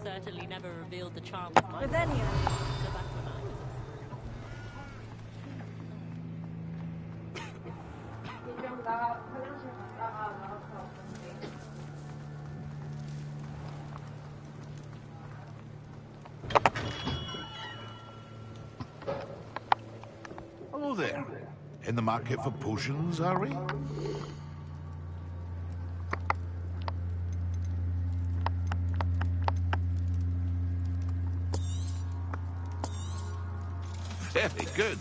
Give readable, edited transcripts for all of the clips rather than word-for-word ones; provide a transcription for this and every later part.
certainly never revealed the charm of my Ravenia. so back when I was Hello there. In the market for potions, are we? Very good.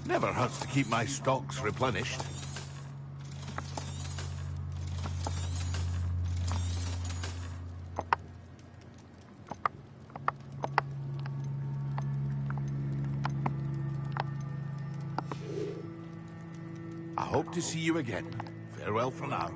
Never hurts to keep my stocks replenished. I hope to see you again. Farewell for now.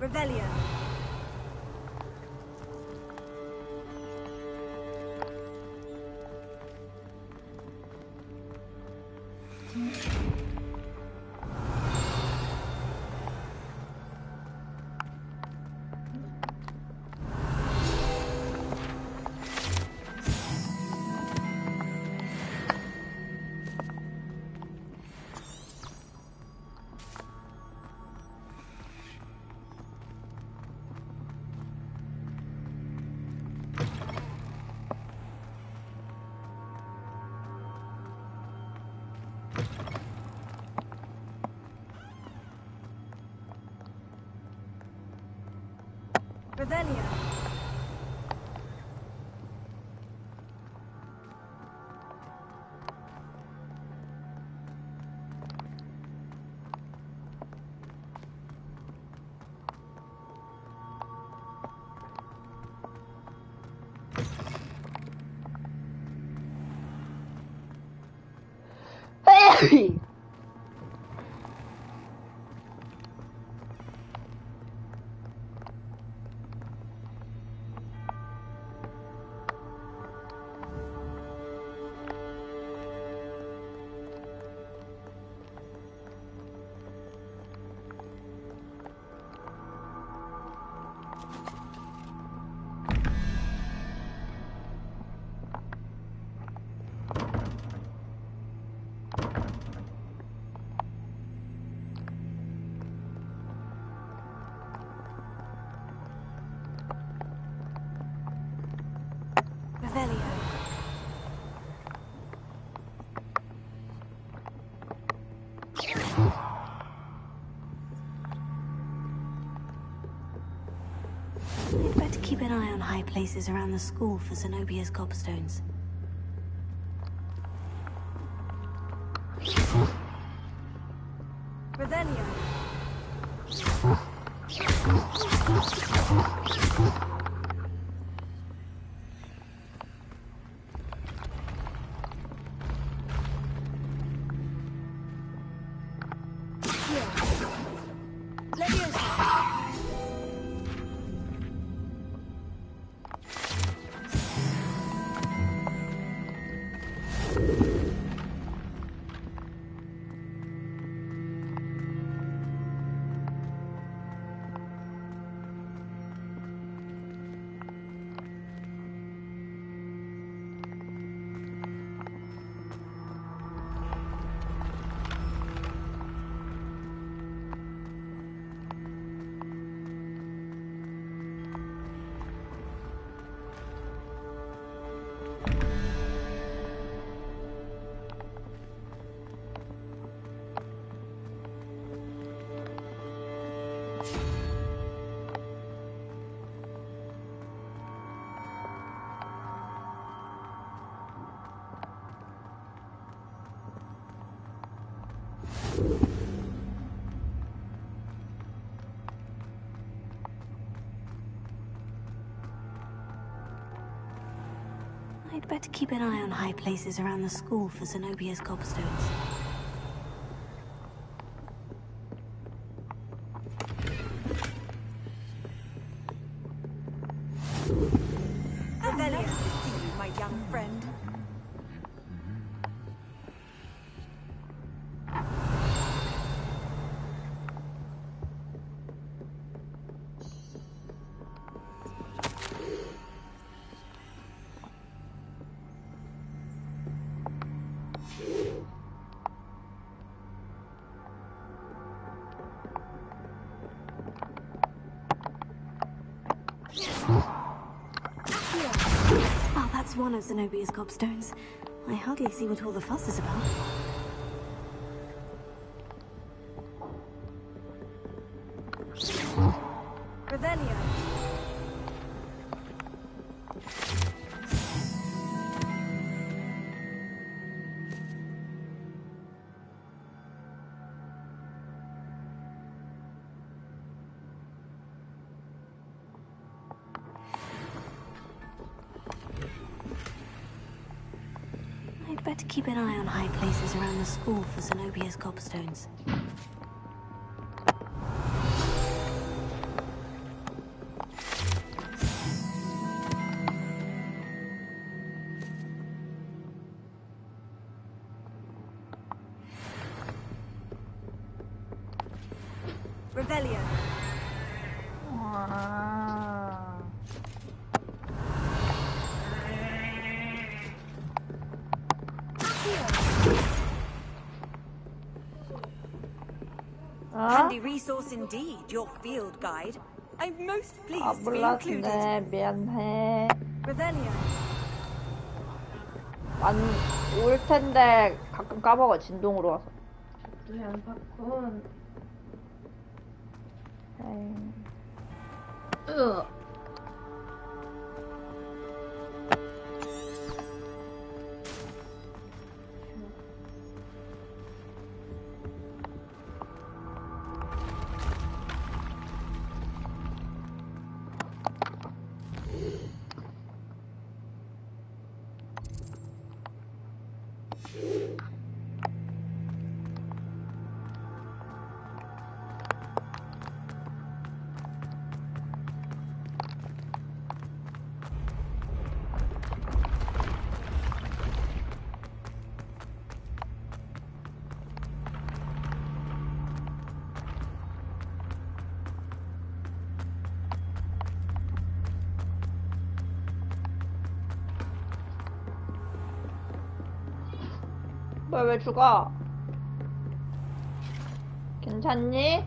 Revelio. Revelio. We'd better keep an eye on high places around the school for Zenobia's cobstones. Revelio. I'd better keep an eye on high places around the school for Zenobia's cobstones. Avelia, to see you, my young friend. Oh, that's one of Zenobia's cobstones. I hardly see what all the fuss is about. Revelio. I'd better keep an eye on high places around the school for Zenobia's cobstones. Revelio. Handy resource indeed, your field guide. I'm most pleased to be included. 몰랐네. 미안해. Revelio. 올 텐데 가끔 까먹어. 진동으로 와서. 두현 팝콘. 으. 뭐야, 왜 죽어? 괜찮니?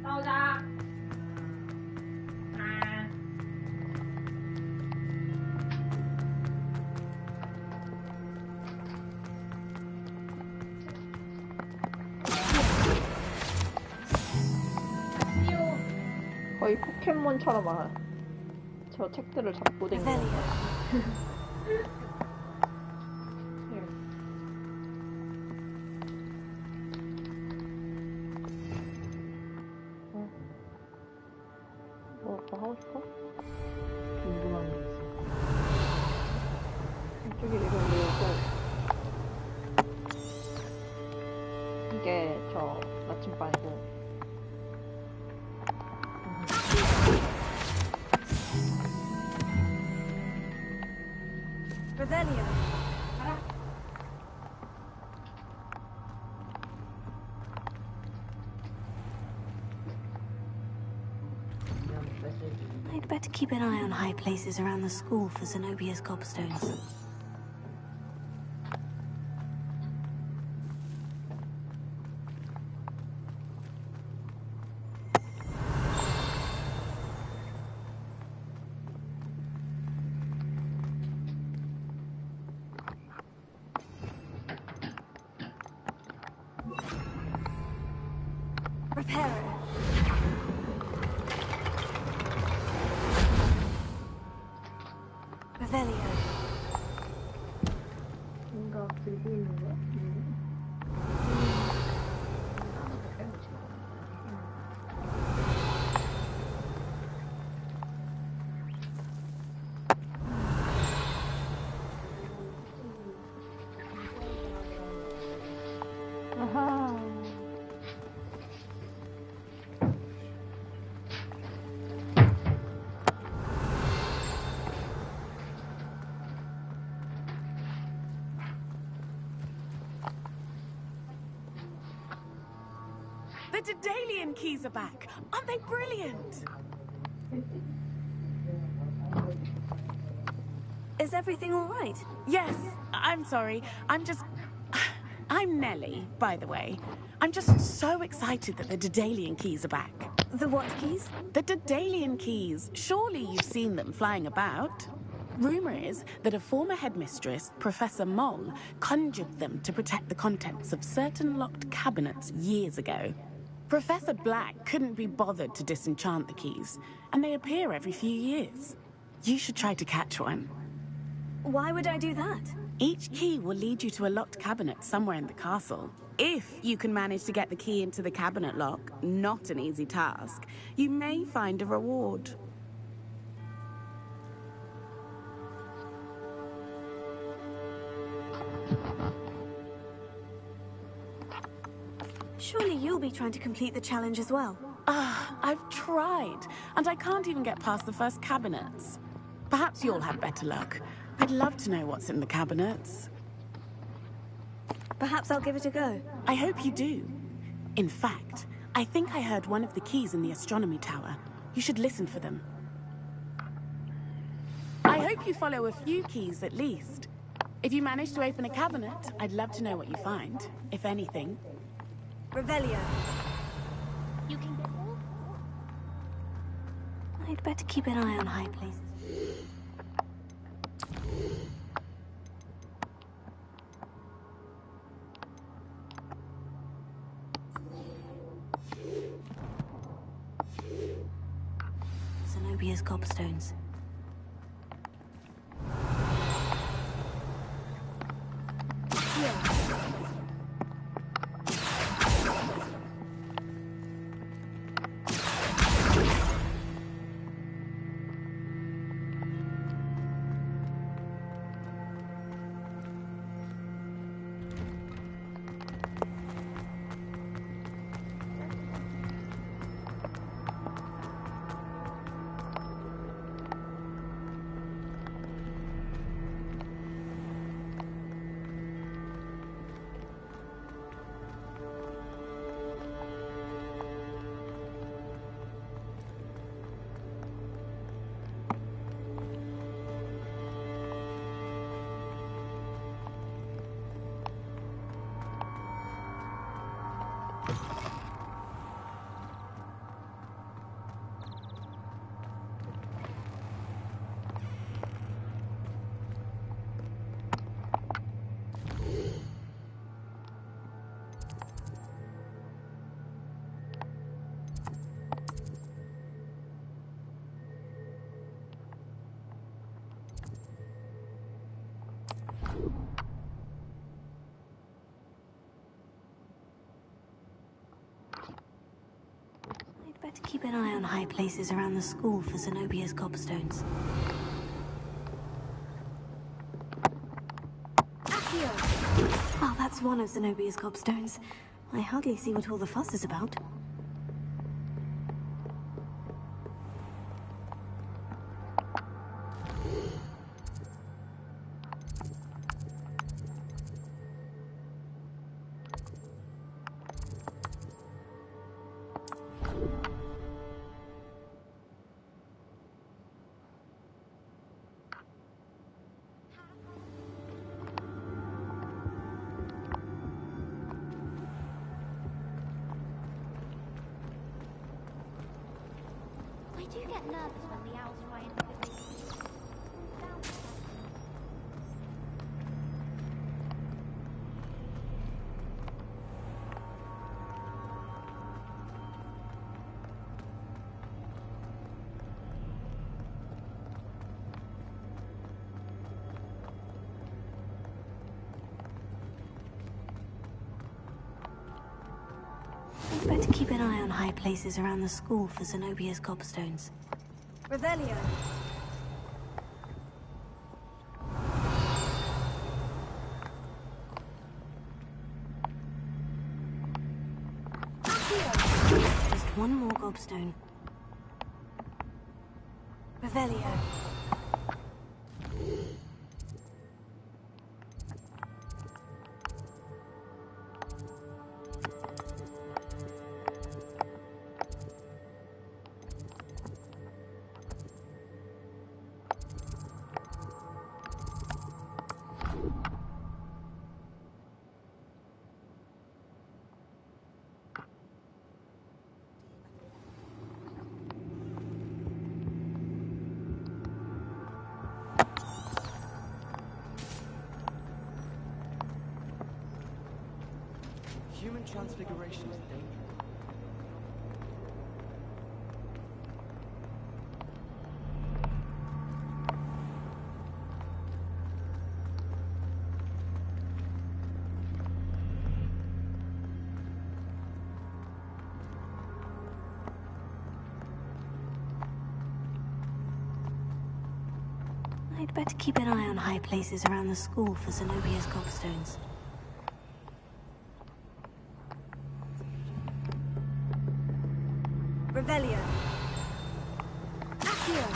싸우자. 거의 포켓몬처럼 저 책들을 잡고 댕기는 거야. 뭐 하고 싶어? 궁금한 게 있어. 이쪽이 이거 뭐고 게 저 나침반이고. Revelio. I'd better keep an eye on high places around the school for Zenobia's gobstones. Reparo. Revelio. 뭔가 들고 있는 거야? 아하. The Daedalian keys are back. Aren't they brilliant? Is everything all right? Yes, I'm sorry. I'm Nellie, by the way. I'm just so excited that the Daedalian keys are back. The what keys? The Daedalian keys. Surely you've seen them flying about. Rumor is that a former headmistress, Professor Moll, conjured them to protect the contents of certain locked cabinets years ago. Professor Black couldn't be bothered to disenchant the keys, and they appear every few years. You should try to catch one. Why would I do that? Each key will lead you to a locked cabinet somewhere in the castle. If you can manage to get the key into the cabinet lock, not an easy task, you may find a reward. Surely you'll be trying to complete the challenge as well. I've tried, and I can't even get past the first cabinets. Perhaps you'll have better luck. I'd love to know what's in the cabinets. Perhaps I'll give it a go. I hope you do. In fact, I think I heard one of the keys in the astronomy tower. You should listen for them. I hope you follow a few keys at least. If you manage to open a cabinet, I'd love to know what you find, if anything. Revelio. You can get more. I'd better keep an eye on high places. Zenobia's gobstones. Better keep an eye on high places around the school for Zenobia's gobstones. Oh, that's one of Zenobia's gobstones. I hardly see what all the fuss is about. I do get nervous when the owls fly into the room. I'd better keep an eye on high places around the school for Zenobia's gobstones. Revelio. Just one more gobstone. Revelio. Human transfiguration is dangerous. I'd better keep an eye on high places around the school for Zenobia's gobstones. Revelio. Accio.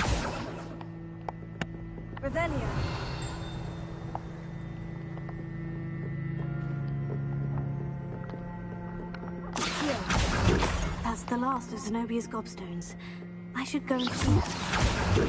Revelio. Accio. That's the last of Zenobia's gobstones. I should go and see her.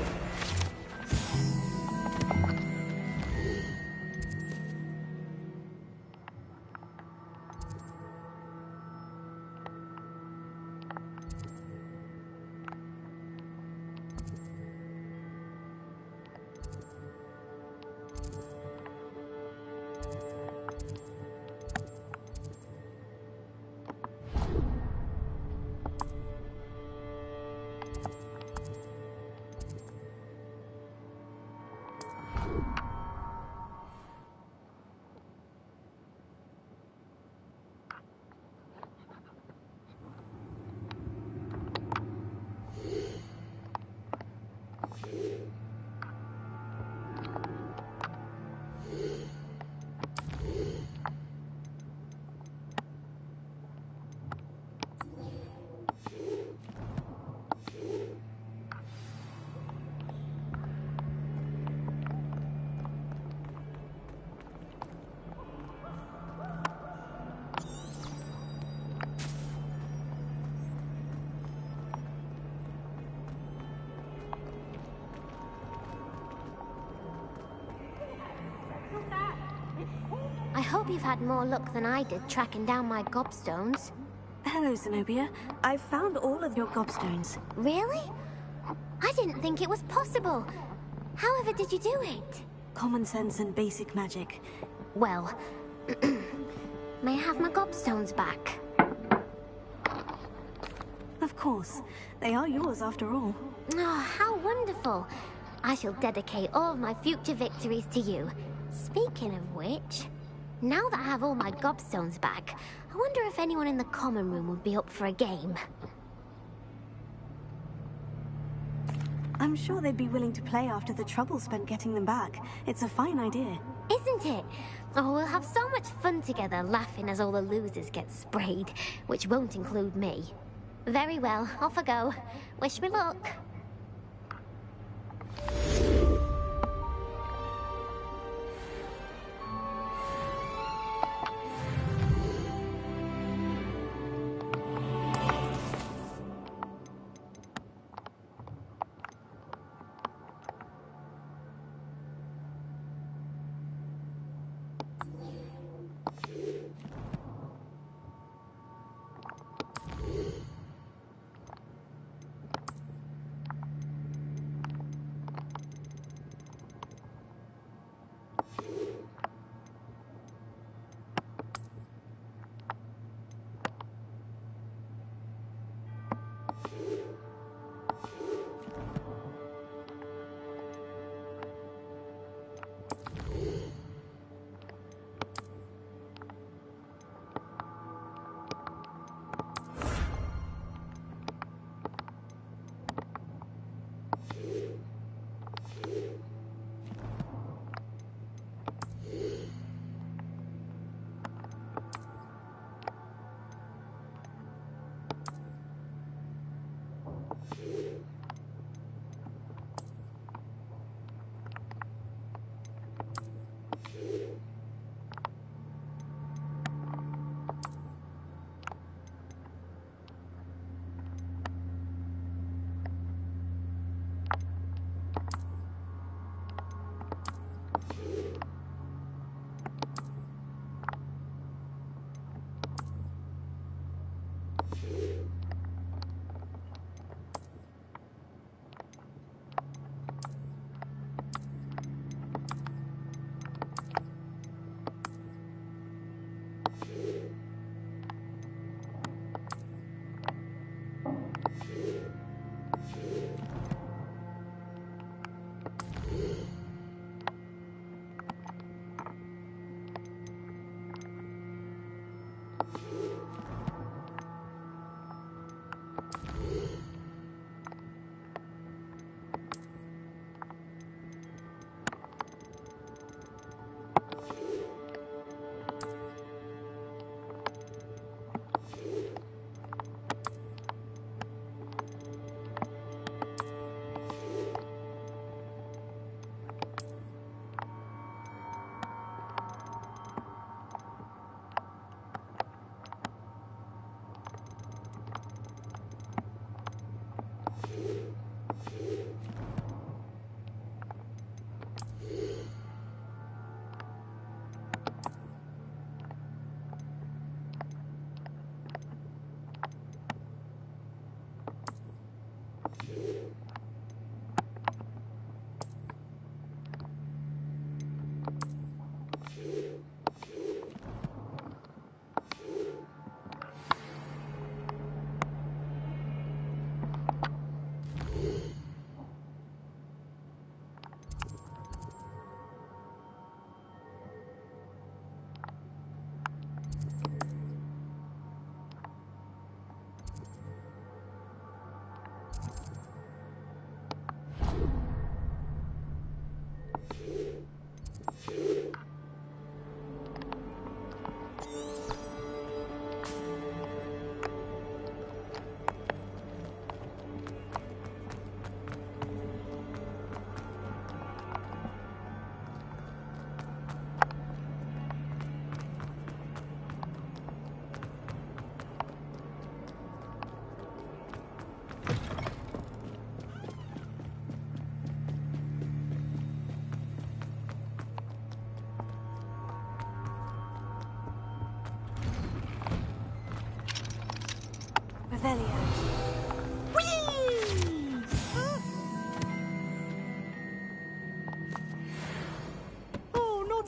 I hope you've had more luck than I did tracking down my gobstones. Hello, Zenobia. I've found all of your gobstones. Really? I didn't think it was possible. However did you do it? Common sense and basic magic. Well, may I have my gobstones back? Of course. They are yours after all. Oh, how wonderful. I shall dedicate all my future victories to you. Speaking of which, now that I have all my gobstones back, I wonder if anyone in the common room would be up for a game. I'm sure they'd be willing to play after the trouble spent getting them back. It's a fine idea. Isn't it? Oh, we'll have so much fun together, laughing as all the losers get sprayed, which won't include me. Very well, off I go. Wish me luck.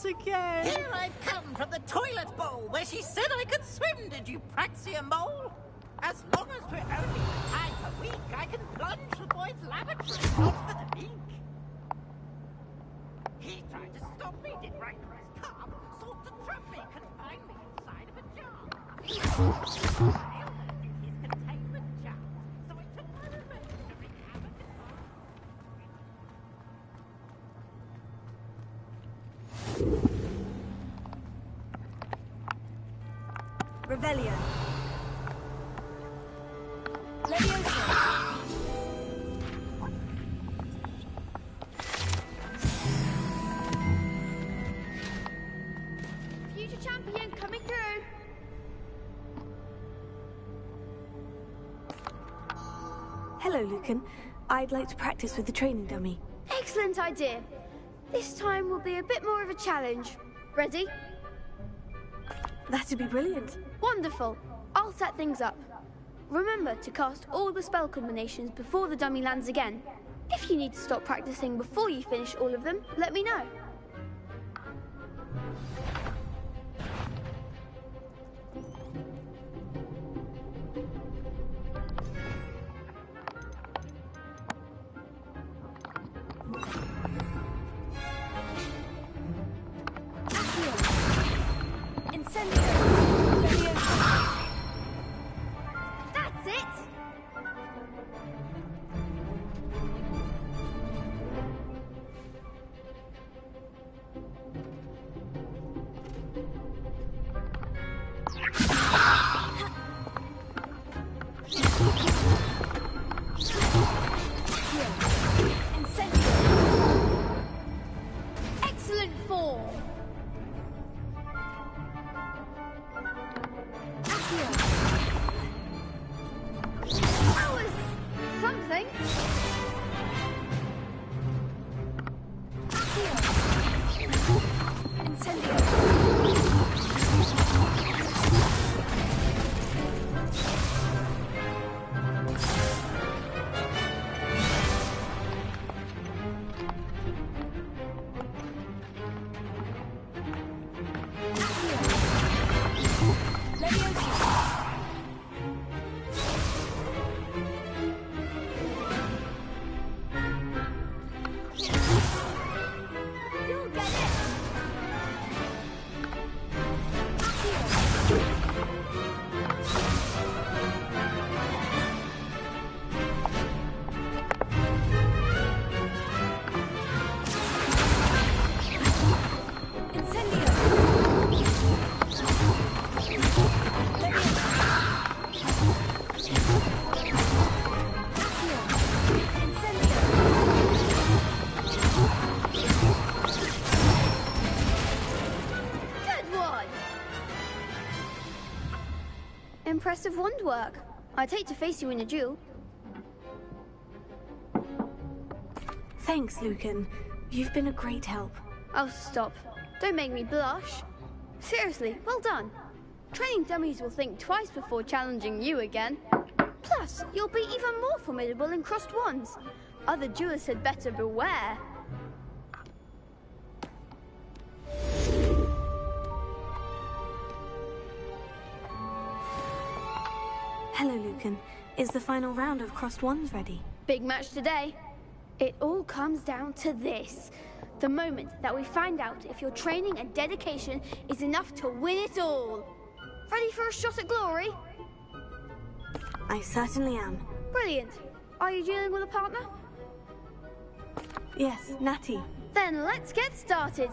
Again. Here I've come from the toilet bowl where she said I could swim, did you praxia mole? As long as we're only for time a week, I can plunge the boy's lavatory, not for the leak. He tried to stop me, did right for his carb, sought to trap me, confine me inside of a jar. He failed in his containment jar, so I took my revenge to wreak havoc and harm. Revelio. Leviosa. Future champion coming through. Hello, Lucan. I'd like to practice with the training dummy. Excellent idea. This time will be a bit more of a challenge. Ready? That'd be brilliant. Wonderful. I'll set things up. Remember to cast all the spell combinations before the dummy lands again. If you need to stop practicing before you finish all of them, let me know. That's it! Excellent form! That was something. You'll get it. Good one. Impressive wand work. I'd hate to face you in a duel. Thanks, Lucan. You've been a great help. Oh, stop. Don't make me blush. Seriously, well done. Training dummies will think twice before challenging you again. Plus, you'll be even more formidable in crossed wands. Other duelists had better beware. Hello, Lucan. Is the final round of crossed wands ready? Big match today. It all comes down to this. The moment that we find out if your training and dedication is enough to win it all. Ready for a shot at glory? I certainly am. Brilliant. Are you dealing with a partner? Yes, Natty. Then let's get started.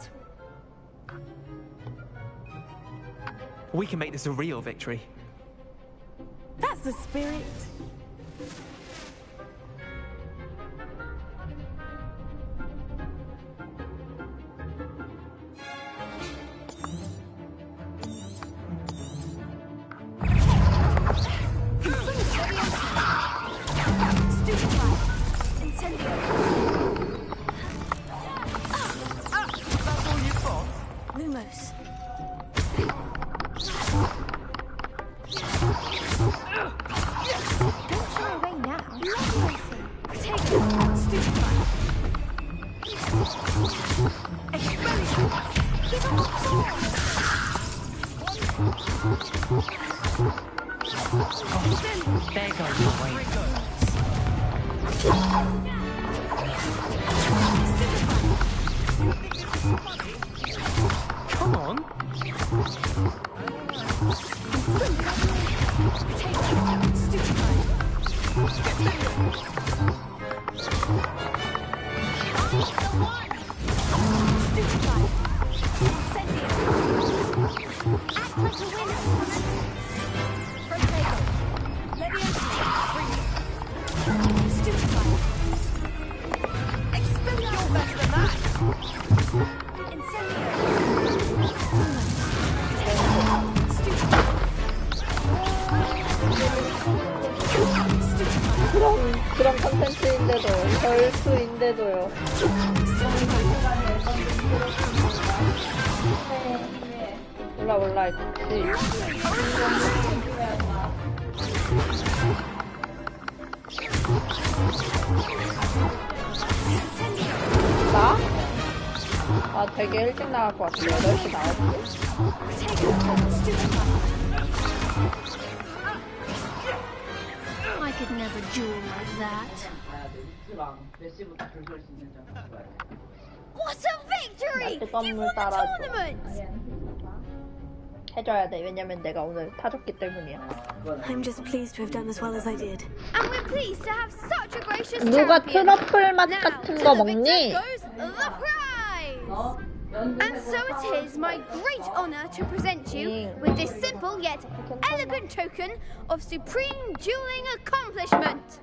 We can make this a real victory. That's the spirit. Lumos. Don't shy away now. Take it. Stupefy. Explosion. Give up the There goes your way. Come on. Act like a winner. 그런 컨텐츠인데도, 결수인데도요. 몰라, 있지. 나? 아, 되게 일찍 나갈 것 같아. 8시 나왔지. I could never duel like that. What a victory! You've won the tournament! 해줘야 돼. 왜냐면 내가 오늘 타줬기 때문이야. I'm just pleased to have done as well as I did. And we're pleased to have such a gracious 누가 champion. 트러플 맛 Now, 같은 to 거 the 먹니? victor goes the prize! And so it is my great honor to present you with this simple yet elegant token of supreme dueling accomplishment.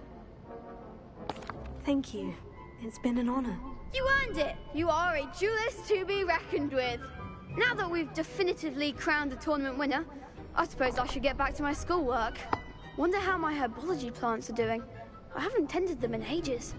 Thank you. It's been an honor. You earned it. You are a duelist to be reckoned with. Now that we've definitively crowned the tournament winner, I suppose I should get back to my schoolwork. Wonder how my herbology plants are doing. I haven't tended them in ages.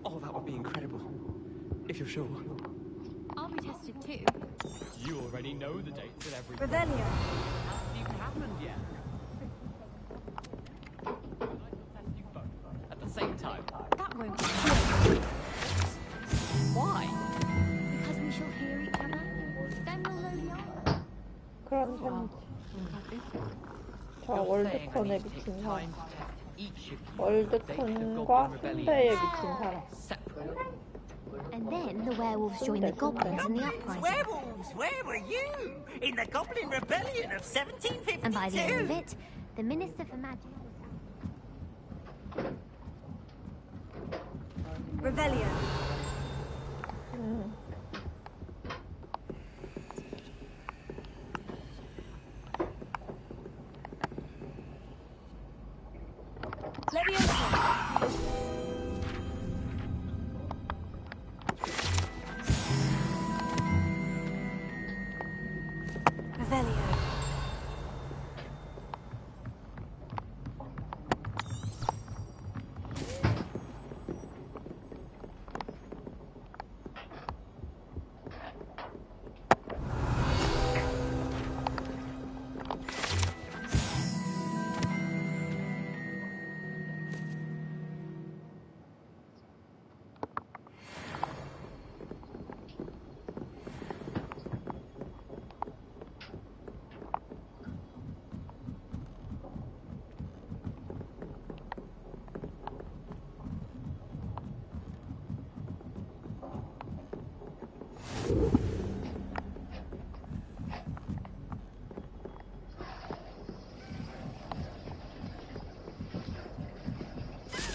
Oh, that would be incredible. If you're sure. I'll be tested too. You already know the dates and everything. Revelio. Hasn't even happened yet. Test you both at the same time. That won't be good. Why? Because we shall hear each other. Then we'll know the answer. 그런 편지. 저 월드콘에 미친 사람. 월드콘과 현대에 미친 사람. And then the werewolves joined the goblins in the uprising. Werewolves, where were you? In the Goblin Rebellion of 1752. And by the end of it, the Minister for Magic Revelio.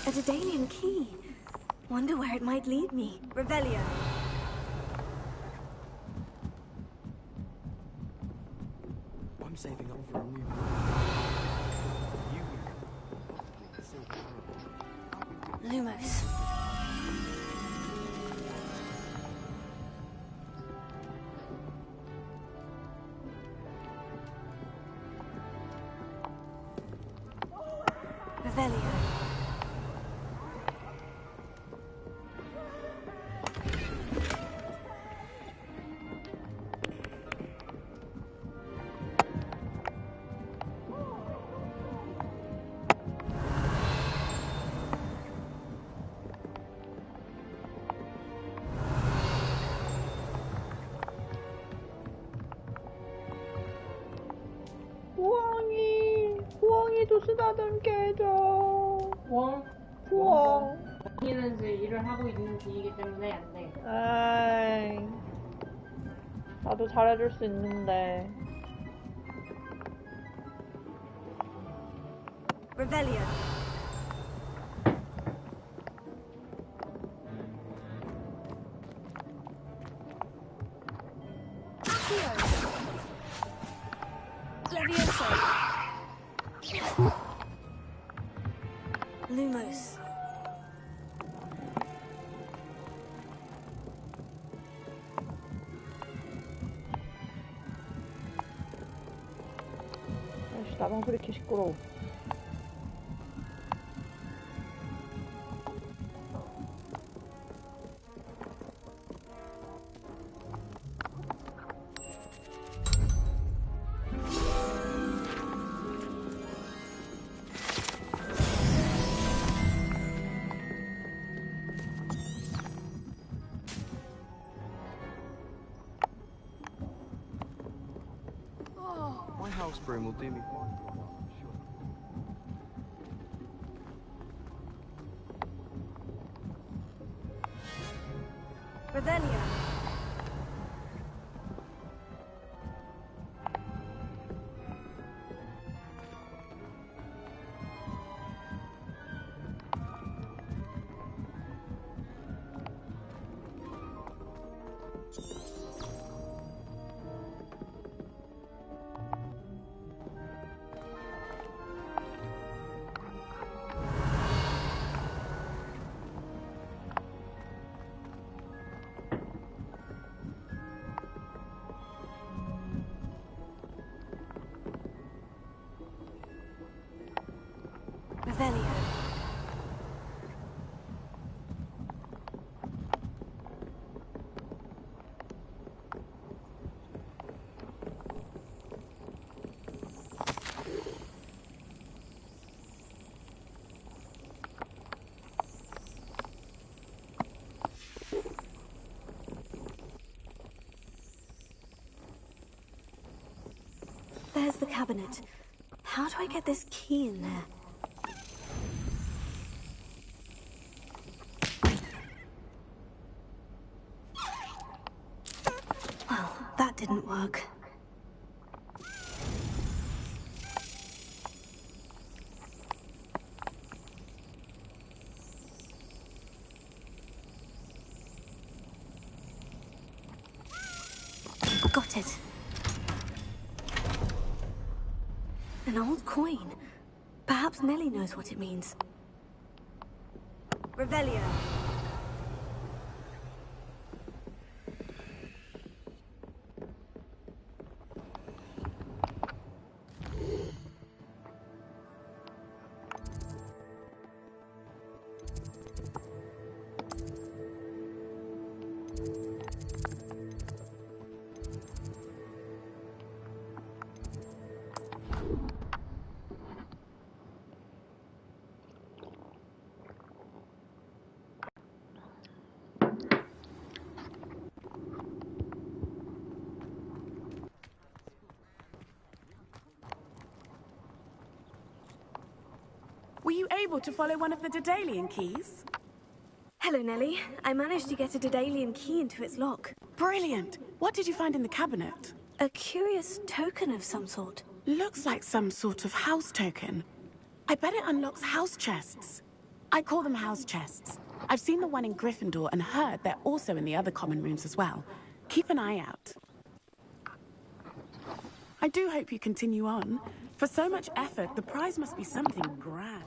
A Daedalian key. Wonder where it might lead me. Revelio. I'm saving up for a new. Lumos. Revelio. 쓰다듬게 해줘. 원? 다니는지 일을 하고 있는 중이기 때문에 안 돼. 에이, 나도 잘해줄 수 있는데. Revelio. Levioso. Lumos. 아이씨, 나방 소리 개 시끄러워. My house broom will do me fine. Revelio. Revelio. There's the cabinet. How do I get this key in there? Well, that didn't work. Got it. An old coin. Perhaps Nellie knows what it means. Revelio. Were you able to follow one of the Daedalian keys? Hello, Nellie. I managed to get a Daedalian key into its lock. Brilliant! What did you find in the cabinet? A curious token of some sort. Looks like some sort of house token. I bet it unlocks house chests. I call them house chests. I've seen the one in Gryffindor and heard they're also in the other common rooms as well. Keep an eye out. I do hope you continue on. For so much effort, the prize must be something grand.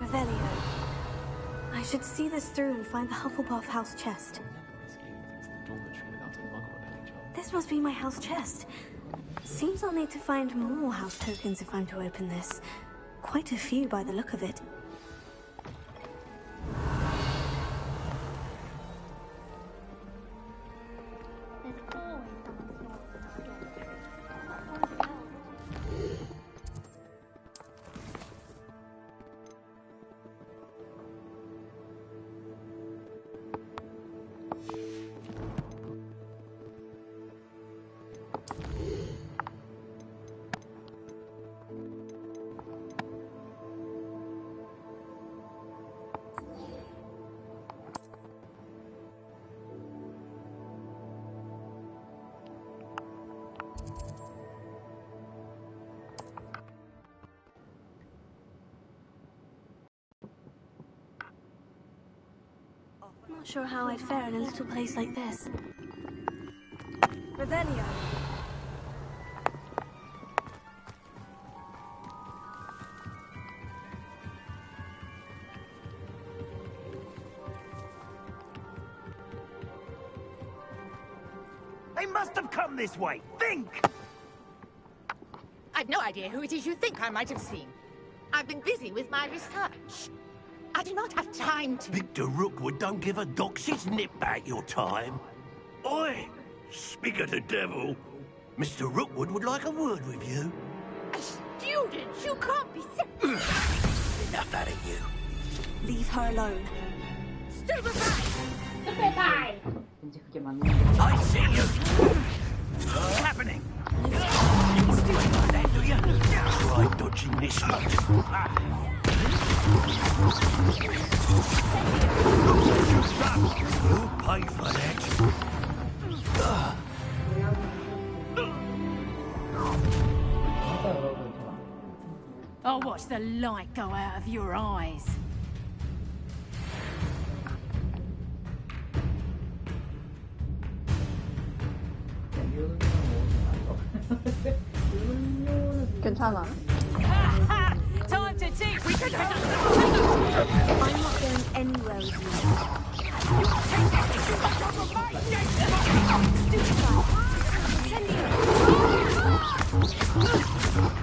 Revelio. I should see this through and find the Hufflepuff house chest. This must be my house chest. Seems I'll need to find more house tokens if I'm to open this. Quite a few by the look of it. Not sure how I'd fare in a little place like this. Revelio. They must have come this way. Think! I've no idea who it is you think I might have seen. I've been busy with my research. I do not have time to... Victor Rookwood don't give a doxy's nip back your time. Oi! Speak of the devil. Mr. Rookwood would like a word with you. A student? You can't be... Enough out of you. Leave her alone. Stupefy! 왠지 그게 맞는 거. I see you. What's happening? Stupid that, do you? Try dodging this much. You'll pay for that. I'll watch the light go out of your eyes. 괜찮아. Time to teach. We can... I'm not going anywhere with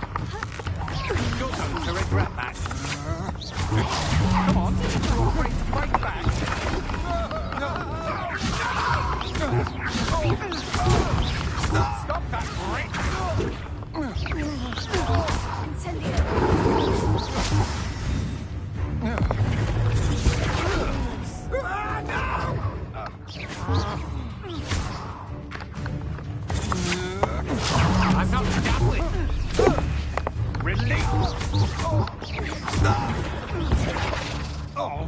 You're going to regret that. Come on, you're ready to fight back. Stop that, Rick! I'm not done with. Release. Oh.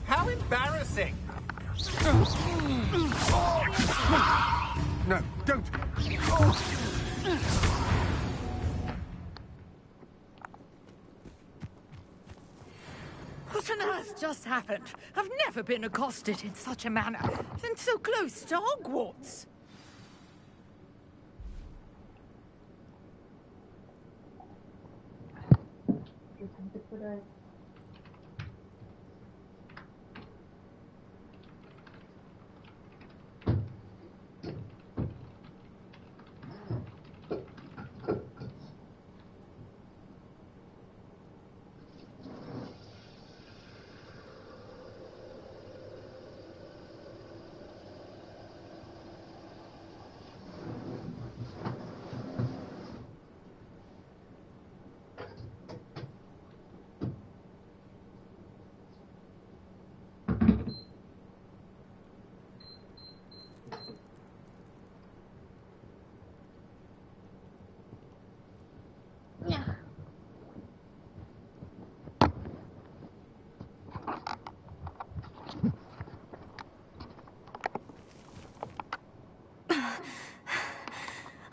How embarrassing! No, don't! What on earth just happened? I've never been accosted in such a manner, and so close to Hogwarts.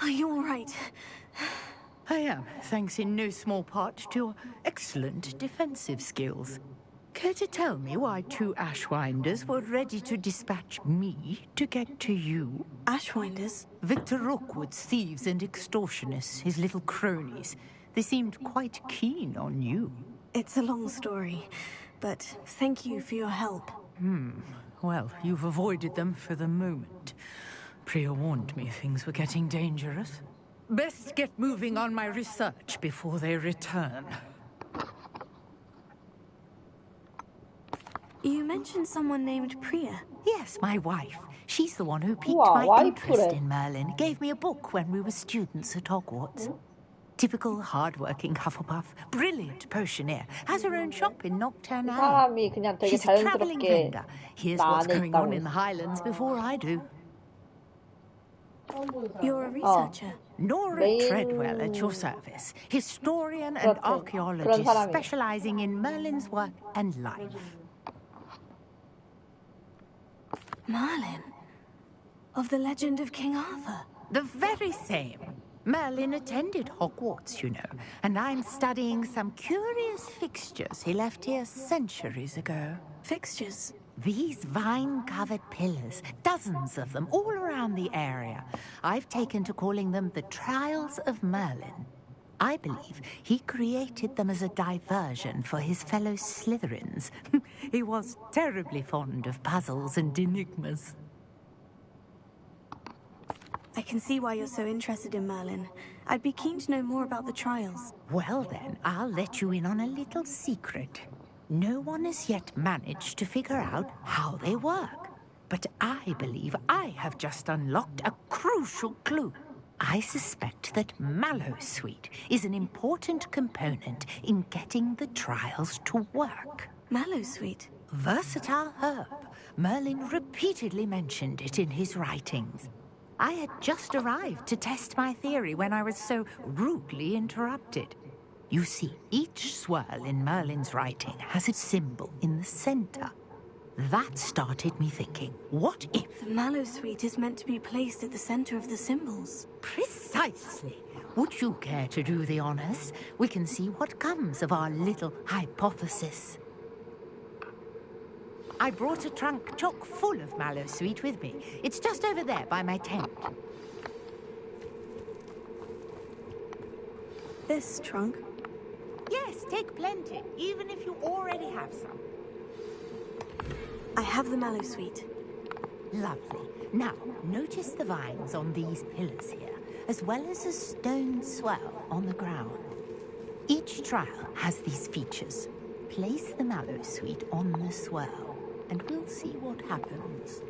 Are you all right? I am, thanks in no small part to your excellent defensive skills. Care to tell me why two Ashwinders were ready to dispatch me to get to you? Ashwinders? Victor Rookwood's thieves and extortionists, his little cronies. They seemed quite keen on you. It's a long story, but thank you for your help. Well, you've avoided them for the moment. Priya warned me things were getting dangerous. Best get moving on my research before they return. You mentioned someone named Priya. Yes, my wife. She's the one who piqued Wow, my interest 와이프래. in Merlin. Gave me a book when we were students at Hogwarts. Typical hard-working Hufflepuff, brilliant potioneer, has her own shop in Nocturne Alley. 사람이 그냥 되게 She's a traveling 자연스럽게 vendor. Here's 나 what's 안에 going on 있다고. in the Highlands before I do. You're a researcher. Nora 메인- Treadwell at your service, historian and 그렇지. 그런 archaeologist 사람이에요. specializing in Merlin's work and life. Merlin? Of the legend of King Arthur? The very same. Merlin attended Hogwarts, you know, and I'm studying some curious fixtures he left here centuries ago. Fixtures? These vine-covered pillars, dozens of them, all around the area. I've taken to calling them the Trials of Merlin. I believe he created them as a diversion for his fellow Slytherins. He was terribly fond of puzzles and enigmas. I can see why you're so interested in Merlin. I'd be keen to know more about the trials. Well then, I'll let you in on a little secret. No one has yet managed to figure out how they work. But I believe I have just unlocked a crucial clue. I suspect that Mallowsweet is an important component in getting the trials to work. Mallowsweet? Versatile herb. Merlin repeatedly mentioned it in his writings. I had just arrived to test my theory when I was so rudely interrupted. You see, each swirl in Merlin's writing has a symbol in the center. That started me thinking, what if... The Mallowsweet is meant to be placed at the center of the symbols. Precisely. Would you care to do the honors? We can see what comes of our little hypothesis. I brought a trunk chock full of Mallowsweet with me. It's just over there by my tent. This trunk? Yes, take plenty, even if you already have some. I have the Mallowsweet. Lovely. Now, notice the vines on these pillars here, as well as a stone swell on the ground. Each trial has these features. Place the Mallowsweet on the swell, and we'll see what happens.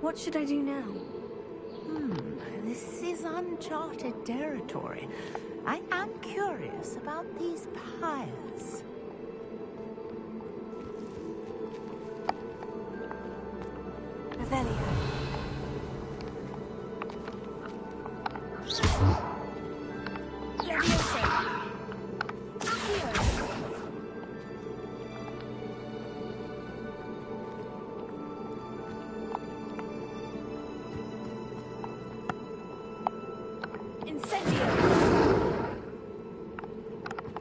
What should I do now? This is uncharted territory. I am curious about these pyres. Revelio.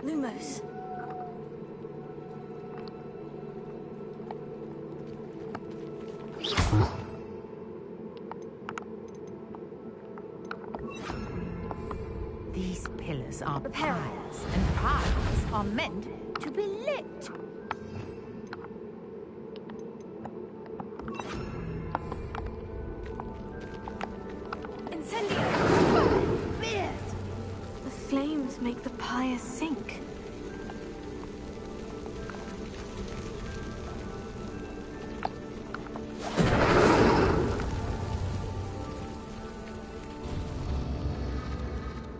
Lumos. These pillars are pyres, and pyres are meant to be lit. The flames make the pyre sink.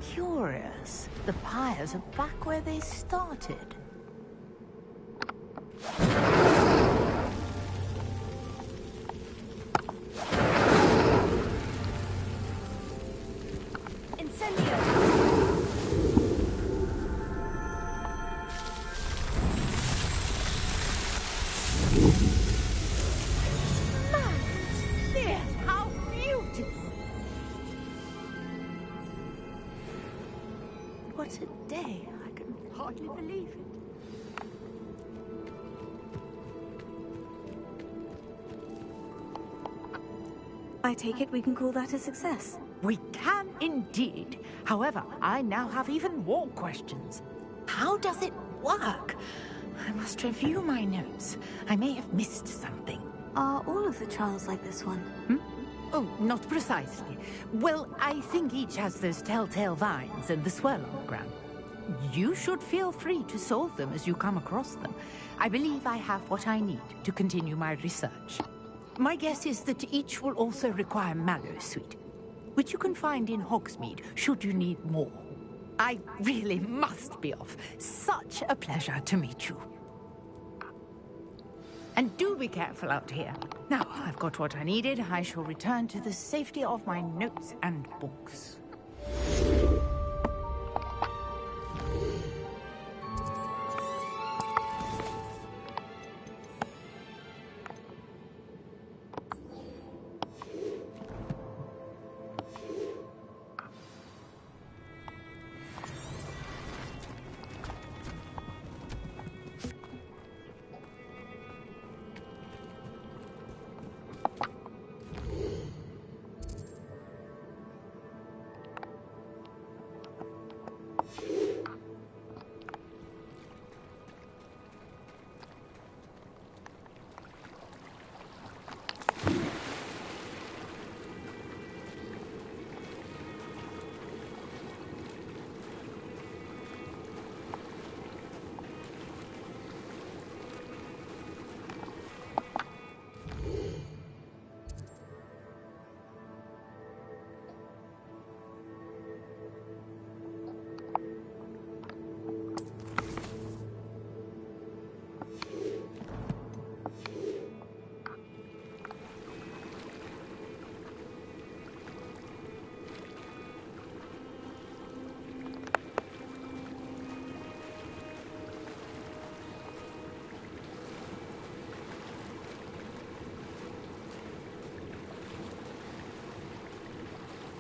Curious. The pyres are back where they started. What a day. I can hardly believe it. I take it we can call that a success. We can indeed. However, I now have even more questions. How does it work? I must review my notes. I may have missed something. Are all of the trials like this one? Oh, not precisely. Well, I think each has those telltale vines and the swirl on the ground. You should feel free to solve them as you come across them. I believe I have what I need to continue my research. My guess is that each will also require Mallowsweet, which you can find in Hogsmeade should you need more. I really must be off. Such a pleasure to meet you. And do be careful out here. Now, I've got what I needed. I shall return to the safety of my notes and books.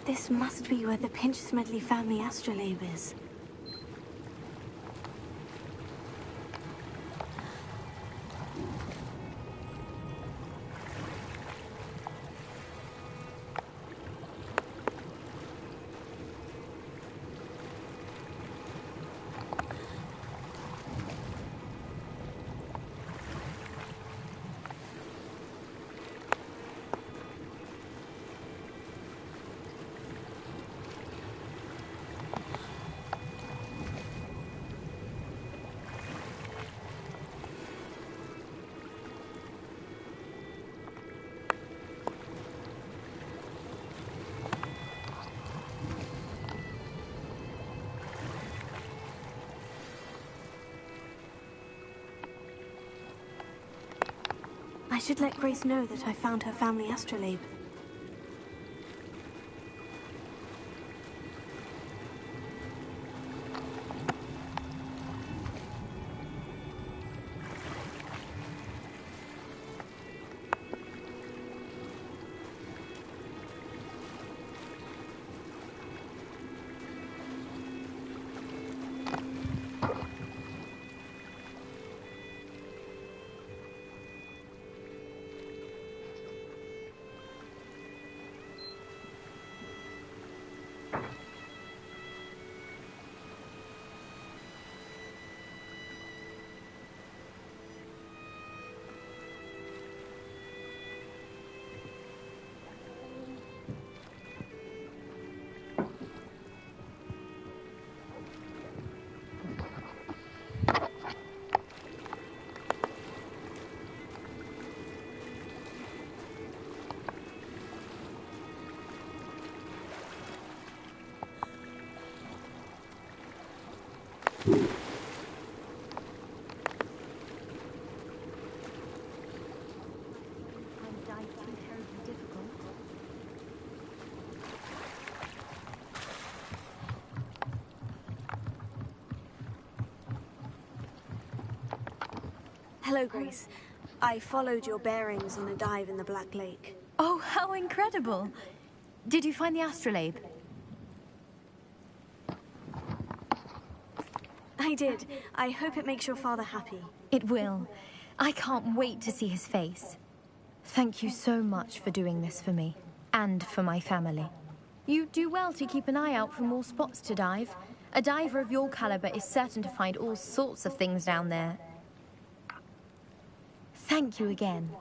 This must be where the Pinch-Smedley family astrolabe is. I should let Grace know that I found her family astrolabe. Hello, Grace. I followed your bearings on a dive in the Black Lake. Oh, how incredible! Did you find the astrolabe? I did. I hope it makes your father happy. It will. I can't wait to see his face. Thank you so much for doing this for me, and for my family. You do well to keep an eye out for more spots to dive. A diver of your caliber is certain to find all sorts of things down there. Thank you again.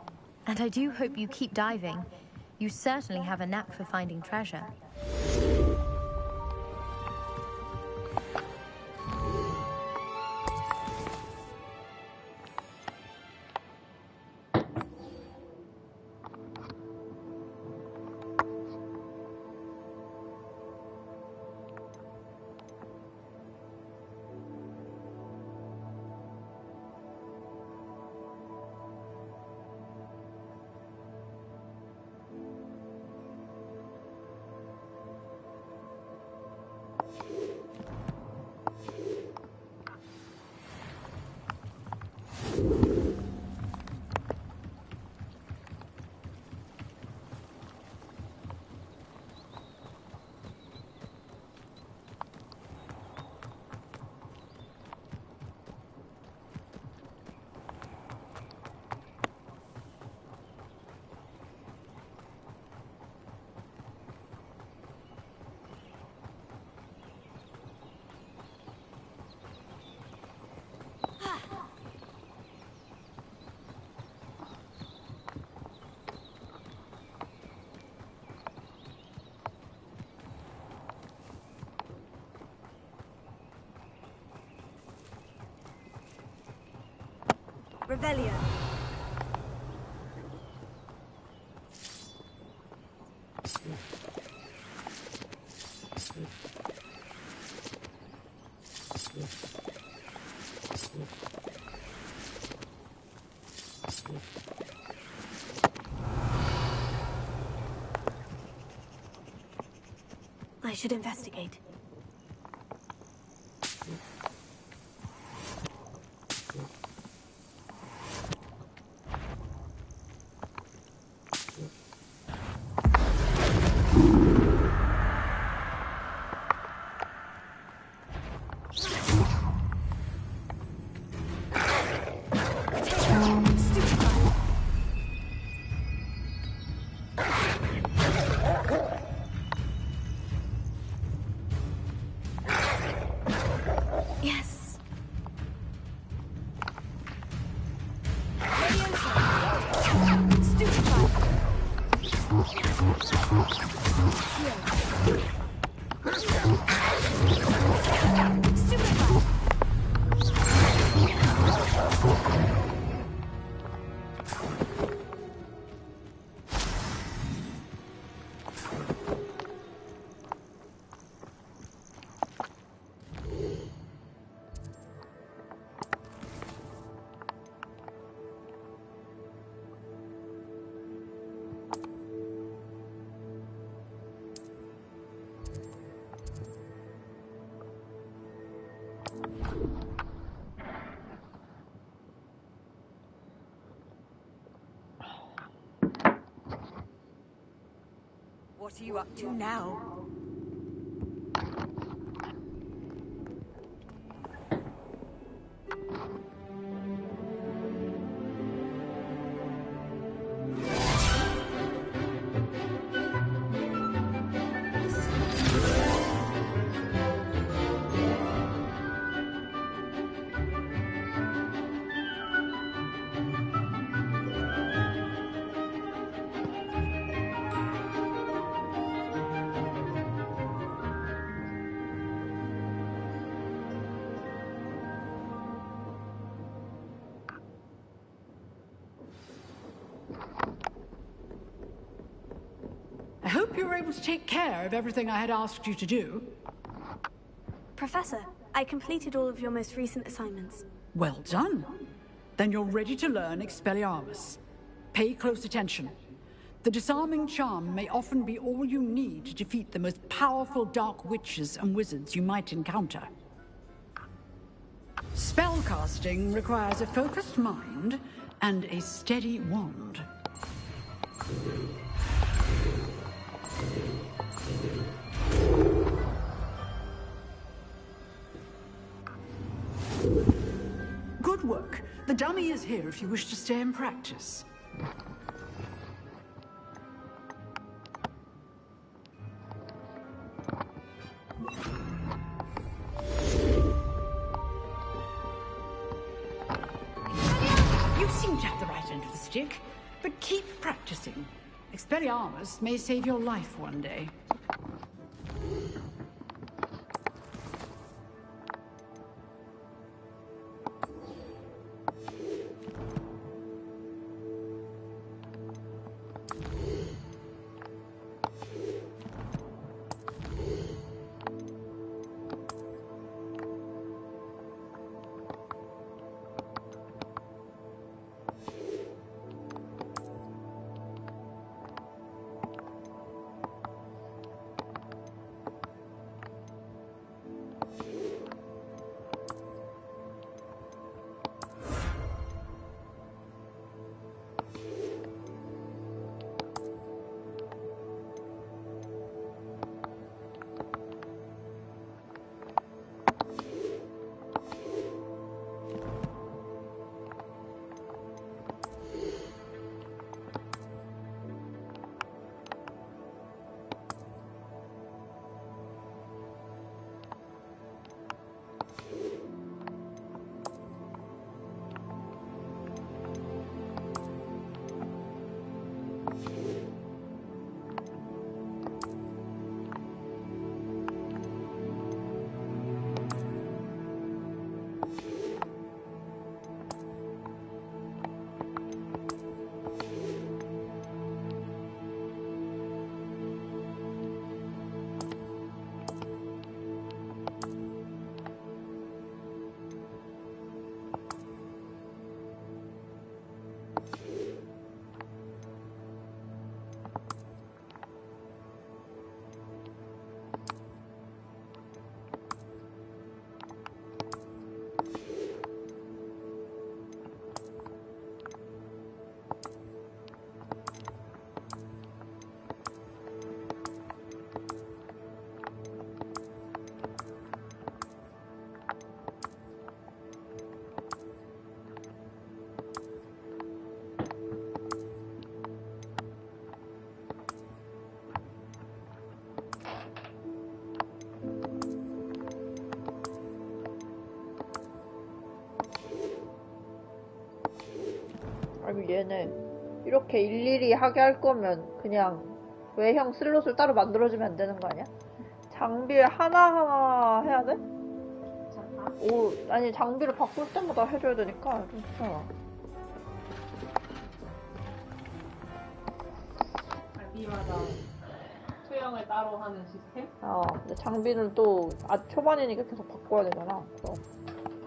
And I do hope you keep diving. You certainly have a knack for finding treasure. Revelio. I should investigate. Yes. What are you up to now? I hope you were able to take care of everything I had asked you to do. Professor, I completed all of your most recent assignments. Well done. Then you're ready to learn Expelliarmus. Pay close attention. The disarming charm may often be all you need to defeat the most powerful dark witches and wizards you might encounter. Spellcasting requires a focused mind and a steady wand. Good work. The dummy is here if you wish to stay and practice. You seem to have the right end of the stick, but keep practicing. Expelliarmus may save your life one day. 아니 얘네 이렇게 일일이 하게 할 거면 그냥 외형 슬롯을 따로 만들어주면 안 되는 거 아니야? 장비를 하나하나 해야 돼? 오, 아니 장비를 바꿀 때마다 해줘야 되니까 좀 귀찮아. 장비마다 수영을 따로 하는 시스템? 근데 장비는 또 초반이니까 계속 바꿔야 되잖아. 그래서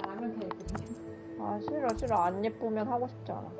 잘하면 되겠네. 싫어. 안 예쁘면 하고 싶지 않아.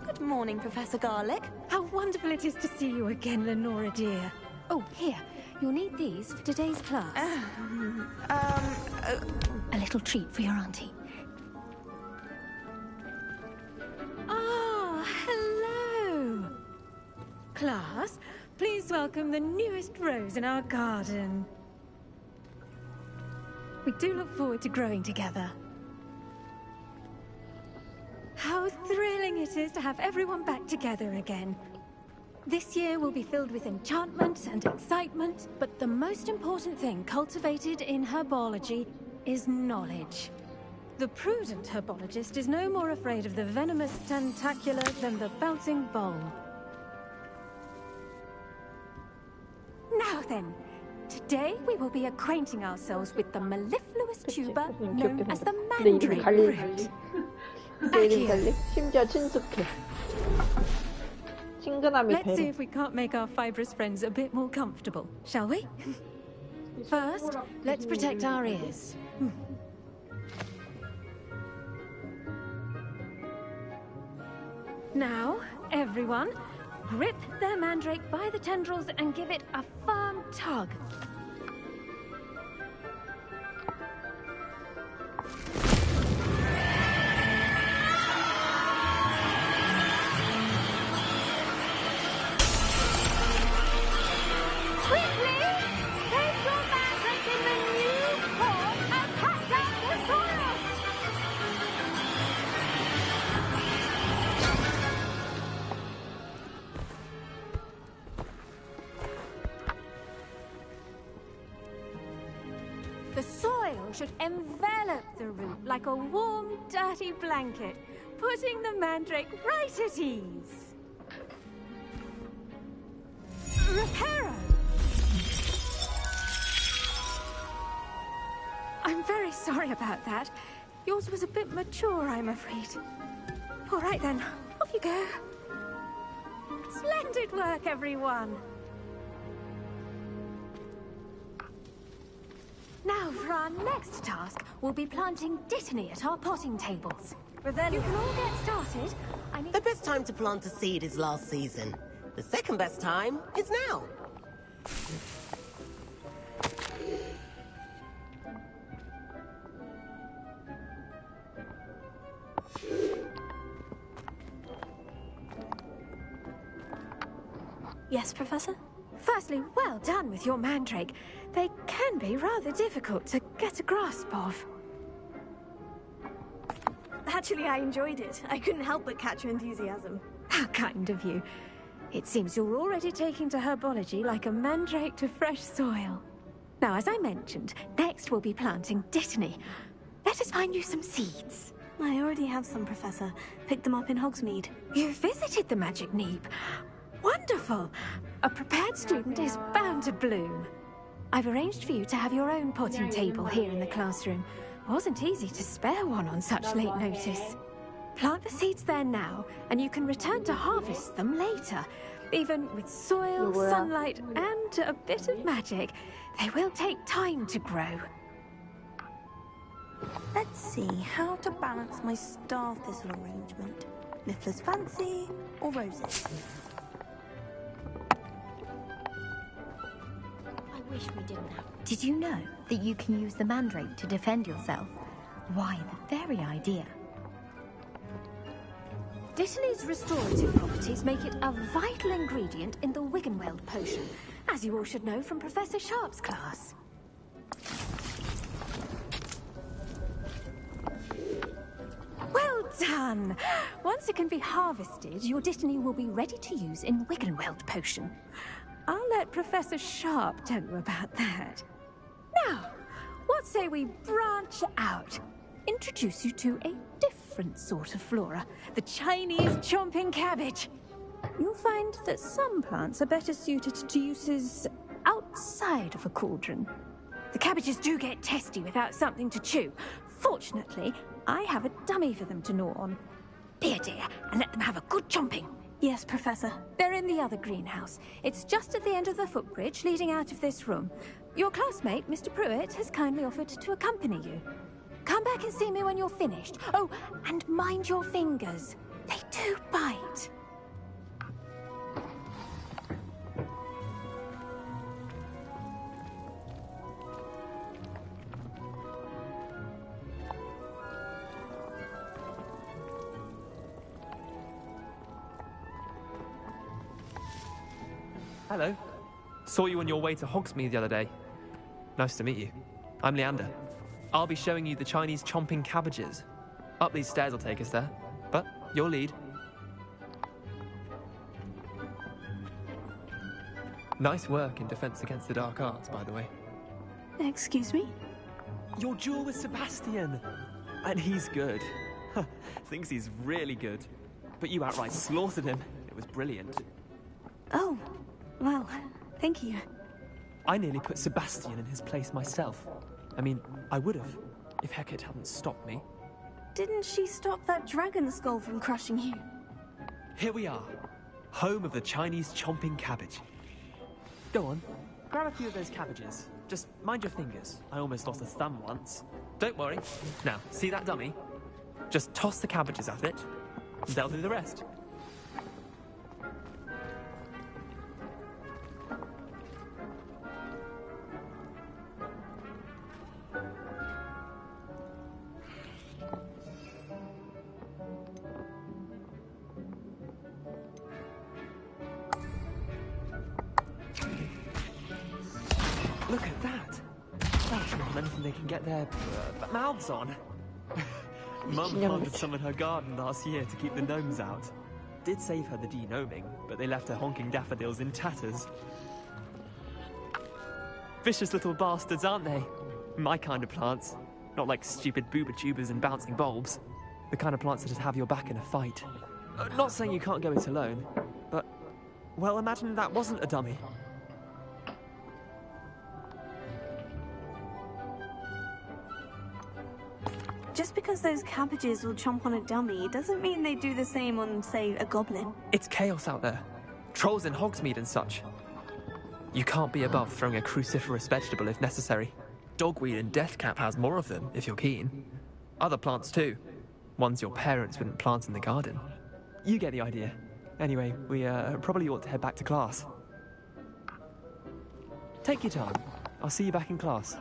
Good morning, Professor Garlic. How wonderful it is to see you again, Lenora dear. Oh, here. You'll need these for today's class. A little treat for your auntie. Ah, hello. Class, please welcome the newest rose in our garden. We do look forward to growing together. How thrilling it is to have everyone back together again. This year will be filled with enchantment and excitement, but the most important thing cultivated in herbology is knowledge. The prudent herbologist is no more afraid of the venomous tentacula than the bouncing bowl. Now then, today we will be acquainting ourselves with the mellifluous tuber known as the mandrake root. 심지어 친숙해. 친근함이 Let's see 배려. if we can't make our fibrous friends a bit more comfortable, shall we? First, let's protect our ears. Now, everyone, grip their mandrake by the tendrils and give it a firm tug. The soil should envelop the root like a warm, dirty blanket, putting the mandrake right at ease. Reparo! I'm very sorry about that. Yours was a bit mature, I'm afraid. All right then, off you go. Splendid work, everyone. Now, for our next task, we'll be planting dittany at our potting tables. You can all get started. The best time to plant a seed is last season. The second best time is now. Yes, Professor? Firstly, well done with your mandrake. They can be rather difficult to get a grasp of. Actually, I enjoyed it. I couldn't help but catch your enthusiasm. How kind of you. It seems you're already taking to herbology like a mandrake to fresh soil. Now, as I mentioned, next we'll be planting dittany. Let us find you some seeds. I already have some, Professor. Picked them up in Hogsmeade. You visited the Magic Neep. Wonderful. A prepared student is bound to bloom. I've arranged for you to have your own potting table here in the classroom. Wasn't easy to spare one on such late notice. Plant the seeds there now, and you can return to harvest them later. Even with soil, sunlight, and a bit of magic, they will take time to grow. Let's see how to balance my star thistle arrangement. Niffler's fancy or roses? I wish we didn't have... Did you know that you can use the mandrake to defend yourself? Why, the very idea. Dittany's restorative properties make it a vital ingredient in the Wiggenweld potion, as you all should know from Professor Sharp's class. Well done! Once it can be harvested, your Dittany will be ready to use in Wiggenweld potion. I'll let Professor Sharp tell you about that. Now, what say we branch out? Introduce you to a different sort of flora, the Chinese chomping cabbage. You'll find that some plants are better suited to uses outside of a cauldron. The cabbages do get testy without something to chew. Fortunately, I have a dummy for them to gnaw on. Be a dear, and let them have a good chomping. Yes, Professor. They're in the other greenhouse. It's just at the end of the footbridge leading out of this room. Your classmate, Mr. Pruitt, has kindly offered to accompany you. Come back and see me when you're finished. Oh, and mind your fingers. They do bite. Hello. Saw you on your way to Hogsmeade the other day. Nice to meet you. I'm Leander. I'll be showing you the Chinese chomping cabbages. Up these stairs will take us there, but your lead. Nice work in Defense Against the Dark Arts, by the way. Excuse me? Your duel with Sebastian! And he's good. Thinks he's really good. But you outright slaughtered him. It was brilliant. Oh, well, thank you. I nearly put Sebastian in his place myself. I mean, I would have, if Hecate hadn't stopped me. Didn't she stop that dragon skull from crushing you? Here we are, home of the Chinese chomping cabbage. Go on, grab a few of those cabbages. Just mind your fingers. I almost lost a thumb once. Don't worry. Now, see that dummy? Just toss the cabbages at it, and they'll do the rest. Look at that! That's not anything they can get their mouths on. Mum planted some in her garden last year to keep the gnomes out. Did save her the de-gnoming, but they left her honking daffodils in tatters. Vicious little bastards, aren't they? My kind of plants. Not like stupid booba tubers and bouncing bulbs. The kind of plants that just have your back in a fight. Not saying you can't go it alone, but... well, imagine that wasn't a dummy. Just because those cabbages will chomp on a dummy doesn't mean they do the same on, say, a goblin. It's chaos out there. Trolls in Hogsmeade and such. You can't be above throwing a cruciferous vegetable if necessary. Dogweed and deathcap has more of them, if you're keen. Other plants too. Ones your parents wouldn't plant in the garden. You get the idea. Anyway, we probably ought to head back to class. Take your time. I'll see you back in class.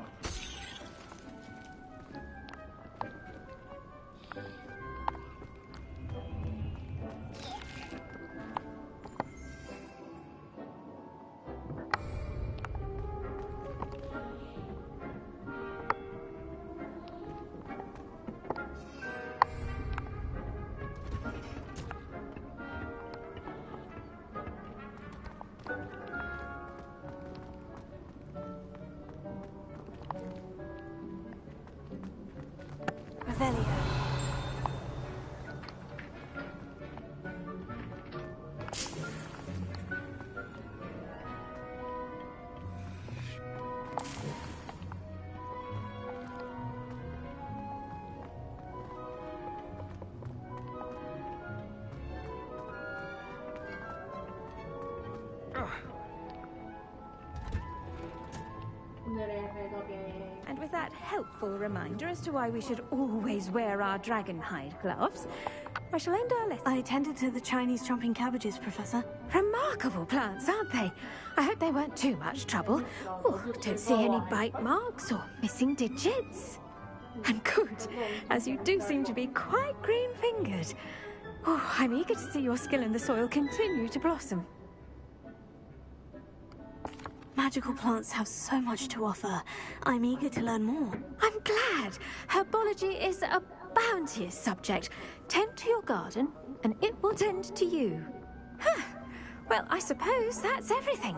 Revelio. And with that helpful reminder as to why we should always wear our dragon hide gloves, I shall end our lesson. I tended to the Chinese chomping cabbages, Professor. Remarkable plants, aren't they? I hope they weren't too much trouble. Oh, don't see any bite marks or missing digits. And good, as you do seem to be quite green-fingered. Oh, I'm eager to see your skill in the soil continue to blossom. Magical plants have so much to offer. I'm eager to learn more. I'm glad. Herbology is a bounteous subject. Tend to your garden, and it will tend to you. Huh. Well, I suppose that's everything.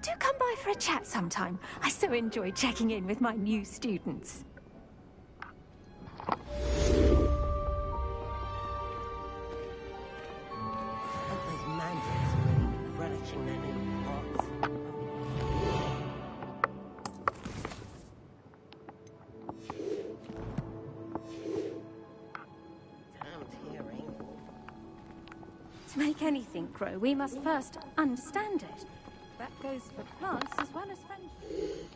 Do come by for a chat sometime. I so enjoy checking in with my new students. Those mandrakes are really relishing their new pots. To make anything grow, we must first understand it. That goes for plants as well as friendship.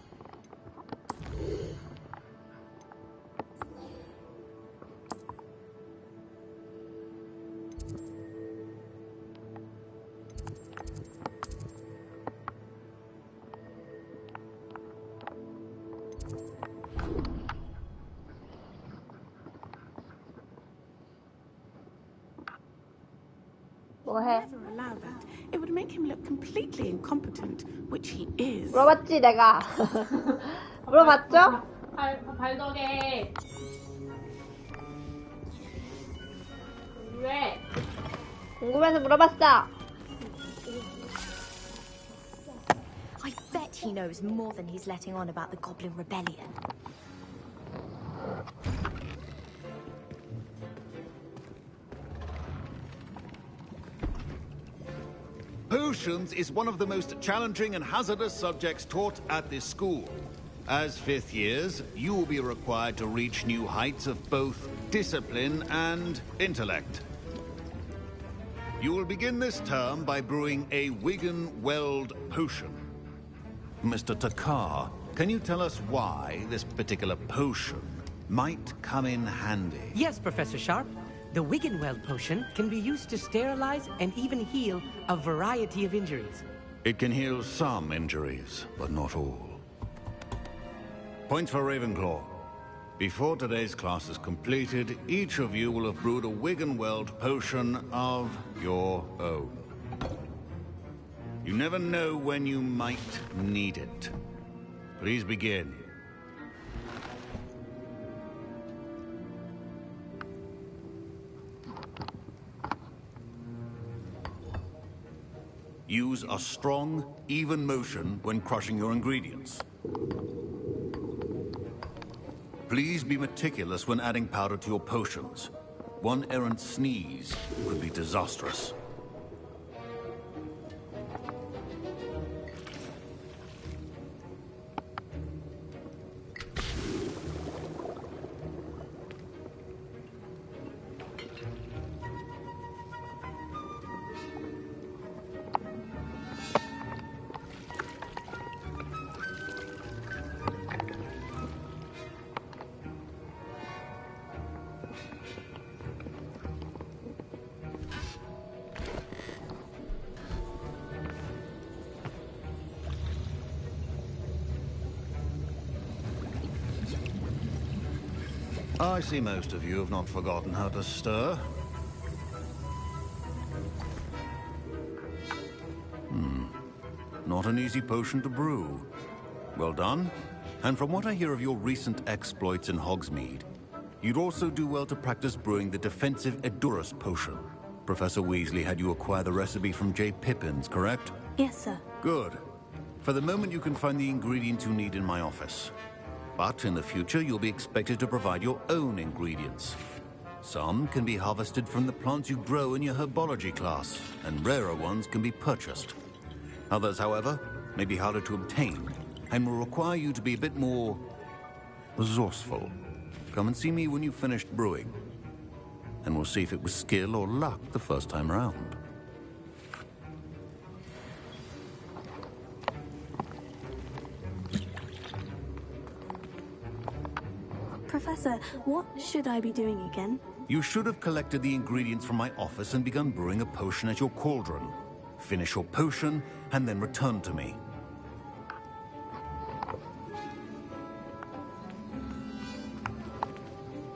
Never allow that. It would make him look completely incompetent, which he is. 물어봤지 내가. 물어봤죠? 발덕에 왜? 궁금해서 물어봤어. I bet he knows more than he's letting on about the Goblin Rebellion. Potions is one of the most challenging and hazardous subjects taught at this school. As fifth years, you will be required to reach new heights of both discipline and intellect. You will begin this term by brewing a Wigan-Weld potion. Mr. Takar, can you tell us why this particular potion might come in handy? Yes, Professor Sharp. The Wigan-Weld potion can be used to sterilize and even heal a variety of injuries. It can heal some injuries, but not all. Points for Ravenclaw. Before today's class is completed, each of you will have brewed a Wigan-Weld potion of your own. You never know when you might need it. Please begin. Use a strong, even motion when crushing your ingredients. Please be meticulous when adding powder to your potions. One errant sneeze could be disastrous. I see most of you have not forgotten how to stir. Not an easy potion to brew. Well done. And from what I hear of your recent exploits in Hogsmeade, you'd also do well to practice brewing the defensive Edurus potion. Professor Weasley had you acquire the recipe from J. Pippins, correct? Yes, sir. Good. For the moment, you can find the ingredients you need in my office. But in the future, you'll be expected to provide your own ingredients. Some can be harvested from the plants you grow in your herbology class, and rarer ones can be purchased. Others, however, may be harder to obtain, and will require you to be a bit more resourceful. Come and see me when you've finished brewing, and we'll see if it was skill or luck the first time around. Professor, what should I be doing again? You should have collected the ingredients from my office and begun brewing a potion at your cauldron. Finish your potion, and then return to me.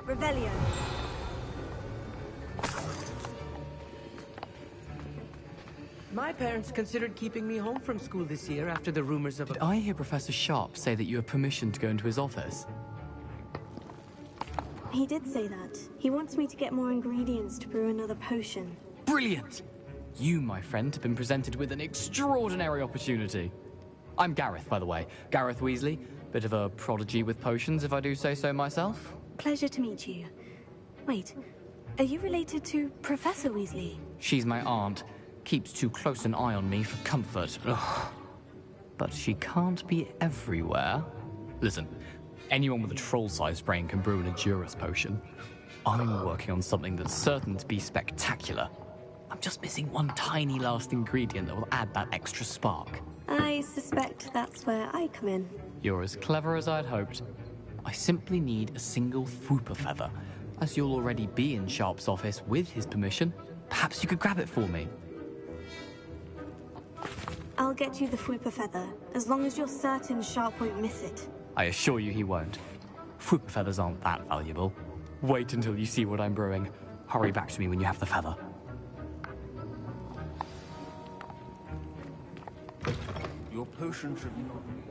Revelio. My parents considered keeping me home from school this year after the rumors of... Did I hear Professor Sharp say that you have permission to go into his office? He did say that. He wants me to get more ingredients to brew another potion. Brilliant! You, my friend, have been presented with an extraordinary opportunity. I'm Gareth, by the way. Gareth Weasley. Bit of a prodigy with potions, if I do say so myself. Pleasure to meet you. Wait, are you related to Professor Weasley? She's my aunt. Keeps too close an eye on me for comfort. Ugh. But she can't be everywhere. Listen, anyone with a troll-sized brain can brew an Edurus potion. I'm working on something that's certain to be spectacular. I'm just missing one tiny last ingredient that will add that extra spark. I suspect that's where I come in. You're as clever as I'd hoped. I simply need a single Fwooper feather. As you'll already be in Sharp's office with his permission, perhaps you could grab it for me. I'll get you the Fwooper feather, as long as you're certain Sharp won't miss it. I assure you he won't. Fwooper feathers aren't that valuable. Wait until you see what I'm brewing. Hurry back to me when you have the feather. Your potion should not be...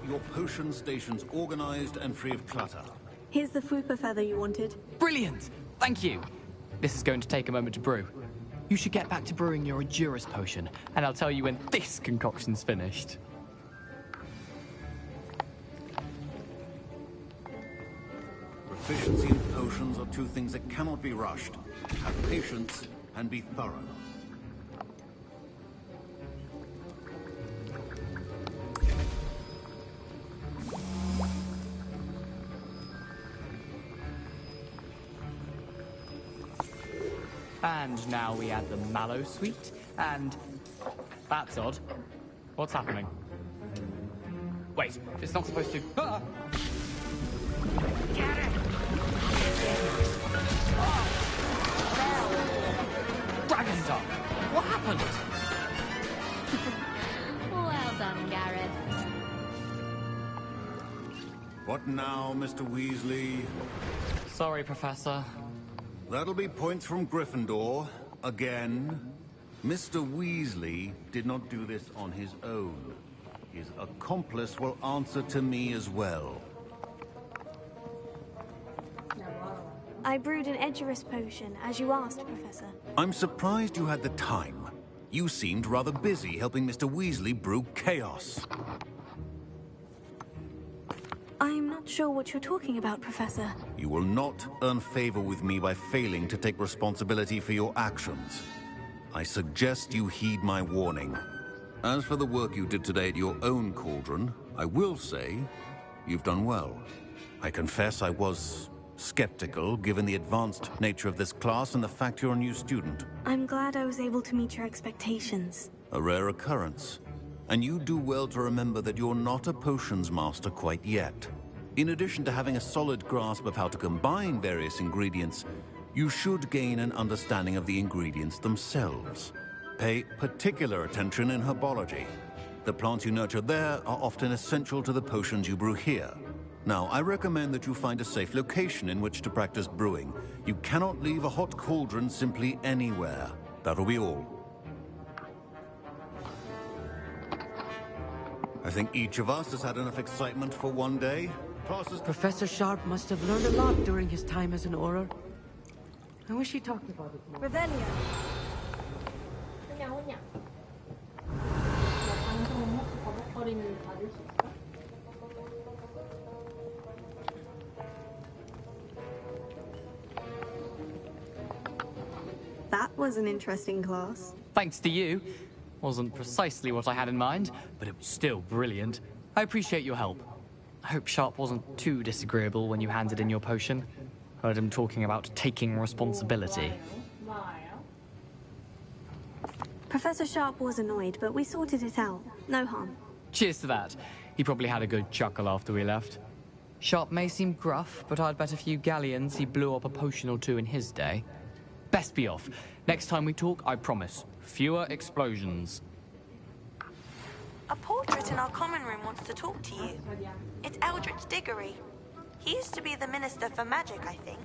Your potion station's organized and free of clutter. Here's the Fwooper feather you wanted. Brilliant! Thank you! This is going to take a moment to brew. You should get back to brewing your Edurus potion, and I'll tell you when this concoction's finished. Proficiency and potions are two things that cannot be rushed. Have patience and be thorough. And now we add the mallow sweet, and... That's odd. What's happening? Wait, it's not supposed to... Ah! Get it! Dragon Dog! What happened? Well done, Gareth. What now, Mr. Weasley? Sorry, Professor. That'll be points from Gryffindor. Again. Mr. Weasley did not do this on his own. His accomplice will answer to me as well. I brewed an Edurus potion, as you asked, Professor. I'm surprised you had the time. You seemed rather busy helping Mr. Weasley brew chaos. I'm not sure what you're talking about, Professor. You will not earn favor with me by failing to take responsibility for your actions. I suggest you heed my warning. As for the work you did today at your own cauldron, I will say you've done well. I confess I was skeptical, given the advanced nature of this class and the fact you're a new student. I'm glad I was able to meet your expectations. A rare occurrence. And you do well to remember that you're not a potions master quite yet. In addition to having a solid grasp of how to combine various ingredients, you should gain an understanding of the ingredients themselves. Pay particular attention in herbology. The plants you nurture there are often essential to the potions you brew here. Now, I recommend that you find a safe location in which to practice brewing. You cannot leave a hot cauldron simply anywhere. That'll be all. I think each of us has had enough excitement for one day. Professor Sharp must have learned a lot during his time as an Auror. I wish he talked about it more. Revelio. That was an interesting class. thanks to you. Wasn't precisely what I had in mind, but it was still brilliant. I appreciate your help. I hope Sharp wasn't too disagreeable when you handed in your potion. Heard him talking about taking responsibility. Professor Sharp was annoyed, but we sorted it out. No harm. Cheers to that. He probably had a good chuckle after we left. Sharp may seem gruff, but I'd bet a few galleons he blew up a potion or two in his day. Best be off. Next time we talk, I promise, fewer explosions. A portrait in our common room wants to talk to you. It's Eldritch Diggory. He used to be the Minister for Magic, I think.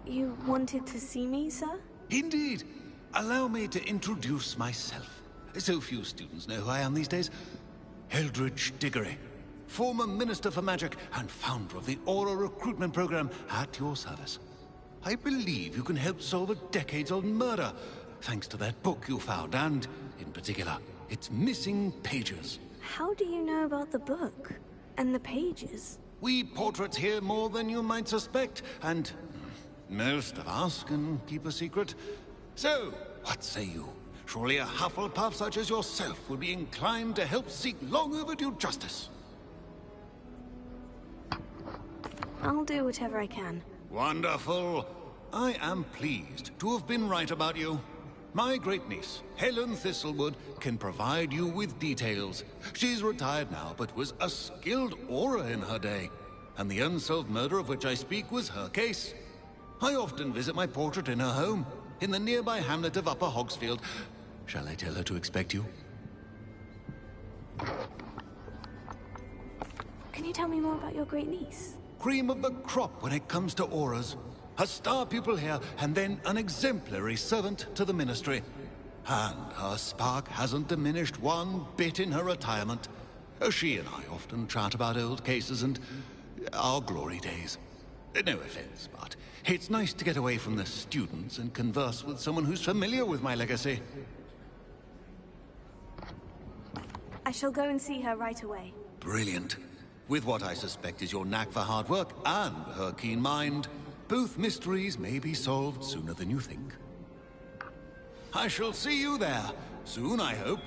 You wanted to see me, sir? Indeed. Allow me to introduce myself. So few students know who I am these days. Eldritch Diggory, former Minister for Magic and founder of the Aura recruitment program at your service. I believe you can help solve a decades-old murder, thanks to that book you found, and, in particular, its missing pages. How do you know about the book? And the pages? We portraits hear more than you might suspect, and most of us can keep a secret. So, what say you? Surely a Hufflepuff such as yourself would be inclined to help seek long overdue justice. I'll do whatever I can. Wonderful. I am pleased to have been right about you. My great-niece, Helen Thistlewood, can provide you with details. She's retired now, but was a skilled aura in her day. And the unsolved murder of which I speak was her case. I often visit my portrait in her home, in the nearby hamlet of Upper Hogsfield. Shall I tell her to expect you? Can you tell me more about your great-niece? Cream of the crop when it comes to auras. A star pupil here, and then an exemplary servant to the ministry. And her spark hasn't diminished one bit in her retirement. She and I often chat about old cases and our glory days. No offense, but it's nice to get away from the students and converse with someone who's familiar with my legacy. I shall go and see her right away. Brilliant. With what I suspect is your knack for hard work and her keen mind, both mysteries may be solved sooner than you think. I shall see you there, soon I hope.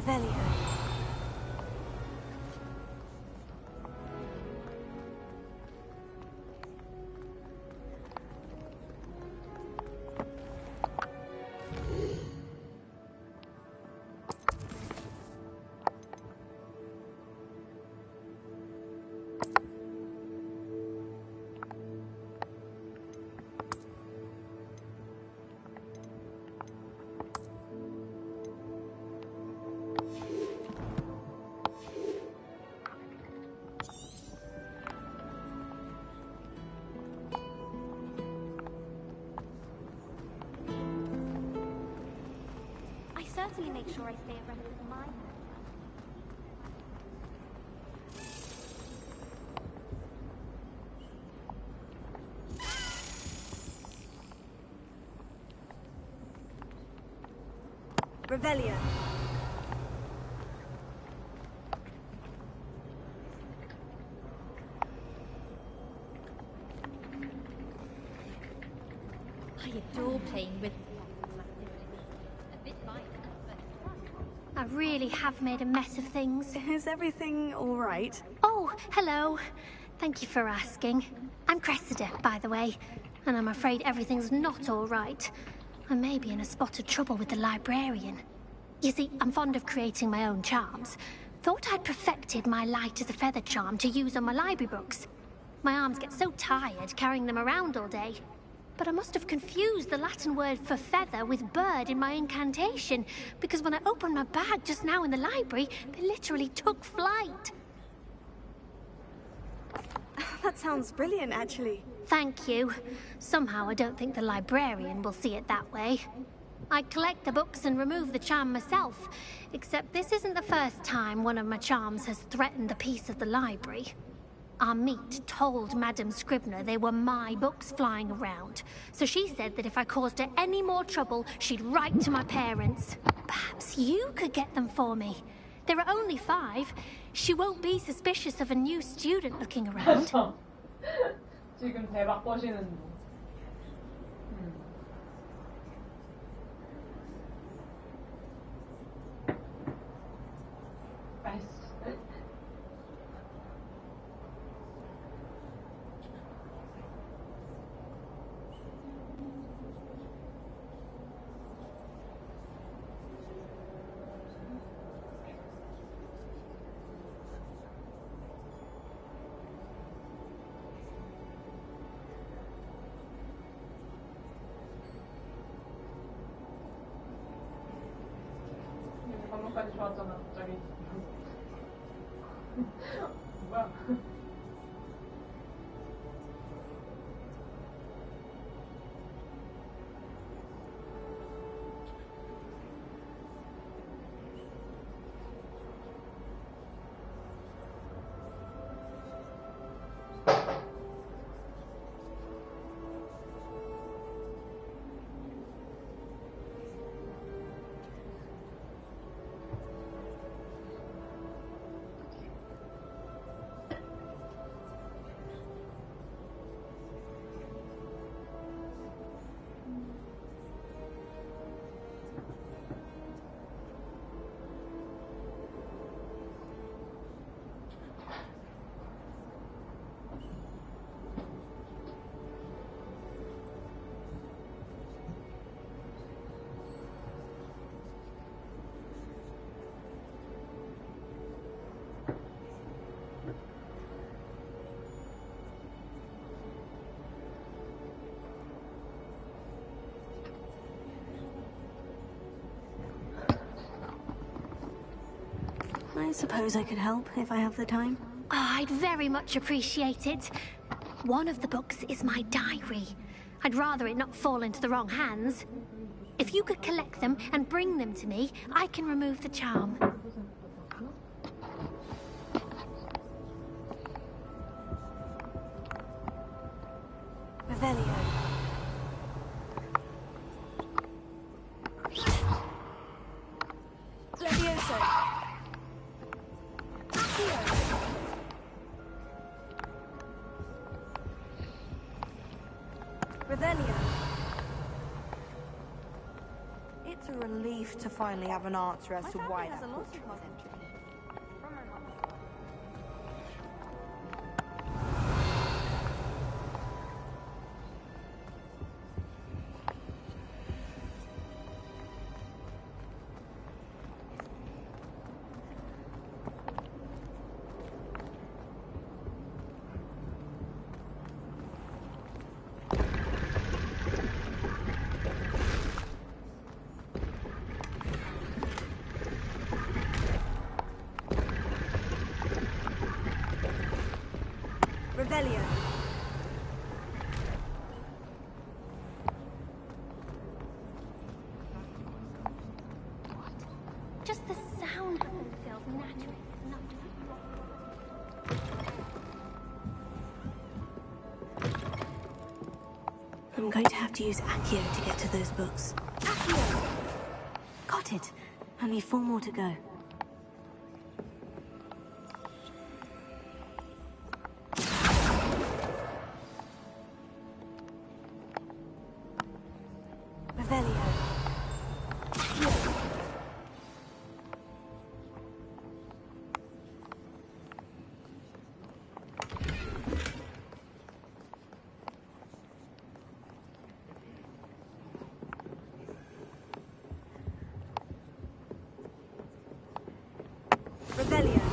Revelio. Certainly make sure I stay abreast of mine. Revelio. I adore playing with. I really have made a mess of things. Is everything all right? Oh, hello. Thank you for asking. I'm Cressida, by the way, and I'm afraid everything's not all right. I may be in a spot of trouble with the librarian. You see, I'm fond of creating my own charms. Thought I'd perfected my light as a feather charm to use on my library books. My arms get so tired carrying them around all day. But I must have confused the Latin word for feather with bird in my incantation, because when I opened my bag just now in the library, they literally took flight. That sounds brilliant, actually. Thank you. Somehow I don't think the librarian will see it that way. I collect the books and remove the charm myself, except this isn't the first time one of my charms has threatened the peace of the library. Our meet told Madame Scribner they were my books flying around, so she said that if I caused her any more trouble, she'd write to my parents. Perhaps you could get them for me. There are only 5. She won't be suspicious of a new student looking around. 지금 대박 거시는 중. 방금까지 좋았잖아, 갑자기. 뭐야? I suppose I could help if I have the time. Oh, I'd very much appreciate it. One of the books is my diary. I'd rather it not fall into the wrong hands. If you could collect them and bring them to me, I can remove the charm. Revelio. Levioso. Revelio. It's relief to finally have an answer as to why that portrait was empty. Revelio. Just the sound of them feels natural enough. I'm going to have to use Accio to get to those books. Accio! Got it. Only 4 more to go. Revelio. Revelio.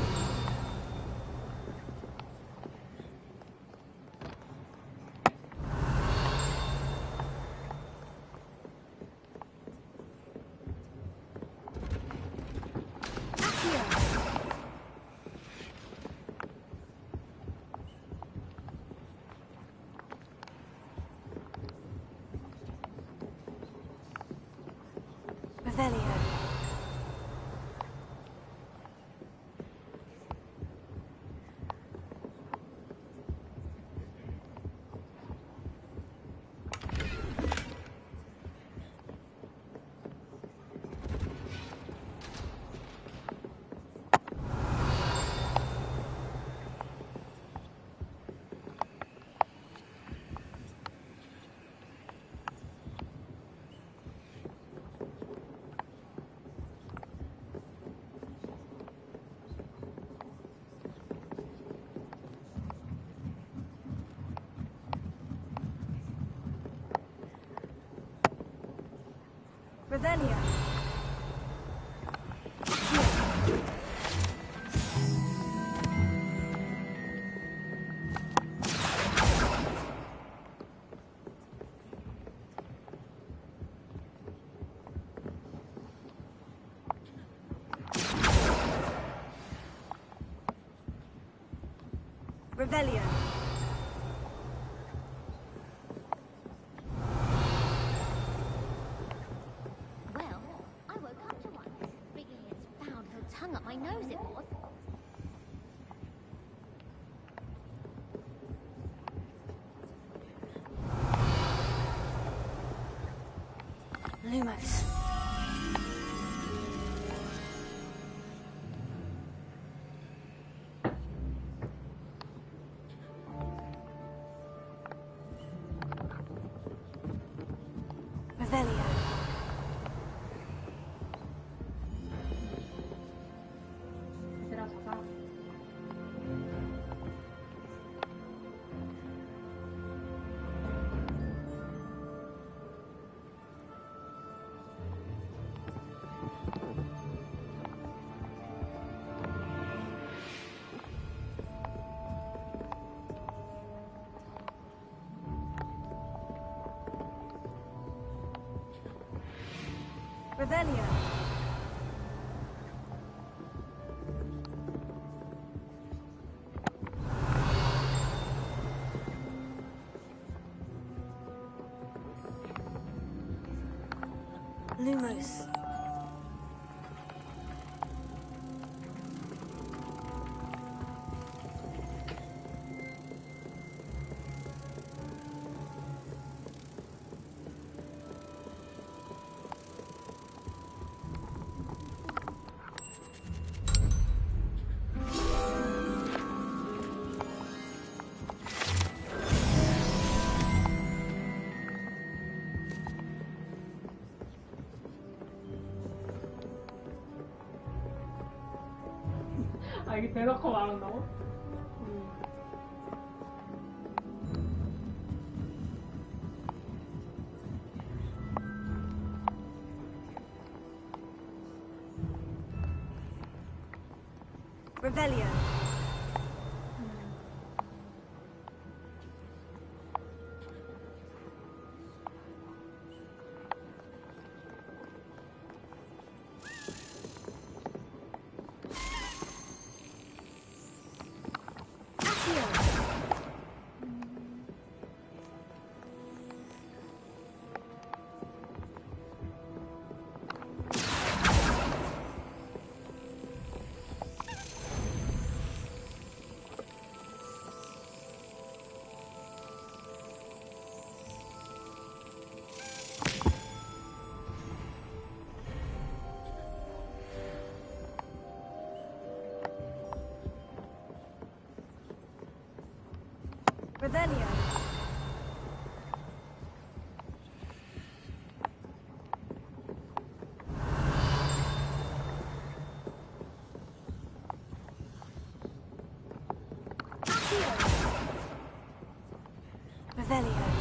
Revelio. Revelio. Tongue up my nose, it was. Lumos. Revelio. Revelio. Lumos. 아, 이게 대놓고 말한다고? Revelio. Revelio. Revelio.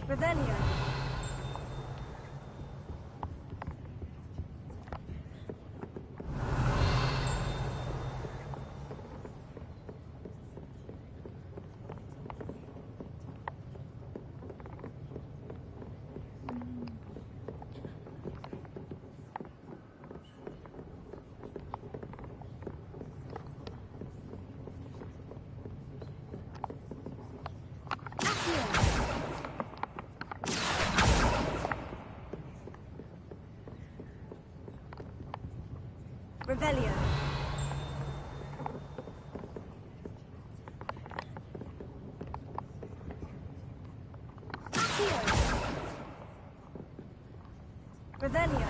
Revelio. Revelio. Revelio.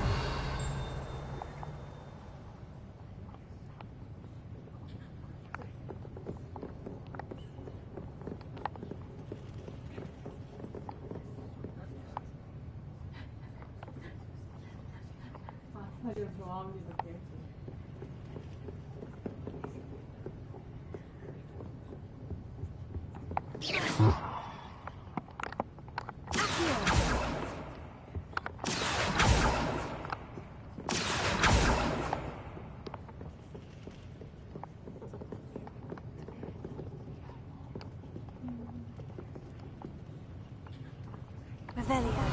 사실 좋아합니다. Revelio.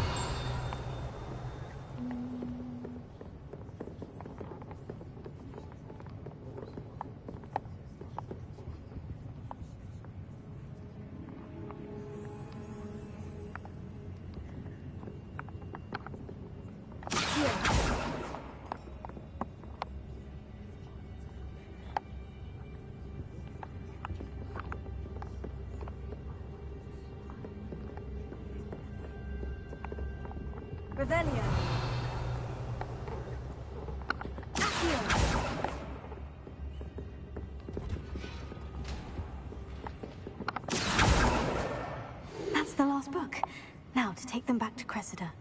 Revelio. That's the last book. Now to take them back to Cressida.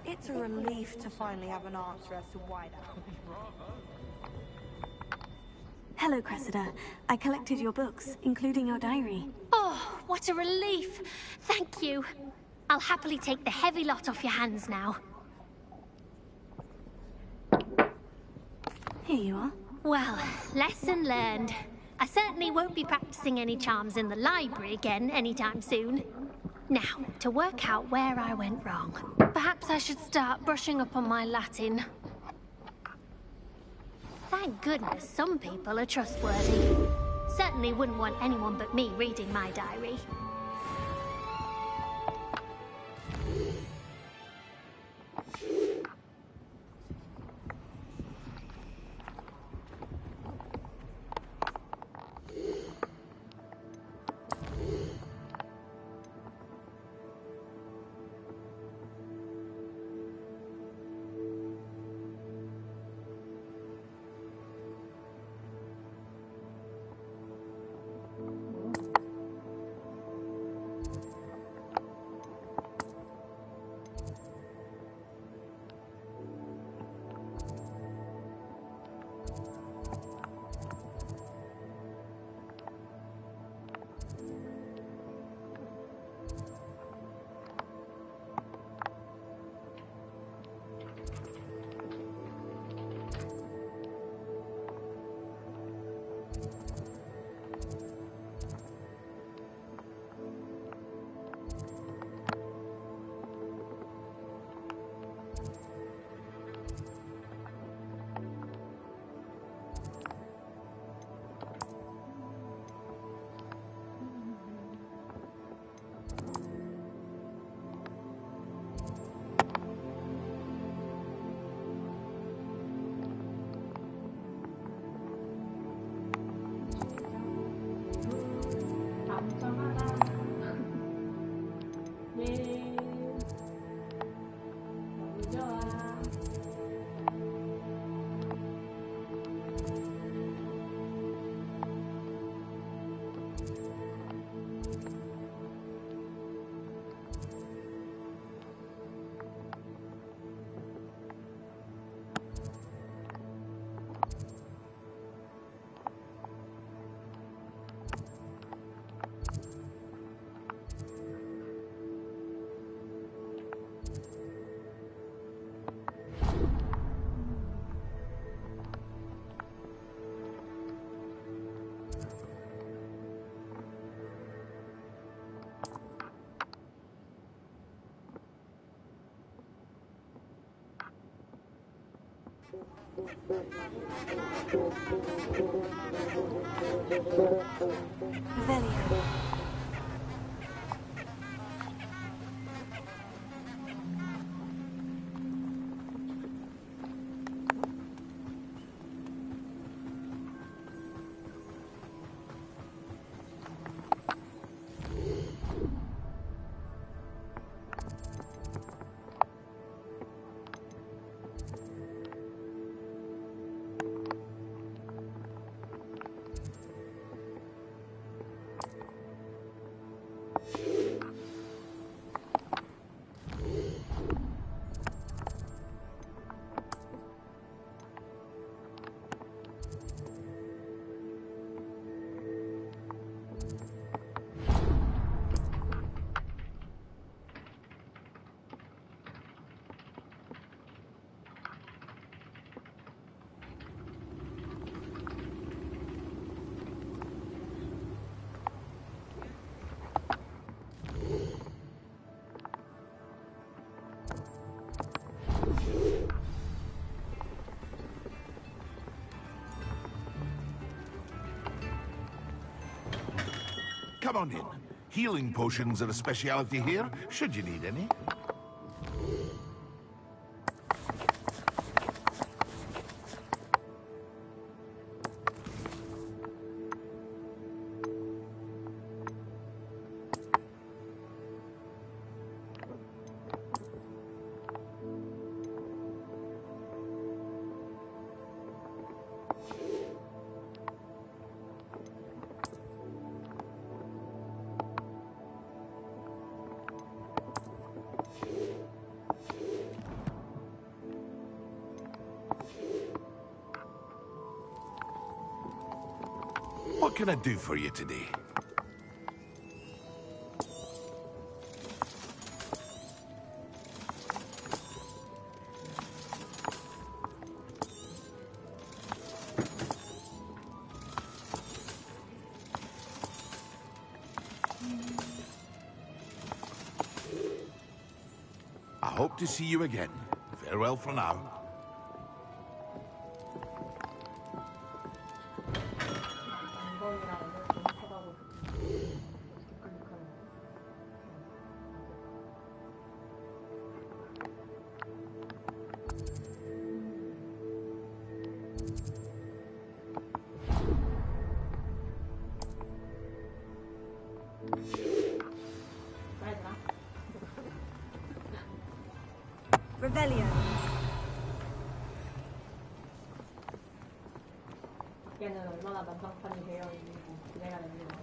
It's a relief to finally have an answer as to why that happened. Hello, Cressida. I collected your books, including your diary. Oh, what a relief. Thank you. I'll happily take the heavy lot off your hands now. Here you are. Well, lesson learned. I certainly won't be practicing any charms in the library again anytime soon. Now, to work out where I went wrong. Perhaps I should start brushing up on my Latin. Thank goodness some people are trustworthy. Certainly wouldn't want anyone but me reading my diary. Velio. Come on in. Healing potions are a speciality here, should you need any. What can I do for you today? hope to see you again. Farewell for now. Revelio. 걔는 얼마나 난장판이 되어 있는지 기대가 됩니다.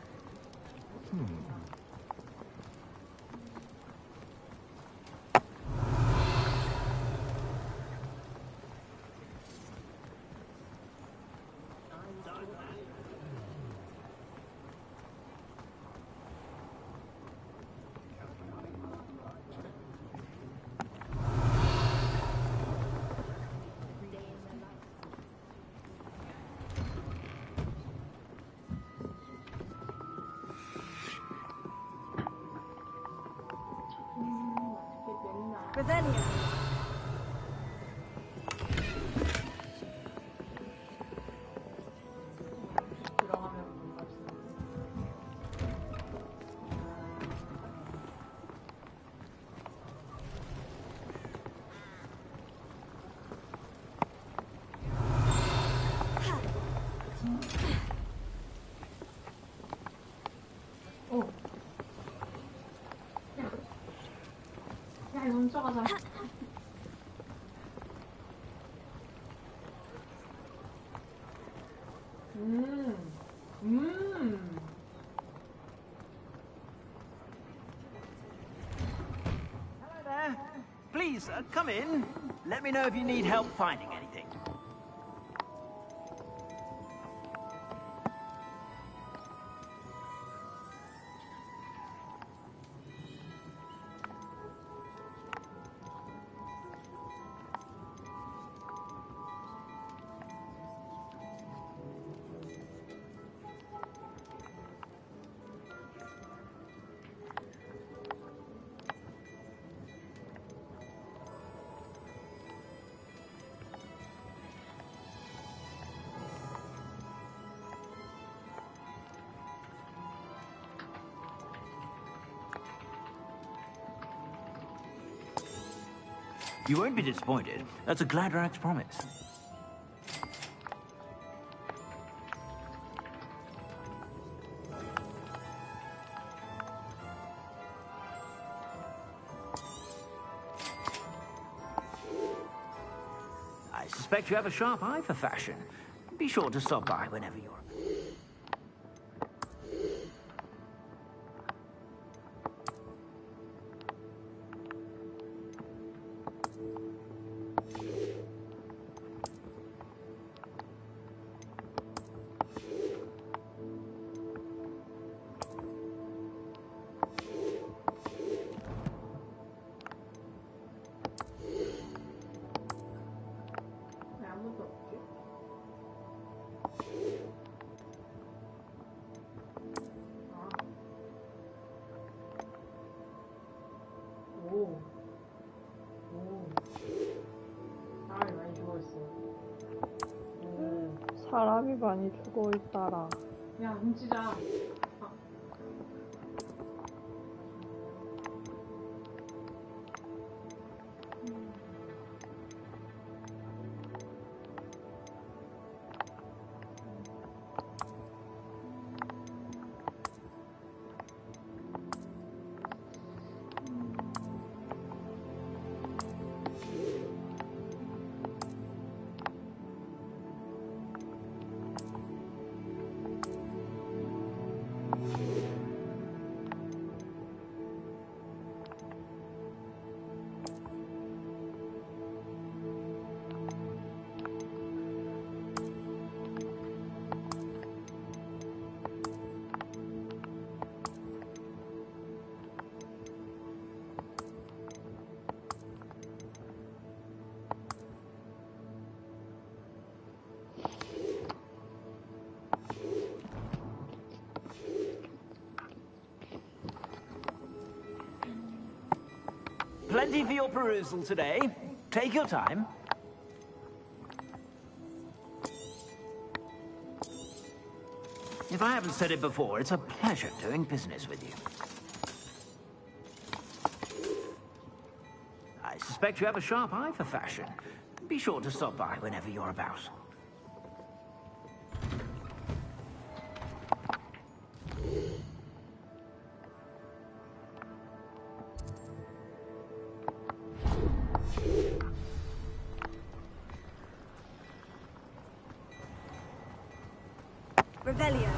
Revelio. 야, 이거 훔쳐가자. Hello there. Please, come in. Let me know if you need help finding anything. You won't be disappointed. That's a Gladrax promise. I suspect you have a sharp eye for fashion. Be sure to stop by whenever you're... 사람이 많이 죽어있어. 사람이 많이 죽어 있다라. 야, 훔치자. Plenty for your perusal today. Take your time. If I haven't said it before, it's a pleasure doing business with you. I suspect you have a sharp eye for fashion. Be sure to stop by whenever you're about. Revelio.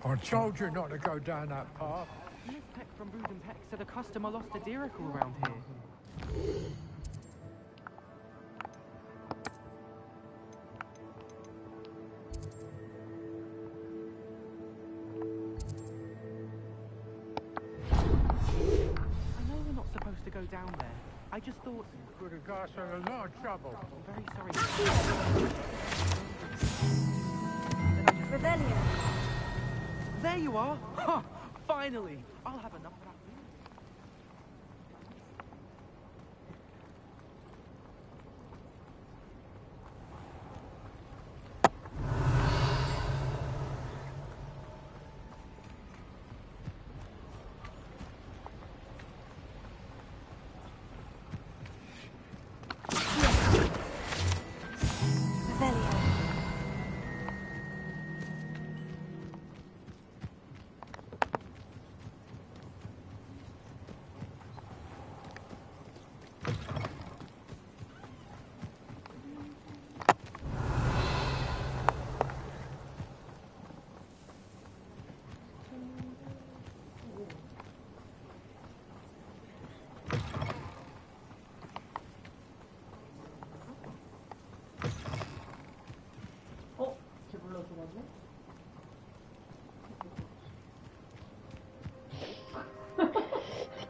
I told you not to go down that path. Miss Peck from Brood and Peck said a customer lost a deeracle around here. I know we're not supposed to go down there. I just thought... Could have got us in a lot of trouble. I'm very sorry. Revelio. There you are! Ha! Finally! I'll have enough of that.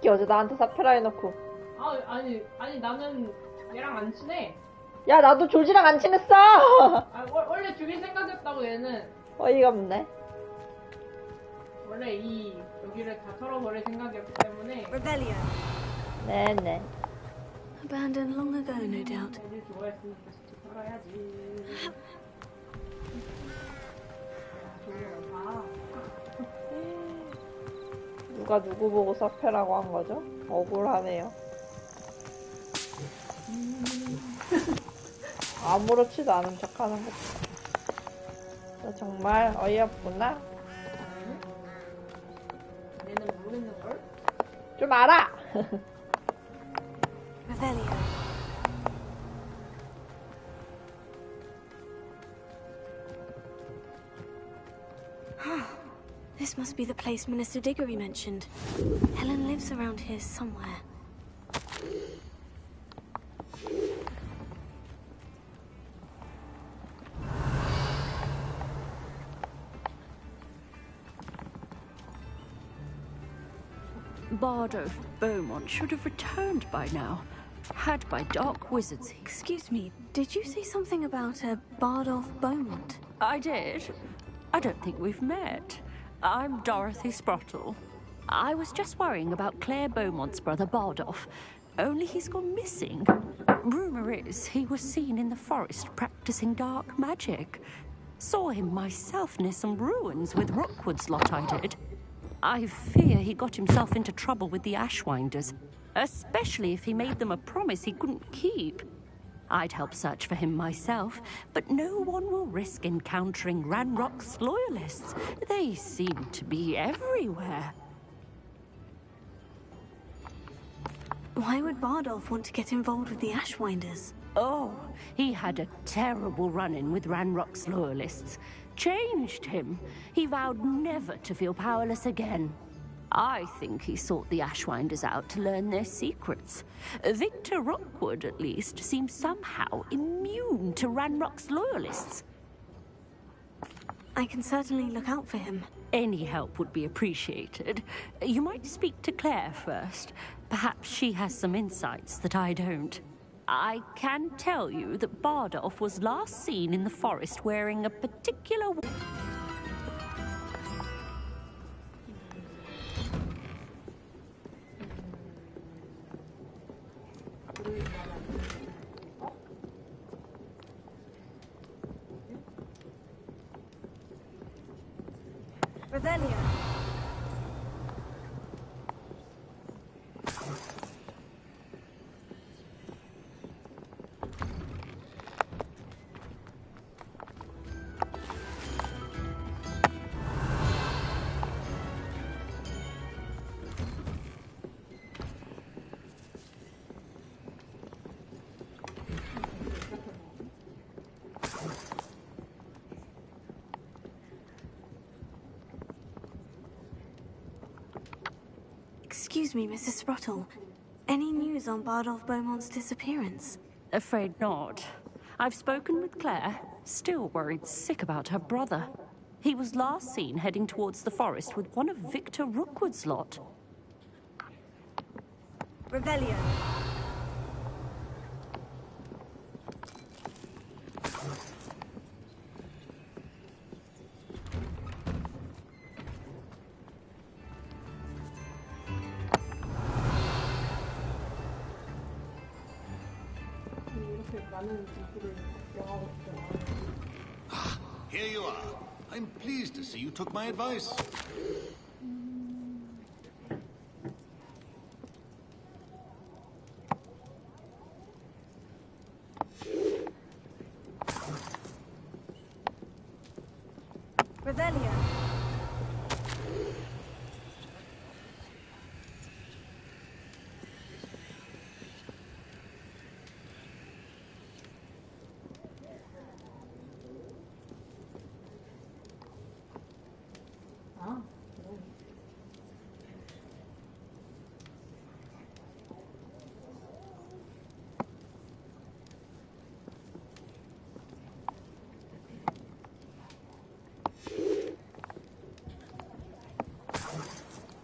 새끼 어제 나한테 사페라 해놓고. 아니 나는 얘랑 안 친해. 야 나도 조지랑 안 친했어. 원래 죽일 생각이었다고 얘는. 어이가 없네. 원래 여기를 다 털어버릴 생각이었기 때문에. Revelio. 네네. Abandoned long ago, no doubt. 애들 좋아했으니까 직접 털어야지. 누가 누구 보고 사페라고 한 거죠? 억울하네요. 아무렇지도 않은 척 하는 거. 너 정말 어이없구나. 얘는 모르겠는걸? 좀 알아! Revelio. This must be the place Minister Diggory mentioned. Helen lives around here somewhere. Bardolph Beaumont should have returned by now. Had by dark wizards. Excuse me, did you say something about a Bardolph Beaumont? I did. I don't think we've met. I'm Dorothy Sprottle. I was just worrying about Claire Beaumont's brother Bardolph. Only he's gone missing. Rumour is he was seen in the forest practicing dark magic. Saw him myself near some ruins with Rookwood's lot I did. I fear he got himself into trouble with the Ashwinders, especially if he made them a promise he couldn't keep. I'd help search for him myself, but no one will risk encountering Ranrock's loyalists. They seem to be everywhere. Why would Bardolph want to get involved with the Ashwinders? Oh, he had a terrible run-in with Ranrock's loyalists. Changed him. He vowed never to feel powerless again. I think he sought the Ashwinders out to learn their secrets. Victor Rookwood, at least, seems somehow immune to Ranrock's loyalists. I can certainly look out for him. Any help would be appreciated. You might speak to Claire first. Perhaps she has some insights that I don't. I can tell you that Bardolph was last seen in the forest wearing a particular... Revelio. Excuse me, Mrs. Sprottle. Any news on Bardolph Beaumont's disappearance? Afraid not. I've spoken with Claire, still worried sick about her brother. He was last seen heading towards the forest with one of Victor Rookwood's lot. Revelio. Here you are. I'm pleased to see you took my advice. Revelio.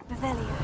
Revelio.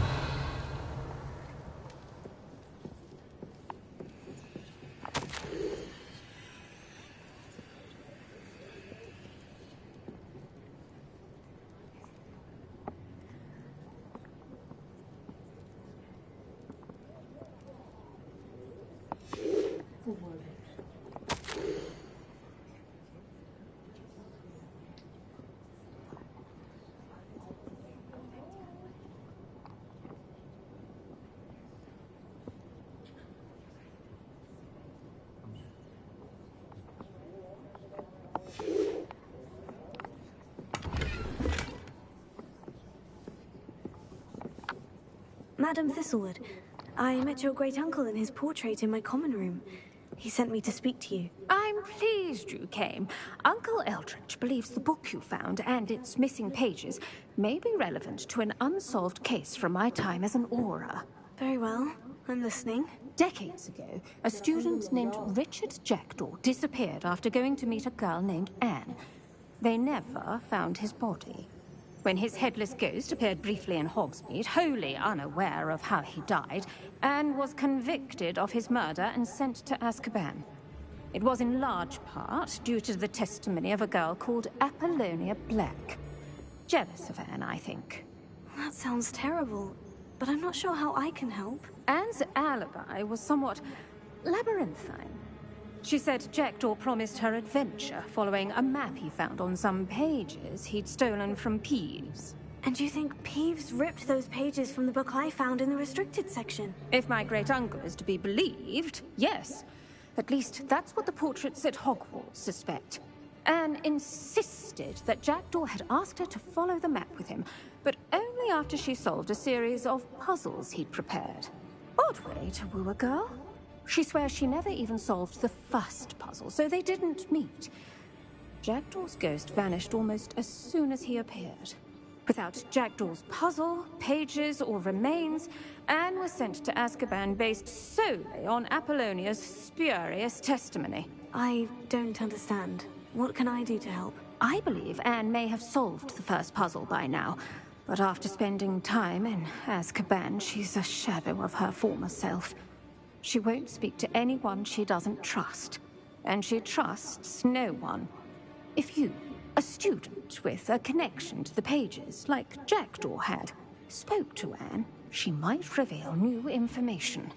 Madam Thistlewood, I met your great-uncle in his portrait in my common room. He sent me to speak to you. I'm pleased you came. Uncle Eldridge believes the book you found and its missing pages may be relevant to an unsolved case from my time as an Auror. Very well. I'm listening. Decades ago, a student named Richard Jackdaw disappeared after going to meet a girl named Anne. They never found his body. When his headless ghost appeared briefly in Hogsmeade, wholly unaware of how he died, Anne was convicted of his murder and sent to Azkaban. It was in large part due to the testimony of a girl called Apollonia Black. Jealous of Anne, I think. That sounds terrible, but I'm not sure how I can help. Anne's alibi was somewhat labyrinthine. She said Jackdaw promised her adventure following a map he found on some pages he'd stolen from Peeves. And you think Peeves ripped those pages from the book I found in the restricted section? If my great-uncle is to be believed, yes. At least that's what the portraits at Hogwarts suspect. Anne insisted that Jackdaw had asked her to follow the map with him, but only after she solved a series of puzzles he'd prepared. Odd way to woo a girl. She swears she never even solved the first puzzle, so they didn't meet. Jackdaw's ghost vanished almost as soon as he appeared. Without Jackdaw's puzzle, pages, or remains, Anne was sent to Azkaban based solely on Apollonia's spurious testimony. I don't understand. What can I do to help? I believe Anne may have solved the first puzzle by now, but after spending time in Azkaban, she's a shadow of her former self. She won't speak to anyone she doesn't trust, and she trusts no one. If you, a student with a connection to the pages, like Jackdaw had, spoke to Anne, she might reveal new information.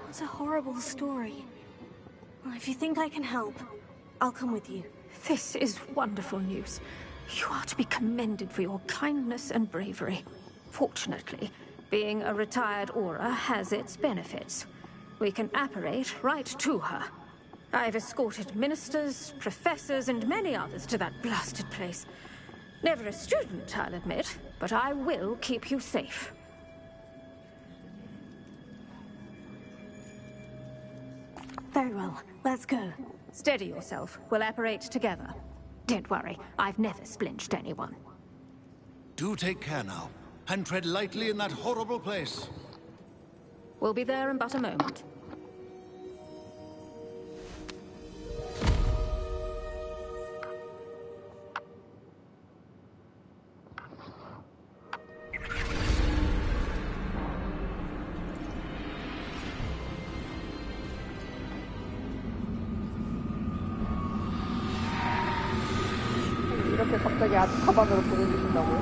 It's a horrible story. Well, if you think I can help, I'll come with you. This is wonderful news. You are to be commended for your kindness and bravery. Fortunately, being a retired Aura has its benefits. We can apparate right to her. I've escorted ministers, professors, and many others to that blasted place. Never a student, I'll admit, but I will keep you safe. Very well, let's go. Steady yourself. We'll apparate together. Don't worry, I've never splinched anyone. Do take care now, and tread lightly in that horrible place. We'll be there in but a moment. 이렇게 갑자기 아즈카반으로 보내주신다고요?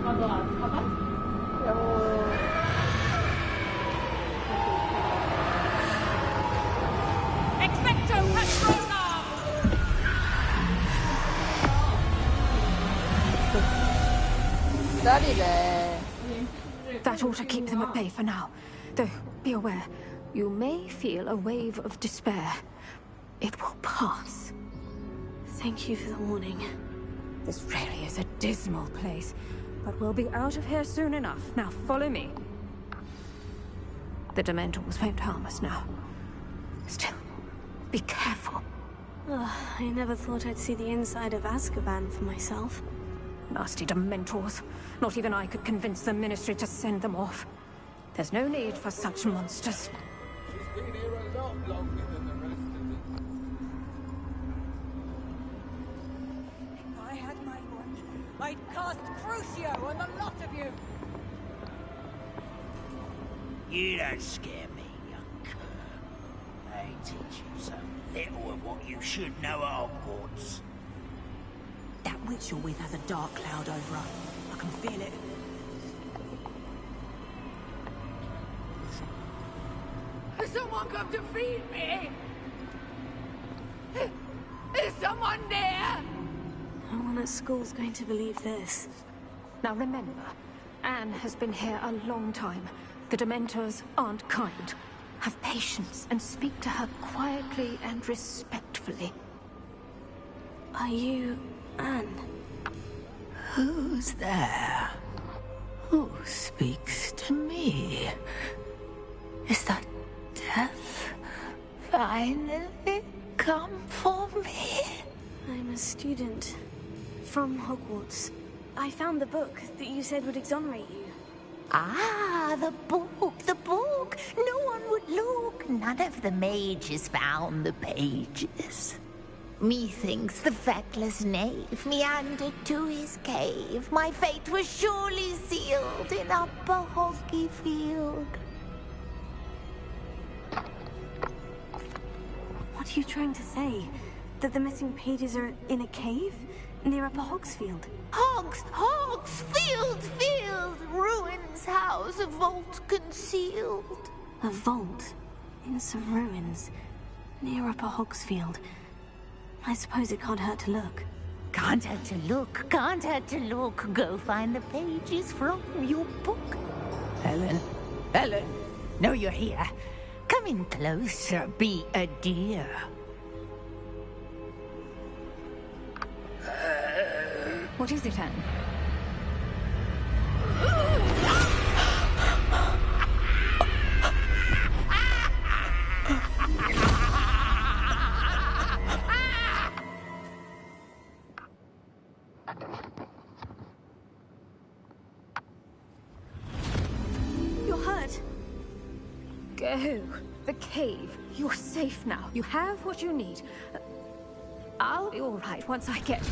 아, 너 아즈카반? Expecto Patronum! That ought to keep them at bay for now. Though, be aware, you may feel a wave of despair. It will pass. Thank you for the warning. This really is a dismal place, but we'll be out of here soon enough. Now follow me. The Dementors won't harm us now. Still, be careful. I never thought I'd see the inside of Azkaban for myself. Nasty Dementors. Not even I could convince the Ministry to send them off. There's no need for such monsters. She's been here a lot longer than the rest of us. If I had my watch, I'd cast Crucio on the lot of you! You don't scare me, young cur. They teach you so little of what you should know at Hogwarts. That witch you're with has a dark cloud over her. I can feel it. Has someone come to feed me? Is someone there? No one at school's going to believe this. Now remember, Anne has been here a long time. The Dementors aren't kind. Have patience and speak to her quietly and respectfully. Are you Anne? Who's there? Who speaks to me? Is that death finally come for me? I'm a student from Hogwarts. I found the book that you said would exonerate you. Ah, the book, the book. No one would look. None of the mages found the pages. Methinks the feckless knave meandered to his cave. My fate was surely sealed in Upper Hoggyfield. What are you trying to say? That the missing pages are in a cave? Near Upper Hogsfield? Hogsfield, ruins house, a vault concealed. A vault? In some ruins? Near Upper Hogsfield? I suppose it can't hurt to look. Can't hurt to look, can't hurt to look. Go find the pages from your book. Helen, know you're here. Come in closer, be a dear. What is it, Anne? You're hurt. Go. The cave. You're safe now. You have what you need. I'll be all right once I get...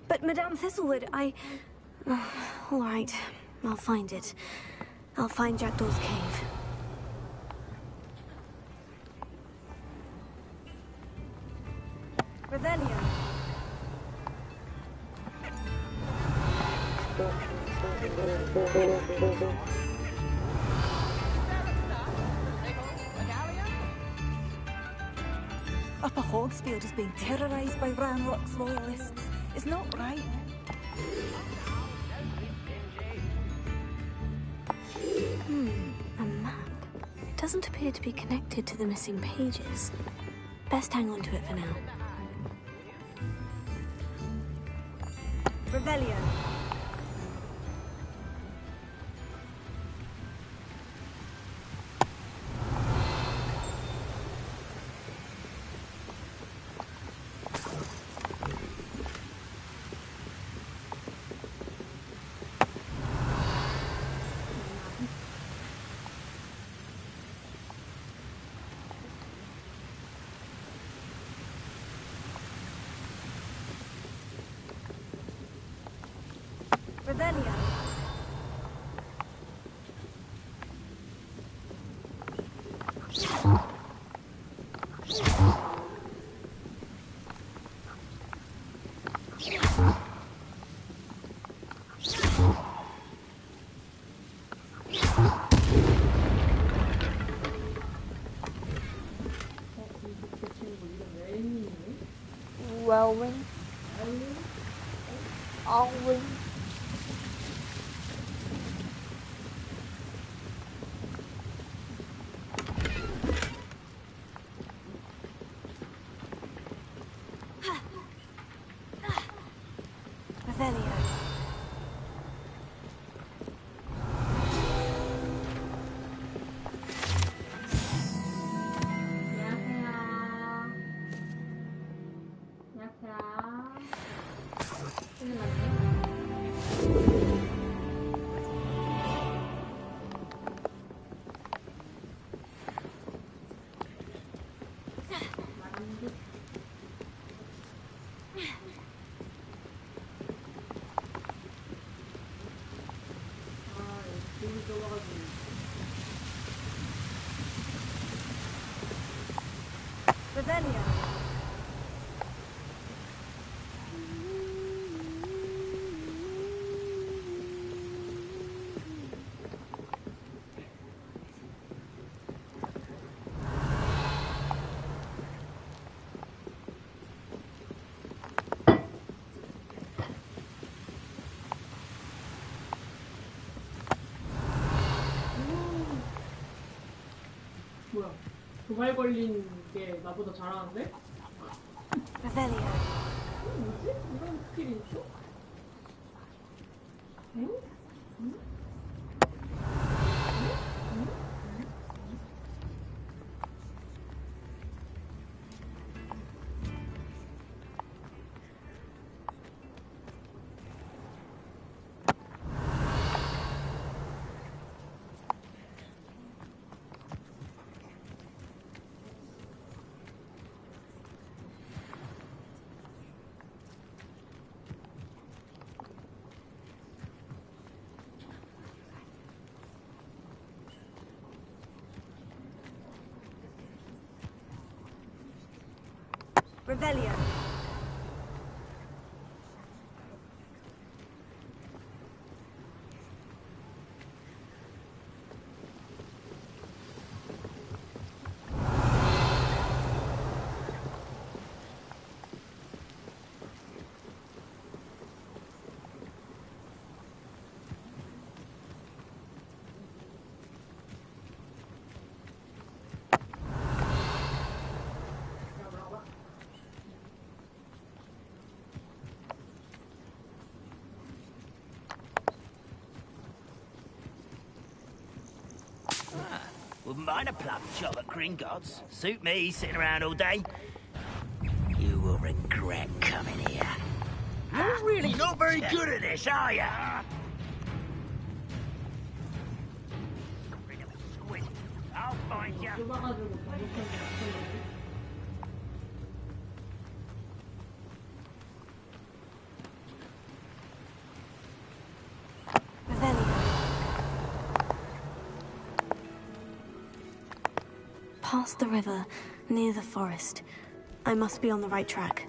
But Madame Thistlewood, all right, I'll find it. I'll find Jackdaw's cave. Revelio. Upper Hogsfield is being terrorised by Ranrock's loyalists. It's not right. A map. It doesn't appear to be connected to the missing pages. Best hang on to it for now. Revelio. Revelio. Wellwing. Alwyn. Revelio. Revelio. 뭐야? 도발 걸린 게 나보다 잘하는데? Revelio. 뭐지? 이런 스킬이 있어? 응? 응? Revelio. Wouldn't mind a plum job at Gringotts. Suit me, sitting around all day. You will regret coming here. You're really not very good at this, are you? Bring up a squid. I'll find you. Past the river, near the forest. I must be on the right track.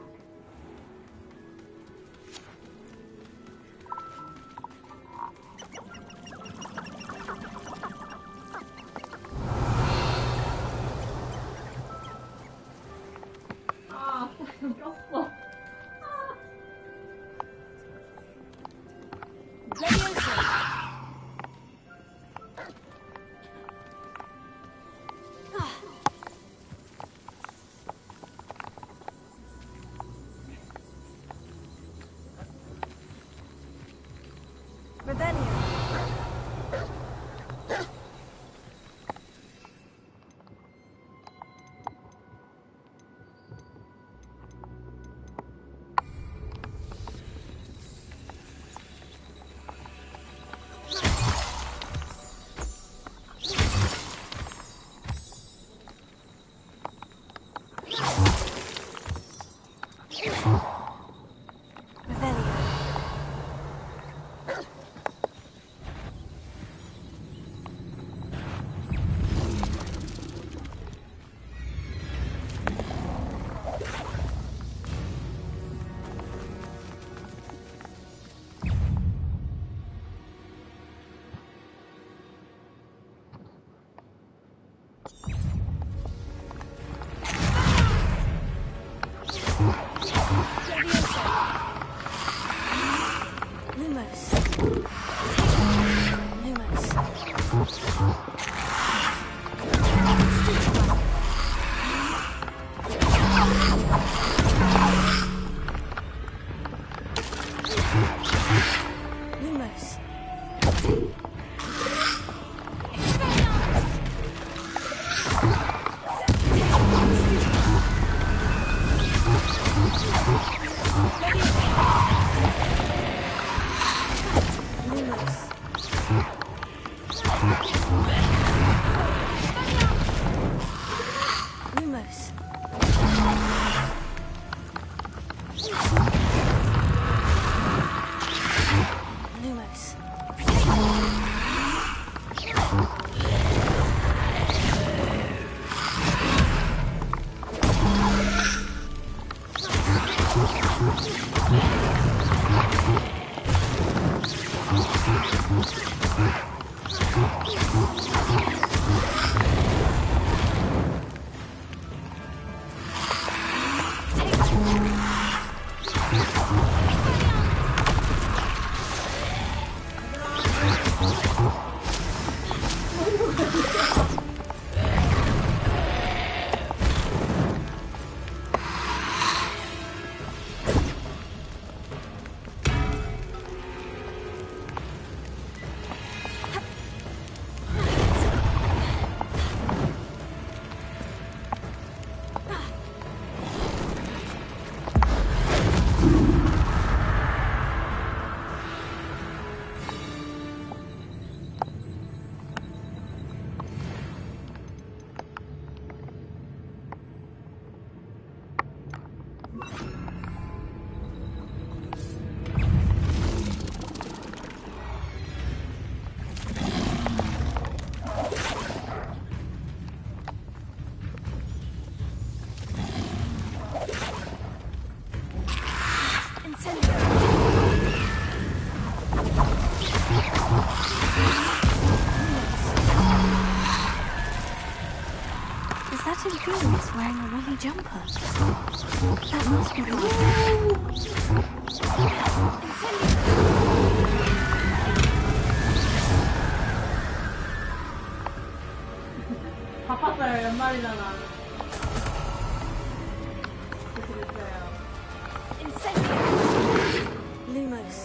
Lumos. Lumos. Felix wearing a woolly jumper. That must be 바빴어요. 연말이잖아. 그랬어요. Lumos.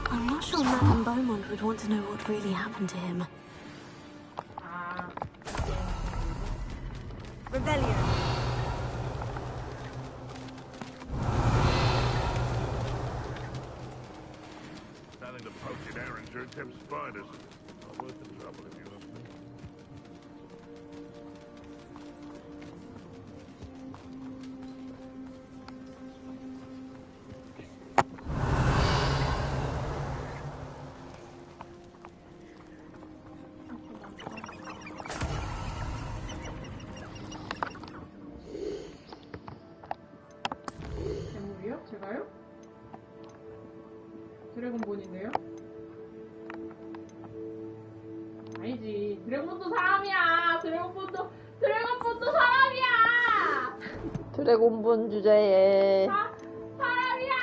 I'm not sure Madame Beaumont would want to know what really happened to him. Rebellion. Telling the poaching errander and tempt spiders. Not worth the trouble if you ask me. 괴물이요? 제가요? 드래곤본인데요? 아니지. 드래곤본도 사람이야. 드래곤본도 사람이야. 드래곤본 주제에 사람이야.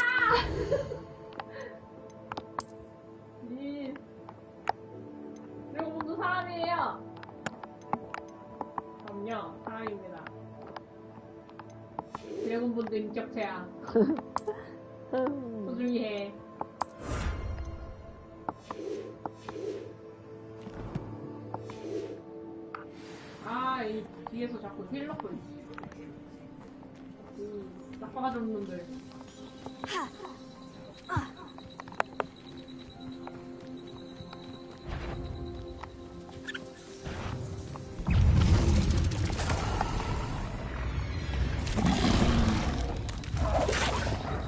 드래곤본도 사람이에요. 그럼요, 사람입니다. 드래곤본도 인격체야. 소중히 해. 이 뒤에서 자꾸 힐 넣고 있지. 나빠가지 없는 놈들.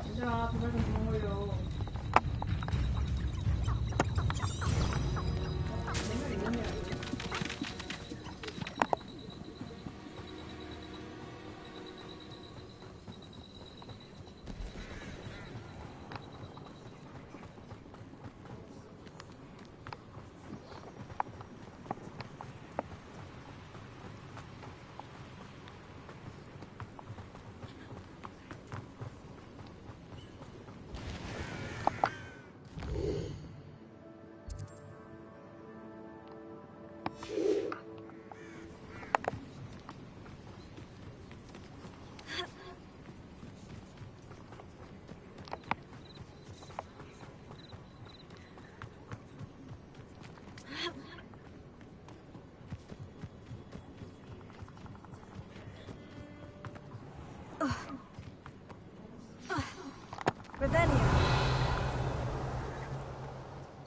얘들아, 제발 좀 도망가려. 맨날 이런 일 아니야?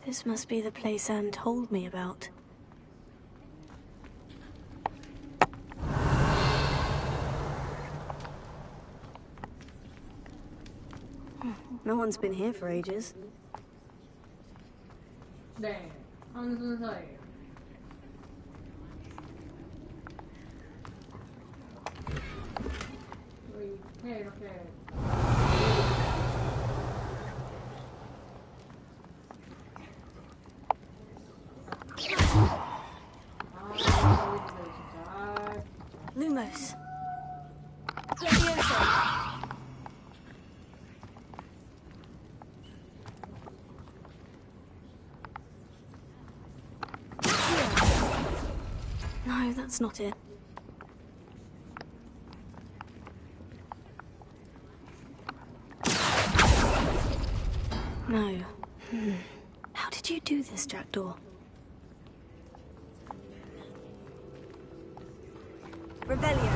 This must be the place Anne told me about. No one's been here for ages. 네, 한 순서예요. 이렇게 Lumos. No, that's not it. No. How did you do this, Jackdaw? Revelio.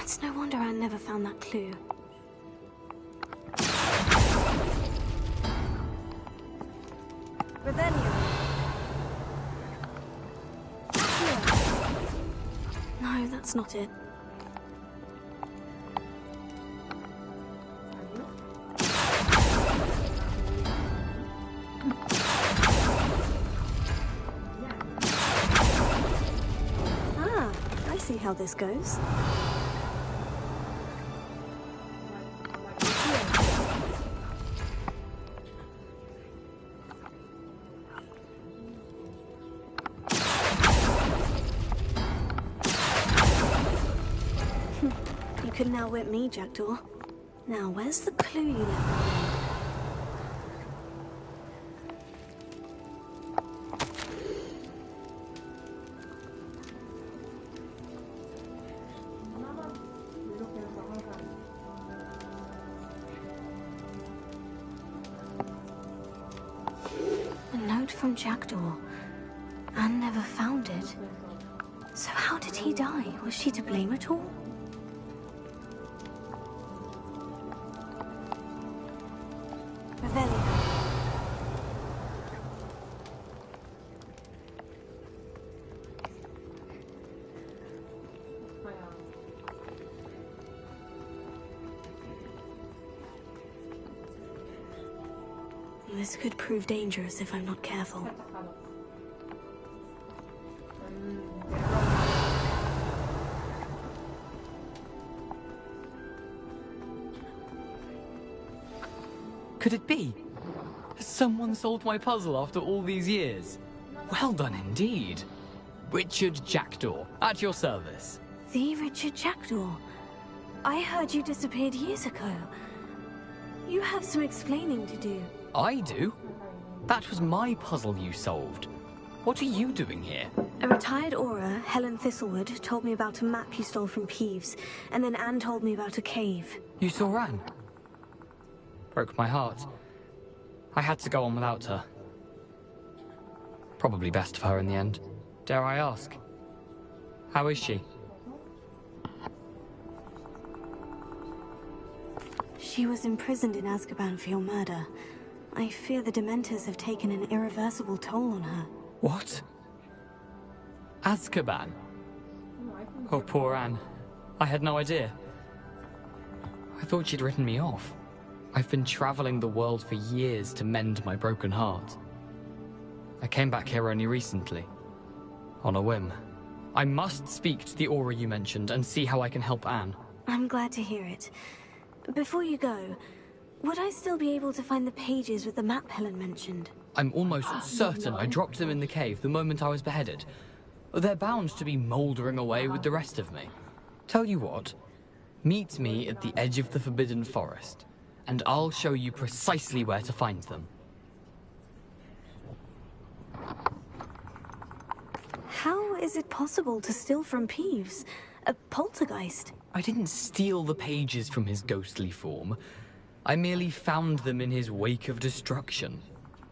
It's no wonder Anne never found that clue. Revelio. No, that's not it. Ah, I see how this goes. You couldn't outwit me, Jackdaw. Now, where's the clue you left behind? A note from Jackdaw. Anne never found it. So how did he die? Was she to blame at all? Revelio. This could prove dangerous if I'm not careful. Could it be? Has someone solved my puzzle after all these years? Well done indeed. Richard Jackdaw, at your service. The Richard Jackdaw? I heard you disappeared years ago. You have some explaining to do. I do? That was my puzzle you solved. What are you doing here? A retired Aura, Helen Thistlewood, told me about a map you stole from Peeves, and then Anne told me about a cave. You saw Anne? Broke my heart. I had to go on without her. Probably best of her in the end. Dare I ask? How is she? She was imprisoned in Azkaban for your murder. I fear the Dementors have taken an irreversible toll on her. What? Azkaban? Oh, poor Anne. I had no idea. I thought she'd written me off. I've been traveling the world for years to mend my broken heart. I came back here only recently. On a whim. I must speak to the Aura you mentioned and see how I can help Anne. I'm glad to hear it. Before you go, would I still be able to find the pages with the map Helen mentioned? I'm almost certain I dropped them in the cave the moment I was beheaded. They're bound to be mouldering away with the rest of me. Tell you what, meet me at the edge of the Forbidden Forest, and I'll show you precisely where to find them. How is it possible to steal from Peeves? A poltergeist? I didn't steal the pages from his ghostly form. I merely found them in his wake of destruction.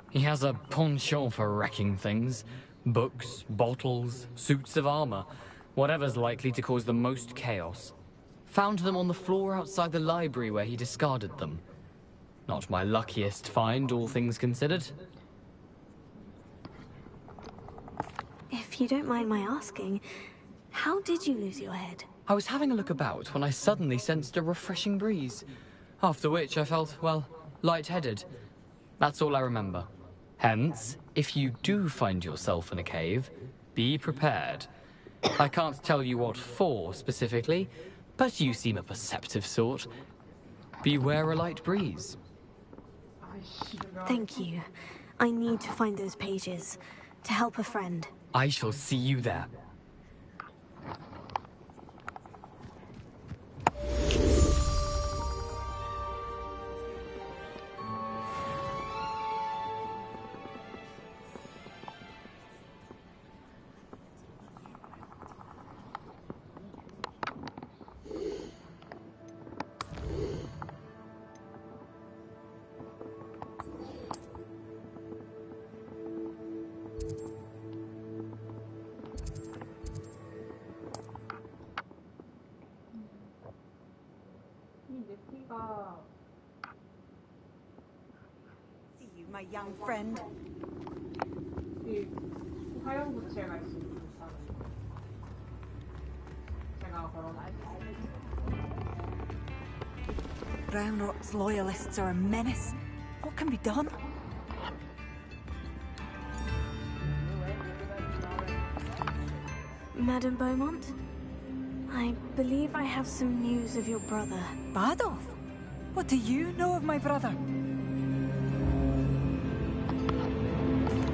He has a penchant for wrecking things. Books, bottles, suits of armor. Whatever's likely to cause the most chaos. Found them on the floor outside the library where he discarded them. Not my luckiest find, all things considered. If you don't mind my asking, how did you lose your head? I was having a look about when I suddenly sensed a refreshing breeze. After which I felt, well, lightheaded. That's all I remember. Hence, if you do find yourself in a cave, be prepared. I can't tell you what for specifically, but you seem a perceptive sort. Beware a light breeze. Thank you. I need to find those pages to help a friend. I shall see you there. See you, my young friend. 화염구체가 있습니다. 제가 Roundrock's loyalists are a menace. What can be done? Madame Beaumont, I believe I have some news of your brother. Bardolph? What do you know of my brother?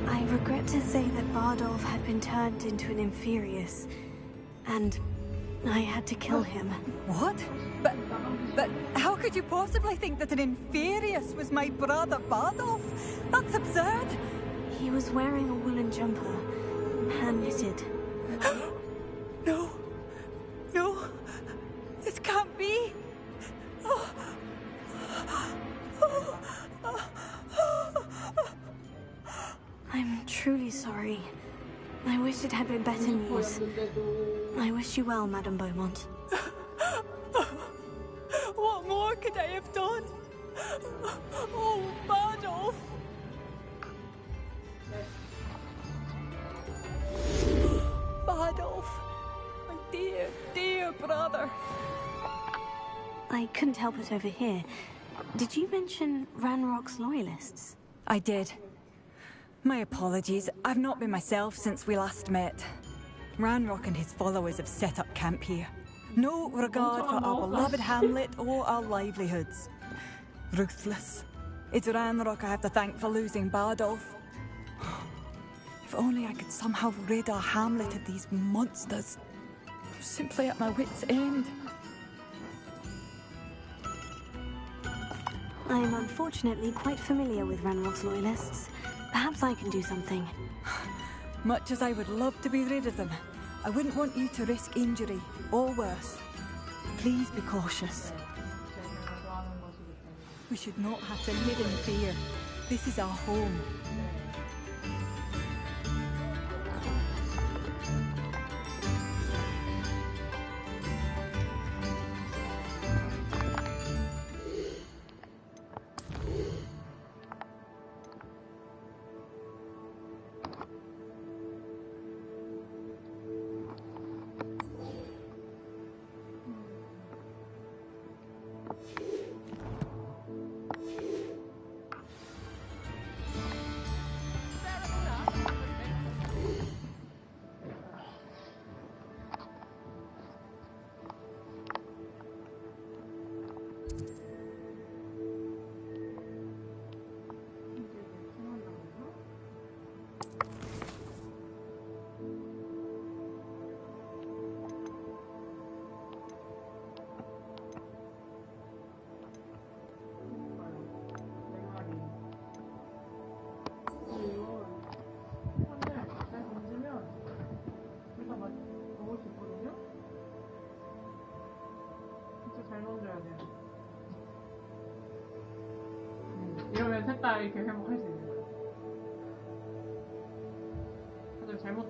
I regret to say that Bardolph had been turned into an Inferius, and I had to kill him. What? But how could you possibly think that an Inferius was my brother Bardolph? That's absurd! He was wearing a woolen jumper, hand-knitted. No. No. This can't be. I'm truly sorry. I wish it had been better news. I wish you well, Madame Beaumont. What more could I have done? Oh, Bardolph! Bardolph! My dear, dear brother! I couldn't help it over here. Did you mention Ranrock's loyalists? I did. My apologies. I've not been myself since we last met. Ranrock and his followers have set up camp here. No regard for our beloved hamlet or our livelihoods. Ruthless. It's Ranrock I have to thank for losing Bardolph. If only I could somehow rid our hamlet of these monsters. I'm simply at my wit's end. I am unfortunately quite familiar with Ranrock's loyalists. Perhaps I can do something. Much as I would love to be rid of them, I wouldn't want you to risk injury, or worse. Please be cautious. We should not have to live in fear. This is our home. 이러면 셋 다 이렇게 회복할 수 있는 거예요. 하지만 잘못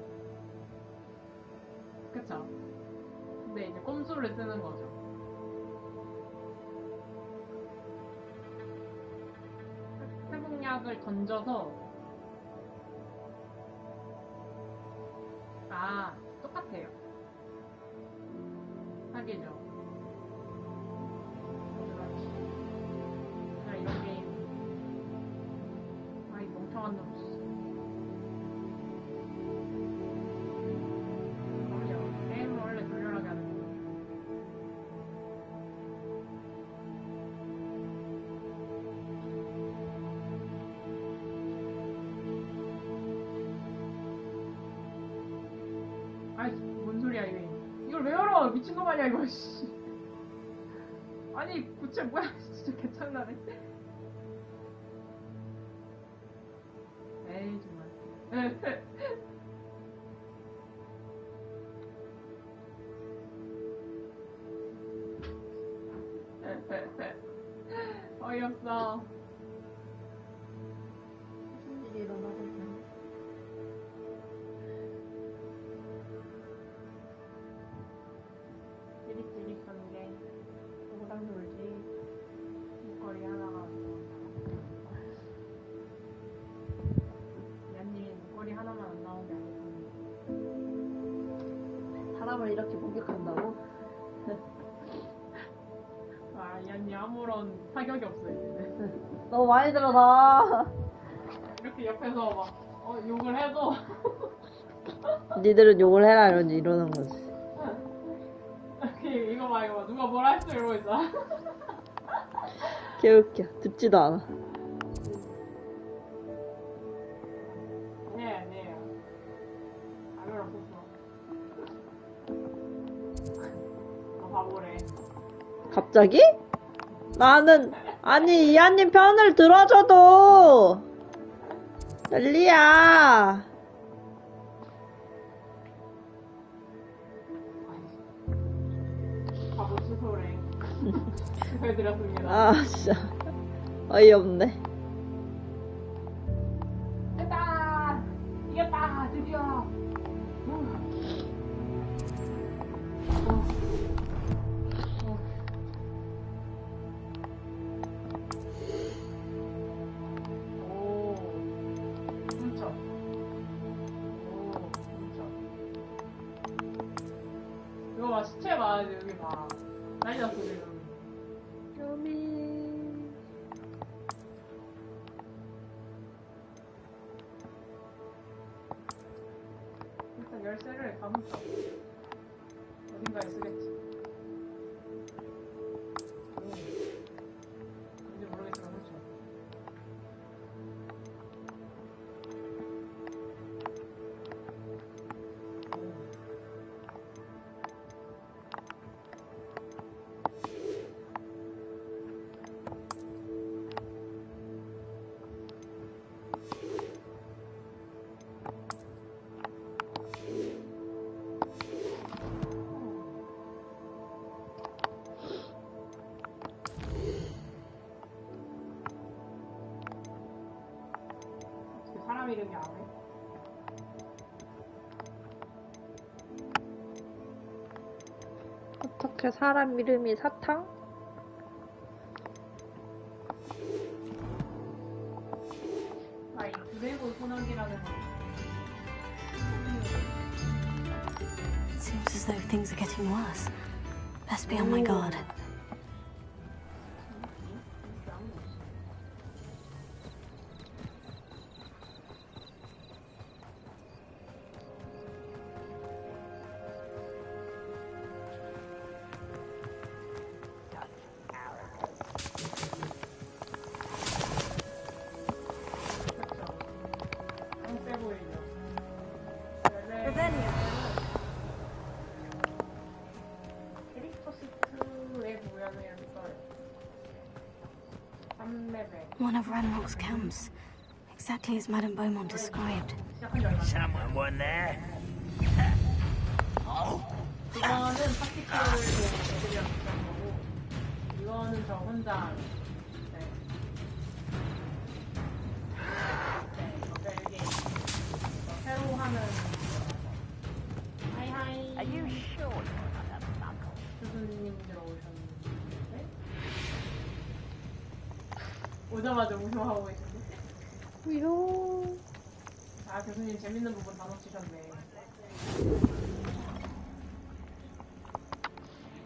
그쵸. 근데 이제 꼼수를 쓰는 거죠. 회복약을 던져서 똑같아요. 사기죠. 이런 게임. 이 멍청한 놈. 그럼요. 게임은 원래 돌려라게 하는 거. 아이, 뭔 소리야, 이거. 이걸 왜 열어? 미친놈 아니야, 이거, 씨. 아니, 부채 뭐야? 진짜 개창나네. 에이, 정말. 어이없어. 무슨 일이 일어나고 있나? 찌릿찌릿한 게 누구랑 놀지? 목걸이 하나가 야님 목걸이 하나만 안 나온 게 아니고 사람을 이렇게 목욕한다고? 야님 아무런 타격이 없어 이제. 너무 많이 들어서 이렇게 옆에서 막 욕을 해도 니들은 욕을 해라 이러는 거지. 이거 봐 누가 뭐라 했어 이러고 있어. 개웃겨. 듣지도 않아. 아니에요. 아무런 없었어. 바보래. 갑자기? 나는 아니 이하님 편을 들어줘도 난리야. 바보 취소래. 취소해드렸습니다. 아 진짜 어이없네. 됐다! 이겼다! 드디어! 이거 봐, 시체 봐, 여기 봐. 난리 났어, 지금. 요미. 일단 열쇠를 감을까? 어딘가에 쓰겠지. 뭔지 모르겠지만, 그렇죠. 사람 이름이 안 해? 어떻게 사람 이름이 사탕? 이 드래곤 소나기라는 거. It seems as though things are getting worse. Best be on my guard. One of Ranrock's camps, exactly as Madame Beaumont described. Someone won there. 이거는 파티클을 애들이랑 비싼 거고, 이거는 저 혼자. 새로 하는. 하이하이. 오자마자 우승하고 계신데. 위로. 아, 교수님 재밌는 부분 다 놓치셨네.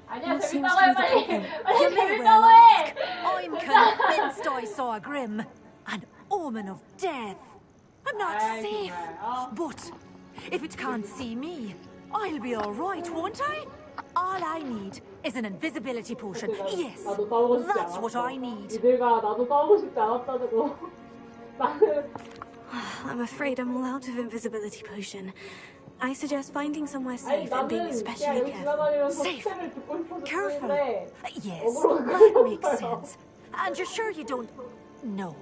아니야, What seems 재밌다고 to 해, be the 빨리. problem? 빨리 You may 재밌다고 well 해. ask. I'm convinced I saw a grim, an omen of death. I'm not safe, but if it can't see me, I'll be all right, won't I? All I need is an invisibility potion. Yes, that's what I need. 이들과 나도 싸우고 싶지 않았다고. 나는. I'm afraid I'm all out of invisibility potion. I suggest finding somewhere safe and being especially careful. Safe? Careful? Yes, that makes sense. And you're sure you don't... No.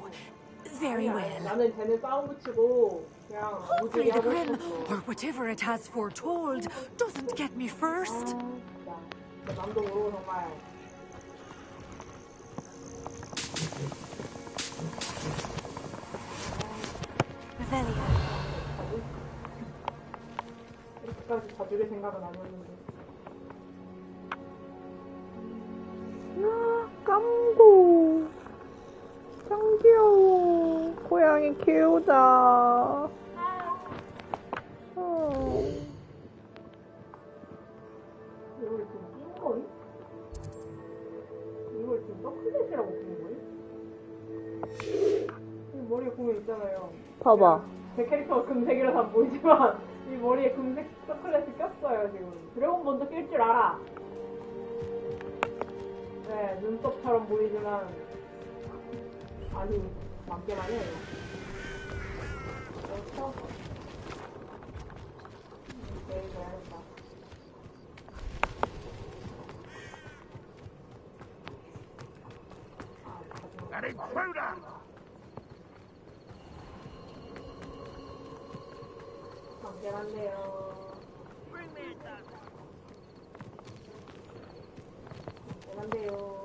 Very well. 나는 쟤네 싸움 붙이고 그냥 Hopefully the Grim, or whatever it has foretold, doesn't get me first. 남도 모르고 정말. Revelio. 이렇게까지 봐줄 생각은 아니었는데. 깜도. 짱 귀여워. 고양이 키우자. 이걸 지금 낀 거임? 이걸 지금 서클렛이라고 부른 거임? 이 머리에 구멍 있잖아요. 봐봐. 제 캐릭터가 금색이라서 안 보이지만 이 머리에 금색 서클렛이 꼈어요 지금. 드래곤 먼저 낄 줄 알아. 네, 눈썹처럼 보이지만 아니, 많게만 해요. 채웠어. 내일 가야겠다. An intruder! 많게만네요. 많게만네요.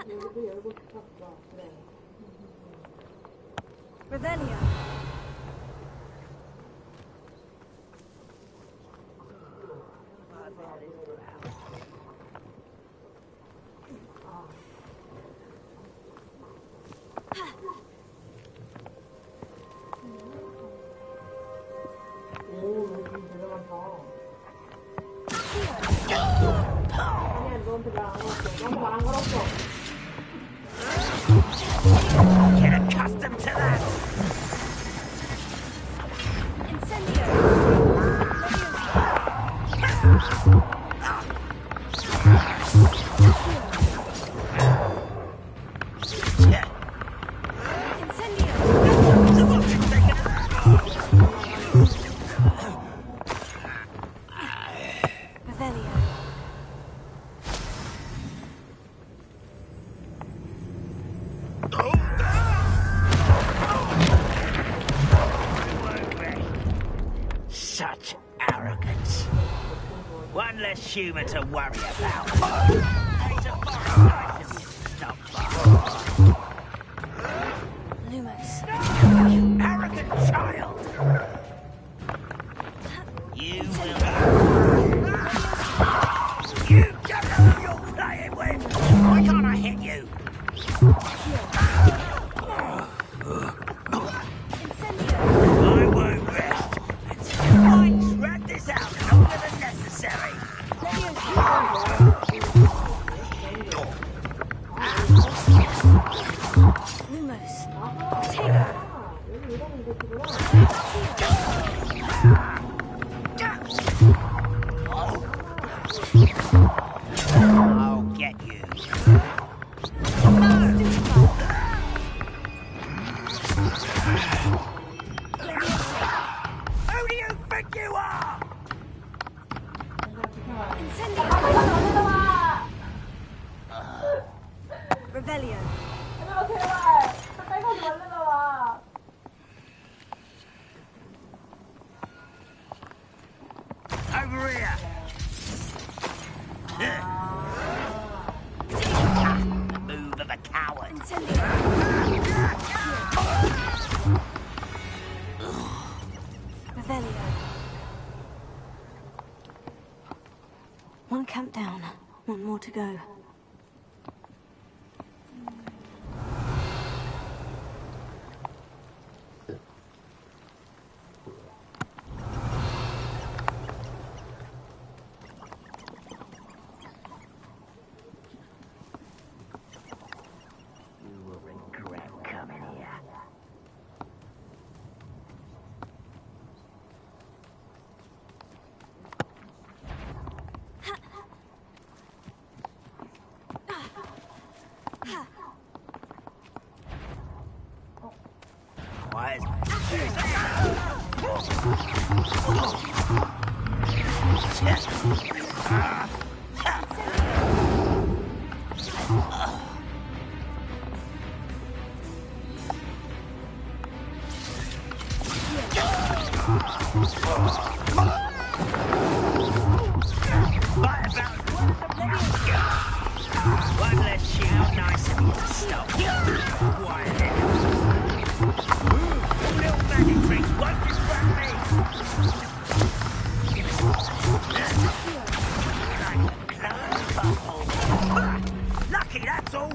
여기도 열고 싶었어. 그래. Revelio. 오, 여기 되게 많다. 아니야, 너한테 말 안 걸었어. 너한테 말 안 걸었어. Get accustomed to that. Such arrogance. One less human to worry about. Days of forest to be stopped by. Lumos. You arrogant child! You will... You don't know who you're playing with! Why can't I hit you? I won't rest until I drag this out longer than necessary. Lumos. Take her. I'll get you. Who do you think you are? Revelio. 얘들아, 제발! 가까이 가지 말래잖아. Over here. The move of a coward. Revelio. One camp down, one more to go. One less shout, nice of you to stop. Quiet. Little magic tricks won't distract me. Lucky, that's all.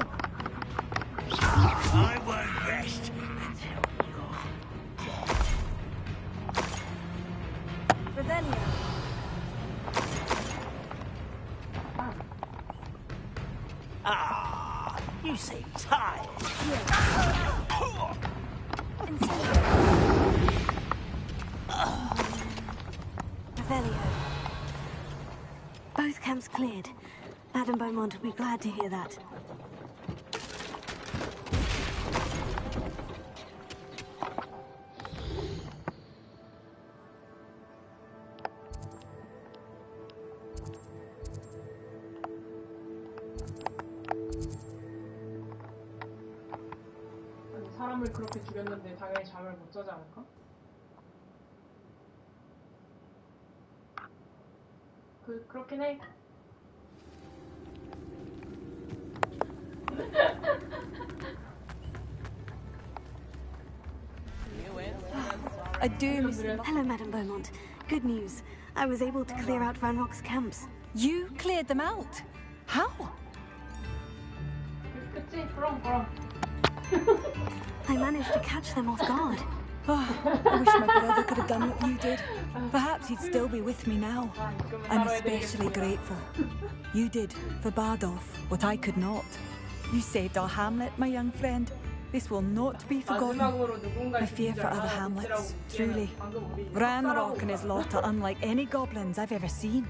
I won't rest until you're dead. Revelio. Ah, you seem tired. Revelio. Both camps cleared. Madame Beaumont will be glad to hear that. 아니, 사람을 그렇게 죽였는데 당연히 잠을 못 자지 않을까? 그렇긴 해. I do miss them. Hello, Madame Beaumont. Good news. I was able to clear out Ranrock's camps. You cleared them out? How? 그치? 그럼. I managed to catch them off guard. Oh, I wish my brother could have done what you did. Perhaps he'd still be with me now. I'm especially grateful. You did, for Bardolph, what I could not. You saved our hamlet, my young friend. This will not be forgotten. I fear for other hamlets, truly. Ranrock and his lot are unlike any goblins I've ever seen.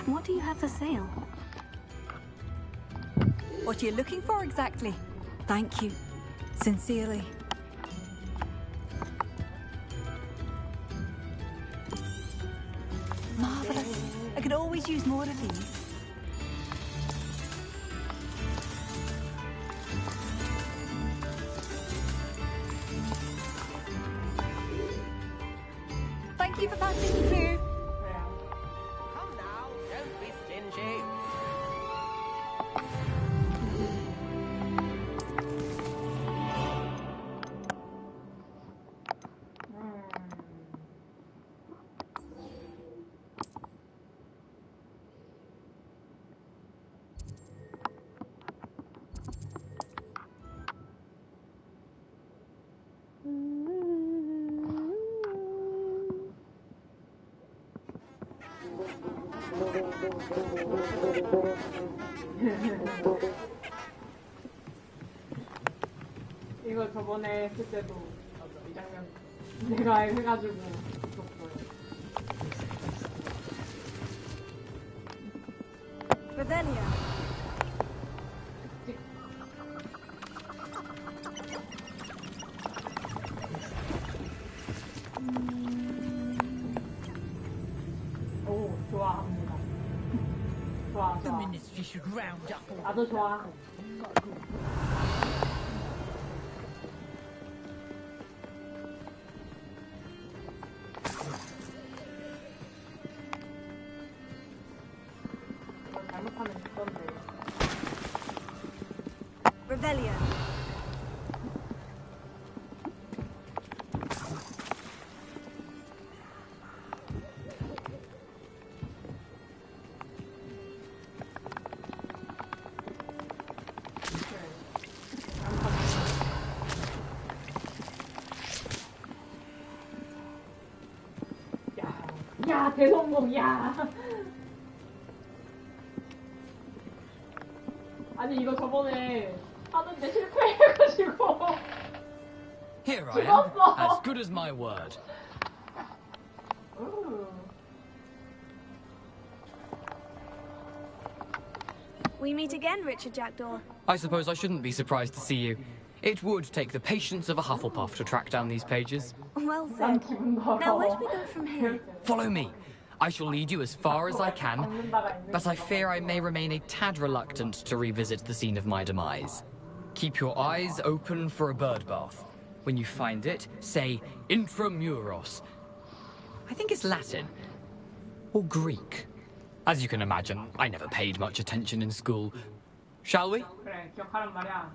What do you have for sale? What are you looking for exactly? Thank you. Sincerely. Marvellous. I could always use more of these. Thank you for passing me through. Come now, don't be stingy. 이거 저번에 했을 때도 맞아, 이 장면 내가 해가지고 줬어요. Revelio. 오, 좋아합니다. 좋아. 나도 좋아. 잘못하면 죽던데. Revelio. 야, 대성공이야. 아니, 이거 저번에 하는데 실패해가지고. Here I am, as good as my word. We meet again, Richard Jackdaw. I suppose I shouldn't be surprised to see you. It would take the patience of a Hufflepuff to track down these pages. Well said. Now, where do we go from here? Follow me. I shall lead you as far as I can, but I fear I may remain a tad reluctant to revisit the scene of my demise. Keep your eyes open for a bird bath. When you find it, say intramuros. I think it's Latin. Or Greek. As you can imagine, I never paid much attention in school. Shall we? 그래, 기억하란 말이야.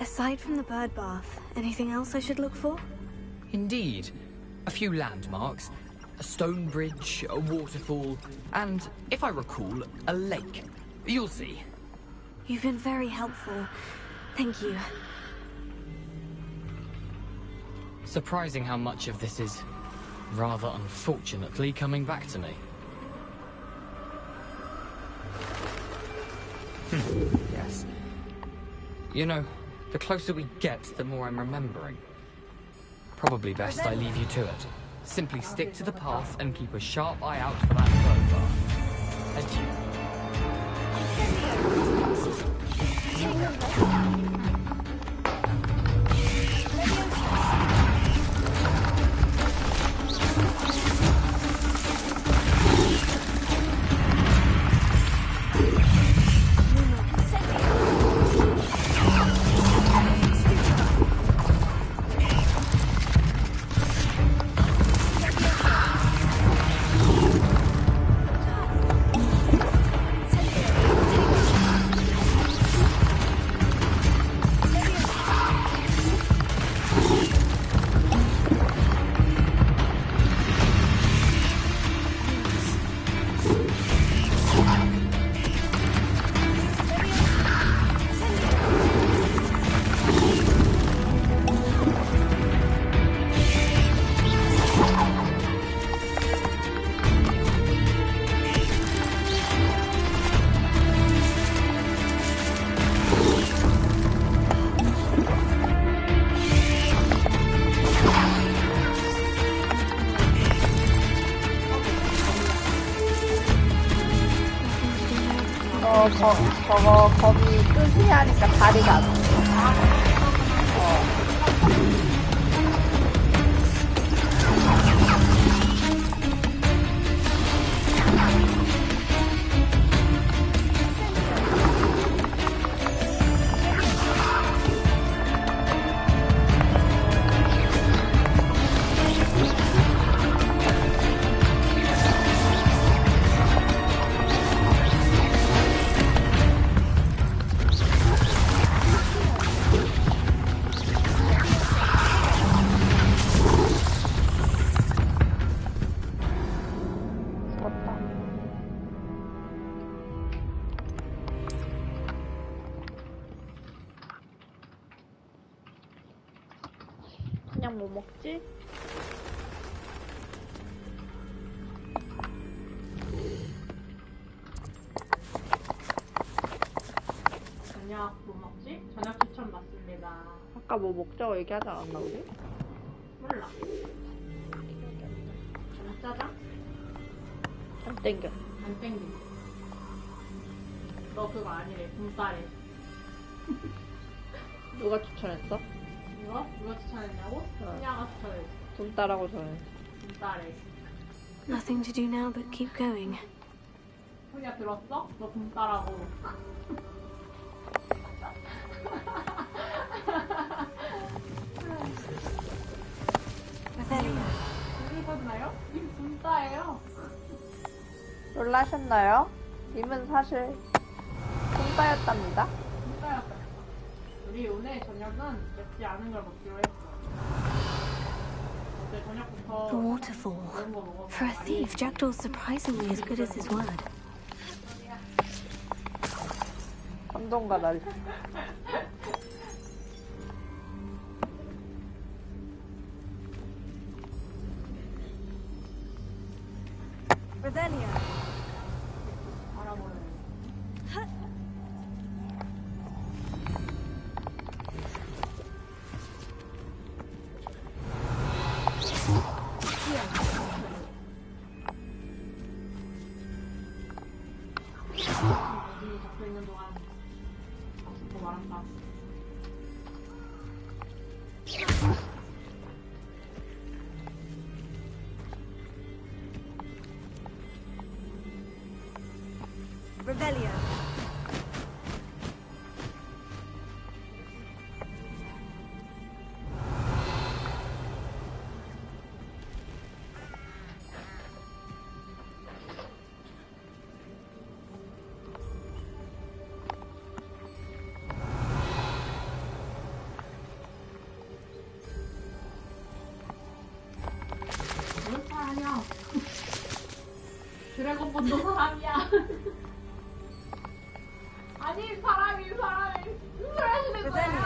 Aside from the bird bath, anything else I should look for? Indeed. A few landmarks, a stone bridge, a waterfall, and, if I recall, a lake. You'll see. You've been very helpful. Thank you. Surprising how much of this is, rather unfortunately, coming back to me. Yes. You know, the closer we get, the more I'm remembering. Probably best I leave you to it. Simply stick to the path and keep a sharp eye out for that bird bath. Adieu. 저거 거미 끄기 하니까 다리가 안 돼. 그냥 뭐 먹지? 저녁 뭐 먹지? 저녁 추천 받습니다. 아까 뭐 먹자고 얘기하지 않았나 우리? 몰라. 짜장? 안 땡겨. 안 땡겨. 너 그거 아니래. 붕따래. 누가 추천했어? 이거? 누가 추천했냐고? 그녀가 추천했어. 돈 따라고 전했어. 붕따래. Nothing to do now but keep going. 소리야 들었어? 너 붕따라고. 놀라셨나요? 이 붕따예요. 놀라셨나요? 님은 사실 붕따였답니다. 붕따였다. 우리 오늘 저녁은 맵지 않은 걸 먹기로 했어. 어제 저녁부터 The waterfall. For a thief, Jackdaw's surprisingly as good as his word. 감동과 날. 동안 더 말한다. Revelio. 뭘 사람이야? 드래곤본도 사람이야. 아니 사람이 무슨 소리 하시는 거예요?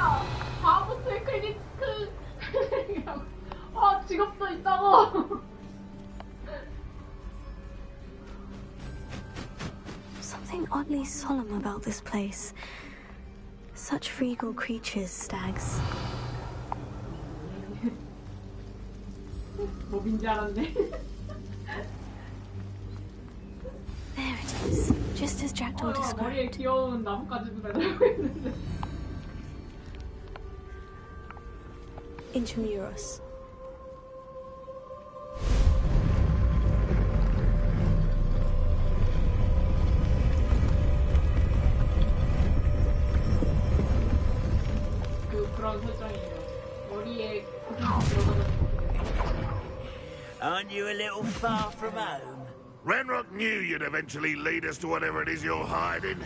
다음부터 클리닉이라고. 직업도 있다고. Something oddly solemn about this place. Such regal creatures, stags. 뭐인지 알았네. There it is, just as Jackdaw 머리에 described. 귀여운 나뭇가지도 매달고 있는데. Intramuros. 그런 설정이에요. 머리에 구슬이 들어가는. Aren't you a little far from home? Ranrock knew you'd eventually lead us to whatever it is you're hiding.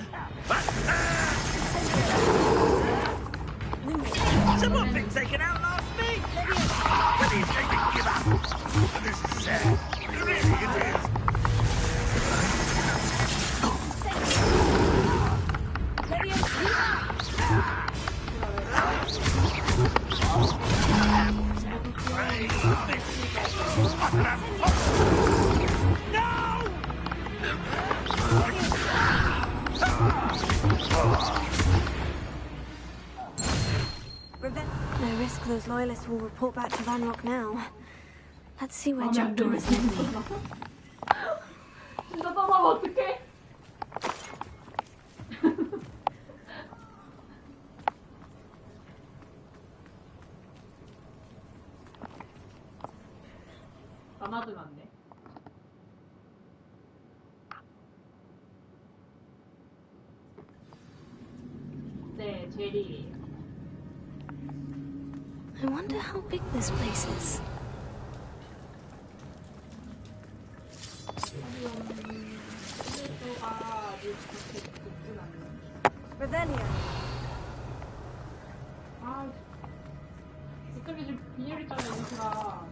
Someone thinks they can outlast me? What do you think they give up? This is sad. Really, it is. No risk those loyalists will report back to Ranrock now. Let's see where Jackdaw is living. 진짜 떠나면 어떡해? 떠나든 않네. 네, 제리. I wonder how big this place is. Revelio. 아, 저쪽에 지금 비닐 있잖아, 이거라.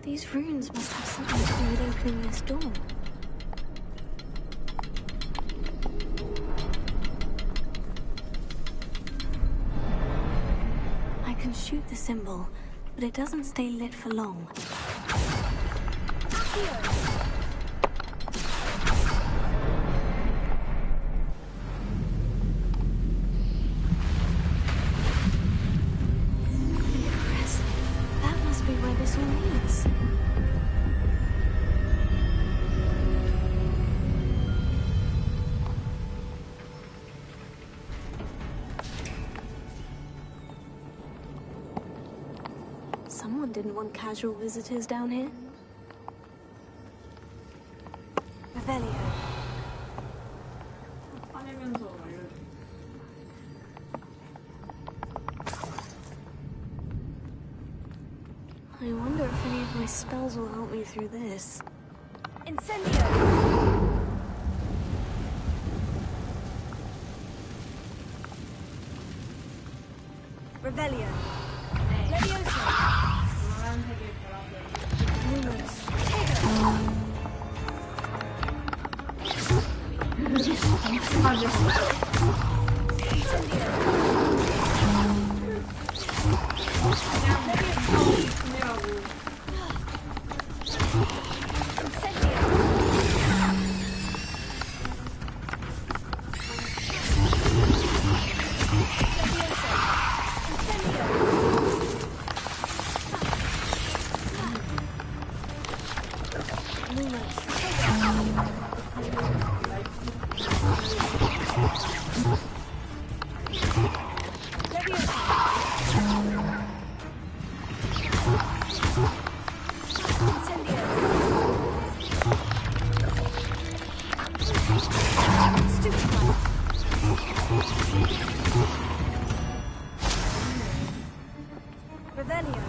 These runes must have something to do with opening this door. I can shoot the symbol, but it doesn't stay lit for long. That must be where this all leads. Someone didn't want casual visitors down here. Revelio. 화내면서 알려줘. I wonder if any of my spells will help me through this. Incendio! Revelio. Leviosa! Lumos. Revelio.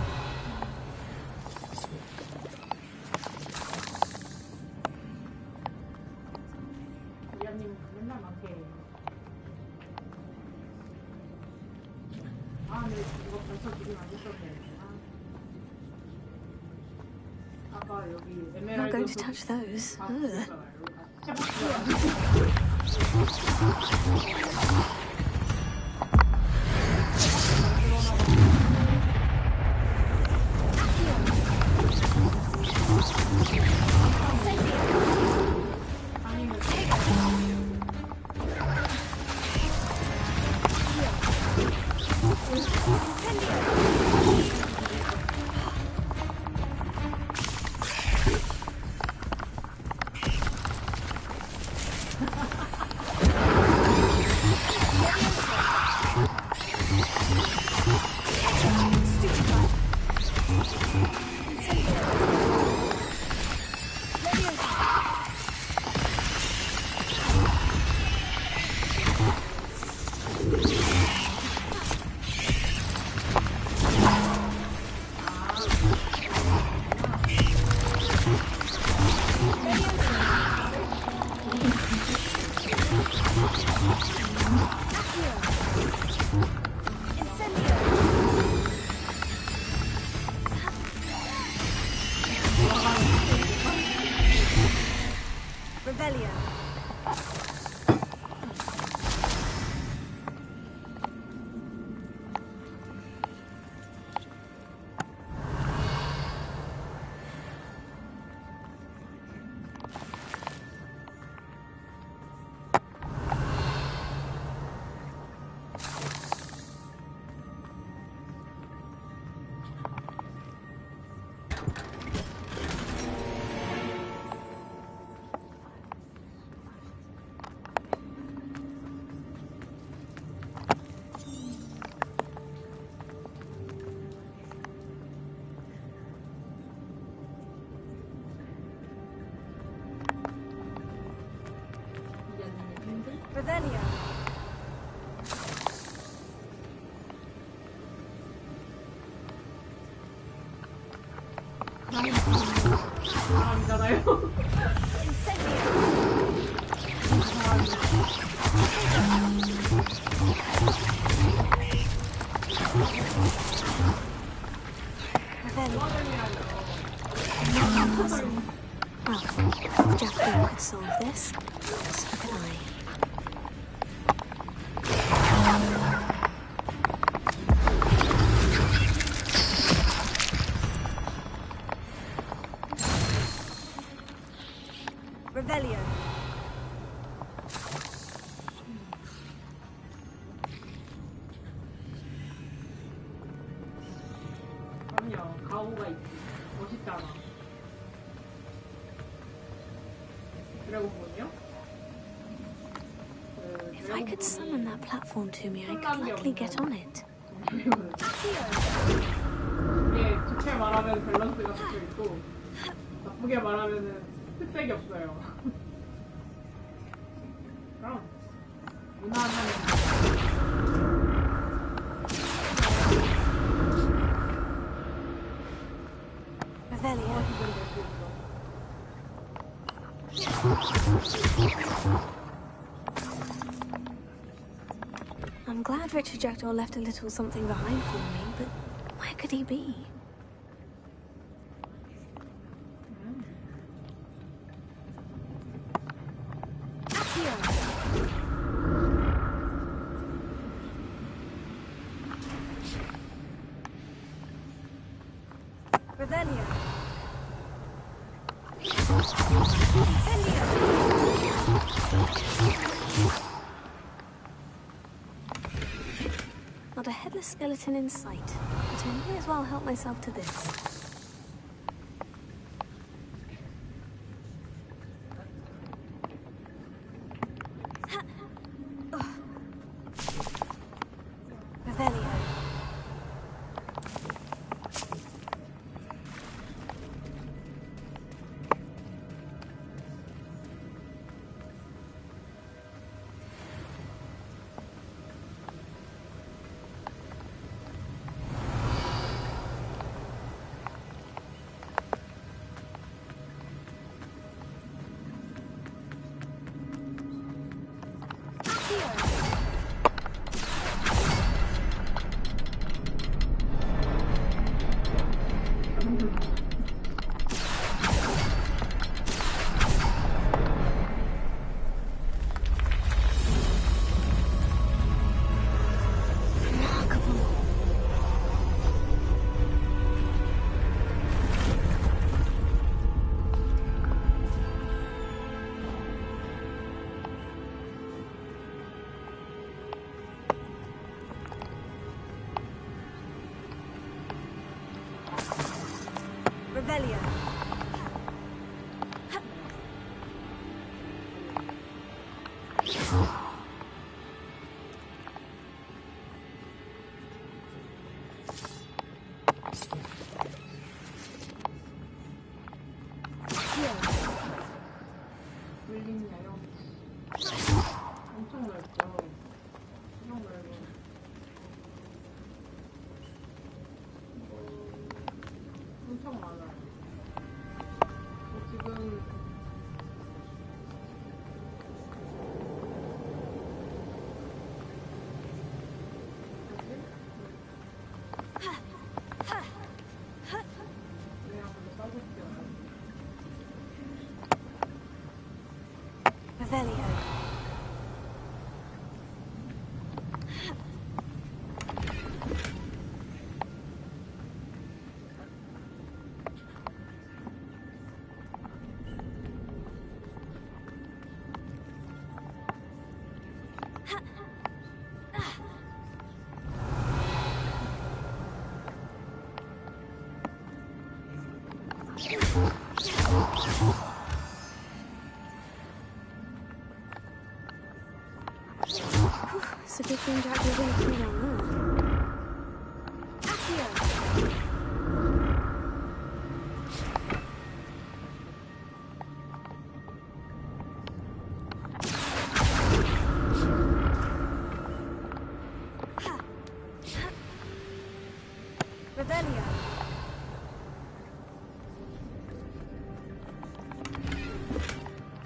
이한님 맨날 많게. 아, 네, 이거 벌써 지금 안 했었네. 아까 여기 Not going to touch those. Ugh. Revelio. Revelio. 사람이잖아요. Well, Jack Bean could solve this. So could I. Revelio. 그럼요. 가오가 있지. 멋있잖아. 드래곤본이요? If I could summon that platform to me, I could likely get on it. 이게 좋게 말하면 밸런스가 붙어 있고 나쁘게 말하면은 흑색이 없어요. 그럼 무난하면 Revelio. I'm glad Richard Jackdaw left a little something behind for me, but where could he be? Revelio. Not a headless skeleton in sight, but I may as well help myself to this. Revelio. 엄청 넓죠. 엄청 넓어. 엄청 많아요. 지금 Revelio. It's a good thing Jack was in through that move. Revelio.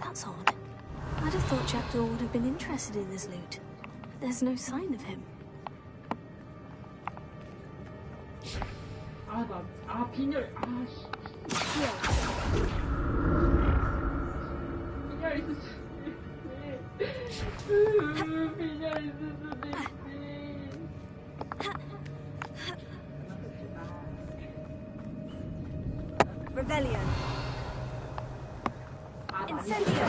That's odd. I'd have thought Jackdaw would have been interested in this loot. There's no sign of him. 빈혈. 빈혈 있을 수 있지. 빈혈 있을 수도 있지. Revelio. Incendio.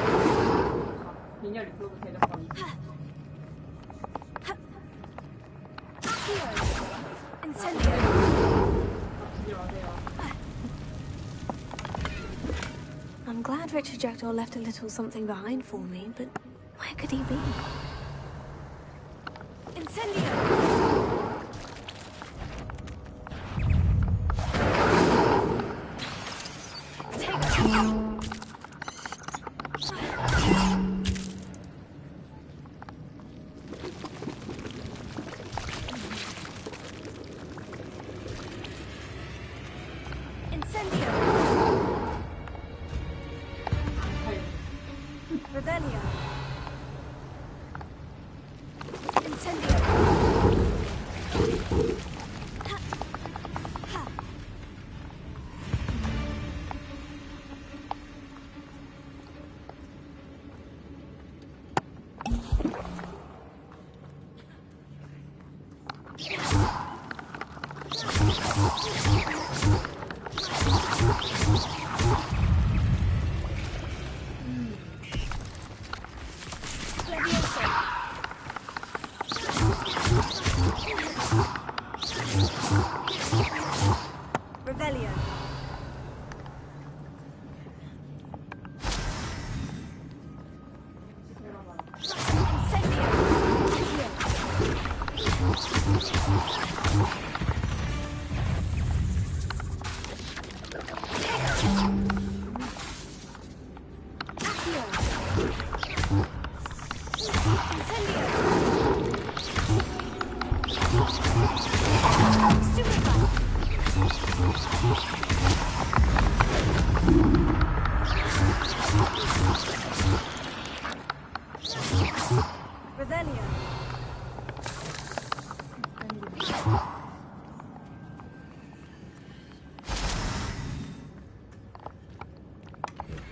빈혈 있어도 대적감이. I'm glad Richard Jackdaw left a little something behind for me, but where could he be? Incendio!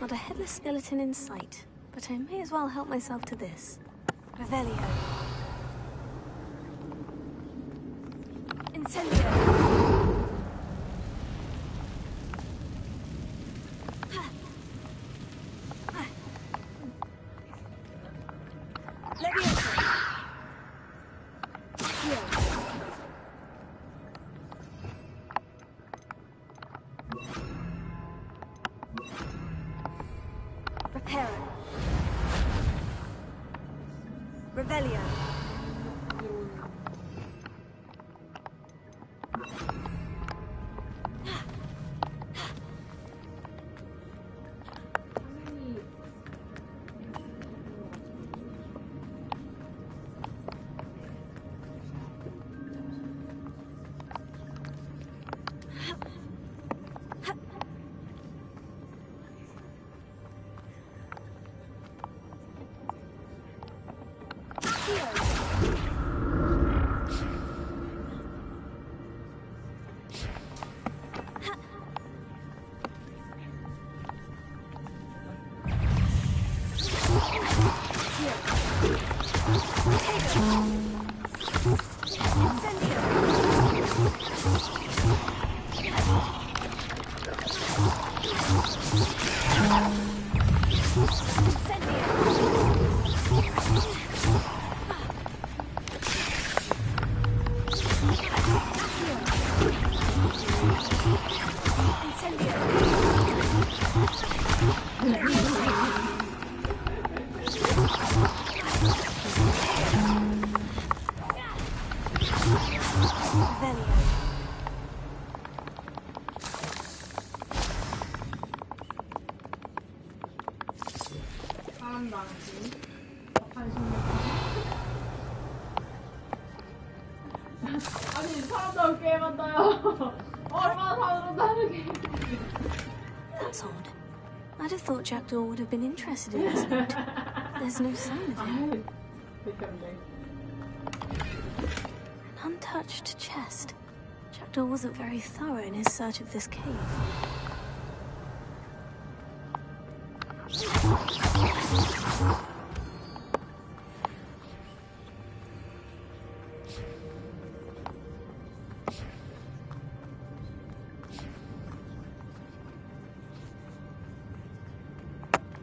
Not a headless skeleton in sight, but I may as well help myself to this. Revelio. Incendio. Revelio. 아니 사람도 게임한다요. 얼마나 사람도 하는 게임. That's odd. I'd have thought Jackdaw would have been interested in this note. There's no sign of him. An untouched chest. Jackdaw wasn't very thorough in his search of this cave.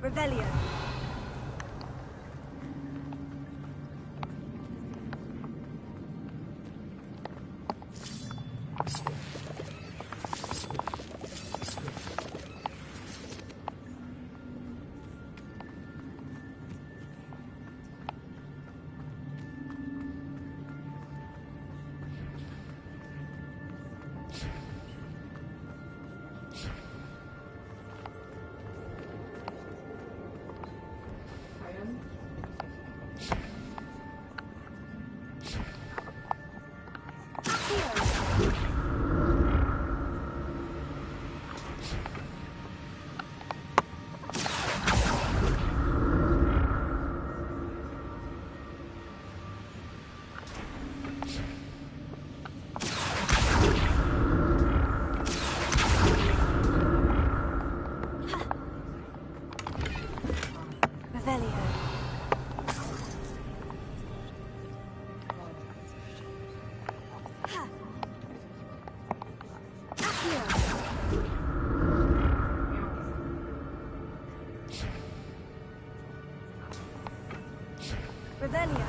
Revelio. Revelio.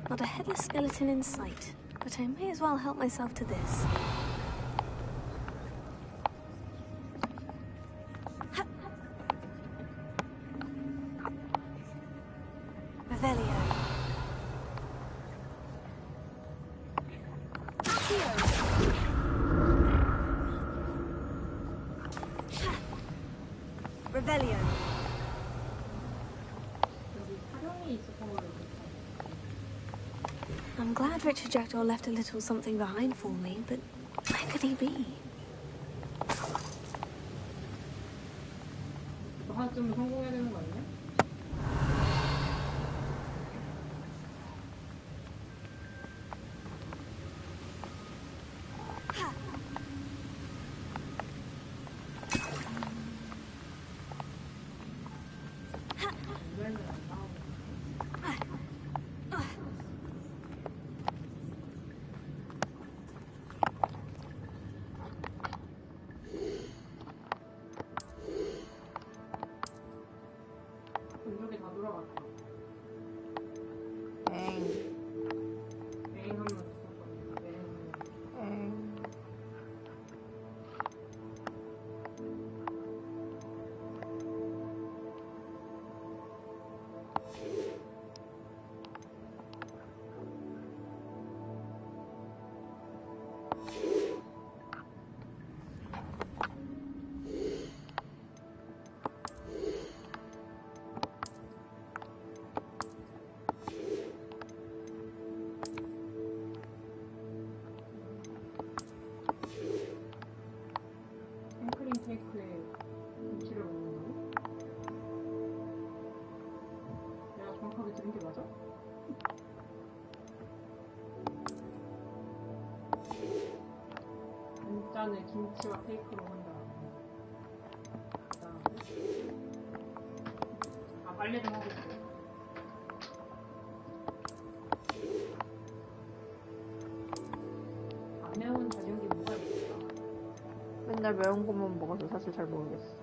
Not a headless skeleton in sight, but I may as well help myself to this. Revelio. I'm glad Richard Jackdaw left a little something behind for me, but where could he be? 하나쯤 성공해야 되는 거 아니야? 같아. 엥. 엥 하면 죽었거든. 엥. 생크림 케이크에 김치를 먹는다고? 내가 정확하게 들은 게 맞아? 단짠을 김치와 케이크로 한다. 그다음에 빨래 좀 하고 있어. 안 매운 저녁이 뭐가 있을까? 맨날 매운 것만 먹어서 사실 잘 모르겠어.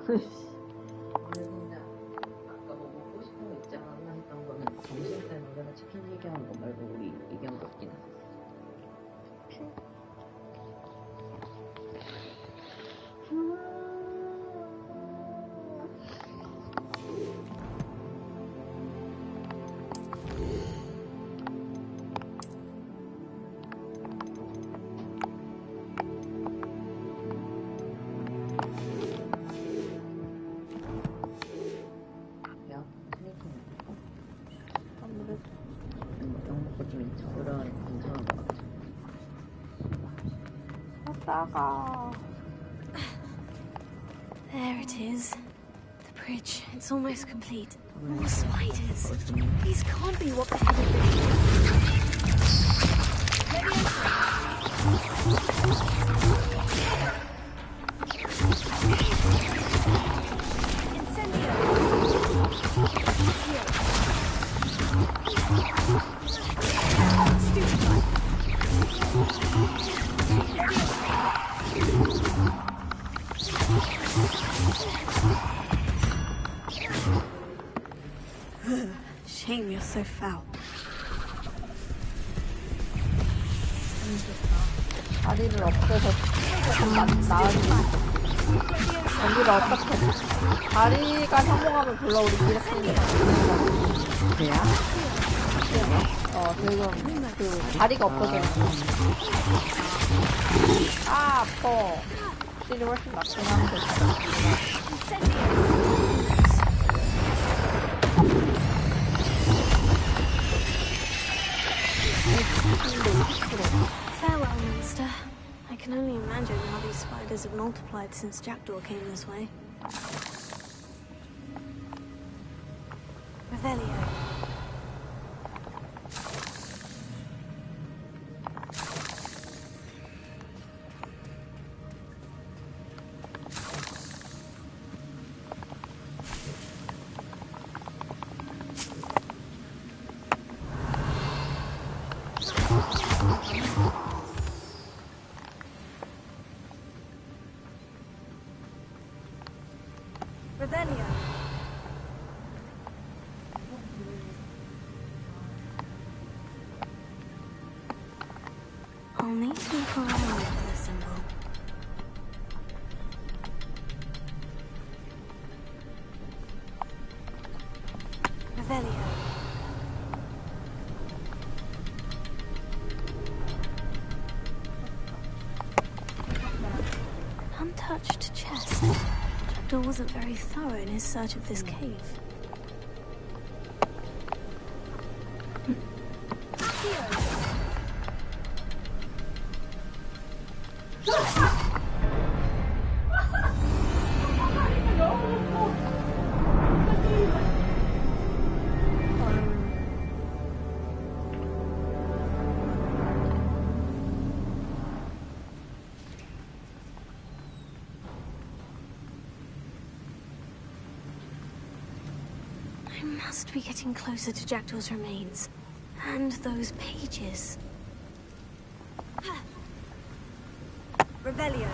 그냥 아까 뭐 먹고 싶은 거 있지 않았나 했던 거는 점심 때 너네가 치킨 얘기한 거 말고 우리 얘기한 거 없긴 했어. 야, 스니커 먹고 아무래도 이런 먹고 좀 저런 괜찮은 거 같아. 아따가. There it is. The bridge. It's almost complete. More spiders. These can't be what the head of Shame you're so foul. 다리를 없애서 나으니 여기를 어떻게 다리가 성공하면 불러 우리 이렇게 그래야? 지금 그 다리가 없어져 있어. 아 아파. 확실히 훨씬 낫긴 한데 Farewell, monster. I can only imagine how these spiders have multiplied since Jackdaw came this way. Revelio. Revelio. I'll need to look around for the symbol. Revelio. Untouched chest. Jackdaw wasn't very thorough in his search of this cave. I must be getting closer to Jackdaw's remains. And those pages. Revelio.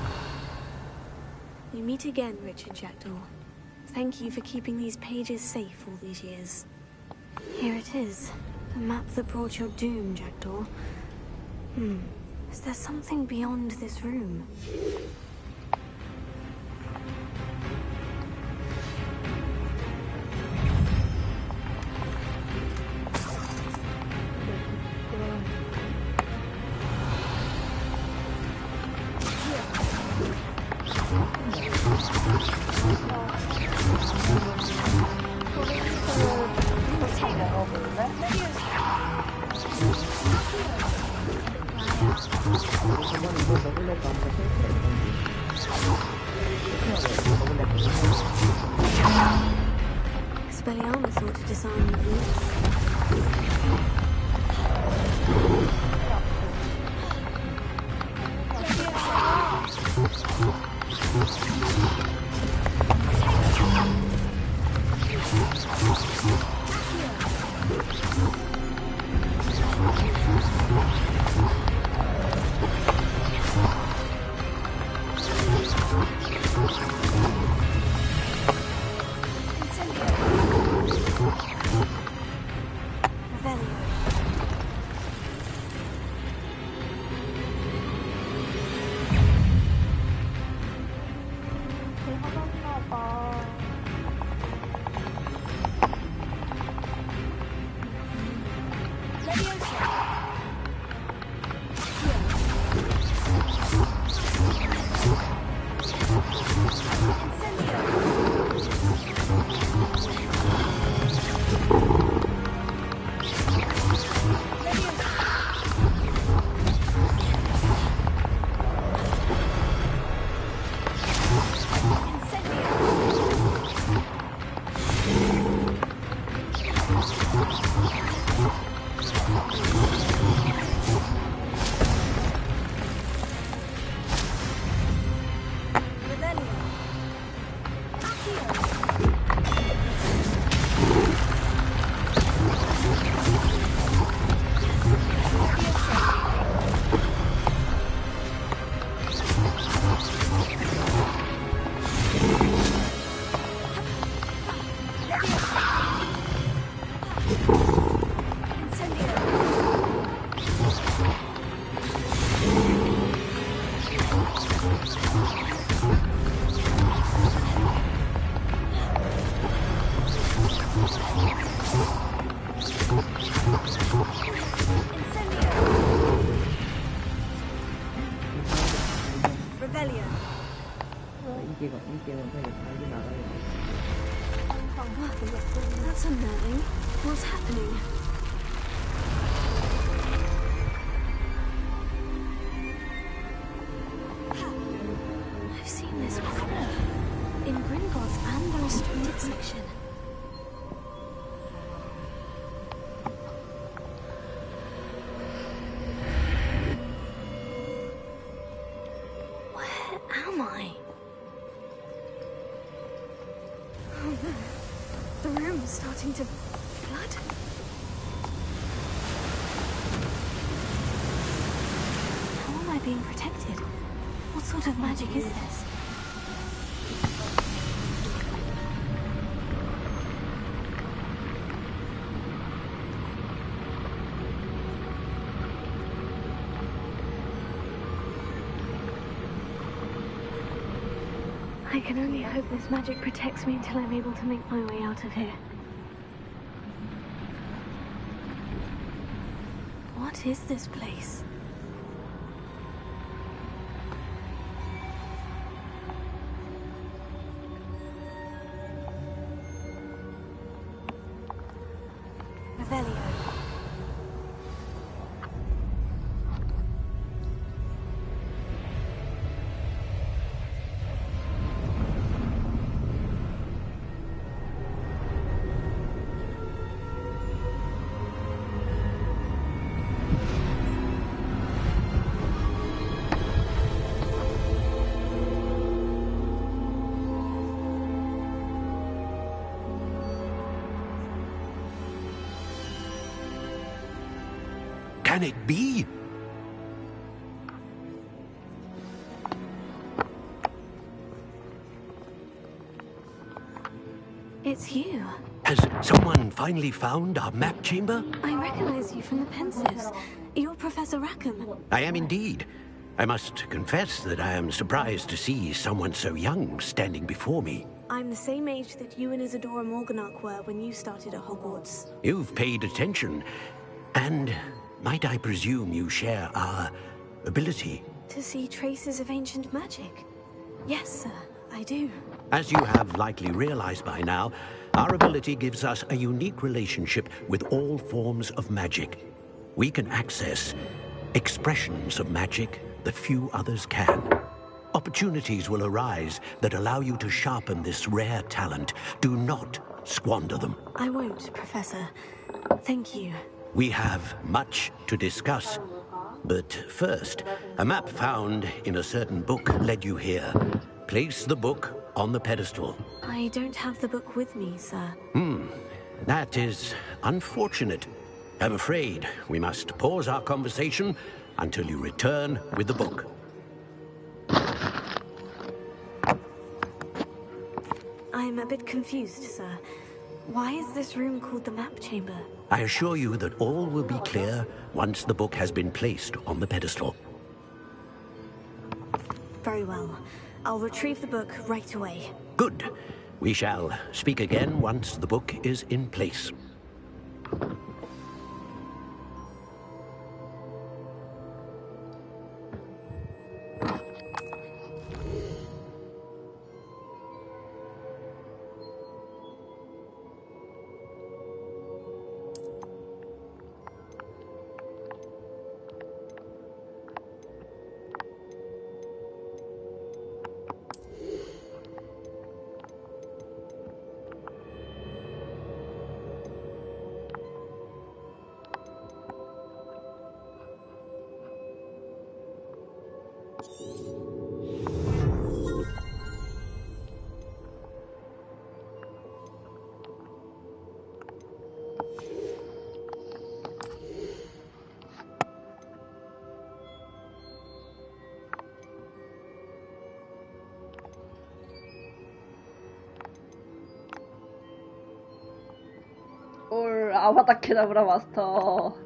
We meet again, Richard Jackdaw. thank you for keeping these pages safe all these years. Here it is. The map that brought your doom, Jackdaw. Is there something beyond this room? Expelliarmus thought to disarm you boots. That's unnerving. What's happening? I've seen this before. In Gringotts and the restricted section. Where am I? Oh no. The room is starting to flood. How am I being protected? What sort of magic is this? I can only hope this magic protects me until I'm able to make my way out of here. What is this place? Revelio. Can it be? It's you. Has someone finally found our map chamber? I recognize you from the Pensives. You're Professor Rackham. I am indeed. I must confess that I am surprised to see someone so young standing before me. I'm the same age that you and Isadora Morganach were when you started at Hogwarts. You've paid attention. And might I presume you share our ability? To see traces of ancient magic? Yes, sir, I do. As you have likely realized by now, our ability gives us a unique relationship with all forms of magic. We can access expressions of magic that few others can. Opportunities will arise that allow you to sharpen this rare talent. Do not squander them. I won't, Professor. Thank you. We have much to discuss. But first, a map found in a certain book led you here. Place the book on the pedestal. I don't have the book with me, sir. That is unfortunate. I'm afraid we must pause our conversation until you return with the book. I'm a bit confused, sir. Why is this room called the map chamber? I assure you that all will be clear once the book has been placed on the pedestal. Very well. I'll retrieve the book right away. Good. We shall speak again once the book is in place. 올 아바타 케다브라 마스터.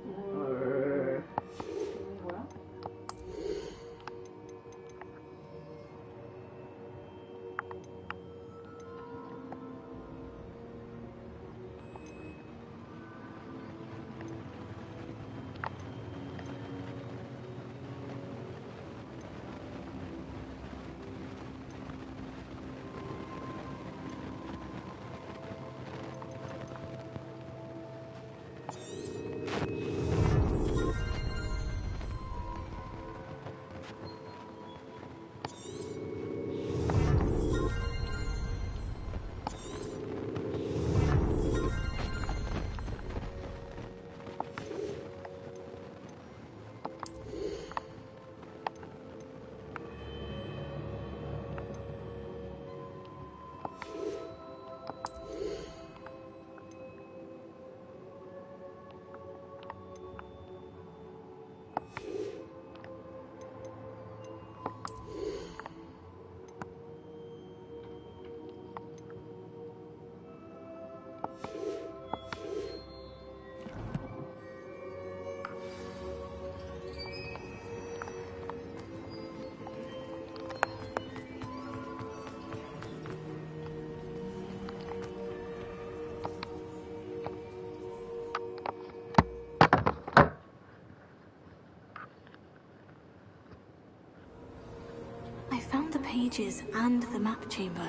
I found the pages and the map chamber.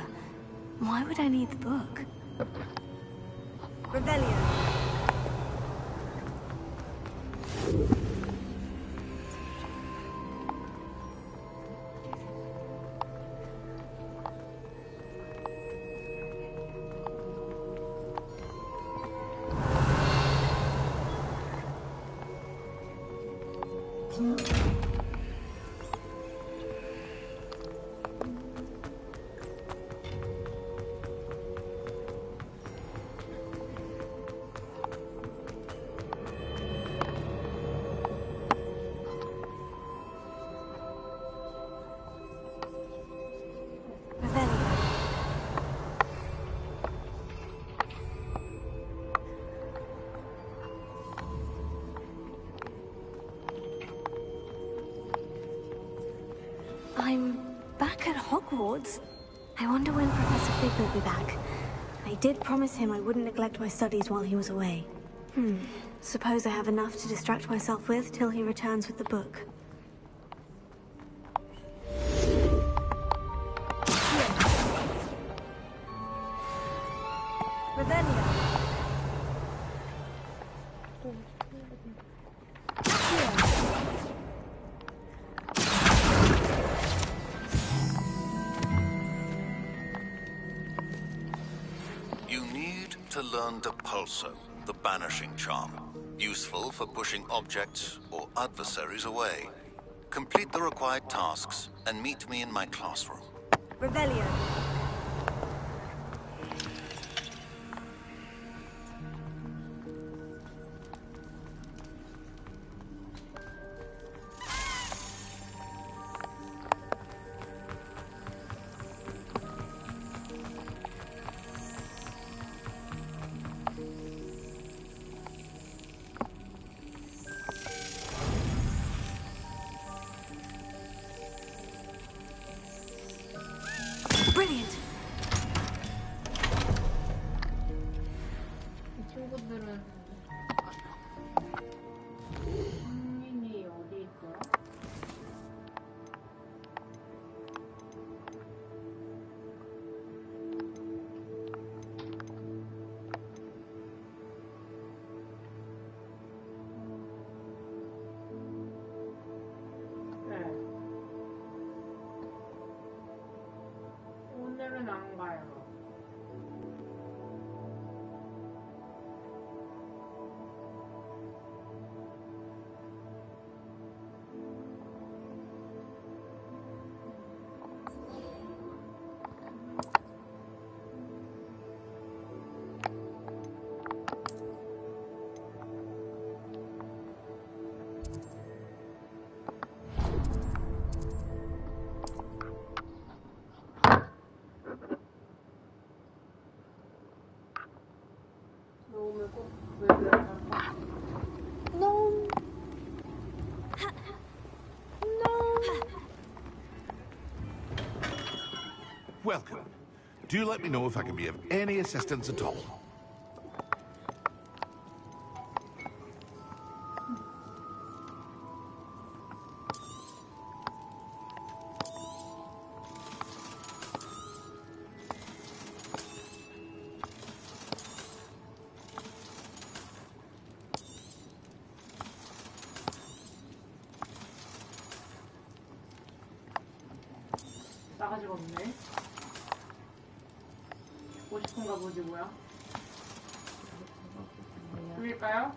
Why would I need the book? Rebellion. gods. I wonder when Professor Fig will be back. I did promise him I wouldn't neglect my studies while he was away. Suppose I have enough to distract myself with till he returns with the book. You need to learn Depulso, the banishing charm. Useful for pushing objects or adversaries away. Complete the required tasks and meet me in my classroom. Revelio. Brilliant. 이 친구들은 국민이 어디 있더라? 오늘은 안 가요. 오늘 꼭 왜 그럴까? No. Welcome. Do let me know if I can be of any assistance at all. 싸가지가 없네. 보고 싶은가 보지 뭐야? 죽일까요?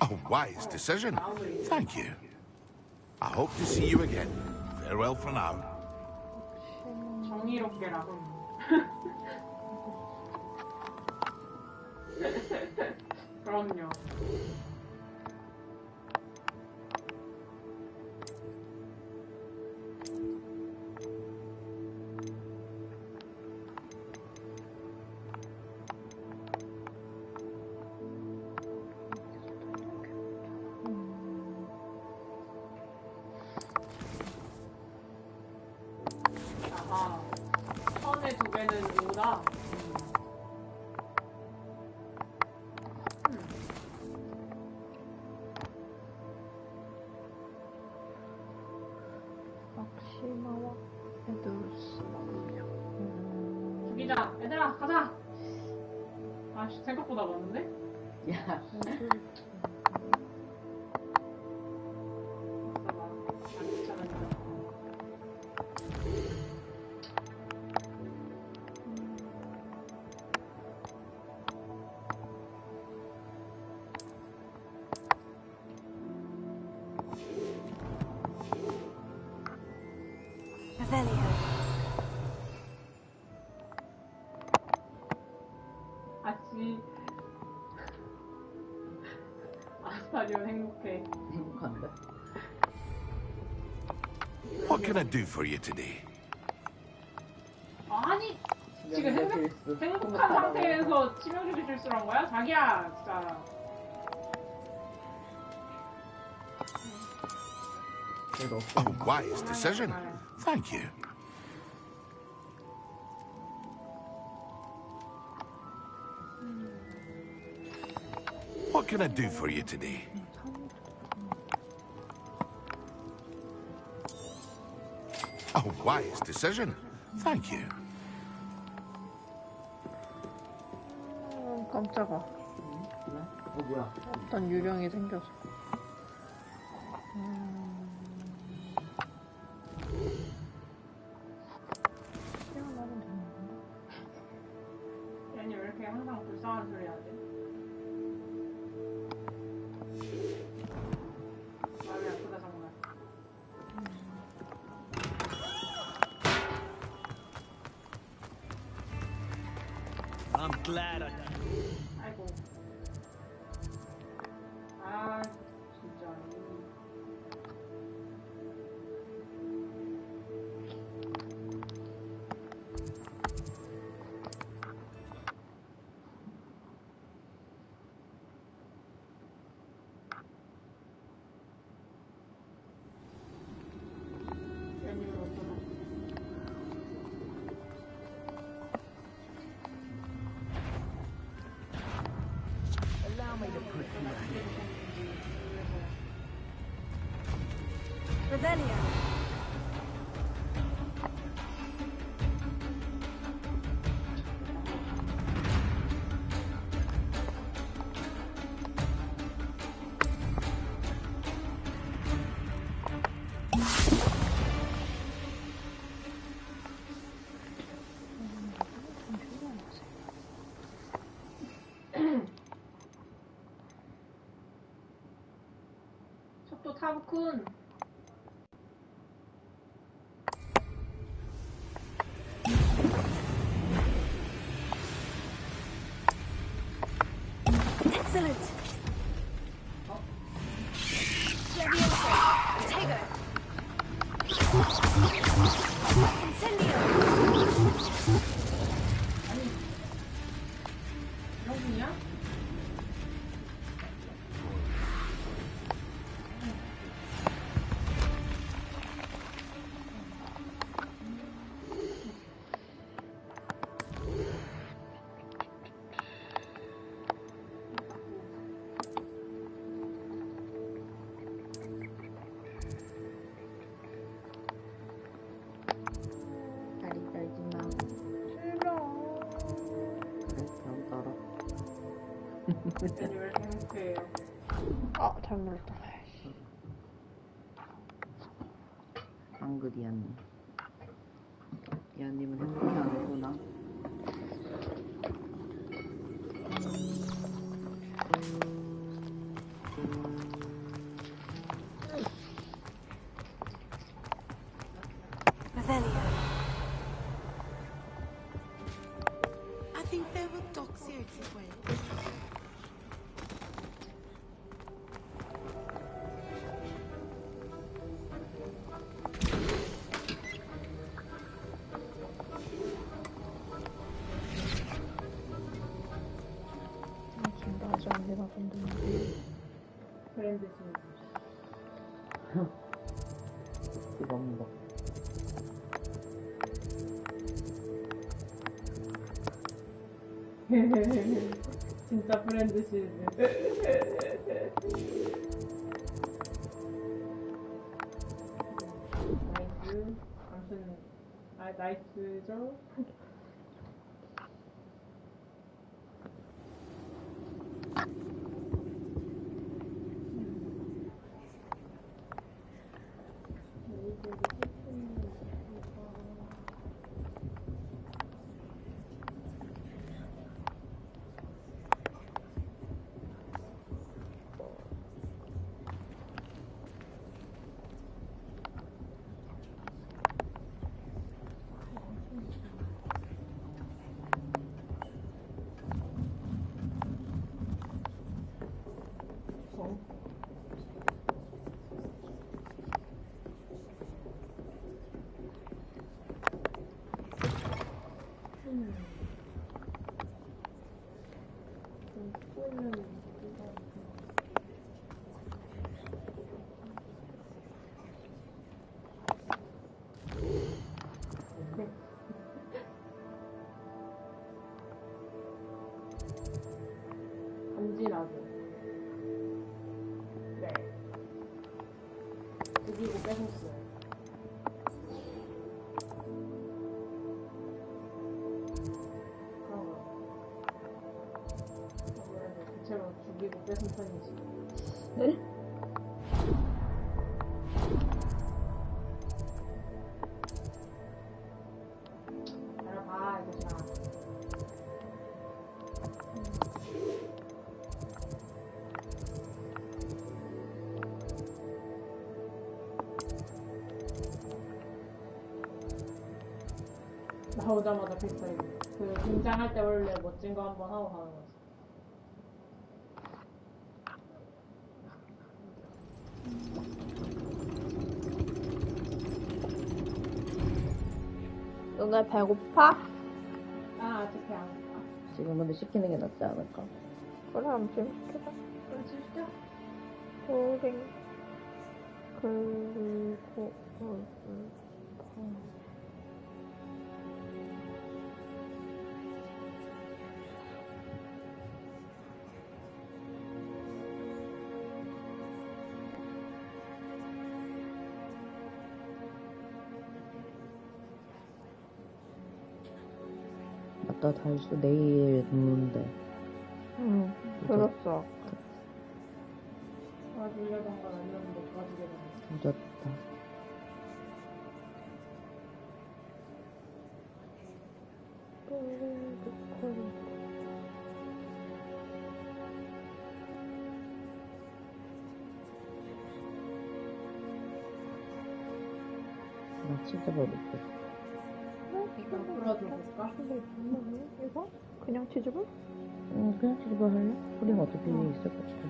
A wise decision. Thank you. I hope to see you again. Farewell for now. 정의롭게라고. 그럼요. 아하. 선에 두 개는 오다. 막시마와 에두스 죽이자. 얘들아, 가자. 아, 생각보다 많은데? 야. 아치. 아스타리온 행복해. 행복한데? What can I do for you today? 아니! 지금 행복한 상태에서 치명적인 실수를 한 거야? 자기야, 진짜. A wise decision. Thank you. What can I do for you today? A wise decision. Thank you. 깜짝아. 뭐야? 어떤 유령이 생겨서. 얘는 왜 이렇게 항상 불쌍한 소리 하지? 마음이 아프다 정말. I'm glad I. 아이고. 아 진짜. Allow me to put you out. Revelio. 속도 타브쿤. Excellent. Leviosa. Tego. Incendio. 영준이야? 다리 떨지 마. 그래, 그럼 떨어. 얘는 왜 이렇게 행복해요? 아, 잘못 눌렀다. 앙그리안님. 리안님은 행복해 안 해구나. Revelio. I think they were toxic as well. 맞아, 내가 건드는데. 브랜드 씨. 이거 먹는 거. 진짜 브랜드 씨. 나이스. 아무튼 나이스죠? 죽이고 뺏었어요. 그런 거. 대체로 죽이고 뺏은 편이지. 네? 알아봐, 이거잖아. 나오자마자 픽사이. 그 등장할 때 원래 멋진 거 한번 하고 가는 거지. 너네 배고파? 아, 아직 배 안 고파. 지금 근데 시키는 게 낫지 않을까? 그래, 그럼 지금 시켜봐. 그럼 지금 시켜? 도링 그리고 맞다, 달수 내일 눕는데. 응, 들었어. 도와주려던 건 아니었는데 도와주게 되네. 늦었다. 나 진짜 모르겠어. 이거 풀어줘볼까? 이거? 그냥 치즈볼? 응, 그냥 치즈볼 할래? 우린 어차피 있을 것 같아.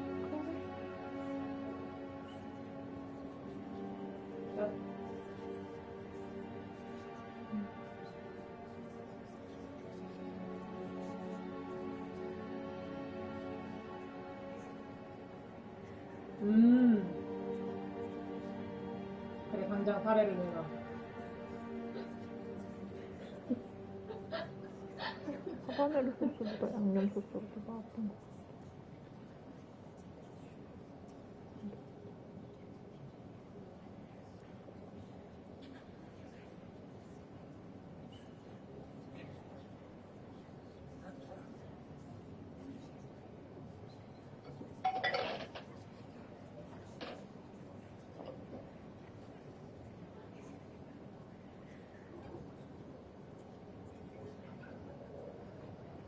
그래, 당장 사례를 내라. 하바네로 소스보다 양념 소스가 더 나았던 거.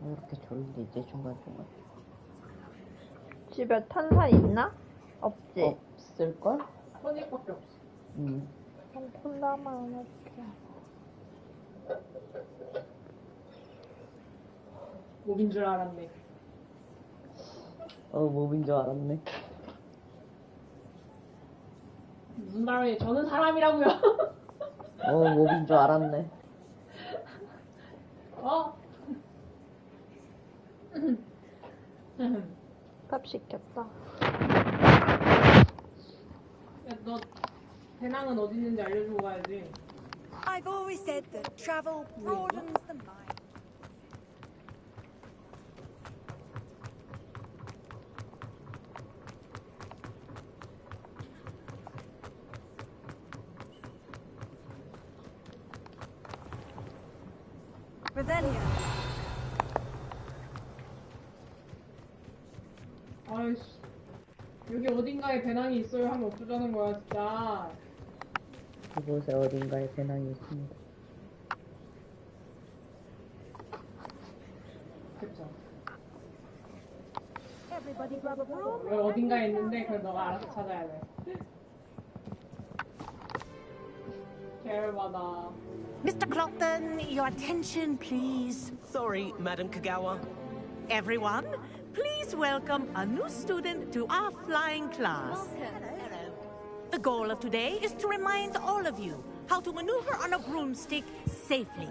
왜 이렇게 졸리지, 중간중간? 집에 탄산 있나? 없지? 없을걸? 토닉밖에 없어. 응. 그럼 콜라만 할게. 목인 줄 알았네. 몸인 줄 알았네. 무슨 말이에요? 저는 사람이라고요. 몸인 줄 알았네. 밥 시켰다. 야, 너 배낭은 어디 있는지 알려주고 가야지. I've always said that travel broadens the mind. Revelio. 아이씨, 여기 어딘가에 배낭이 있어요 하면 어쩌자는 거야 진짜. 이곳에 어딘가에 배낭이 있습니다. 그쵸. Everybody grab a broom. 여기 어딘가에 있는데 그걸 너가 알아서 찾아야 돼. 계열받아. Mr. Clopton, your attention, please. Sorry, Madam Kagawa. Everyone, please welcome a new student to our flying class. The goal of today is to remind all of you how to maneuver on a broomstick safely,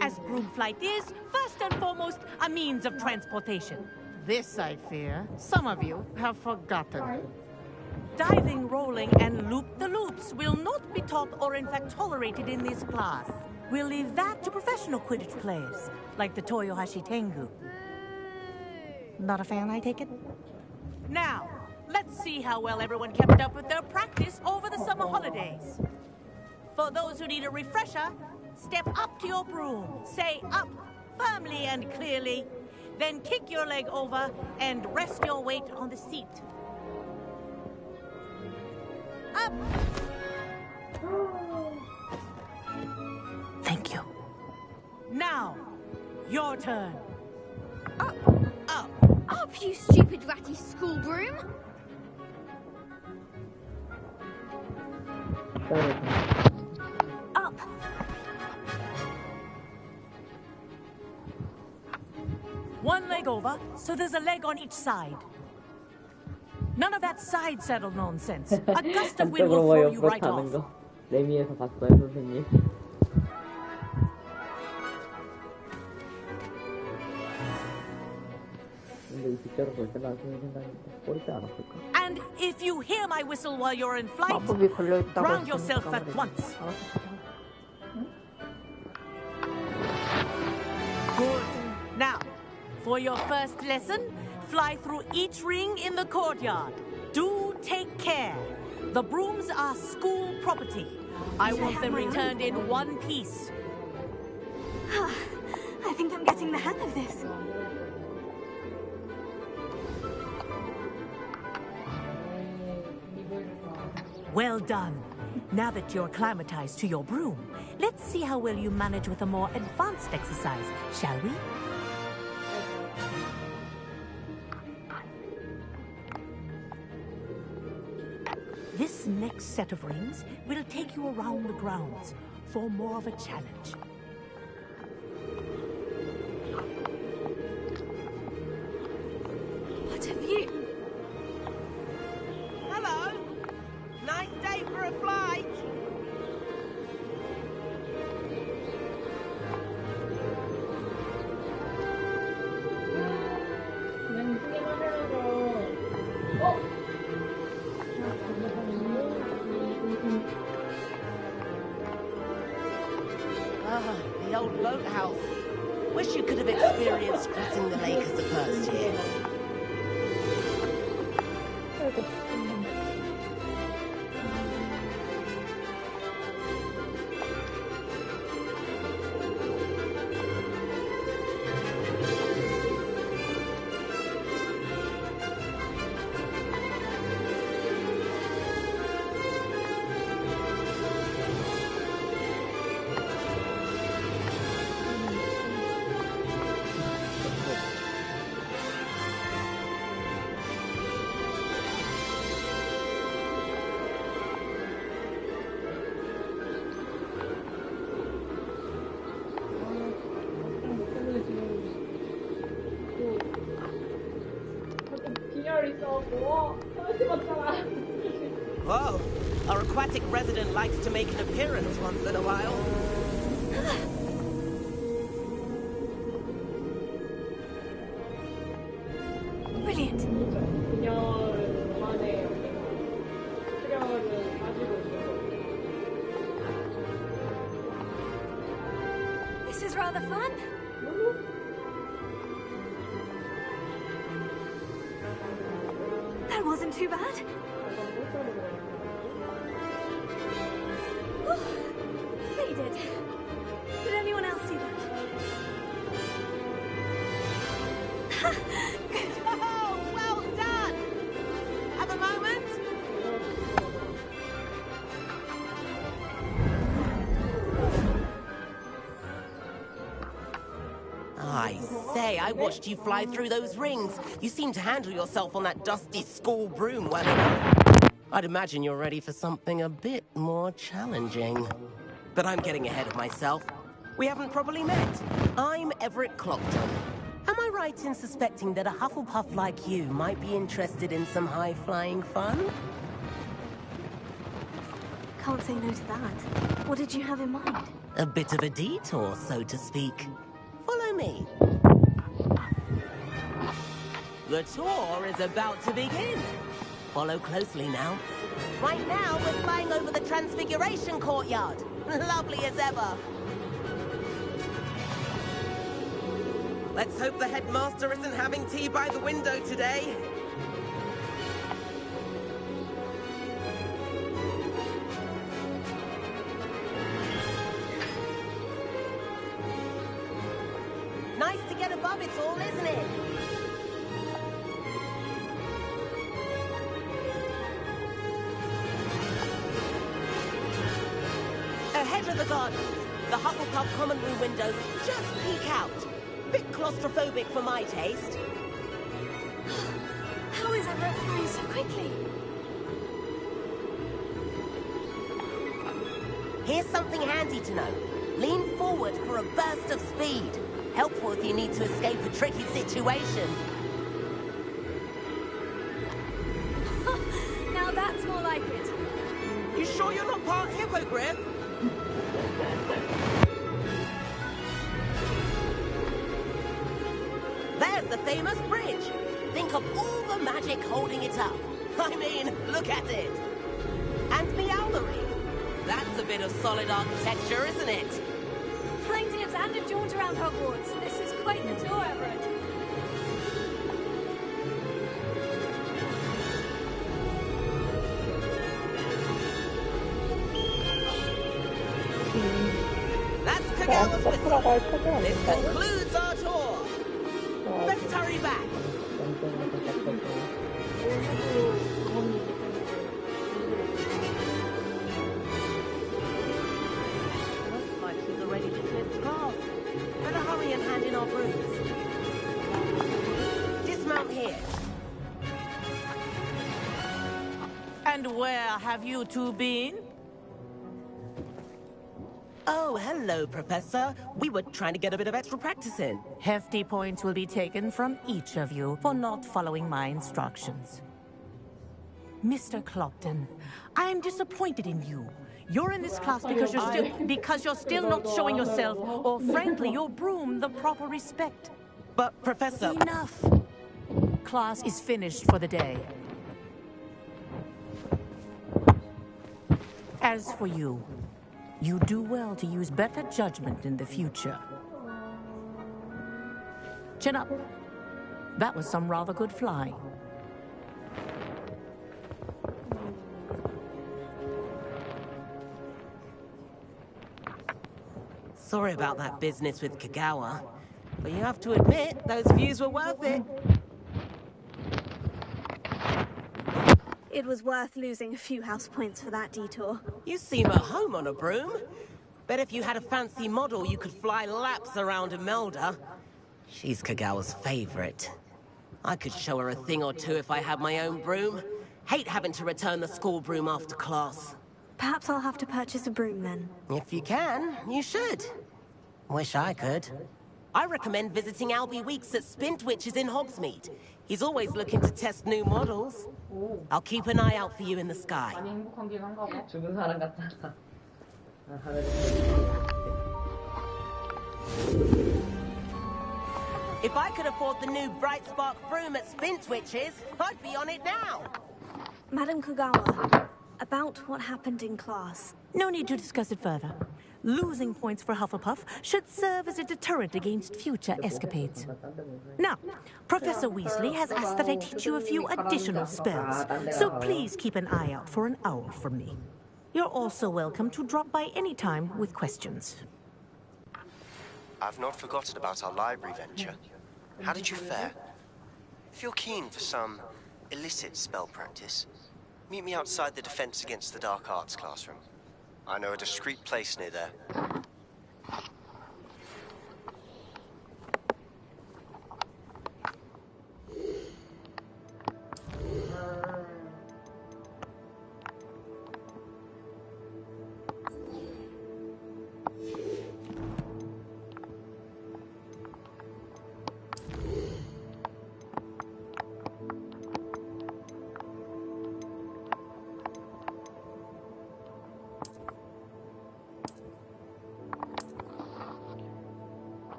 as broom flight is, first and foremost, a means of transportation. This, I fear, some of you have forgotten. Diving, rolling, and loop-the-loops will not be taught or in fact tolerated in this class. We'll leave that to professional Quidditch players, like the Toyohashi Tengu. Not a fan, I take it? Now, let's see how well everyone kept up with their practice over the summer holidays. For those who need a refresher, step up to your broom, say up firmly and clearly, then kick your leg over and rest your weight on the seat. Up! Thank you. Now, your turn. Up! Up! Up, you stupid ratty school broom! Up! One leg over, so there's a leg on each side. None of that side saddle nonsense. A gust of wind will throw you right off. 레미에서 봤어요, 선생님. 근데 이 빗자루 볼 때만 쓰는 생각인데 꼬리뼈 안 아플까? And if you hear my whistle while you're in flight, ground yourself at once. Good. Now, for your first lesson, fly through each ring in the courtyard. Do take care. The brooms are school property. I want them returned in one piece. I think I'm getting the hang of this. Well done. Now that you're acclimatized to your broom, let's see how well you manage with a more advanced exercise, shall we? This next set of rings will take you around the grounds for more of a challenge. What a view! Hello. Nice day for a flight. Ah, the old boathouse. Wish you could have experienced crossing the lake as the first year. Whoa, our aquatic resident likes to make an appearance once in a while. Brilliant. This is rather fun. That wasn't too bad. They did. Did anyone else see that? Good. Oh, well done! Have a moment? I say, I watched you fly through those rings. You seem to handle yourself on that dusty school broom well enough. I'd imagine you're ready for something a bit more challenging. But I'm getting ahead of myself. We haven't properly met. I'm Everett Clopton. Am I right in suspecting that a Hufflepuff like you might be interested in some high-flying fun? Can't say no to that. What did you have in mind? A bit of a detour, so to speak. Follow me. The tour is about to begin. Follow closely now. Right now, we're flying over the Transfiguration Courtyard. Lovely as ever. Let's hope the headmaster isn't having tea by the window today. of it all, isn't it? Ahead of the gardens, the Hufflepuff common room windows just peek out. Bit claustrophobic for my taste. How is everyone flying so quickly? Here's something handy to know. Lean forward for a burst of speed. Helpful if you need to escape a tricky situation. Now that's more like it. You sure you're not part hippogriff? There's the famous bridge. Think of all the magic holding it up. I mean, look at it. And Meowlery. That's a bit of solid architecture, isn't it? Flying tips and a jaunt around Hogwarts. This is quite the tour, Everett. That's Kagawa's whistle. This concludes our tour. Let's hurry back. Looks like she's already dismissed class. Better hurry and hand in our brooms. Dismount here. And where have you two been? Oh, hello, Professor. We were trying to get a bit of extra practice in. Hefty points will be taken from each of you for not following my instructions. Mr. Clopton, I am disappointed in you. You're in this class because you're still not showing yourself, or frankly, your broom the proper respect. But, Professor... Enough! Class is finished for the day. As for you, you do well to use better judgment in the future. Chin up. That was some rather good flying. Sorry about that business with Kagawa, but you have to admit, those views were worth it. It was worth losing a few house points for that detour. You seem at home on a broom. Bet if you had a fancy model, you could fly laps around Imelda. She's Kagawa's favorite. I could show her a thing or two if I had my own broom. Hate having to return the school broom after class. Perhaps I'll have to purchase a broom then. If you can, you should. Wish I could. I recommend visiting Albie Weeks at Spintwitches in Hogsmeade. He's always looking to test new models. I'll keep an eye out for you in the sky. 많이 행복한긴 한가 봐. 죽은 사람 같다. If I could afford the new Bright Spark broom at Spintwitches, I'd be on it now. Madam Kagawa, about what happened in class. No need to discuss it further. Losing points for Hufflepuff should serve as a deterrent against future escapades. Now, Professor Weasley has asked that I teach you a few additional spells, so please keep an eye out for an owl from me. You're also welcome to drop by any time with questions. I've not forgotten about our library venture. How did you fare? If you're keen for some illicit spell practice, meet me outside the Defense Against the Dark Arts classroom. I know a discreet place near there.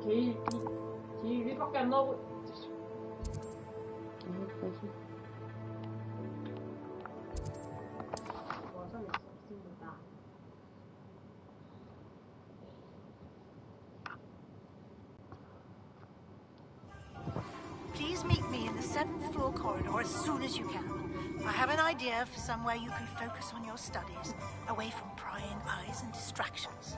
게이 위밖에 안 나오고. 7th floor corridor as soon as you can. I have an idea for somewhere you can focus on your studies, away from prying eyes and distractions.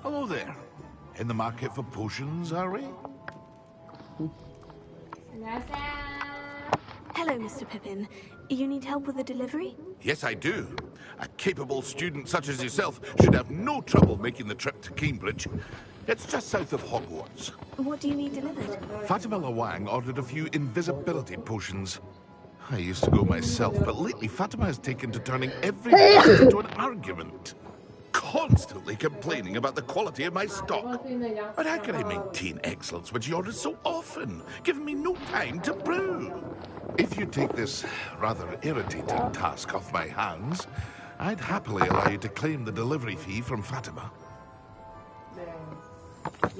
Hello there. In the market for potions, are we? Hello, Mr. Pippin. You need help with the delivery? Yes, I do. A capable student such as yourself should have no trouble making the trip to Cambridge. It's just south of Hogwarts. What do you need delivered? Fatima Wang ordered a few invisibility potions. I used to go myself, but lately Fatima has taken to turning every visit into an argument. Constantly complaining about the quality of my stock. But how can I maintain excellence when she orders so often, giving me no time to brew? If you take this rather irritating task off my hands, I'd happily allow you to claim the delivery fee from Fatima.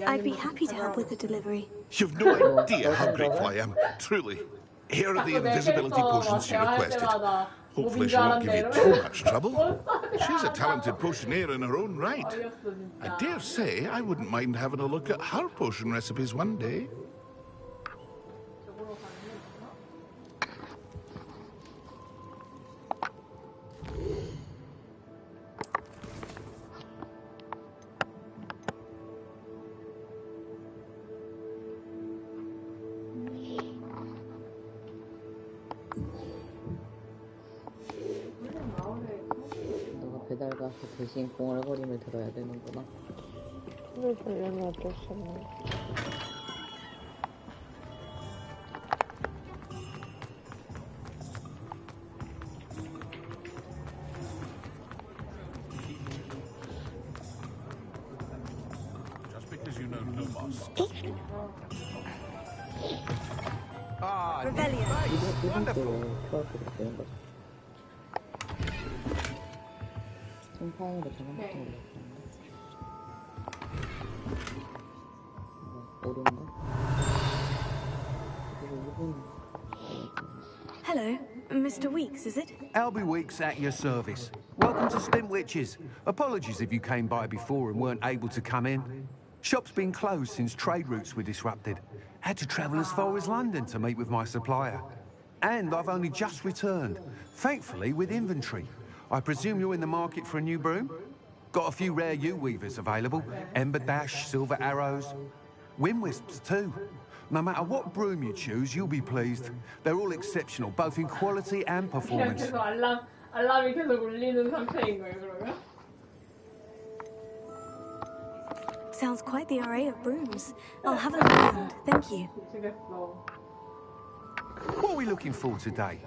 I'd be happy to help with the delivery. You've no idea how grateful I am, truly. Here are the invisibility potions she requested. Hopefully she won't give you too much trouble. She's a talented potioneer in her own right. I dare say I wouldn't mind having a look at her potion recipes one day. 배달 가서 대신 공얼거림을 들어야 되는구나. 술을 벌려면 어쩔 수 없네. Just because you know Lumos. Ah, Revelio. Wonderful. 되는 거죠. 송파인도 저런 같은 거 오른가? Hello, Mr. Weeks, is it? Albie Weeks at your service. Welcome to Stintwitches. Apologies if you came by before and weren't able to come in. Shop's been closed since trade routes were disrupted. Had to travel as far as London to meet with my supplier. And I've only just returned, thankfully with inventory. I presume you're in the market for a new broom? Got a few rare yew-weavers available. Ember Dash, Silver Arrows. Wind Wisps too. No matter what broom you choose, you'll be pleased. They're all exceptional, both in quality and performance. 계속 알람이 계속 울리는 상태인 거예요, 그러면? Sounds quite the array of brooms. I'll have a look around. Thank you. What are we looking for today?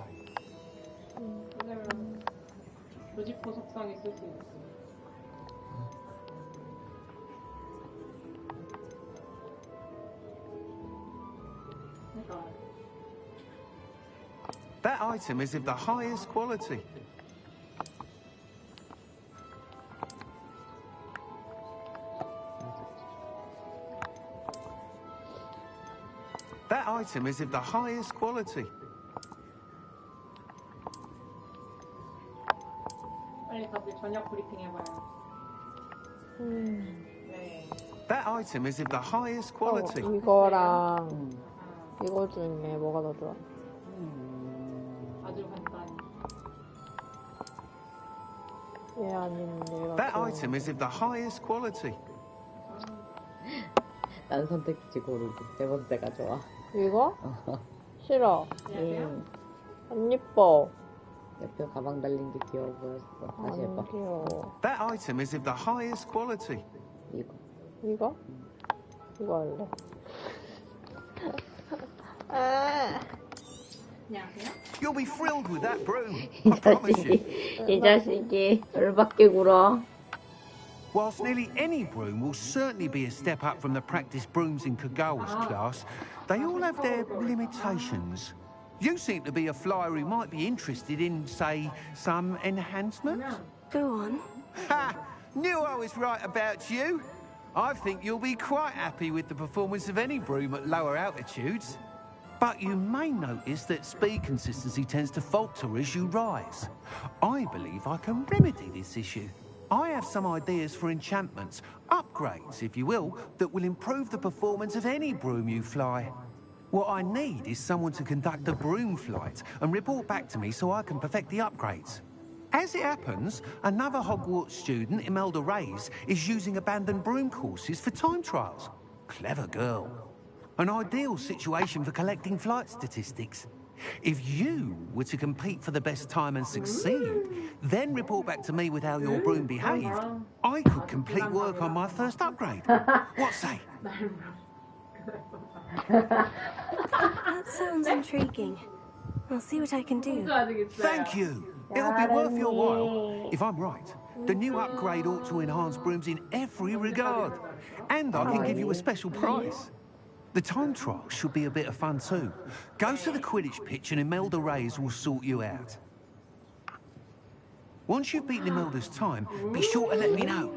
조직포 속성이 있을 수 있어. That item is of the highest quality. That item is of the highest quality. 빨리 다들 저녁 브리핑 해봐요. 네. That item is of the highest quality. 이거랑 이거 중에 뭐가 더 좋아? 아주 간단히. 얘 아니면 얘가. That item is of the highest quality. 난 선택지 고르기. 세 번째가 좋아. 이거? 싫어. 안 예뻐. 옆에 가방 달린 게 귀여워 보였어. 다시 해봐. 귀여워. That item is of the highest quality. 이거. 이거? 이거 할래. 안녕하세요. You'll be thrilled with that broom. 이 자식이 열받게 굴어. Whilst nearly any broom will certainly be a step up from the practice brooms in Kagawa's class, they all have their limitations. You seem to be a flyer who might be interested in, say, some enhancements? Go on. Ha! Knew I was right about you. I think you'll be quite happy with the performance of any broom at lower altitudes. But you may notice that speed consistency tends to falter as you rise. I believe I can remedy this issue. I have some ideas for enchantments, upgrades, if you will, that will improve the performance of any broom you fly. What I need is someone to conduct a broom flight and report back to me so I can perfect the upgrades. As it happens, another Hogwarts student, Imelda Reyes, is using abandoned broom courses for time trials. Clever girl. An ideal situation for collecting flight statistics. If you were to compete for the best time and succeed, then report back to me with how your broom behaved, I could complete work on my first upgrade. What say? That sounds intriguing. I'll see what I can do. Thank you. It'll be worth your while. If I'm right, the new upgrade ought to enhance brooms in every regard. And I can give you a special prize. The time trial should be a bit of fun too. Go to the Quidditch pitch and Imelda Reyes will sort you out. Once you've beaten Imelda's time, be sure to let me know.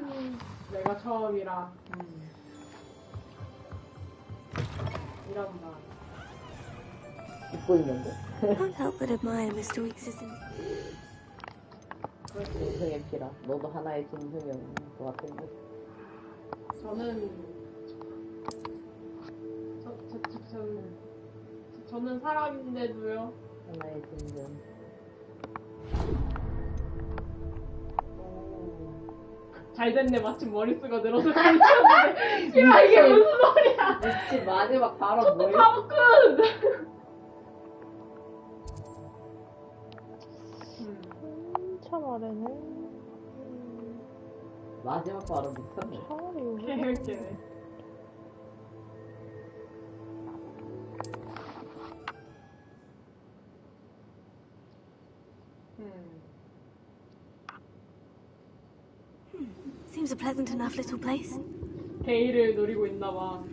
내가 처음이라. 입고 있는데? Can't help but admire Mr. Weeks' 짐승의 피라. 너도 하나의 짐승이었는 것 같은데. 저는 사람인데도요. 하나의 짐승. 잘 됐네. 마침 머릿수가 늘어서 괜찮은데. 씨발 이게 무슨 소리야. 미친 마지막 발언 뭐야? 바보 끝! 참 아래네. 마지막 발언 미쳤네. 개웃기네. Seems a pleasant enough little place. 게이를 노리고 있나봐.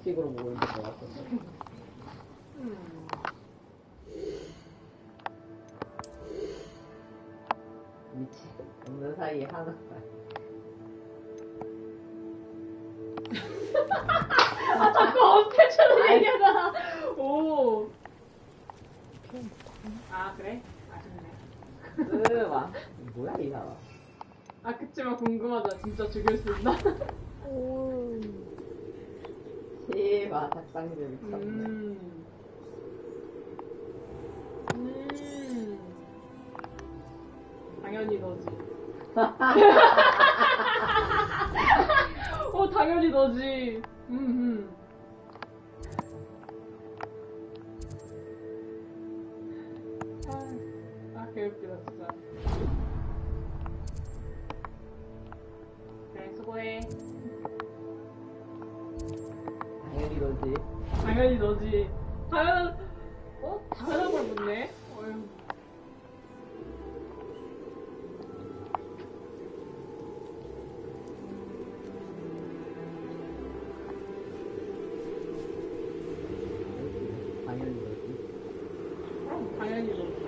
식으로 보고 있는 것 같은데. 미치. 없는 사이에 하나. 아 자꾸 업해주는 얘기하잖아. 오. 아 그래? 아쉽네. 와. 뭐야 이 사람. 아 그치만 궁금하다. 진짜 죽일 수 있나? 오. 제발 작상들 미쳤네. 당연히 너지. 당연히 너지. 개웃기다 진짜. 그래 수고해. 당연히 너지. 당연히 너지. 당연한 걸 묻네. 어휴. 당연히 너지. 당연히 너지.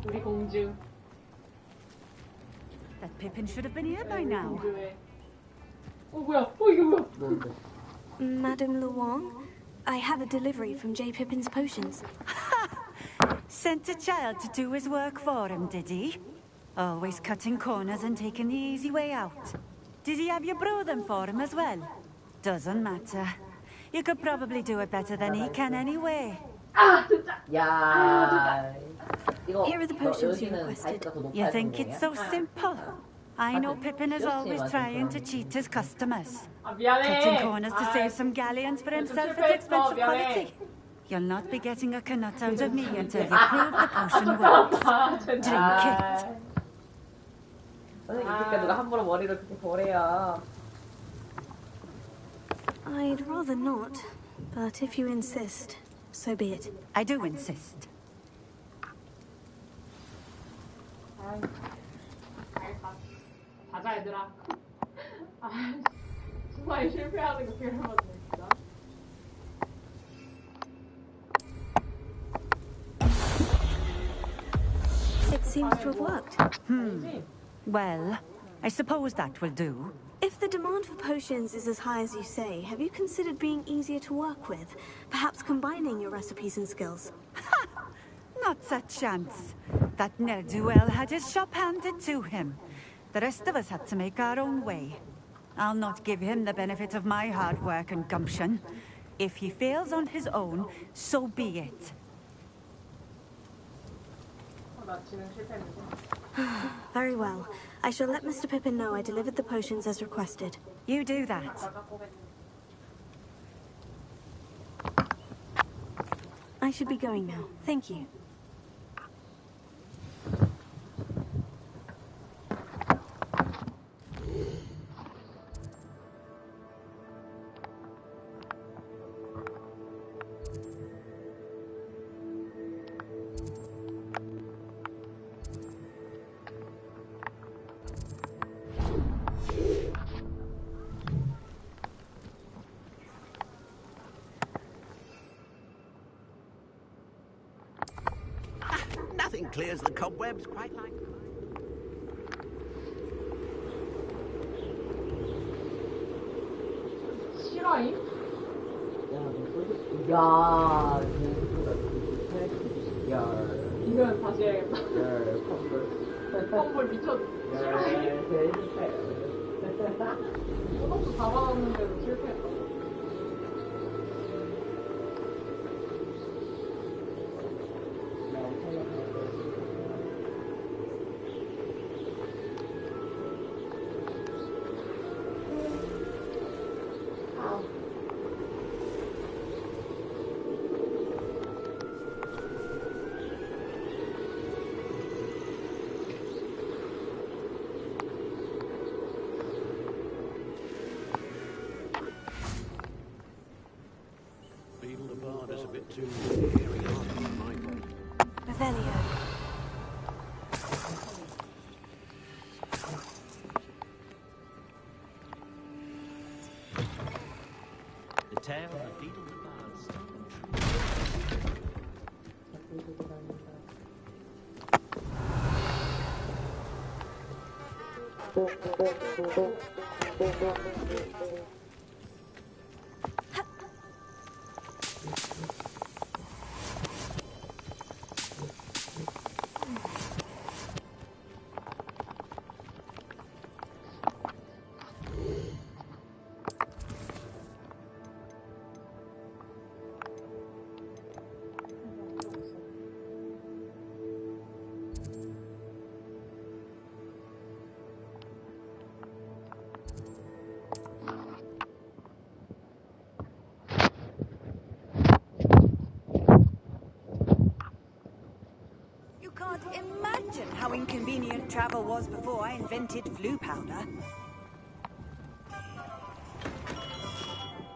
우리 공주. That Pippin should have been here by now. 뭐야? 이게 뭐야? Madame Luong, I have a delivery from J. Pippin's potions. Sent a child to do his work for him, did he? Always cutting corners and taking the easy way out. Did he have you brew them for him as well? Doesn't matter. You could probably do it better than he can anyway. 야. 이거 Here are the potions you 여기는 requested. 다이스가 더 높아야 You think 되는 it's 거냐? so simple? I know Pippin is always trying to cheat his customers. 미안해. Cutting corners to save some galleons for himself at the expense of quality. You'll not be getting a canut out of me until you prove the potion works. Drink it. 선생님, 이때까지 누가 함부로 머리를 그렇게 버려야. I'd rather not, but if you insist, so be it. I do insist. 가자 얘들아. 정말 실패하는 거 괴로웠네 진짜. It seems to have worked. Well, I suppose that will do. If the demand for potions is as high as you say, have you considered being easier to work with? Perhaps combining your recipes and skills? Not a chance. That ne'er-do-well had his shop handed to him. The rest of us had to make our own way. I'll not give him the benefit of my hard work and gumption. If he fails on his own, so be it. 나 지금 실패했는데. Very well. I shall let Mr. Pippin know I delivered the potions as requested. You do that. I should be going now. Thank you. Nothing clears the cobwebs quite like... 실화임? 야, 이건 다시 해야겠다. 펌블 미쳤. 실화임? 보너스 다 받았는데도 실패했다. Revelio. The tale of Beetle the Bard's. You can't imagine how inconvenient travel was before I invented flu powder.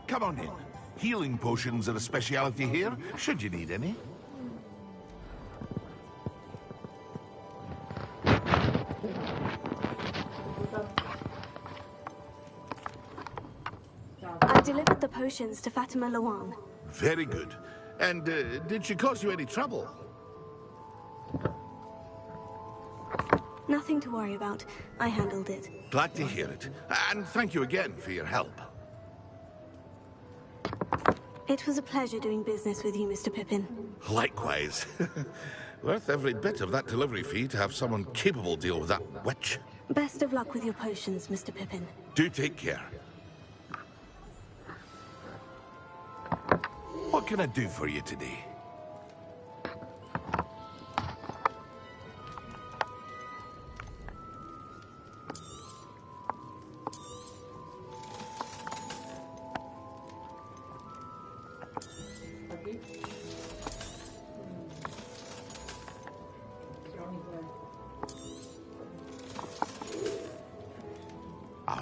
Come on in. Healing potions are a speciality here, should you need any. I delivered the potions to Fatima Lawan. Very good. And did she cause you any trouble? Nothing to worry about. I handled it. Glad to hear it. And thank you again for your help. It was a pleasure doing business with you, Mr. Pippin. Likewise. Worth every bit of that delivery fee to have someone capable deal with that witch. Best of luck with your potions, Mr. Pippin. Do take care. What can I do for you today?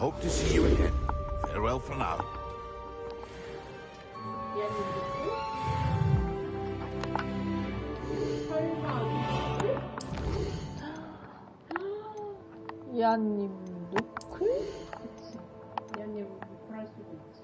hope to see you again. Farewell for now. 이한님 노클? 그치. 이한님 노클 할 수도 있지.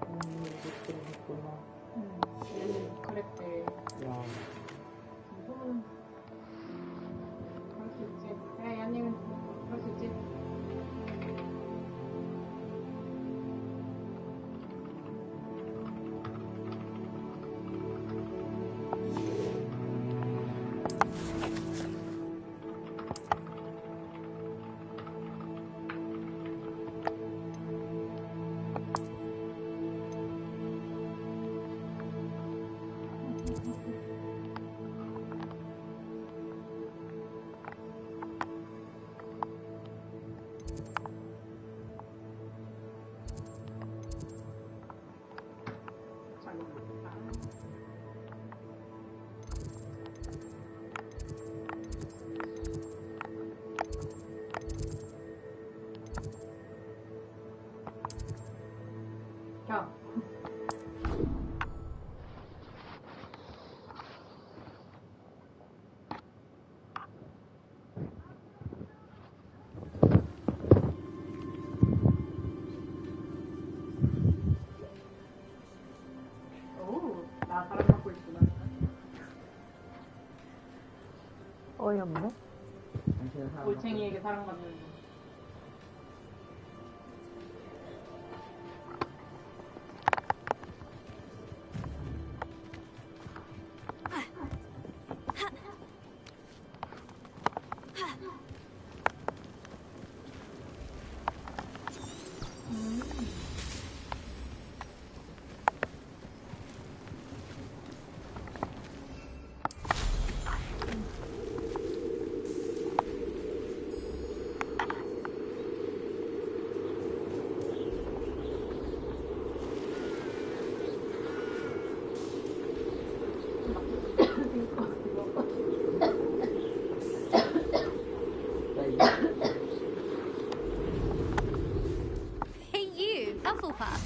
이한님 노클했대. 야. 이거는 그럴 수 있지. 그래, 이한님은 그럴 수 있지. 야. 오, 나 사람 갖고 있구나. 어이없네. 골챙이에게 사랑받는. Hey you, Hufflepuff.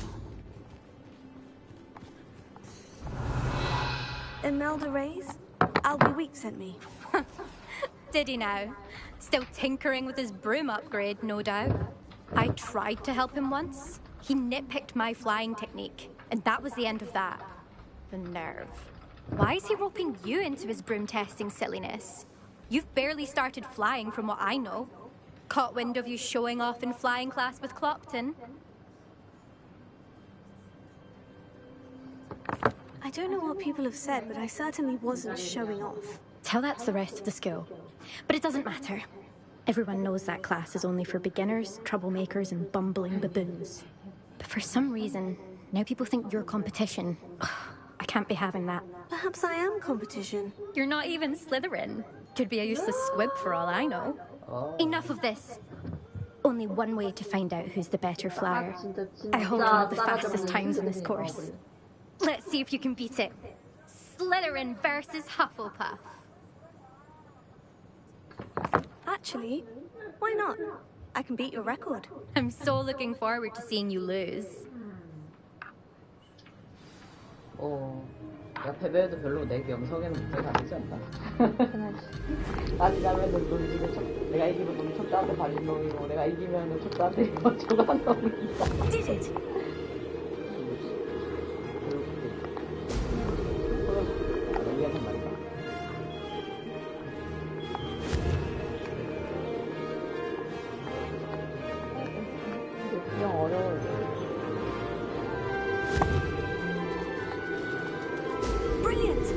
Imelda Reyes? Albie Week sent me. Did he now? Still tinkering with his broom upgrade, no doubt. I tried to help him once. He nitpicked my flying technique, and that was the end of that. The nerve. Why is he roping you into his broom testing silliness? You've barely started flying from what I know. Caught wind of you showing off in flying class with Clopton. I don't know what people have said, but I certainly wasn't showing off. Tell that to the rest of the school. But it doesn't matter. Everyone knows that class is only for beginners, troublemakers, and bumbling baboons. But for some reason, now people think you're competition. I can't be having that. Perhaps I am competition. You're not even Slytherin. Could be a useless squib for all I know. Enough of this. Only one way to find out who's the better flyer. I hold one of the fastest times in this course. Let's see if you can beat it. Slytherin versus Hufflepuff. Actually, why not? I can beat your record. I'm so looking forward to seeing you lose. 야, 패배해도 별로 내 명성에는 문제가 아니지 않나? 따지자면은 넌 지금 내가 이기면 넌 쳤다한테 발린 놈이고 내가 이기면은 쳤다한테 저거 한 놈이고. Did it? 위험한 말이다. 그냥 어려워요. Brilliant!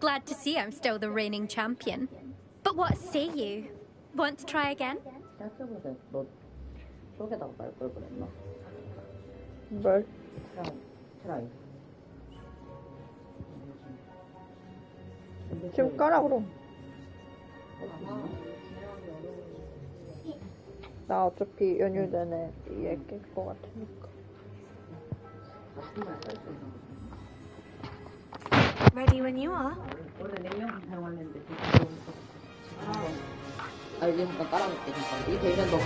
Glad to see I'm still the reigning champion. But what say you? Want to try again? 생각해보자. 너 쪽에다가 말 걸 그랬나? 뭘? 트라이. 지금 까라 그럼. 나 어차피 연휴 내내 얘 깰 것 같으니까. Ready when you are. 원래 4명 사용하는데 이제 잠깐 깔아볼게. 잠깐. 이 되면 너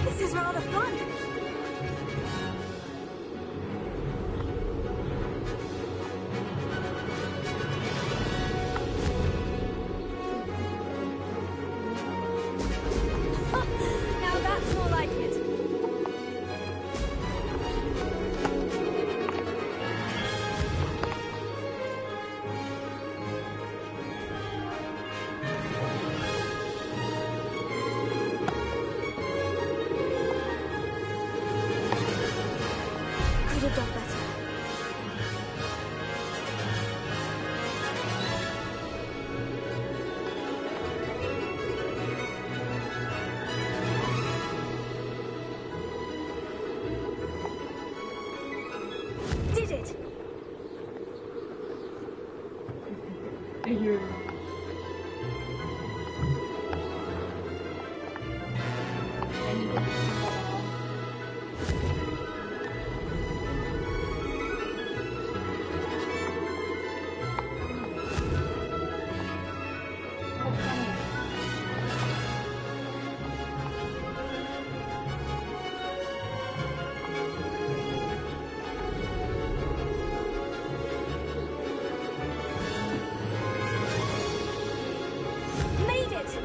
This is rather fun. Now that's more like it. Could have done better. Did it! Made it!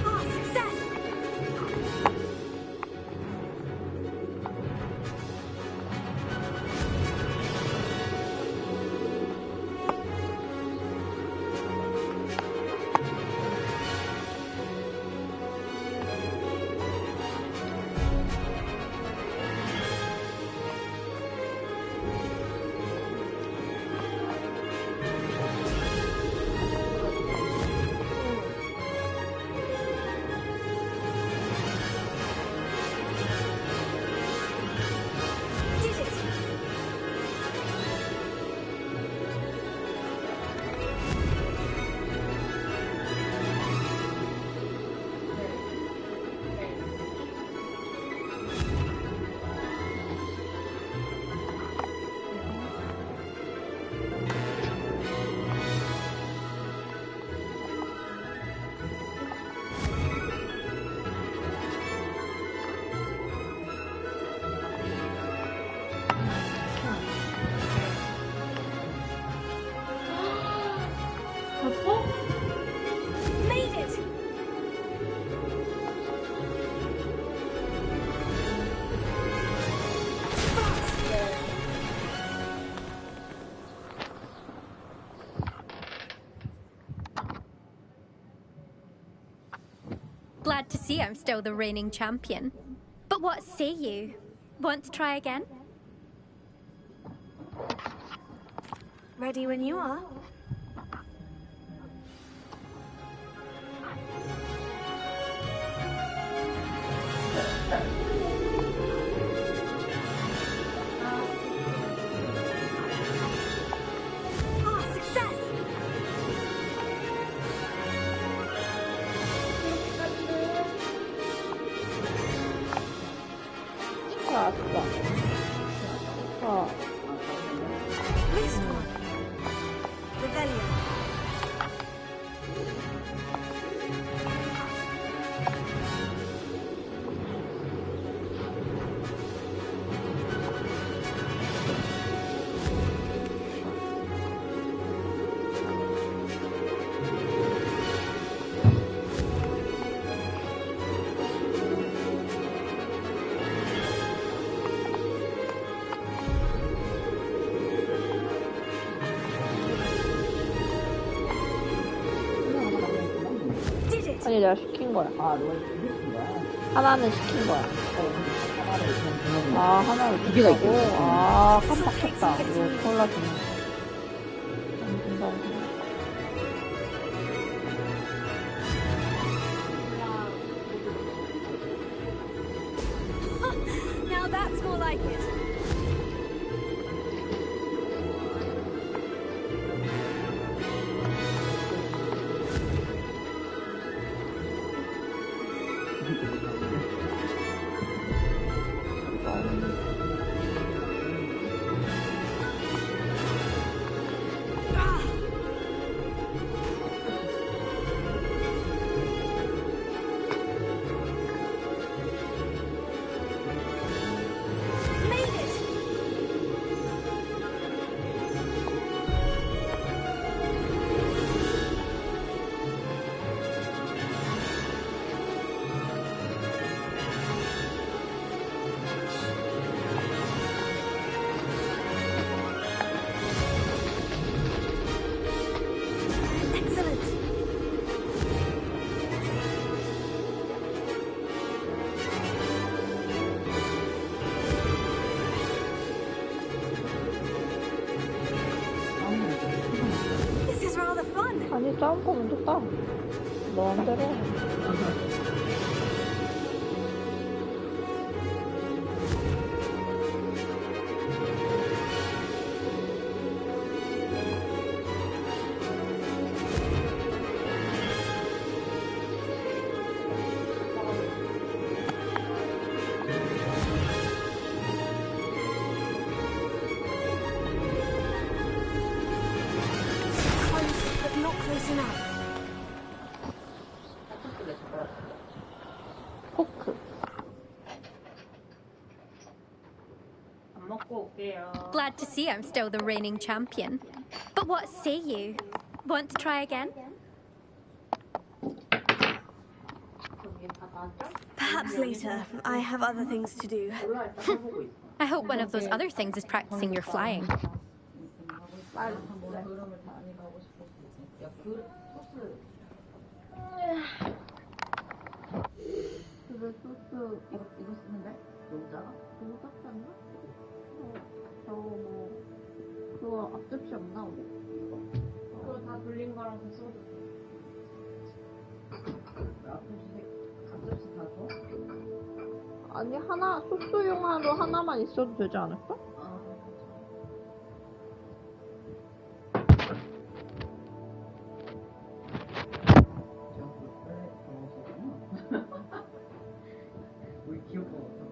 Ah, success! Did it! Made it! Glad to see I'm still the reigning champion. But what say you? Want to try again? Ready when you are. Ah, success! 아싸. Missed one. Rebellion. 아니 내가 시킨 거야. 아, 너가 시킨 거야? 하나는 시킨 거야. 하나를 그냥 아, 하나를 두 개가 준다고? 있겠네. 아, 깜빡했다. 이거 콜라 주는 거. Now that's more like it. This is rather fun. 아니, 다음 거 먼저 따. 마음대로. Close, but not close enough. 포크. 밥 먹고 올게요. Glad to see I'm still the reigning champion. But what say you? Want to try again? Perhaps later. I have other things to do. I hope one of those other things is practicing your flying. 그거 소스 이거 쓰는데? 너무 작아? 너무 작지 않나? 그거 앞접시 없나 우리? 그거 다 돌린 거랑 그 소스. 앞접시 다 줘? 아니 하나 소스용으로 하나만 있어도 되지 않을까? 우리 귀엽고 같아.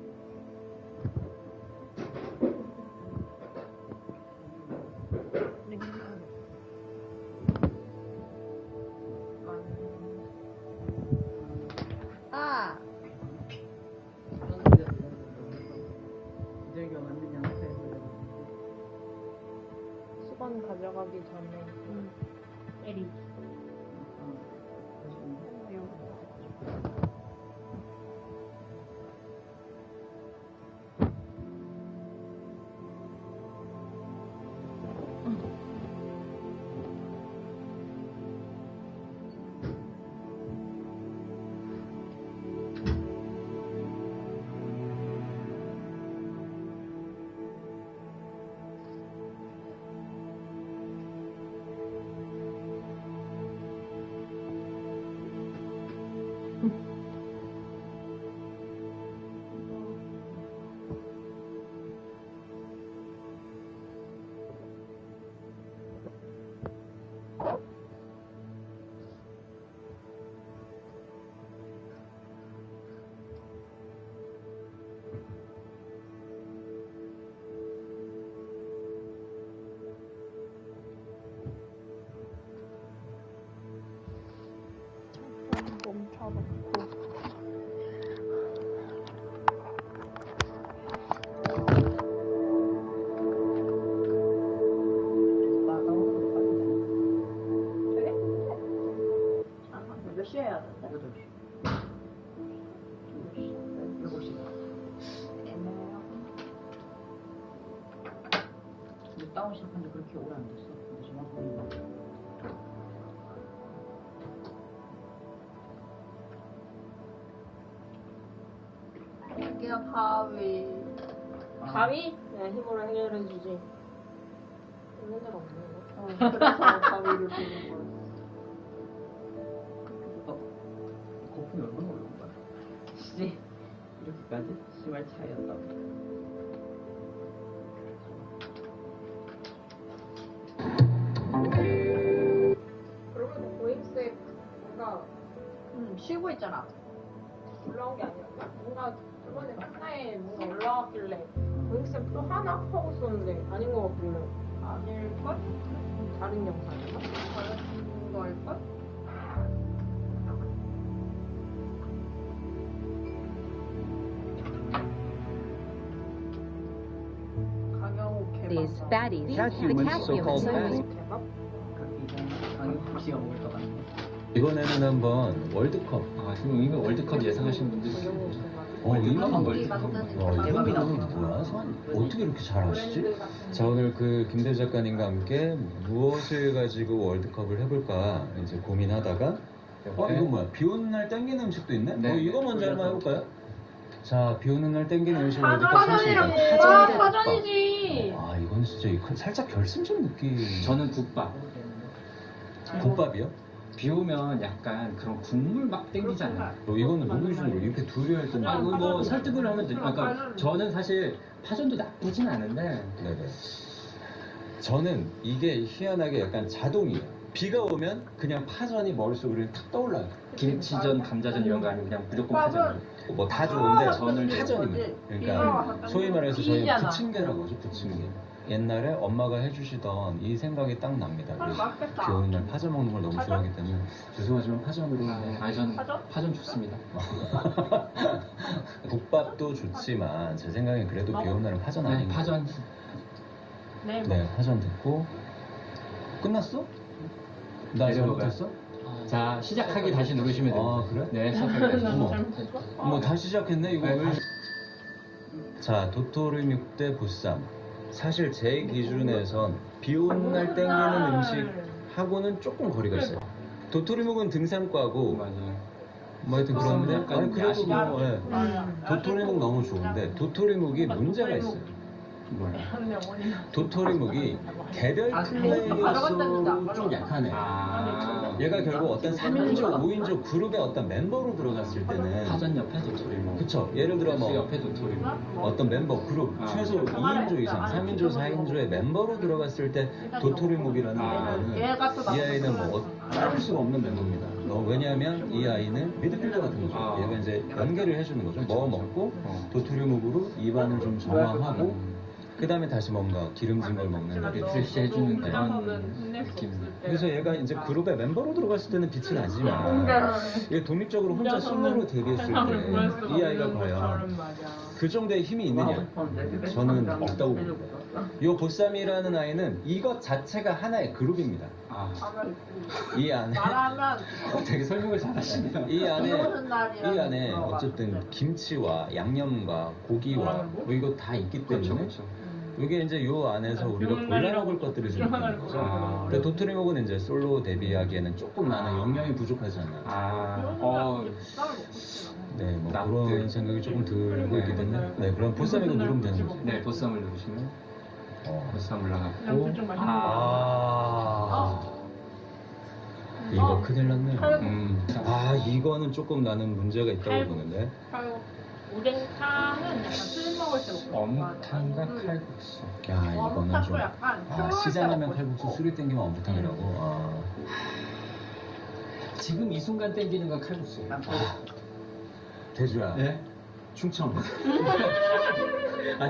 아. 기저귀가 맞는 양파에서 수건 가져가기 전에. 에리. 몇 시에 해야 되는데? 8시. 근데 다운 시작한 지 그렇게 오래 안 됐어. 근데 정확히 자기가 가위. 가위? 내가 힘으로 해결해주지. 있는 데가 없네. 그래서 가위를 주는 거야. 거품이 얼마나 올라온 거야? 씨, 이렇게까지? 씨발 차이였다. 그러면 고잉색 뭔가 쉬고 있잖아. 올라온 게 아니었나? 뭔가 저번에 만나에 뭔가 올라왔길래 고잉색 또 하나? 하고 있었는데 아닌 것 같길래 아닐걸? 다른 영상인가? 다른 거일걸? These fatties, Cat the humans, cat so-called humans. 이번에는 한번 월드컵. 아, 지금 이거 월드컵 예상하시는 분들 있어요. 이거는 월드컵. 이거는 뭐야? 어떻게 이렇게 잘 아시지? 자, 오늘 그 김대 작가님과 함께 무엇을 가지고 월드컵을 해볼까 이제 고민하다가 이거 뭐야? 비 오는 날 땡기는 음식도 있네? 네. 이거 먼저 한번 해볼까요? 자, 비 오는 날 땡기는 음식 월드컵 파전이랑 선수입니다. 국밥! 파전이지! 아, 이건 진짜 살짝 결승전 느낌. 저는 국밥. 국밥이요? 비 오면 약간 그런 국물 막 땡기잖아요. 이거는 누구 기준으로 이렇게 둘이 할 때는 뭐 설득을 하면 되니까. 그러니까 저는 사실 파전도 나쁘진 않은데. 네네. 저는 이게 희한하게 약간 자동이에요. 비가 오면 그냥 파전이 머릿속으로 탁 떠올라요. 김치전, 감자전 이런 거 아니면 그냥 무조건 파전. 뭐 다 좋은데 저는 파전이면. 그러니까 소위 말해서 저희 부침개라고 하죠, 부침개. 옛날에 엄마가 해주시던 이 생각이 딱 납니다. 비 오는 날 파전 먹는 걸 너무 좋아하기 때문에 죄송하지만 파전으로. 아니 저는 파전 좋습니다. 국밥도 좋지만 제 생각엔 그래도 비 오는 날은 파전 아닌가. 파전. 네, 파전 듣고 끝났어? 나 잘못했어? 자, 시작하기 다시 누르시면 됩니다. 아, 그래? 네, 시작하기 다시. 뭐 다시 시작했네 이거. 자, 도토리묵 대 보쌈. 사실 제 기준에선 비 오는 날 땡기는 음식하고는 조금 거리가 있어요. 도토리묵은 등산과고 뭐 하여튼 그런데 아니 그래도 뭐 도토리묵 너무 좋은데 도토리묵이 문제가 있어요. 도토리묵이 개별 플레이어로 좀 약하네. 얘가 결국 어떤 3인조, 5인조 그룹의 어떤 멤버로 들어갔을 때는 파전 옆에 도토리묵. 그쵸. 예를 들어 뭐 옆에 도토리묵. 어떤 멤버, 그룹 최소 2인조 이상, 3인조, 4인조의 멤버로 들어갔을 때 도토리묵이라는 멤버는 이 아이는 뭐 어쩔 수가 없는 멤버입니다. 왜냐하면 이 아이는 미드필더 같은 거죠. 얘가 이제 연계를 해주는 거죠. 뭐 먹고 도토리묵으로 입안을 좀 정화하고 그 다음에 다시 뭔가 기름진 걸 먹는 리프레시 해주는 그런 느낌. 그래서 얘가 이제 그룹의 멤버로 들어갔을 때는 빛이 나지만 얘 독립적으로 혼자 솔로로 데뷔했을 때 이 아이가 과연 그 정도의 힘이 있느냐? 저는 없다고 봅니다. 이 보쌈이라는 아이는 이것 자체가 하나의 그룹입니다. 이 안에 되게 설명을 잘하시네요. 이 안에 어쨌든 김치와 양념과 고기와 뭐 이거 다 있기 때문에 이게 이제 요 안에서 우리가 골라 먹을 것들이 좀 있는 거죠. 근데 도토리묵은 이제 솔로 데뷔하기에는 조금 나는 영양이 부족하지 않나. 네, 뭐 그런 생각이 조금 들고 있기 때문에 네, 그럼 보쌈 이거 누르면 되는 거죠. 네, 보쌈을 누르시면 보쌈 올라갔고 이거 큰일 났네요. 이거는 조금 나는 문제가 있다고 보는데. 오뎅탕은 약간 술 먹을 때 먹고 어묵탕과 칼국수. 야, 이거는 좀 시장하면 칼국수, 술이 땡기면 어묵탕이라고. 지금 이 순간 땡기는 건 칼국수. 대주야. 네? 충청.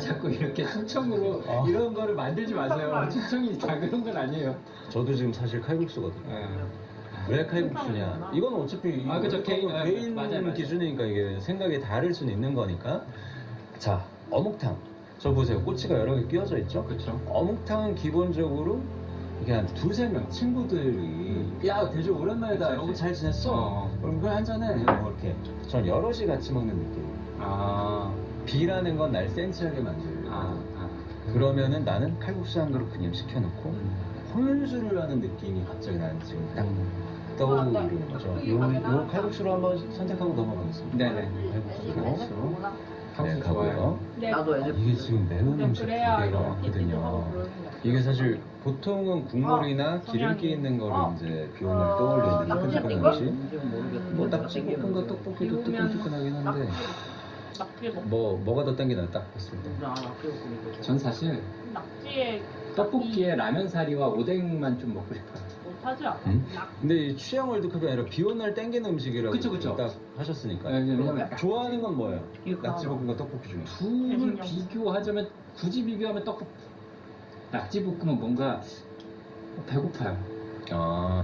자꾸 이렇게 충청으로 이런 거를 만들지 마세요. 충청이 다 그런 건 아니에요. 저도 지금 사실 칼국수거든요. 왜 칼국수냐? 이건 어차피 그죠. 개인 맞아요. 기준이니까 이게 생각이 다를 수는 있는 거니까. 자, 어묵탕. 저 보세요. 꼬치가 여러 개 끼워져 있죠? 그렇죠. 어묵탕은 기본적으로 이게 한 2-3명 친구들이 야, 대주 오랜만이다. 너무 잘 지냈어? 그럼 그걸 한 잔해. 뭐 이렇게. 전 여럿이 같이 먹는 느낌. 비라는 건 날 센치하게 만들고. 그러면은 나는 칼국수 한 그릇 그냥 시켜놓고 혼술을 하는 느낌이 갑자기 나는 지금 딱 떠오르는 거죠. 요 칼국수로 한번 선택하고 넘어가겠습니다. 네네. 칼국수로. 탕수육 가고요. 좋아해. 나도 애들 이게 지금 매운 음식 두 그래야 개가 이렇게 왔거든요. 이게 사실 보통은 국물이나 기름기 있는 거를 이제 비 오는 날 떠올리는데 뜨끈뜨끈한 음식. 뭐 낙지볶음과 떡볶이도 뜨끈뜨끈하긴 한데 뭐가 더 땡기나요? 딱 봤을 때. 전 사실 낙지에 떡볶이에 라면 사리와 오뎅만 좀 먹고 싶어요. 못하지 않아? 근데 이 취향 월드컵이 아니라 비 오는 날 땡기는 음식이라고 그쵸. 딱 하셨으니까. 왜냐면 좋아하는 건 뭐예요? 낙지볶음과 떡볶이 중에. 둘을 비교하자면 굳이 비교하면 떡볶이. 낙지볶음은 뭔가 배고파요.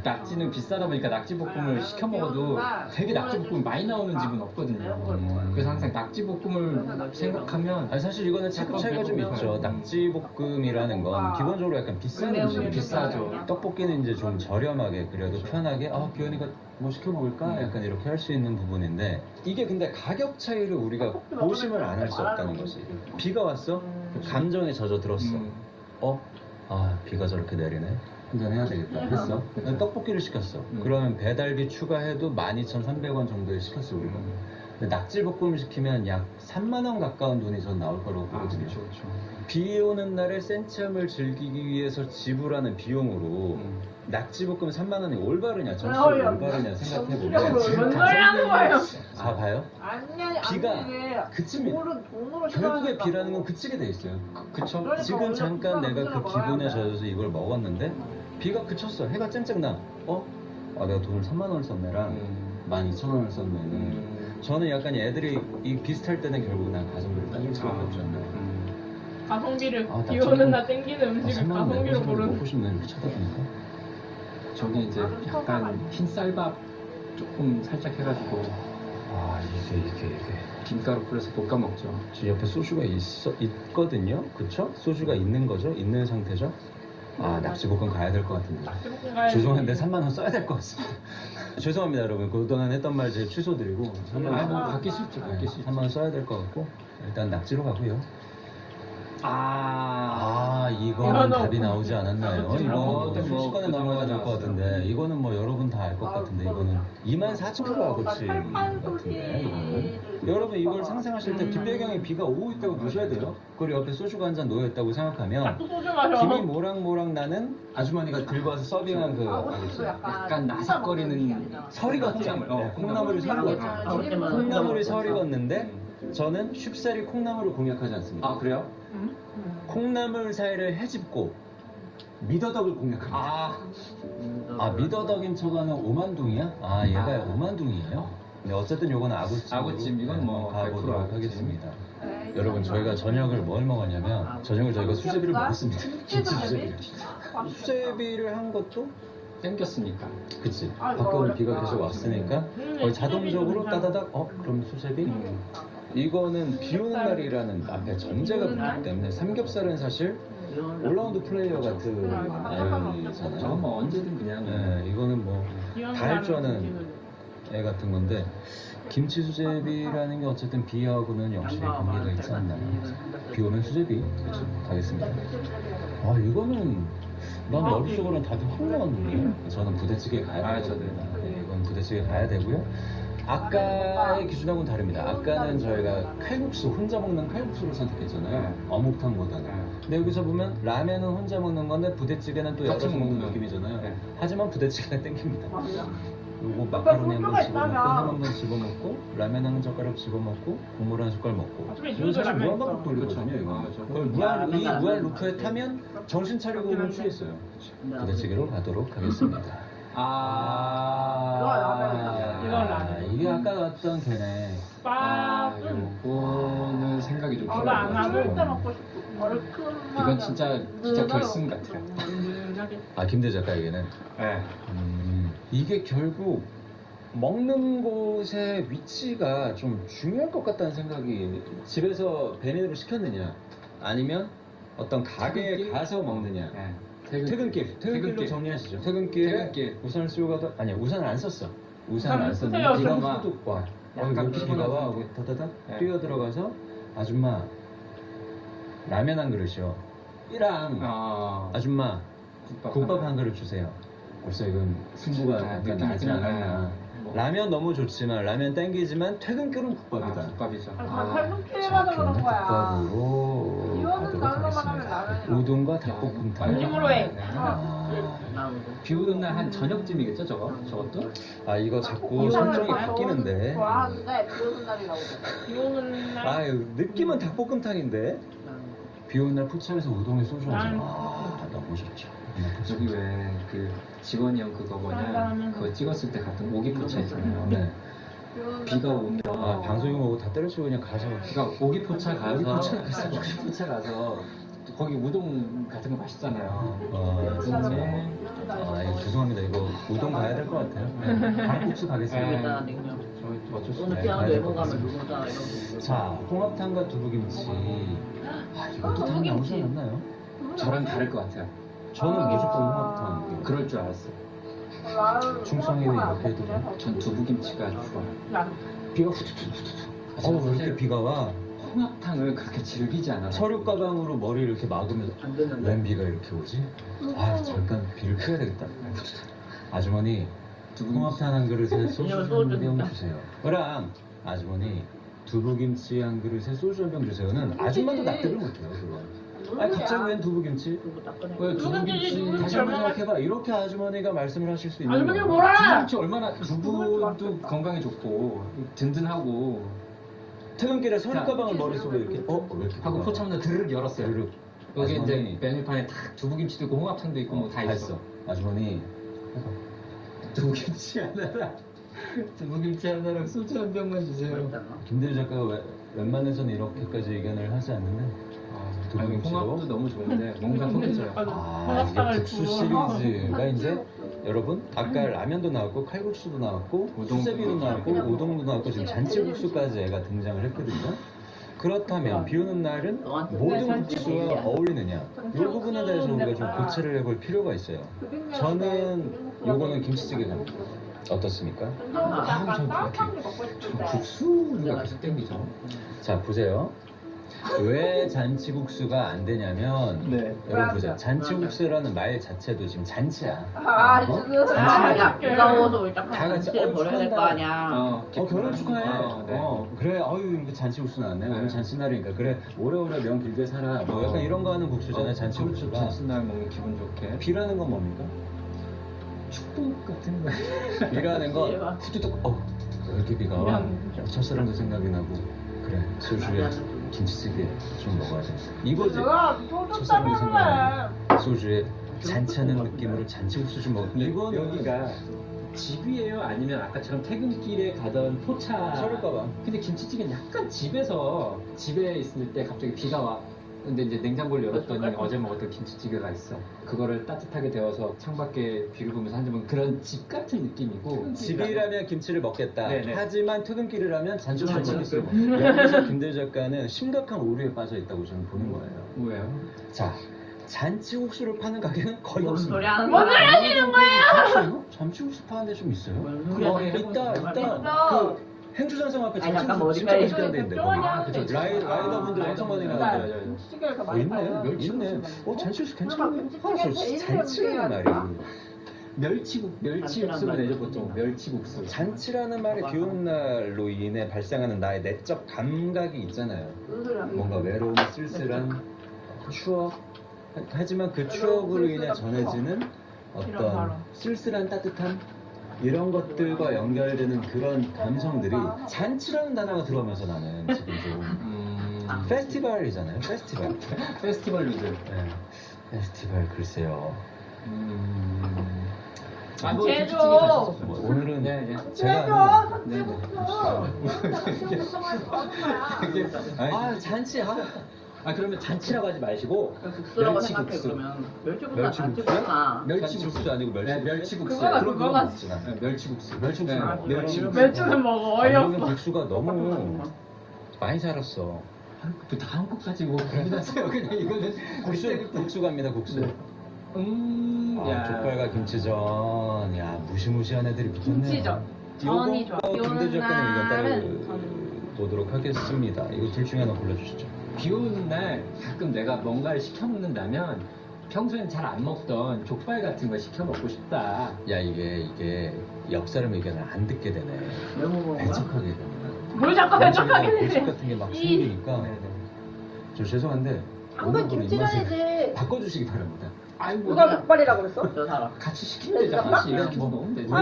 낙지는 비싸다 보니까 낙지볶음을 시켜 먹어도 되게 낙지볶음이 많이 나오는 집은 없거든요. 그래서 항상 낙지볶음을 생각하면 아니 사실 이거는 체급 차이가 좀 있죠. 낙지볶음이라는 건 기본적으로 약간 비싼 음식이 비싸죠. 떡볶이는 이제 좀 저렴하게 그래도 편하게 비 오니까 뭐 시켜 먹을까? 약간 이렇게 할 수 있는 부분인데 이게 근데 가격 차이를 우리가 고심을 안 할 수 없다는 거지. 비가 왔어? 감정에 젖어들었어. 비가 저렇게 내리네. 한잔 해야 되겠다 했어. 떡볶이를 시켰어. 그러면 배달비 추가해도 12,300원 정도에 시켰어 우리가. 근데 낙지볶음을 시키면 약 3만 원 가까운 돈이 전 나올 거라고 보거든요. 비 오는 날에 센참을 즐기기 위해서 지불하는 비용으로 낙지볶음 3만 원이 올바르냐 정치적으로 올바르냐 생각해보면 뭔 소리 하는 거예요? 봐요. 비가 그칩니다. 돈으로 결국에 비라는 건 그치게 돼 있어요. 그쵸? 지금 잠깐 내가 그 기분에 젖어서 이걸 먹었는데 비가 그쳤어. 해가 쨍쨍 나. 내가 돈을 3만 원을 썼네랑 12,000원을 썼네. 저는 약간 애들이 이 비슷할 때는 결국은 난 가성비를 따질 수밖에 없잖아요. 가성비를 비 오는 날 땡기는 음식을 가성비로 고르는. 먹고 싶네 이렇게 쳐다보니까. 저는 이제 약간 흰쌀밥 조금 살짝 해가지고 이게 김가루 뿌려서 볶아 먹죠. 지금 옆에 소주가 있거든요. 그쵸? 소주가 있는 거죠? 있는 상태죠? 낙지볶음 가야 될 것 같은데. 죄송한데 3만 원 써야 될 것 같습니다. 죄송합니다 여러분. 그동안 했던 말 제 취소드리고 3만 원 바뀔 수 있죠. 3만 원 써야 될 것 같고 일단 낙지로 가고요. 이거는 답이 나오지 않았나요? 이거 순식간에 넘어가야 될 것 같은데 이거는 뭐 여러분 다 알 것 같은데 이거는 24,000km 아고치 같은데 이거는 여러분 이걸 상상하실 때 뒷배경에 비가 오고 있다고 보셔야 돼요. 그리고 옆에 소주가 한 잔 놓여있다고 생각하면 김이 모락모락 나는 아주머니가 들고 와서 서빙한 약간 나삭거리는 서리 걷죠. 콩나물이 서리 걷죠. 콩나물이 서리 걷는데 저는 쉽사리 콩나물을 공략하지 않습니다. 그래요? 콩나물 사이를 헤집고 미더덕을 공략합니다. 미더덕인 척하는 오만둥이야? 얘가 오만둥이에요? 네, 어쨌든 요거는 아구찜 이건 뭐 가보도록 하겠습니다. 여러분 저희가 저녁을 뭘 먹었냐면 저녁을 저희가 수제비를 먹었습니다. 김치 수제비를. 수제비를 한 것도 땡겼으니까. 그치. 밖으로 비가 계속 왔으니까 거의 자동적으로 따다닥 그럼 수제비? 이거는 비 오는 날이라는 앞에 전제가 붙기 때문에 삼겹살은 사실 올라운드 플레이어 같은 애잖아요. 뭐 언제든 그냥. 이거는 뭐 다 할 줄 아는 애 같은 건데 김치 수제비라는 게 어쨌든 비하고는 역시 관계가 있지 않나요? 비 오면 수제비 그렇죠. 가겠습니다. 이거는 난 머릿속으로는 답이 확 나왔는데 저는 부대찌개 가야 됩니다. 이건 부대찌개 가야 되고요. 아까의 기준하고는 다릅니다. 아까는 저희가 칼국수, 혼자 먹는 칼국수를 선택했잖아요. 어묵탕보다는. 근데 여기서 보면 라면은 혼자 먹는 건데 부대찌개는 또 여럿이 먹는 느낌이잖아요. 하지만 부대찌개가 땡깁니다. 요거 마카로니 한번 집어먹고, 햄 한번 집어먹고, 라면 한 젓가락 집어먹고, 국물 한 숟갈 먹고. 이건 사실 무한반복 돌리거든요, 이거. 그걸 이 무한 루프에 타면 정신 차리고 오면 취했어요. 부대찌개로 가도록 하겠습니다. 이게 아까 갔던 걔네. 요거는 생각이 좀 필요해요. 이건 진짜 결승 같아요. 김대 작가 얘기는. 이게 결국 먹는 곳의 위치가 좀 중요할 것 같다는 생각이. 집에서 배민으로 시켰느냐 아니면 어떤 가게에 가서 먹느냐. 퇴근길로 정리하시죠. 퇴근길 우산을 쓰고 가도 우산을 안 썼어. 우산을 안 썼는데 비가 막 와. 높이 비가 와 하고 다다닥 뛰어 들어가서 아줌마 라면 한 그릇이요. 아줌마 국밥 한 그릇 주세요. 벌써 이건 승부가 약간 나지 않았나. 라면 너무 좋지만 라면 땡기지만 퇴근길은 국밥이다. 국밥이죠. 퇴근길마다 그런 거야. 국밥으로 비오는 가도록 날로만 하면 하겠습니다. 라면이라고. 우동과 닭볶음탕. 점심으로 해. 비 오는 날 한 저녁쯤이겠죠, 저것도? 아 이거 자꾸 설정이 바뀌는데. 좋아하는데 비 오는 날이라고. 비 오는 날. 아유 느낌은 닭볶음탕인데. 비 오는 날 포차에서 우동에 소주 한 잔. 아 너무 좋죠. 저기 왜 그 지원이 형 그거 뭐냐 그거 찍었을 때 갔던 오기포차 있잖아요. 네. 비가 오면 아 방송이 뭐고 다 때려치고 그냥 가서. 그러니까 오기포차 가서 거기 우동 같은 거 맛있잖아요. 아 이거 죄송합니다. 이거 우동 가야 될 것 같아요. 닭국수 가겠습니다. 저희 어쩔 수 없어요. 가야 될것 같습니다. 자 홍합탕과 두부김치. 아 이것도 다 나오지 않았나요? 저랑 다를 것 같아요. 저는 무조건 홍합탕. 그럴 줄 알았어. 충성이는 이렇게 해도. 전 두부김치가 좋아요. 비가 후투투투투. 왜 이렇게 비가 와? 홍합탕을 그렇게 즐기지 않아. 서류 가방으로 머리를 이렇게 막으면서 웬 비가 이렇게 오지? 아 잠깐 비를 피해야 되겠다. 아주머니 홍합탕 한 그릇에 소주 한 병 주세요. 그럼 아주머니 두부김치 한 그릇에 소주 한 병 주세요는 아줌마도 납득을 못해요. 그거. 아니 갑자기 웬 두부김치? 왜 두부김치? 다시 한번 생각해봐. 이렇게 아주머니가 말씀을 하실 수 있는 아주머니가 뭐라! 두부김치 얼마나 두부도 건강에 좋고 든든하고. 퇴근길에 서류 가방을 머릿속에 이렇게 왜 이렇게 하고 포차문을 드르륵 열었어요. 드르륵. 여기 이제 아주머니. 메뉴판에 딱 두부김치도 있고 홍합탕도 있고 뭐 다 있어. 아주머니 두부김치 하나랑 두부김치 하나랑 소주 한 병만 주세요. 김대리 작가가 웬만해서는 이렇게까지 의견을 하지 않는데 홍합도 너무 좋은데 뭔가 속이져요. 이게 국수 시리즈가 이제 여러분 아까 라면도 나왔고 칼국수도 나왔고 수제비도 나왔고 우동도 나왔고 지금 잔치국수까지 애가 등장을 했거든요. 그렇다면 비 오는 날은 모든 국수와 어울리느냐 이 부분에 대해서 우리가 좀 고찰을 해볼 필요가 있어요. 저는 요거는 김치찌개 갑니다. 어떻습니까? 전 국수가 계속 땡기죠. 자 보세요. 왜 잔치국수가 안 되냐면 여러분 보세요. 잔치국수라는 말 자체도 지금 잔치야. 다 같이 버려야 될 거 아니야. 결혼 축하해. 그래. 이거 잔치국수 나왔네. 오늘 잔치날이니까 그래. 오래오래 명 길게 살아. 뭐 약간 이런 거 하는 국수잖아요. 잔치국수가. 잔치날 먹는 기분 좋게. 비라는 건 뭡니까? 축복 같은 거. 비라는 건 후두둑. 왜 이렇게 비가 와? 첫사랑도 생각이 나고. 그래. 소주에 김치찌개 좀 먹어야 돼. 이거지. 첫사랑도 생각이 나고. 소주에 잔치하는 느낌으로 잔치국수 좀 먹어. 이건 여기가 집이에요? 아니면 아까처럼 퇴근길에 가던 포차? 서울 가방. 근데 김치찌개는 약간 집에 있을 때 갑자기 비가 와. 근데 이제 냉장고를 열었더니 어제 먹었던 김치찌개가 있어. 그거를 따뜻하게 데워서 창밖에 비를 보면서 한 잔 그런 집 같은 느낌이고. 집이라면 김치를 먹겠다. 네네. 하지만 퇴근길이라면 잔치국수를 먹겠다. 여기서 김대리 작가는 심각한 오류에 빠져 있다고 저는 보는 거예요. 왜요? 자, 잔치국수를 파는 가게는 거의 없습니다. 뭔 소리 하시는 거예요? 잔치국수 파는 데 좀 있어요? 있다. 그 행주산성 앞에 잔치국수 진짜 맛있게 데인데 그쵸. 라이더분들 엄청 많이 가는데 김치찌개를 많이 있네. 있네. 잔치국수 괜찮네. 잔치라는 말이 멸치국수로 내죠 보통. 멸치국수. 잔치라는 말이 비 오는 날로 인해 발생하는 나의 내적 감각이 있잖아요. 뭔가 외로움, 쓸쓸한 추억. 하지만 그 추억으로 인해 전해지는 어떤 쓸쓸한 따뜻함 이런 것들과 연결되는 그런 감성들이 잔치라는 단어가 들어오면서 나는 지금 좀 페스티벌이잖아요. 페스티벌 루즈. 네. 페스티벌 글쎄요. 제조. 오늘은 제가 잔치 그러면 잔치라고 하지 마시고 국수라고 생각해 그러면 멸치국수 아니고 멸치국수. 그거가 멸치국수. 멸치는 먹어. 어이없어. 국수가 너무 많이 살았어. 다 한국까지 뭐 고민하세요. 그냥 이거는 국수 갑니다. 국수. 족발과 김치전. 야 무시무시한 애들이 붙었네요. 김치전. 전이 좋아. 김대리 작가님 의견 따라 보도록 하겠습니다. 이거 둘 중에 하나 골라주시죠. 비 오는 날 가끔 내가 뭔가를 시켜 먹는다면 평소엔 잘 안 먹던 족발 같은 거 시켜 먹고 싶다. 야 이게 역사를 얘기하면 안 듣게 되네. 배척하게 되네. 뭘 자꾸 배척하게 고집 되네. 같은 게 막 생기니까. 저 죄송한데 오늘부로 입맛을 바꿔주시기 바랍니다. 아이고, 누가 족발이라고 그랬어? 저 사람 같이 시키면 되죠. 같이 이렇게 먹으면 되죠.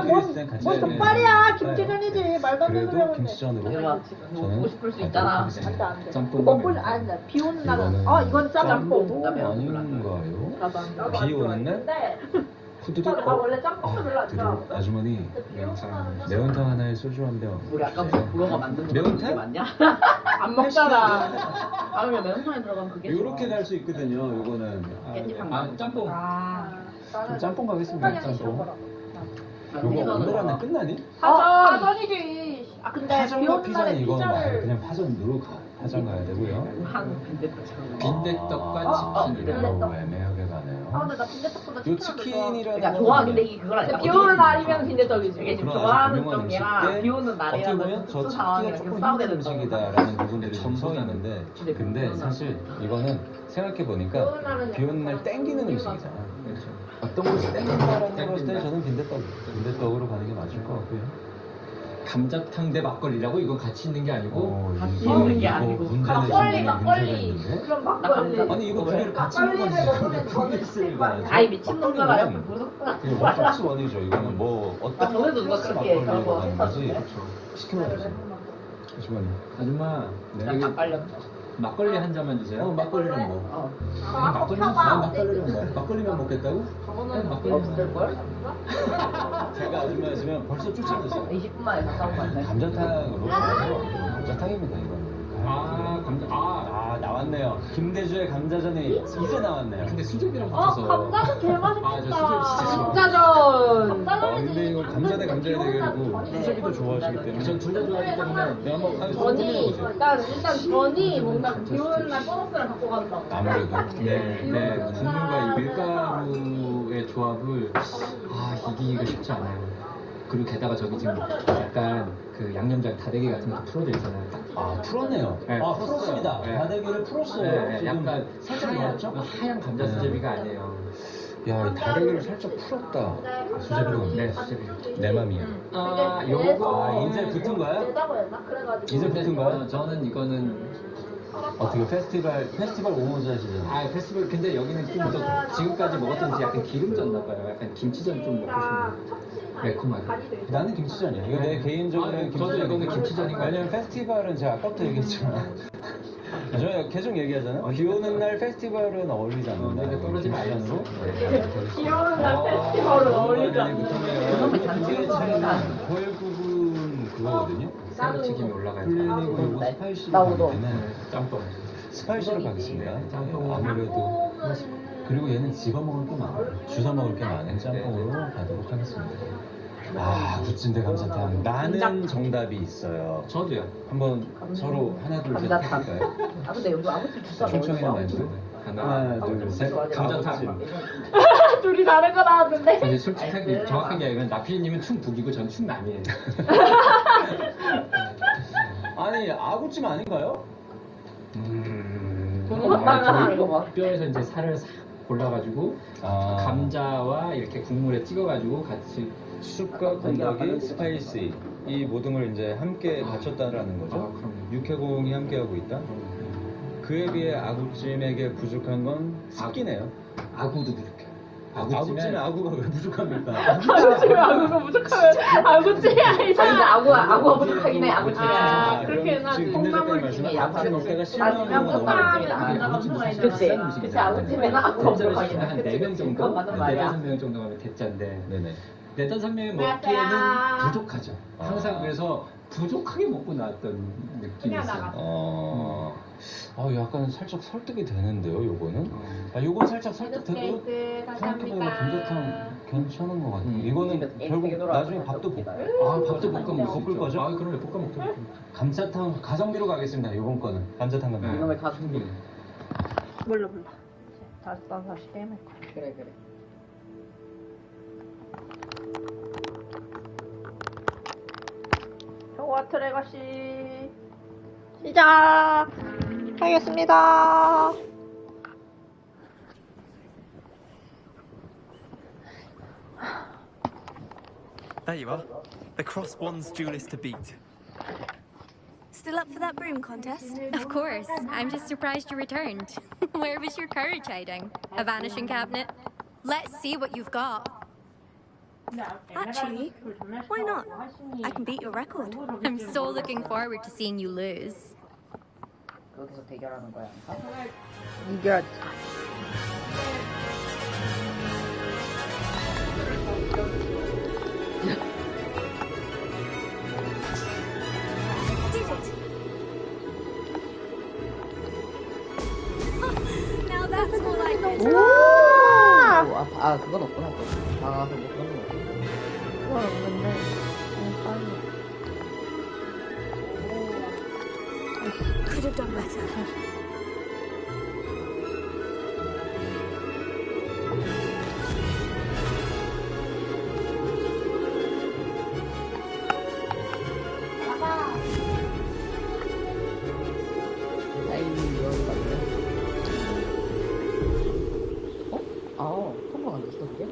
뭐 족발이야 김치전이지 말도 안 되는 소리 그래도 하는데. 김치전으로 저는 먹고 싶을 수 있잖아. 안돼 안돼. 짬뽕 먹고 안돼. 비 오는 날은 이건 짬뽕. 아닌가요? 비 오는 날? 후두둑. 나 원래 짬뽕을 별로 안 좋아하고. 아주머니 매운탕 하나에 소주 한 병. 우리 아까 불어가 만든 거 매운탕? 맞냐? 안 먹잖아. 다음에 매운탕에 들어가면 그게 요렇게 갈 수 있거든요. 요거는 짬뽕. 좀 짬뽕 가겠습니다. 짬뽕. 요거 오늘 안에 끝나니? 파전이지. 아 근데 비 파전과 오는 피자는 날에 이건 피자를 그냥 파전으로 파전 가야 되고요. 빈대떡과 치킨이랑 너무 애매하게 가네요. 근데 나 빈대떡보다 요 치킨이라는 그러니까 좋아 근데 이게 그걸 아니야. 비 오는 날이면 빈대떡이지. 이게 지금 그런 좋아하는 아주 유명한 쪽이랑 음식 비 오는 어떻게 날이라면 보면 저 특수 찾기가 상황이랑 조금 싸우게 힘든 된다고. 음식이다라는 부분들이 좀 서 있는데 근데 사실 이거는 생각해보니까 비 오는 날 땡기는 음식이잖아. 어떤 것이 땡긴다라는 걸 봤을 때 저는 빈대떡으로 가는 게 맞을 것 같고요. 감자탕 대 막걸리라고 이거 같이 있는 게 아니고 같이 있는 게 아니고 막걸리. 그럼 막걸리. 아니 이거 두 개를 같이 먹으면 아이 미친놈들아 옆에 무섭다. 이거 원박스 원이죠. 이거는 뭐 어떤 전에도 누가 그렇게 막걸리로 그런 거 가는 거지 시켜먹으세요. 아주머니 아줌마 다 빨렸다. 막걸리 한 잔만 주세요. 막걸리는 뭐? 막걸리만 먹겠다고? 막걸리 없을걸? 제가 아줌마였으면 벌써 쫓아냈어요. 20분 만에 다 싸운 거 아니야? 감자탕으로 가요. 감자탕입니다 이거. 나왔네요. 김대주의 감자전이 이제 나왔네요. 근데 수제비랑 붙어서 감자전 개 맛있겠다. 저 수제비 진짜 감자전. 근데 이거 감자 대 감자의 대결이고 수제비도 좋아하시기 때문에 전 둘 다 좋아하기 때문에 내가 한번 전이 일단 전이 뭔가 비 오는 날 보너스를 갖고 간다. 아무래도 네, 국물과 이 밀가루의 조합을 이기기가 쉽지 않아요. 그리고 게다가 저기 지금 약간 그 양념장 다대기 같은 것도 풀어져 있잖아요. 풀었네요. 네, 풀었습니다. 네. 다대기를 풀었어요. 네, 지금 약간 살짝 나왔죠? 하얀 감자 수제비가 아니에요. 야, 이 다대기를 살짝 풀었다. 수제비로. 네, 수제비. 내 맘이야. 요거 이제 붙은 거야? 그래가지고. 이제 붙은 거야? 저는 이거는 어떻게 페스티벌 오모자시잖아요. 페스티벌 근데 여기는 좀 더 지금까지 먹었던 약간 기름졌나 봐요. 약간 김치전 좀 먹고 싶네요. 매콤하게. 나는 김치전이야. 이거 내 개인적으로는 저도 이거는 김치전인 거 왜냐면 페스티벌은 제가 아까부터 얘기했지만 저 계속 얘기하잖아요. 비 오는 날 페스티벌은 어울리잖아요. 내가 떨어지면 알려서. 비 오는 날 페스티벌은 어울리잖아. 결국은 그거거든요. 새우튀김이 올라가요. 그리고 이거 스파이시로 가면 짬뽕. 스파이시로 가겠습니다. 아무래도 그리고 얘는 집어 먹을 게 많아요. 주워 먹을 게 많은 짬뽕으로 가도록 하겠습니다. 부침 대 감자탕. 나는 정답이 있어요. 저도요. 한번 서로 하나 둘 셋 할까요? 근데 여기 아무튼 주사 충청이나 마인드. 하나 둘 셋. 감자탕. 둘이 다른 거 나왔는데. 근데 솔직하게 정확한 게 아니라 나피디님은 충북이고 전 충남이에요. 아니 아구찜 아닌가요? 뼈에서 이제 살을 싹 골라가지고 감자와 이렇게 국물에 찍어가지고 같이 쑥과 건더기, 스파이시 이 모든 걸 이제 함께 갖췄다라는 거죠. 육해공이 함께하고 있다. 그에 비해 아구찜에게 부족한 건 습기네요. 아구도 부족해요. 아구찜에 아구가 왜 부족합니까? 아구찜에 아구가 부족하면 아구찜이 아니잖아. 근데 아구가 부족하긴 해. 아구찜이 그렇게 해놔지. 콩나물찜에 아구찜 먹다가 실망하는 건 그치 아구찜에는 아구가 부족하긴 해. 한 4명 정도? 맞는 말이야. 4-5명 정도 가면 대짜인데 네네. 4-5명이 먹기에는 부족하죠. 항상 그래서 부족하게 먹고 나왔던 느낌이 있어요. 약간 살짝 설득이 되는데요, 요거는? 요건 살짝 설득되고 생각해보니까 감자탕 괜찮은 것 같아요. 이거는 결국 나중에 밥도 볶고 밥도 볶아 볶을 거죠? 그럼요. 볶아 먹죠. 감자탕 가성비로 가겠습니다, 요번 거는. 감자탕 갑니다. 이놈의 가성비. 몰라. 다시 게임할 거야. 그래. 호그와트레거시 시작하겠습니다. There you are. The Cross Wands duelist to beat. Still up for that broom contest? Of course. I'm just surprised you returned. Where was your courage hiding? A vanishing cabinet? Let's see what you've got. Actually, why not? I can beat your record. I'm so looking forward to seeing you lose. 거기서 대결하는 거야. 이겨야지. Now that's more like it. 아, 그건 없구나. 아, 뭐 그런 거 없어. 그건 없는데. Could have done better. 통과가 안 됐어, 그게?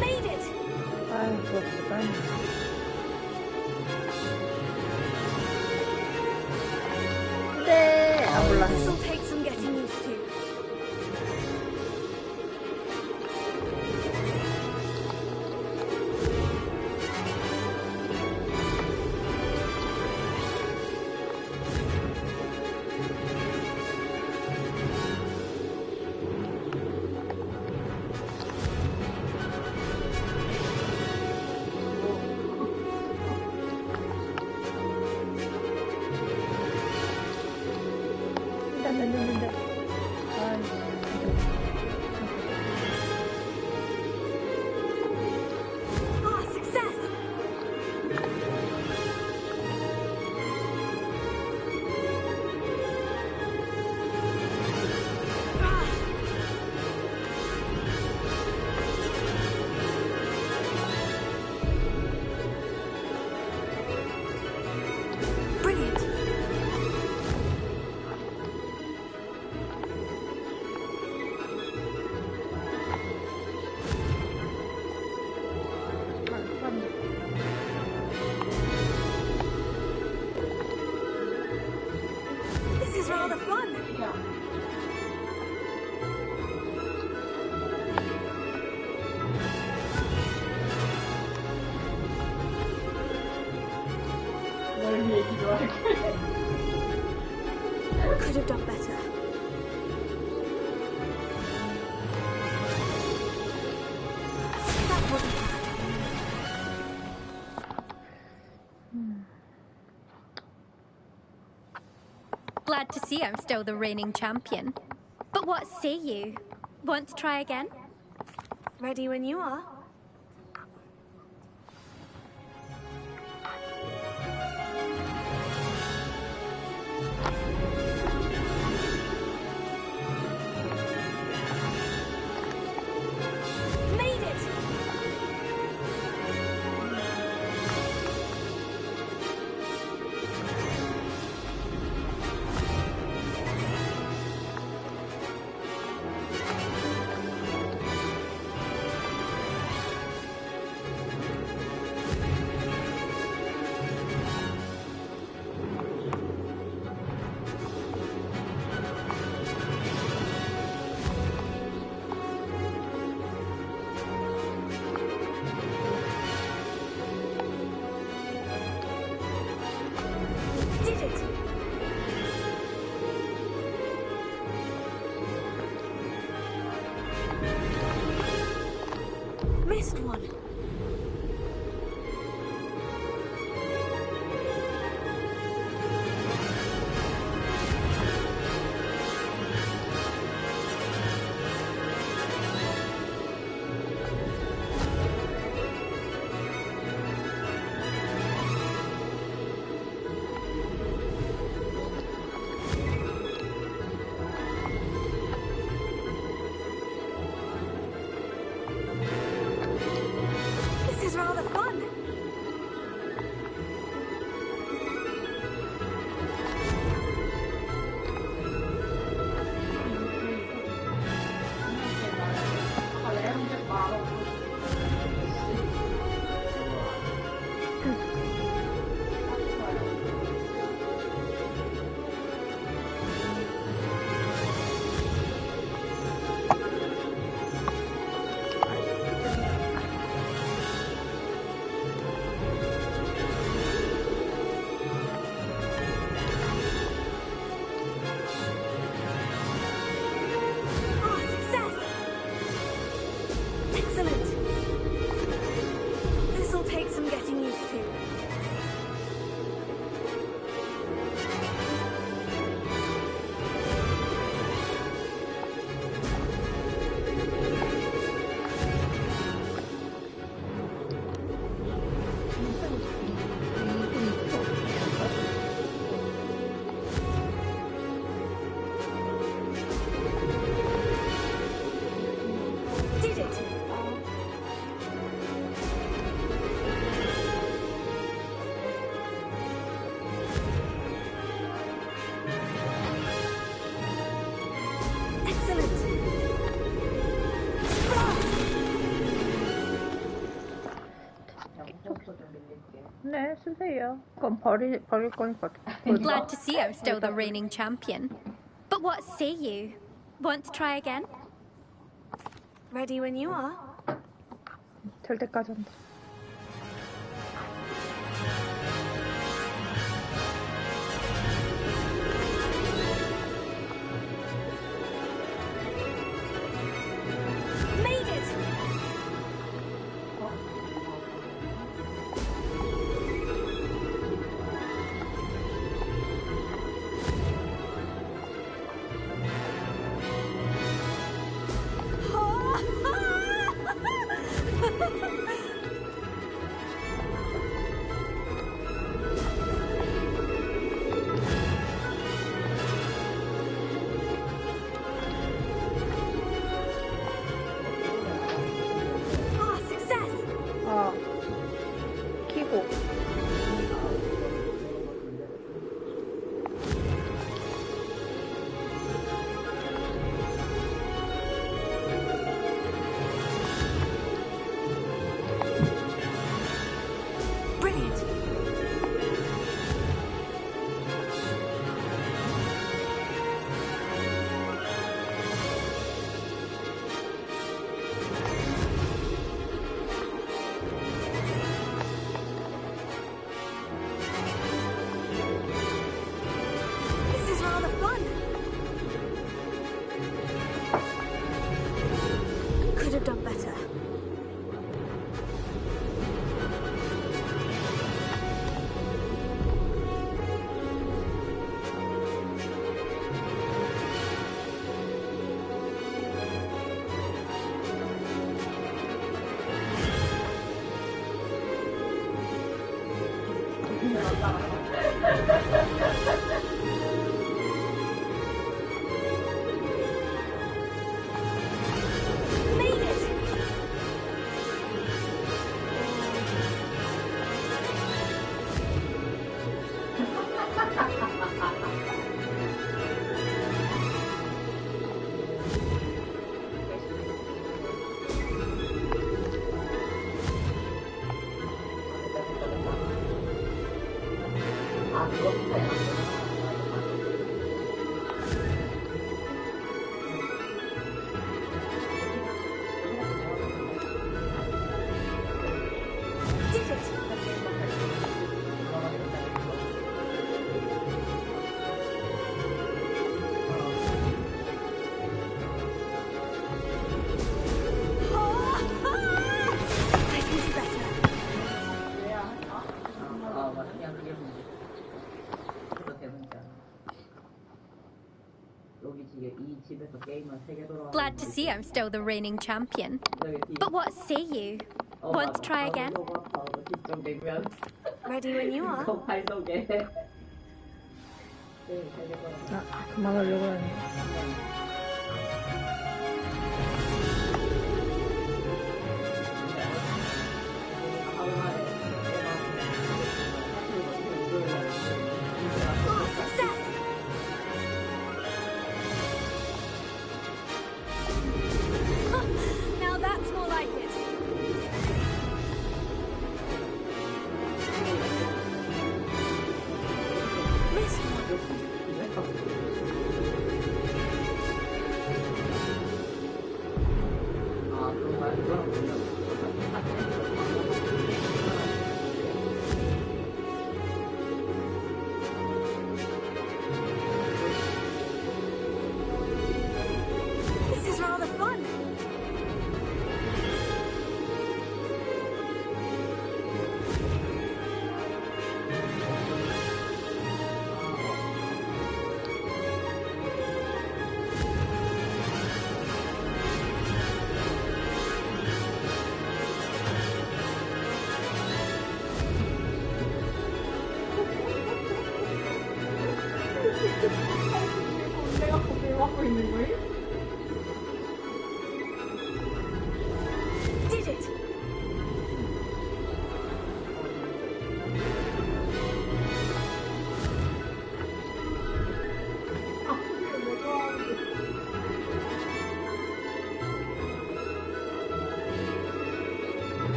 Made it! 아유, 그거 진짜. 네, 아, 몰라. This'll take some getting used to. Ah, success! Brilliant. This is rather fun. 널 위해 기도할게. Could have done better. That wasn't bad. Glad to see I'm still the reigning champion. But what say you? Want to try again? Ready when you are. Made it! Did it! Missed one. Excellent. This'll take some getting used to. Did it? Excellent. 네, 쓰세요. 그럼 버릴 거니까. Glad to see I'm still the reigning champion. But what say you? Want to try again? Ready when you are. 될 때까지 한다. Made it! Ah, success! 아, 키고. Brilliant. This is rather fun. Could have done better. Made it! Did it! I can do better. 맞아. 그냥 그게 문제. 그래도 되는지 않아. 여기 이 집에서 게임은 3개 돌아가는 Glad to see I'm still the reigning champion. But what say you? Want to try again? Ready when you are. 아, 그만하려고 했는데. Ah, success! Now that's more like it. Missed one. This is rather fun.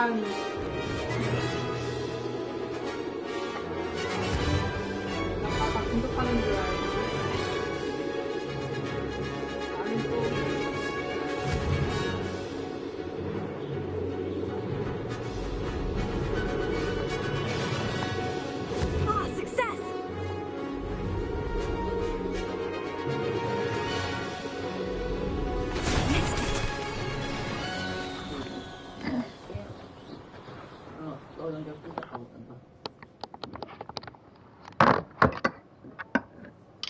약간 아까 공격하는 줄 알고 나는 또 Ah, success!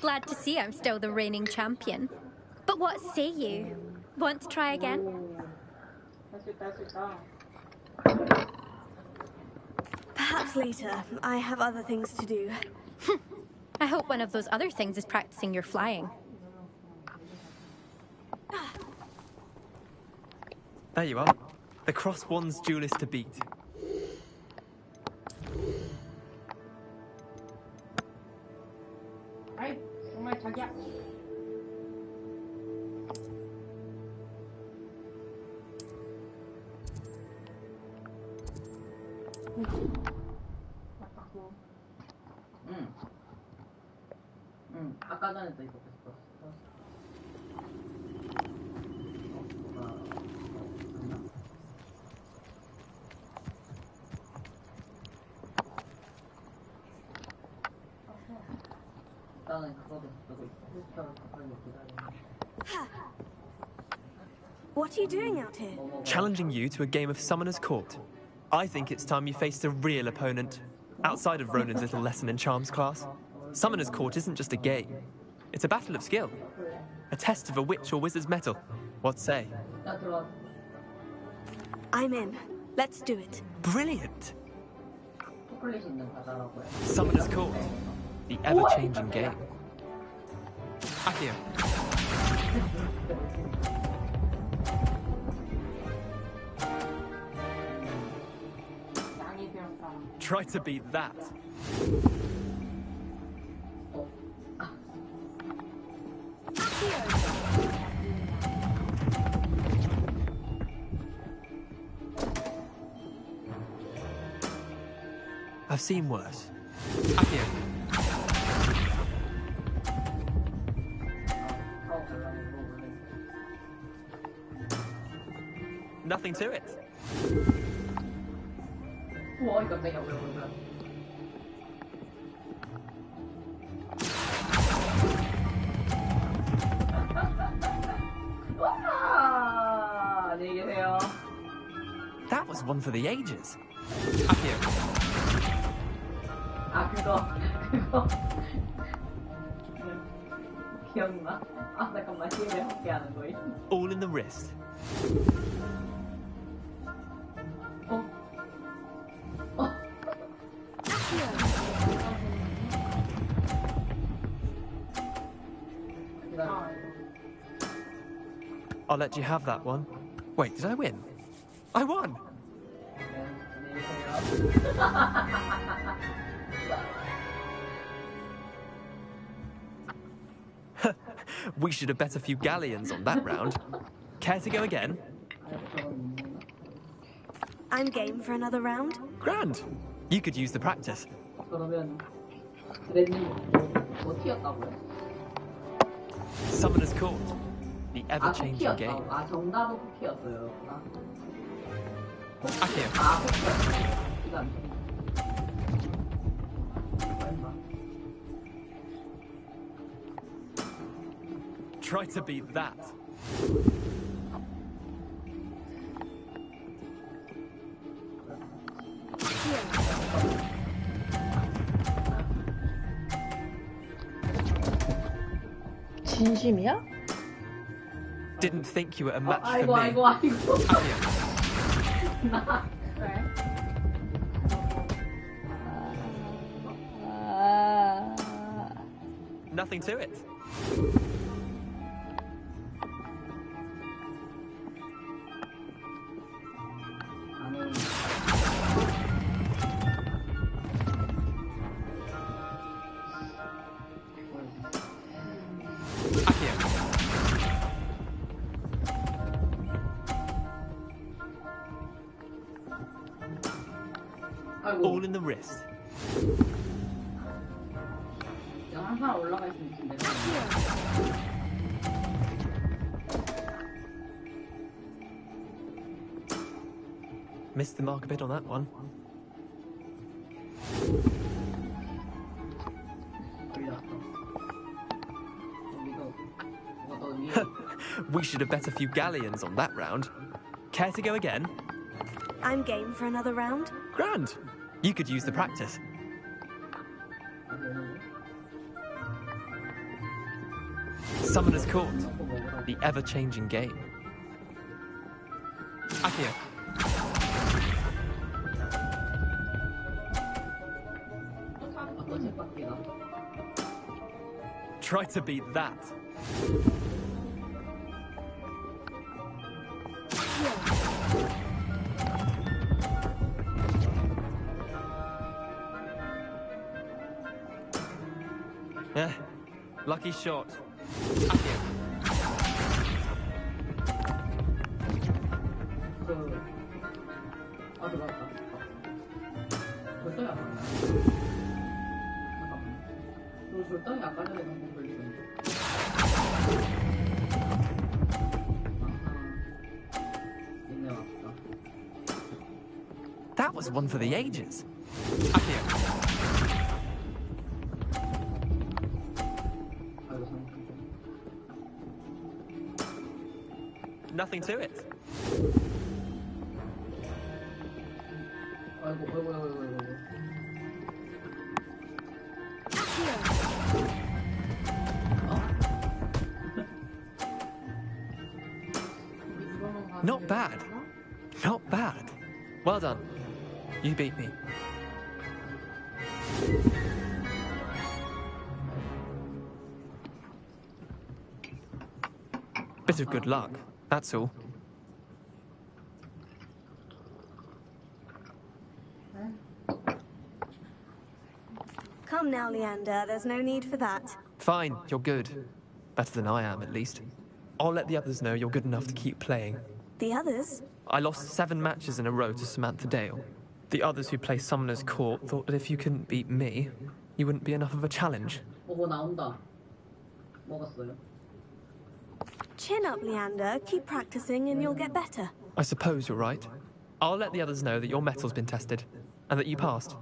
Glad to see I'm still the reigning champion. But what say you? Want to try again? 할 수 있다, 할 수 있다. Perhaps later. I have other things to do. I hope one of those other things is practicing your flying. There you are. The Cross Wands duelist to beat. 아이, 정말 자기야. 맞다고. 응, 아까 전에도 이거 했어. 나는 그거도 쓰고 있어. 힐스터를 가까이 기다리는. What are you doing out here? Challenging you to a game of Summoner's Court. I think it's time you faced a real opponent. Outside of Ronan's little lesson in charms class, Summoner's Court isn't just a game. It's a battle of skill. A test of a witch or wizard's mettle. What say? I'm in. Let's do it. Brilliant! 초콜릿 있는 바다라고요. Summoner's Court. The ever-changing game. Akio. 양이 되었다. Try to beat that. I've seen worse. Akio. Nothing to it. 우와, 깜짝이야, 뭐야. 와, 안녕히 계세요. That was one for the ages. Akio. 아, 그거. 기억나? 아, 잠깐만, 힘을 함께 하는 거임. All in the wrist. I'll let you have that one. Wait, did I win? I won! We should have bet a few galleons on that round. Care to go again? I'm game for another round. Grand! You could use the practice. 그러면 레드님 뭐 튀었다고요? Summoner's Court. The 아, ever-changing game. 쿠키였다고. 아, 정답은 쿠키였어요. Akio. 아, 쿠키였어요. 쿠키가 안 돼. Try to beat that. 진심이야? Didn't think you were a match 아이고, for me. 아이고, 아이고. Akio. 나. 왜? Nothing to it. all in the wrist. 항상 올라가 있으면 된대. Missed the mark a bit on that one. We should have bet a few galleons on that round. Care to go again? I'm game for another round. Grand. You could use the practice. Summoner's Court. The ever-changing game. Akio. Try to beat that. Lucky shot. 절단이 아까 전에 방금 걸리던데. That was one for the ages. Nothing to it. Not bad. Not bad. Well done. You beat me. Bit of good luck, that's all. Come now, Leander. There's no need for that. Fine, you're good. Better than I am, at least. I'll let the others know you're good enough to keep playing. The others? I lost 7 matches in a row to Samantha Dale. The others who play Summoner's Court thought that if you couldn't beat me, you wouldn't be enough of a challenge. 나온다. 먹었어요. Chin up, Leander. Keep practicing and you'll get better. I suppose you're right. I'll let the others know that your metal's been tested, and that you passed.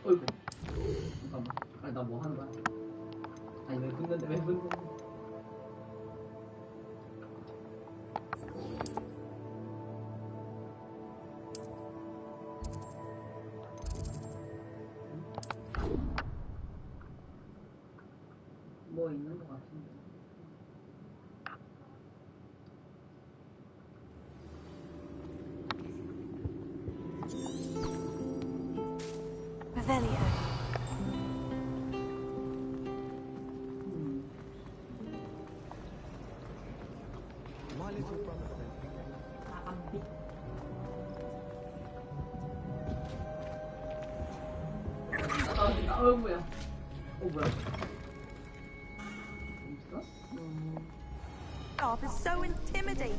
어이구. 잠깐만. 아니, 나 뭐 하는 거야? 아니, 왜 붙는데, 왜 붙는데? 뭐 있는 거 같은데. Revelio. My little brother. 뭐야? 뭐야? Oh, it's so intimidating.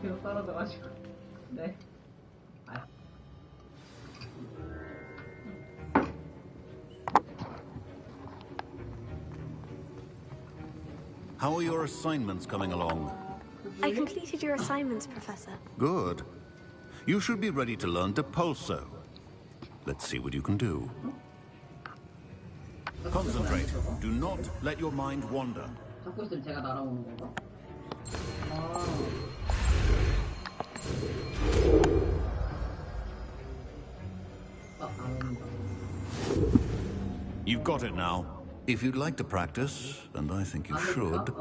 계속 떨어져가지고. 네. How are your assignments coming along? I completed your assignments, Professor. Good. You should be ready to learn Depulso. Let's see what you can do. Concentrate. Do not let your mind wander. 잡고 있으면 제가 날아오는 건가? You've got it now. If you'd like to practice, and I think you should,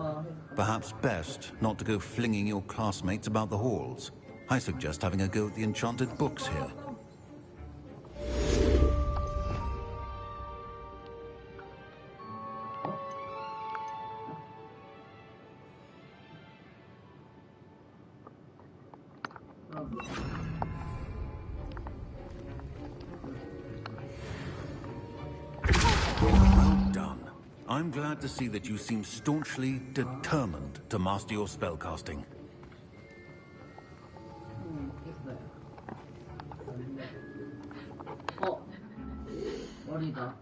perhaps best not to go flinging your classmates about the halls. I suggest having a go at the enchanted books here. Well done. I'm glad to see that you seem staunchly determined to master your spellcasting. 머리다.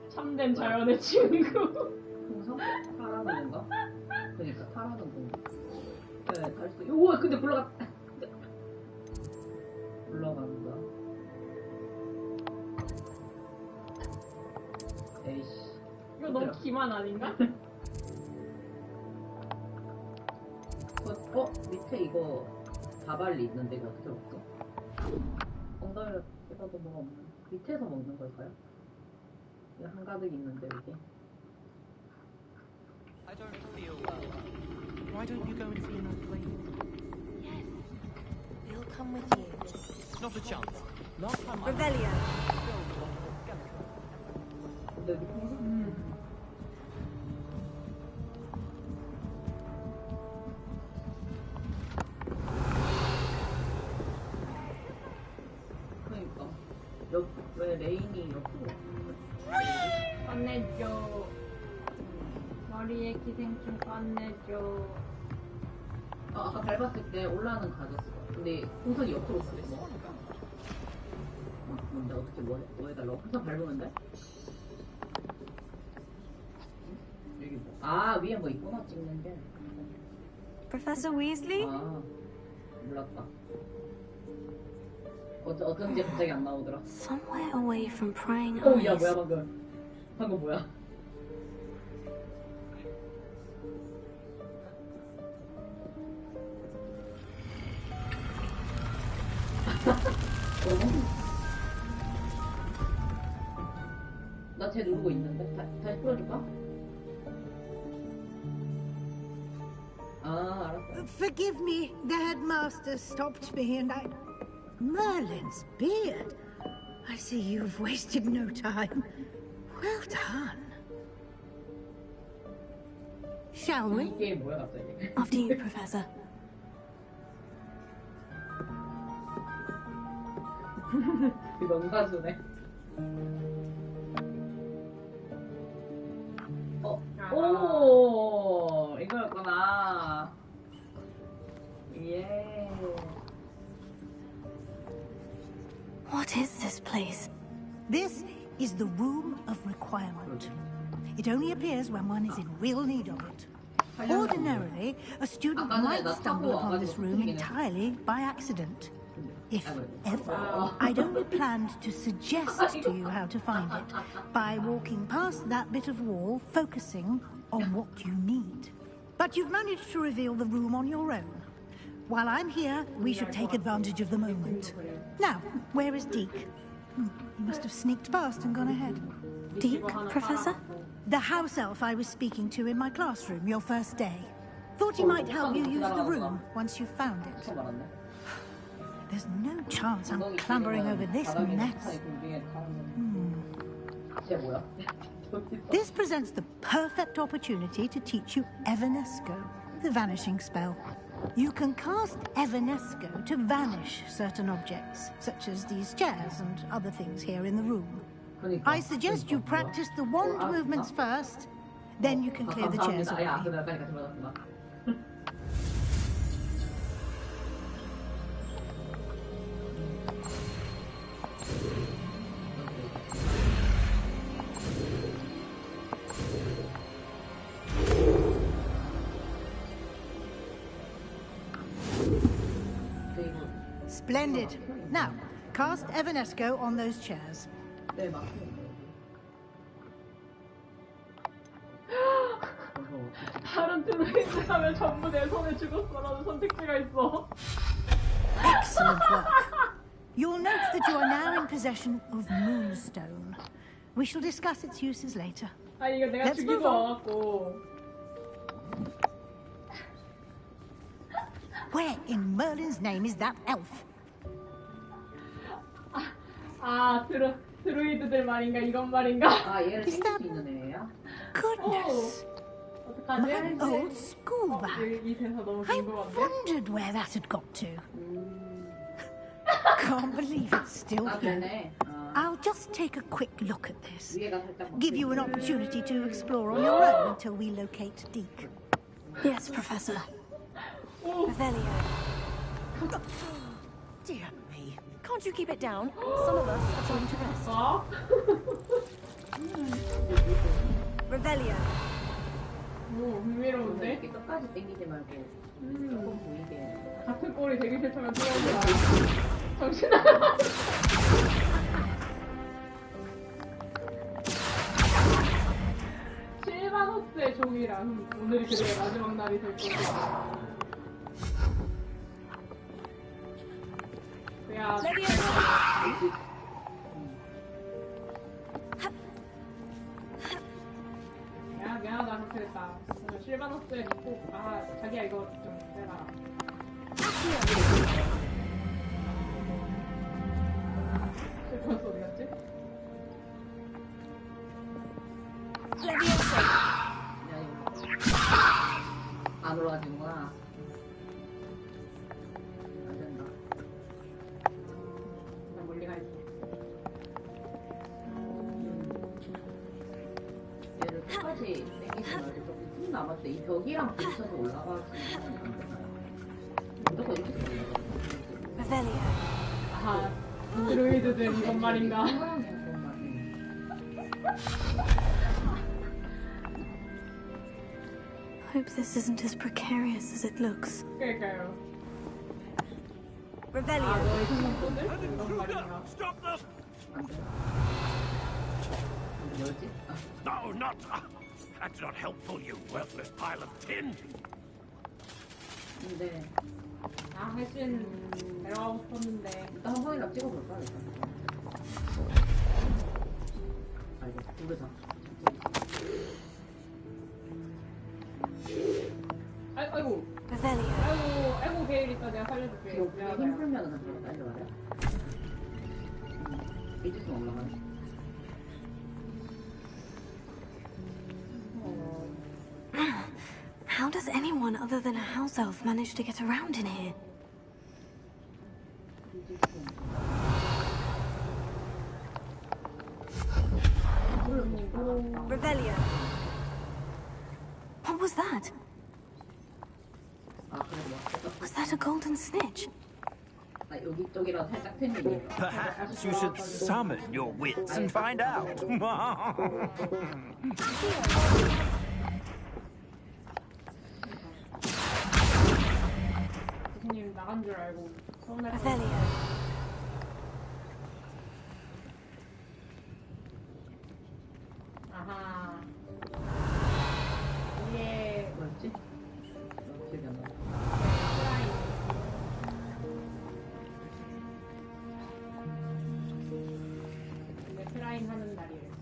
참된 자연의 친구. 풍선? 타라는 건가? 그러니까 타라는 건가? 네, 갈 수. 우와, 근데 올라간다. 에이씨. 이거 너무 기만 아닌가? 밑에 이거 다발리 있는데 이거 어떻게 먹죠? 엉덩이에서도 뭐가 없는. 밑에서 먹는 걸까요? 이거 한가득 있는데 여기. I don't feel well. Why don't you go and see him, please? Yes. We'll come with you. Not a chance. Last time Revelio. 근데 여기 풍선? 그러니까 왜 레인이 옆으로 꺼내줘. 머리에 기생충 꺼내줘. 아까 밟았을 때 올라는 가졌어. 근데 풍선이 옆으로 갔어. 뭔데 어떻게 뭐 해달라고? 풍선 밟으면 돼? 여기 뭐? 아 위에 뭐 있구나 찍는 게. Professor Weasley? 아 몰랐다. 어쩐지 갑자기 안 나오더라. Somewhere away from prying 야 eyes. 뭐야 방금 뭐야? 나 쟤 누르고 있는데? 다시 풀어줄까? 아, 알았어. Forgive me, the headmaster stopped me and I... Merlin's beard. I see you've wasted no time. Well done. Shall we? 이 게임 뭐야 갑자기? After you, Professor. 명가수네. 오, 이거였구나. 예. What is this place? This is the Room of Requirement. It only appears when one is in real need of it. Ordinarily, a student might stumble upon this room entirely by accident. If ever, I'd only planned to suggest to you how to find it by walking past that bit of wall, focusing on what you need. But you've managed to reveal the room on your own. While I'm here, we should take advantage of the moment. Now, where is Deke? He must have sneaked past and gone ahead. Deke, Professor? The house elf I was speaking to in my classroom your first day. Thought he might help you use the room once you've found it. There's no chance I'm clambering over this mess. This presents the perfect opportunity to teach you Evanesco, the vanishing spell. You can cast Evanesco to vanish certain objects, such as these chairs and other things here in the room. I suggest you practice the wand movements first, then you can clear the chairs away. Splendid. Now, cast Evanesco on those chairs. 다른 드루이드 하면 전부 내 손에 죽었어라는 선택지가 있어. Excellent work. You'll note that you are now in possession of Moonstone. We shall discuss its uses later. 아 이거 내가 Let's 죽이고 move on. 와갖고. Where in Merlin's name is that elf? 아 드루이드들 말인가 이건 말인가? 아 얘를 챙길 수 있는 애예요? Goodness. 어떡하지? My old school bag. 이 대사 너무 I 궁금한데. wondered where that had got to. Can't believe it's still here. I'll just take a quick look at this. Give you an opportunity to explore on your own until we locate Deke. Yes, Professor. Revelio. Dear me. Can't you keep it down? Some of us are trying to rest. Revelio. 오 흥미로운데? 이렇게 끝까지 땡기지 말고 조금 보이게. 같은 꼴이 되기 싫다면 들어오지 마. 정신아. 실바노스의 종이라 오늘이 그들의 마지막 날이 될 거고. 야. 야 미안하다 그랬다. 오늘 실바노스의 꼭 자기야 이거 좀 해라. 실바노스 어디 갔지? 안 올라가지구나. 안 된다. 나 멀리 가 있어. 얘를 끝까지 땡기지 말고 조금 쭉 남았을 때 이 벽이랑 부딪혀서 올라가지 안 되나요? 무조건 이렇게 올라가. Revelio. 아, 드루이드들 이건 말인가? Hope this isn't as precarious as it looks. 그러니까요. Revelio. 아, 너의 친구들? 이건 말인가? No, not. That's not helpful, you worthless pile of tin. 네. 아, 혜진 내려가고 싶었는데. 일단 한 번이라도 찍어볼까? 아이고, 모르자. 아이고. Revelio. 아이고, 베일 있다. 내가 살려줄게. 이거 힘 풀면은 그거 날려가래. 이제서 올라가네. How does anyone other than a house elf manage to get around in here? Revelio. What was that? Was that a golden snitch? Perhaps you should summon your wits and find out. 교수님 나간 줄 알고 서운할 Revelio. 아하. 이게 뭐였지? 기억이 안 나. 트라인 하는 날이에요.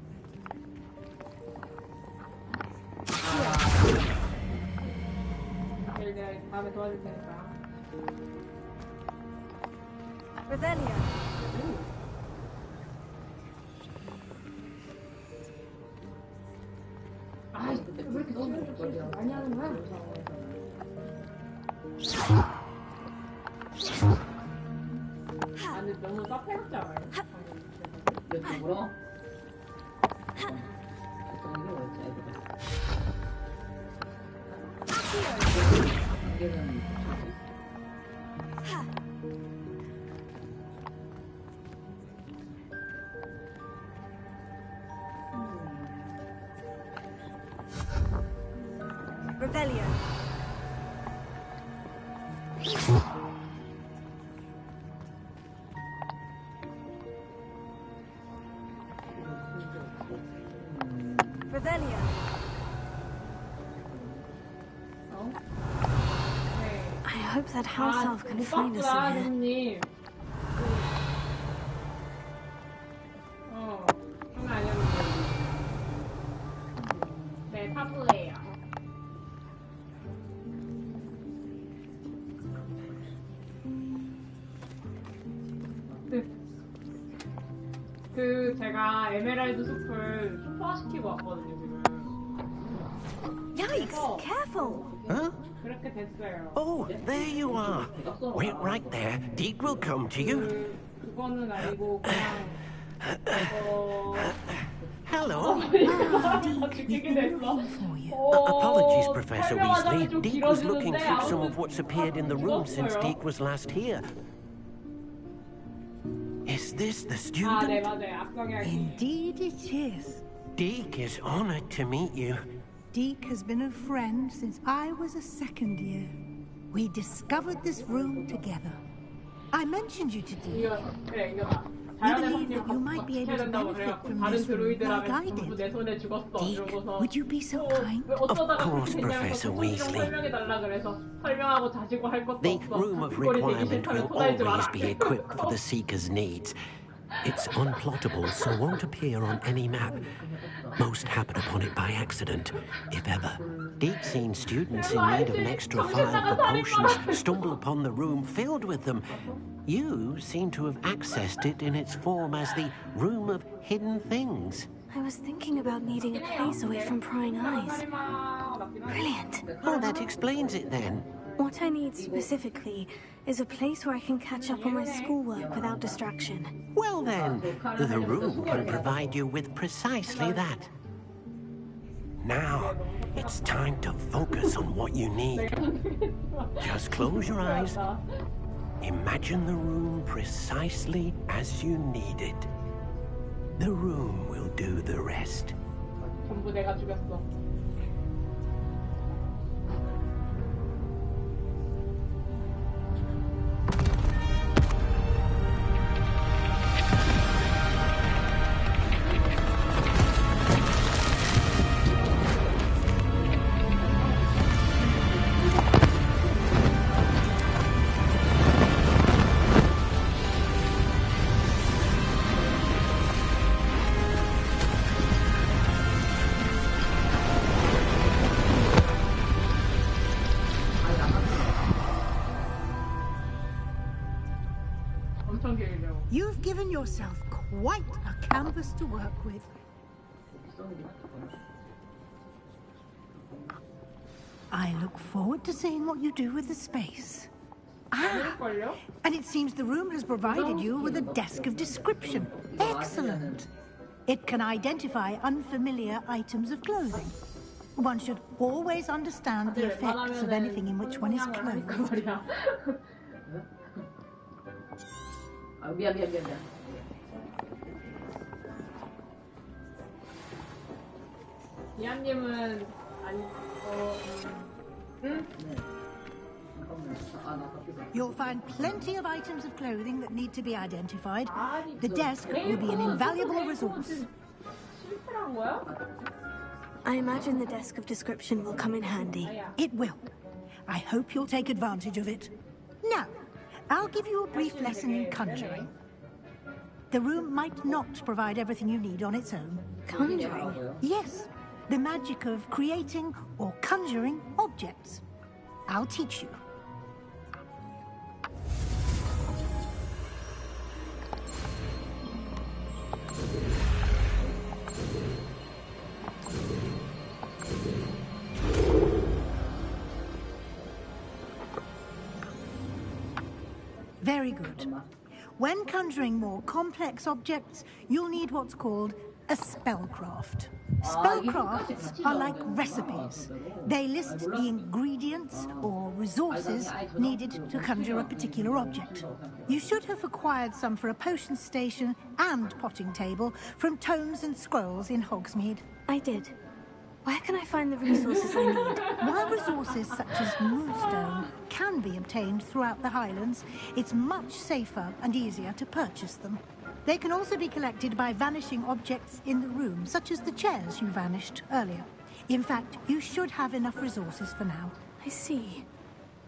내일 내가 다음에 도와줄 테니까. Revelio. 아, 왜 이렇게 치면 좀 많이 하는 거야? 아, 근데 너무 카페 같지 않아요? 몇 쪽으로? 어떤 게 뭐였지? 안개는 Revelio. Revelio. I hope that house elf can find us in here. 교수님. 그 제가 에메랄드 숲을 초토화시키고 왔거든요 지금. Yikes! Careful! Huh? 그렇게 됐어요. Oh, there you are. Wait right there. Deke will come to you. 그거는 아니고 그냥 Hello. 죽이게 됐어. Apologies, Professor Weasley. Deke was looking through some of what's appeared in the room since Deke was last here. Is this the student? 네 맞아요. 악성이 Indeed it is. Deke is honored to meet you. Deke has been a friend since I was a second year. We discovered this room together. I mentioned you to Deke. 그래 이거다. We believe that you might be able to benefit from 다른 this room like I 드루이드라면 전부 내 did. 손에 죽었어. 이러고서 Would you be so kind? 어쩌다가 course, 그렇게 Professor 되냐면서 Weasley. 설명해달라 그래서 설명하고 자시고 할 것도 The 없어. room of 뒷거리 되기 requirement 싫다면 will 토달지 always 마라. be equipped for the Seeker's needs. It's unplottable, so won't appear on any map. Most happen upon it by accident, if ever. Deke's seen students in need of an extra file for potions stumble upon the room filled with them. You seem to have accessed it in its form as the Room of Hidden Things. I was thinking about needing a place away from prying eyes. Brilliant. Oh, that explains it then. What I need specifically is a place where I can catch up on my schoolwork without distraction. Well then, the room can provide you with precisely that. Now, it's time to focus on what you need. Just close your eyes. Imagine the room precisely as you need it. The room will do the rest. 전부 내가 죽였어. You've given yourself quite a canvas to work with. I look forward to seeing what you do with the space. Ah, and it seems the room has provided you with a desk of description. Excellent. It can identify unfamiliar items of clothing. One should always understand the effects of anything in which one is clothed. 미안. 이한님은 아니 응? You'll find plenty of items of clothing that need to be identified. The desk will be an invaluable resource. 실패한 거야? I imagine the desk of description will come in handy. It will. I hope you'll take advantage of it. Now, I'll give you a brief lesson in conjuring. The room might not provide everything you need on its own. Conjuring? Yes, the magic of creating or conjuring objects. I'll teach you. Very good. When conjuring more complex objects, you'll need what's called a spellcraft. Spellcrafts are like recipes. They list the ingredients or resources needed to conjure a particular object. You should have acquired some for a potion station and potting table from tomes and scrolls in Hogsmeade. I did. Where can I find the resources I need? While resources such as moonstone can be obtained throughout the Highlands, it's much safer and easier to purchase them. They can also be collected by vanishing objects in the room, such as the chairs you vanished earlier. In fact, you should have enough resources for now. I see.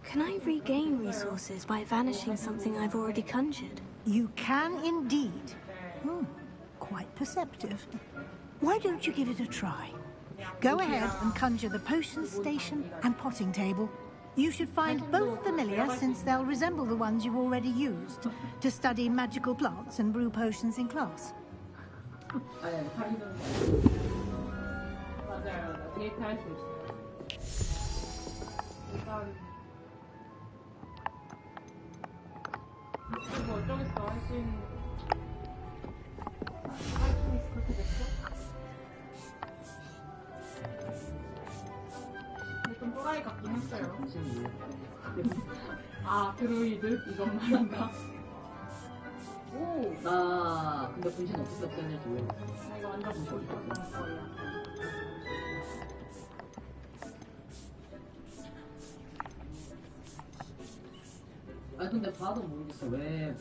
Can I regain resources by vanishing something I've already conjured? You can indeed. Quite perceptive. Why don't you give it a try? Go ahead and conjure the potion station and potting table. You should find both familiar, since they'll resemble the ones you've already used to study magical plants and brew potions in class. 아니 할인은 맞아요. 데이트할 수 있어요. 일단 뭐 어쩌겠어. 할 수 있는 그렇게 됐어? 근데 좀 또라이 같긴 했어요. 아 드루이드? 이건 말인가? 오! 나 근데 분신 어떻게 없애는지 모르겠어. 나 이거 완전 보고 싶었던 거야. 아니 근데 봐도 모르겠어 왜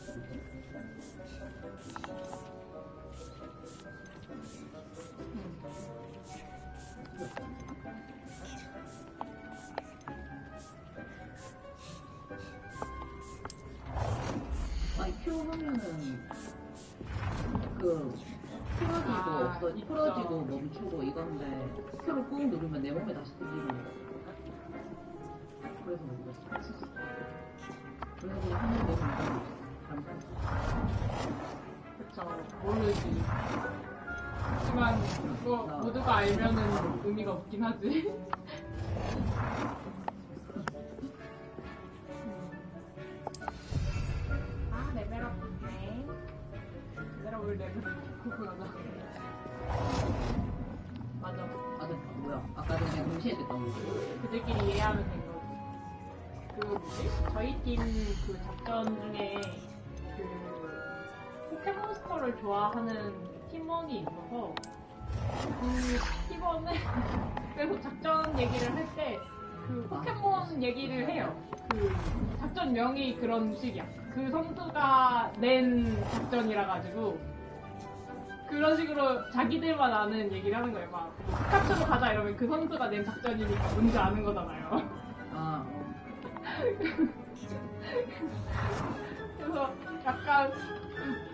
아니 큐 하면은 그 풀어지고 멈추고 이건데 큐를 꾹 누르면 내 몸에 다시 들리는 거 그래서 모르겠어 그래서 그냥 하는 게 그쵸. 모르지. 하지만 그거 모두가 알면은 의미가 없긴 하지. 아 레벨업 네. 레벨업을 구구하자. 맞아. 아 됐다 뭐야 아까 전에 동시에 됐다고 그들끼리 이해하면 된 거지. 그 뭐지? 저희 팀 그 작전 중에 그 포켓몬스터를 좋아하는 팀원이 있어서 그 팀원은 그래서 작전 얘기를 할 때 그 포켓몬 얘기를 해요. 그 작전명이 그런 식이야. 그 선수가 낸 작전이라 가지고 그런 식으로 자기들만 아는 얘기를 하는 거예요. 막 피카츄로 가자 이러면 그 선수가 낸 작전이니까 뭔지 아는 거잖아요. 아 그래서 약간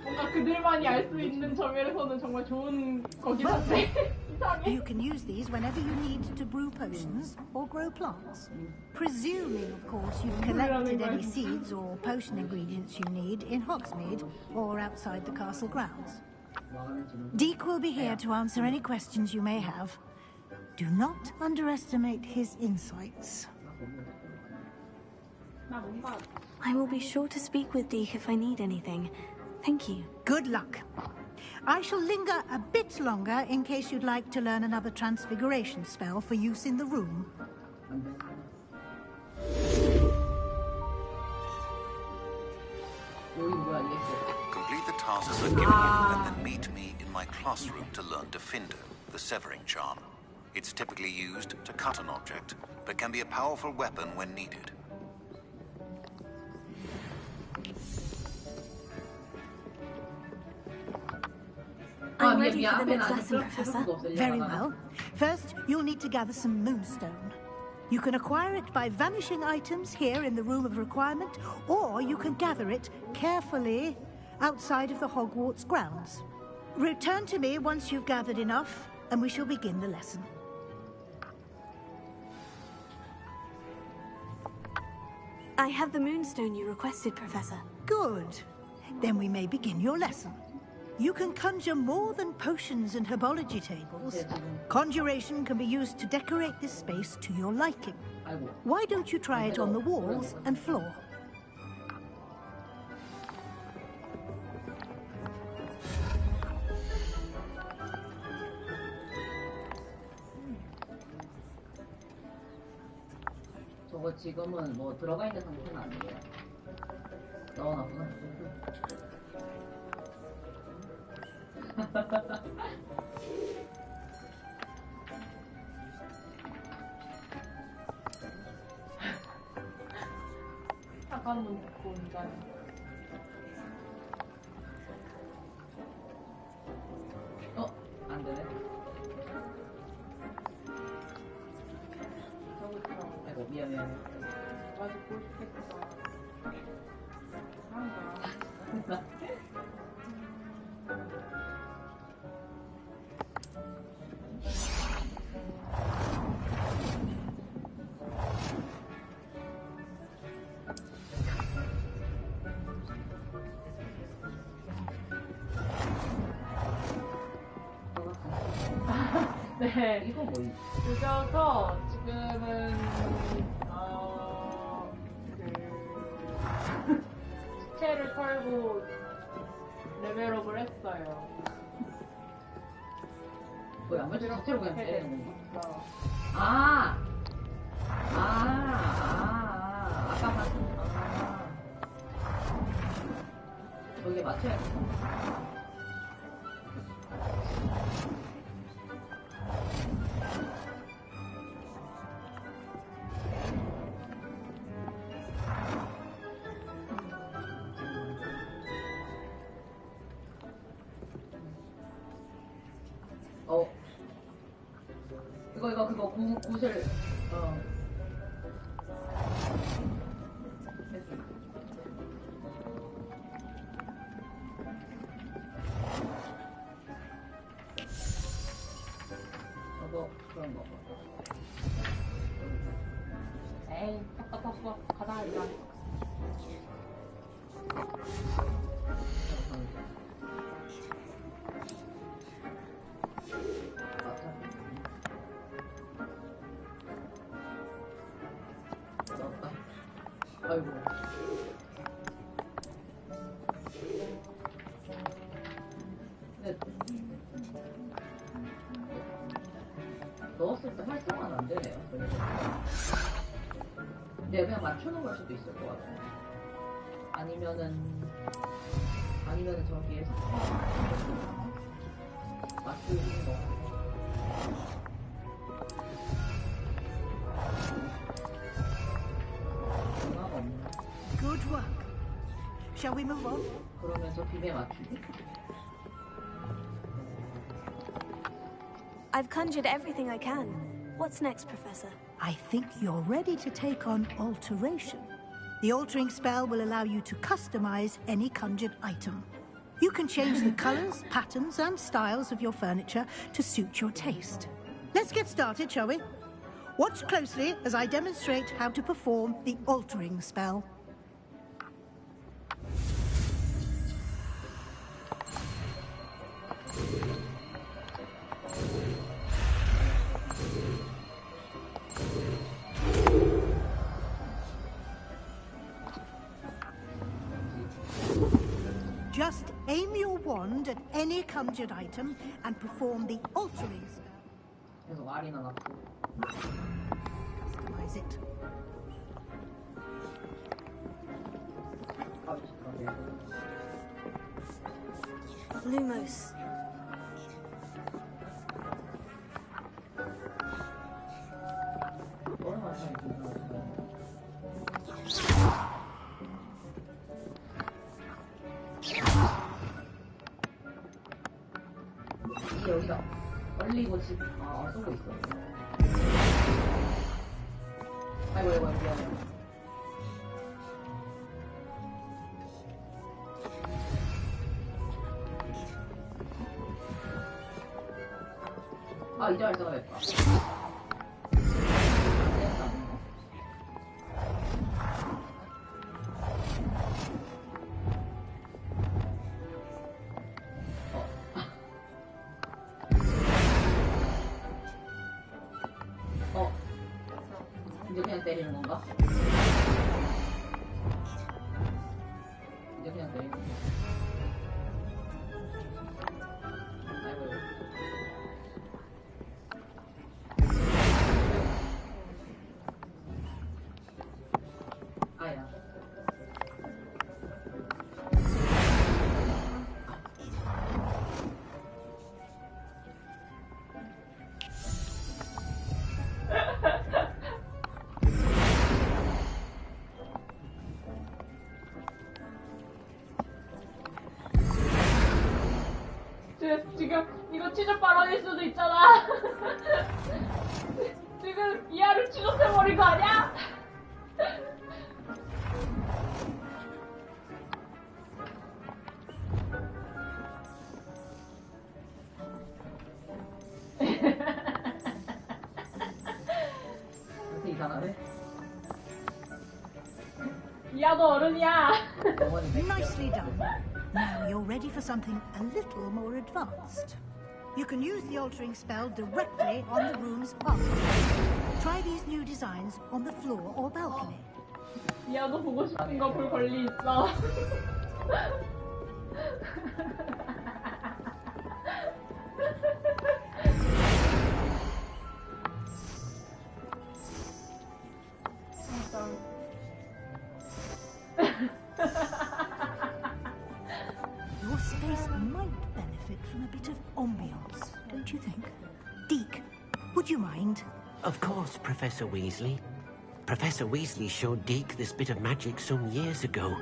뭔가 그들만이 알 수 있는 점에서는 정말 좋은 거긴 한데 이상해. You can use these whenever you need to brew potions or grow plants. Presuming, of course, you've collected any seeds or potion ingredients you need in Hogsmeade or outside the castle grounds. Deke will be here to answer any questions you may have. Do not underestimate his insights. I will be sure to speak with Deke if I need anything. Thank you. Good luck. I shall linger a bit longer in case you'd like to learn another transfiguration spell for use in the room. Complete the tasks I've given you and then meet me in my classroom to learn Defindo, the severing charm. It's typically used to cut an object, but can be a powerful weapon when needed. I'm ready for the next lesson, Professor. Very well. First, you'll need to gather some moonstone. You can acquire it by vanishing items here in the Room of Requirement, or you can gather it carefully outside of the Hogwarts grounds. Return to me once you've gathered enough, and we shall begin the lesson. I have the moonstone you requested, Professor. Good. Then we may begin your lesson. You can conjure more than potions and herbology tables. Conjuration can be used to decorate this space to your liking. Why don't you try it on the walls and floor? 저거 지금은 뭐 들어가 있는 상태는 아니에요. 넣어놨구나. 사과문 듣고 온다니. 안 되네. 아이고, 미안해. 맞아, 보고 싶겠다. 한다. 네. 이거 뭐지? 늦어서 지금은 시체를 털고 레벨업을 했어요. 뭐야? 안 맞춰 자체로 그냥 때리는 건가? 어. 아까 봤던 저기에 맞춰야 돼. 그거 구슬 저거 그런 거. 에이, 답답했어. 가자, 일단. 아이고. 넣었을 때 활성화는 안 되네요. 근데 그냥 맞추는 걸 수도 있을 것 같아요. 아니면은 저기에 맞추는 거. Good work. Shall we move on? 그러면서 빔에 맞추기. I've conjured everything I can. What's next, Professor? I think you're ready to take on alteration. The altering spell will allow you to customize any conjured item. You can change the colors, patterns, and styles of your furniture to suit your taste. Let's get started, shall we? Watch closely as I demonstrate how to perform the altering spell. Just aim your wand at any conjured item and perform the altering spell. 그래서 알이나 넣고. Customize it. Lumos. 이게 여기다 얼리고 집 쏘고 있어. 아이고 미안해. 이제 활성화됐다. 이제 그냥 때리는 건가? 이제 그냥 때리는 건가? 아야. 지금 이거 취조 발언일 수도 있잖아. 지금 이하를 취조해버린 거 아니야? 이상하네. 이하도 어른이야. Nicely done. Now you're ready for something a little more advanced. You can use the altering spell directly on the room's path. Try these new designs on the floor or balcony. 미아도 보고 싶은 거 볼 권리 있어. Your space might benefit from a bit of ambiance, don't you think? Deke, would you mind? Of course, Professor Weasley. Professor Weasley showed Deke this bit of magic some years ago.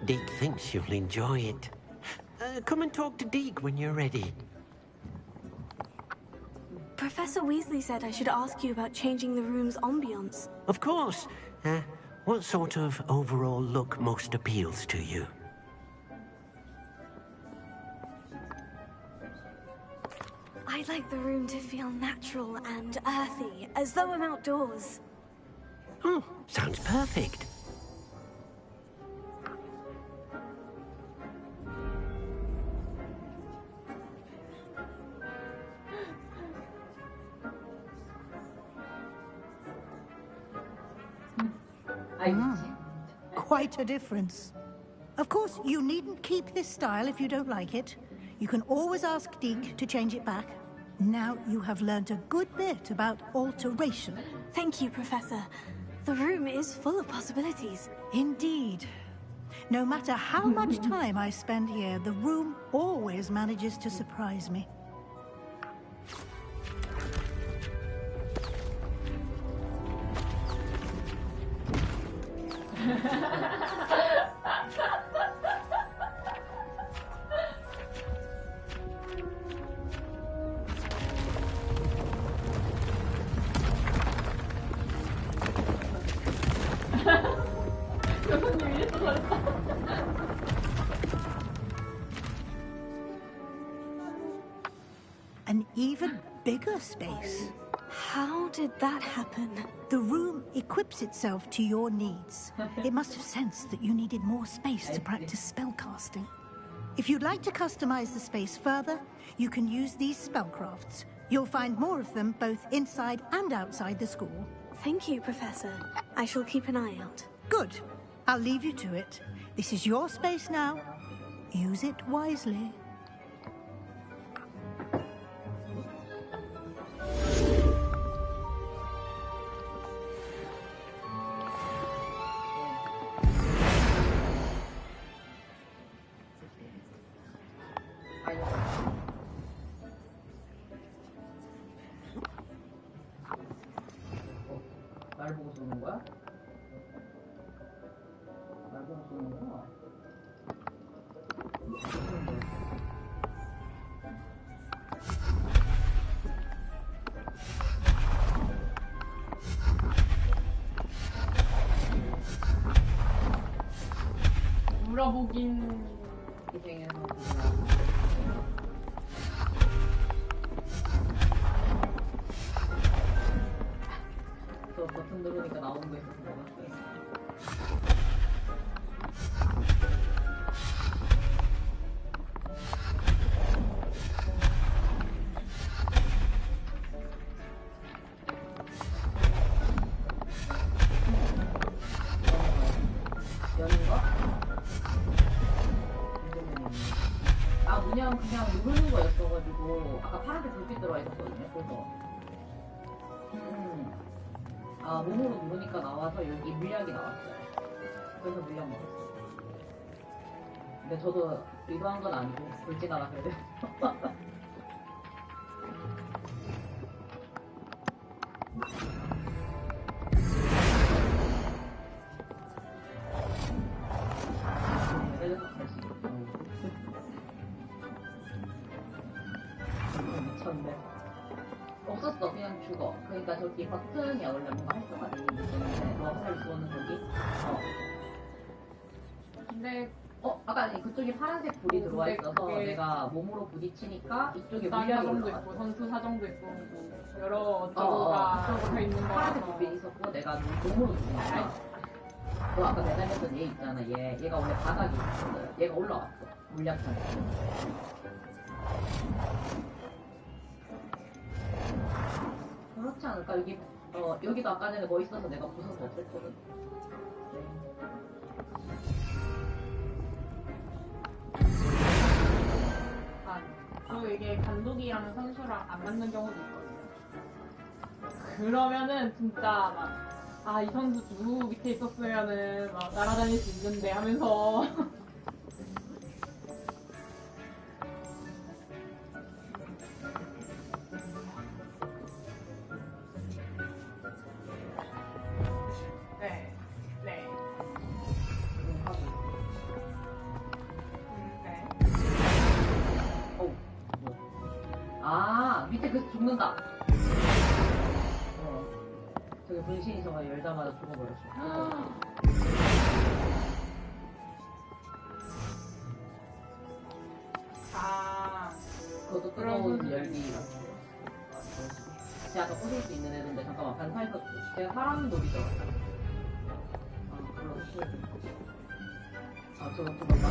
Deke thinks you'll enjoy it. Come and talk to Deke when you're ready. Professor Weasley said I should ask you about changing the room's ambience. Of course. What sort of overall look most appeals to you? I'd like the room to feel natural and earthy, as though I'm outdoors. Oh, sounds perfect. Quite a difference. Of course, you needn't keep this style if you don't like it. You can always ask Deke to change it back. Now you have learned a good bit about alteration. Thank you, Professor. The room is full of possibilities. Indeed. No matter how much time I spend here, the room always manages to surprise me. An even bigger space. How did that happen? The room equips itself to your needs. It must have sensed that you needed more space to practice spellcasting. If you'd like to customize the space further, you can use these spellcrafts. You'll find more of them both inside and outside the school. Thank you, Professor. I shall keep an eye out. Good. I'll leave you to it. This is your space now. Use it wisely. 날 보고 쏘는 거야? 날 보고 쏘는구나. 물어보긴 희생해서 저 버튼 누르니까 나오는 거 있어서 먹었어요. 여는 거? 아, 문양 그냥 누르는 거였어가지고 아까 파란색 불빛 들어와 있었거든요. 그래서 아, 몸으로 누르니까 나와서 여기 물약이 나왔어요. 그래서 물약 먹었어요. 근데 저도 의도한 건 아니고 돌진하라 그래요. 그래서 갈 수 있고. 미쳤네. 없었어. 그냥 죽어. 그러니까 저기 버튼이 원래 뭔가 활성화되는 게 있었는데 화살 쏘는 거기. 근데 아까 아니 그쪽에 파란색 불이 들어와 있어서 내가 몸으로 부딪히니까 이쪽에 물약이 사정도 올라갔어. 있고 선수 사정도 있고 여러 저거가 들어가 있는 거 파란색 불빛 있었고 내가 몸으로 부딪히니까 너 아까 매달렸던 얘 있잖아. 얘가 원래 바닥에 있었어요. 얘가 올라왔어. 물약탄에. 그렇지 않을까? 여기도 아까 전에 뭐 있어서 내가 부숴서 없앴거든. 또 이게 감독이랑 선수랑 안 맞는 경우도 있거든요. 그러면은 진짜 막 이 선수 누구 밑에 있었으면은 막 날아다닐 수 있는데 하면서 네. 네. 밑에 그 죽는다. 저기 분신이서가 열자마자 죽어버렸어. 그것도 뜨거운 열기. 제가 아까 부술 수 있는 애인데 잠깐만 반사에서 제가 사람 놀이죠. 저거 도망가.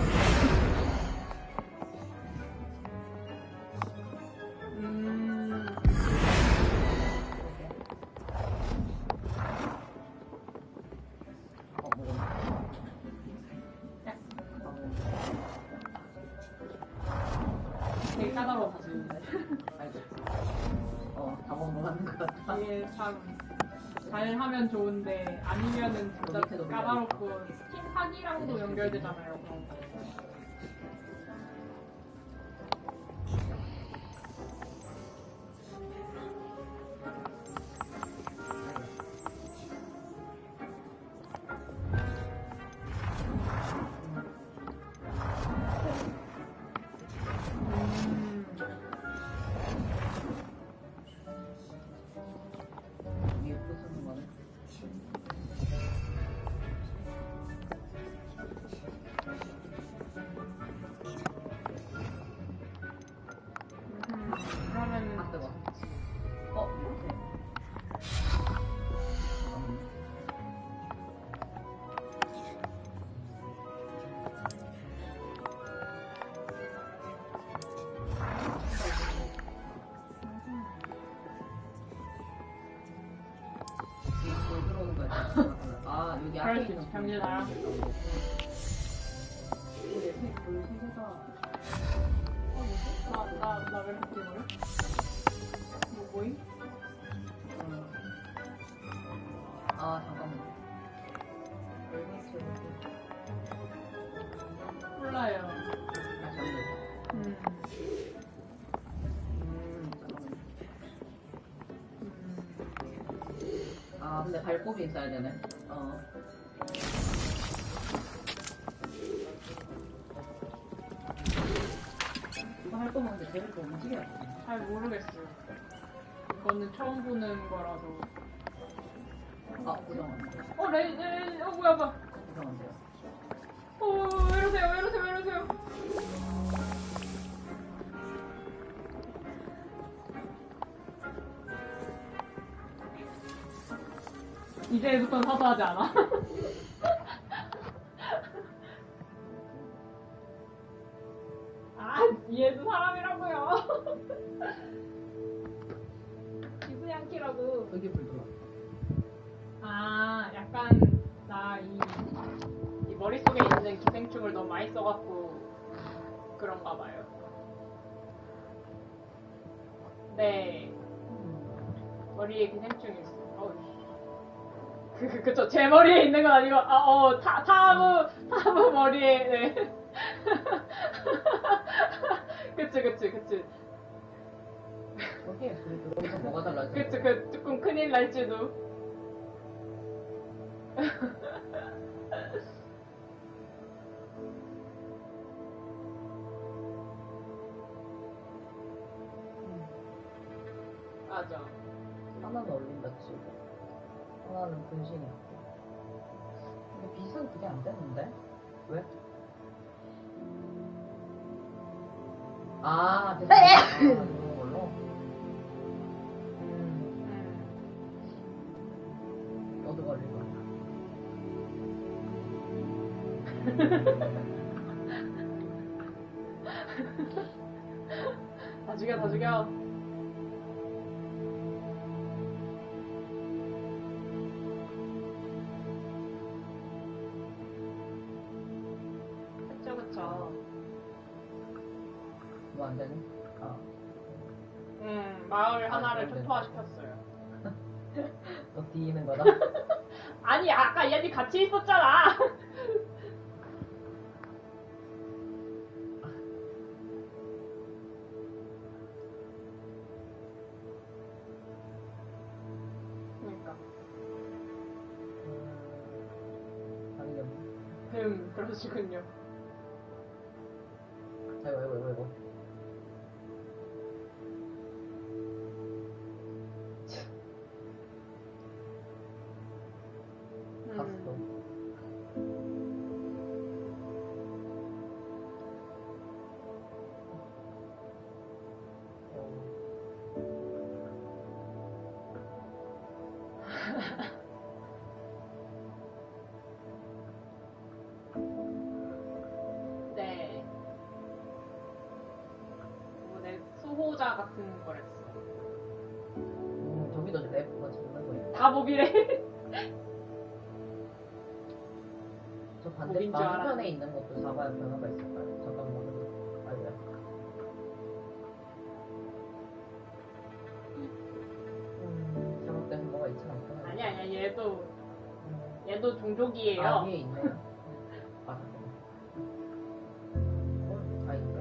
되게 까다로워 가지는데. 다 먹는 것 같다. 이게 참 잘하면 좋은데 아니면은 진짜 까다롭고 팀 사기랑도 연결되잖아요. 그런 거. 여기 앞에 있는 병진아랑 나왜 이렇게 뛰어요? 뭐임? 잠깐만. 몰라요. 근데 발꼽이 있어야 되네. 이거 할 거면 근데 쟤를 좀 움직여야 돼. 잘 모르겠어요. 이거는 처음 보는 거라서. 고정한데. 레이, 뭐야. 고정한데요. 왜 이러세요. 이제부터는 사소하지 않아? 얘도 사람이라고요. 기분양키라고. 그게 불 들어. 약간 나 이 머릿속에 있는 기생충을 너무 많이 써갖고 그런가 봐요. 네. 머리에 기생충이 있어. 그쵸. 제 머리에 있는 건 아니고, 타무 머리에, 네. 그치. 거기서 뭐가 달라져? 그치, 조금 큰일 날지도. 맞아. 하나는 얼린다 치고 하나는 분신이야. 근데 비슷한 그게 안 되는데? 왜? 됐어. 이런 걸로? 너도 걸릴 거야. 다 죽여. 그거 안 되니? 마을 하나를 초토화시켰어요. 너 뒤이는 거다? 아니, 아까 얘네 같이 있었잖아. 그러니까. 그러시군요. 아이고. 갔어. 네. 내 수호자 같은 거랬어. 저기도 랩거 잡는 거야. 다 모비래. 저 반대편에 있는 것도 잡아야 변화가 있을까요? 잠깐만. 아니야. 잘못된 뭐가 있지 않구나. 아니야. 얘도 종족이에요. 위에 있네요. 맞아. 다행이다.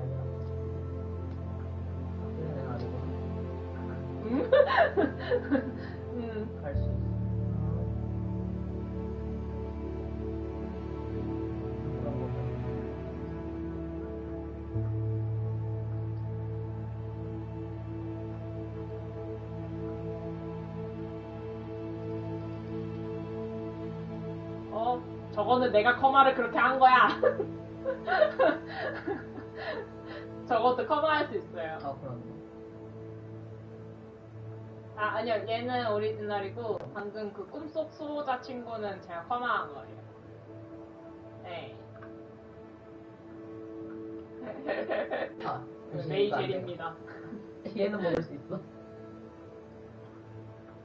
얘는 아니고. 갈 수 있어. 저거는 내가 커마를 그렇게 한 거야. 저것도 커마할 수 있어요. 그럼. 아니요. 얘는 오리지널이고 방금 그 꿈속 수호자 친구는 제가 커마한 거예요. 네. 메이젤입니다. 얘는 먹을 수 있어.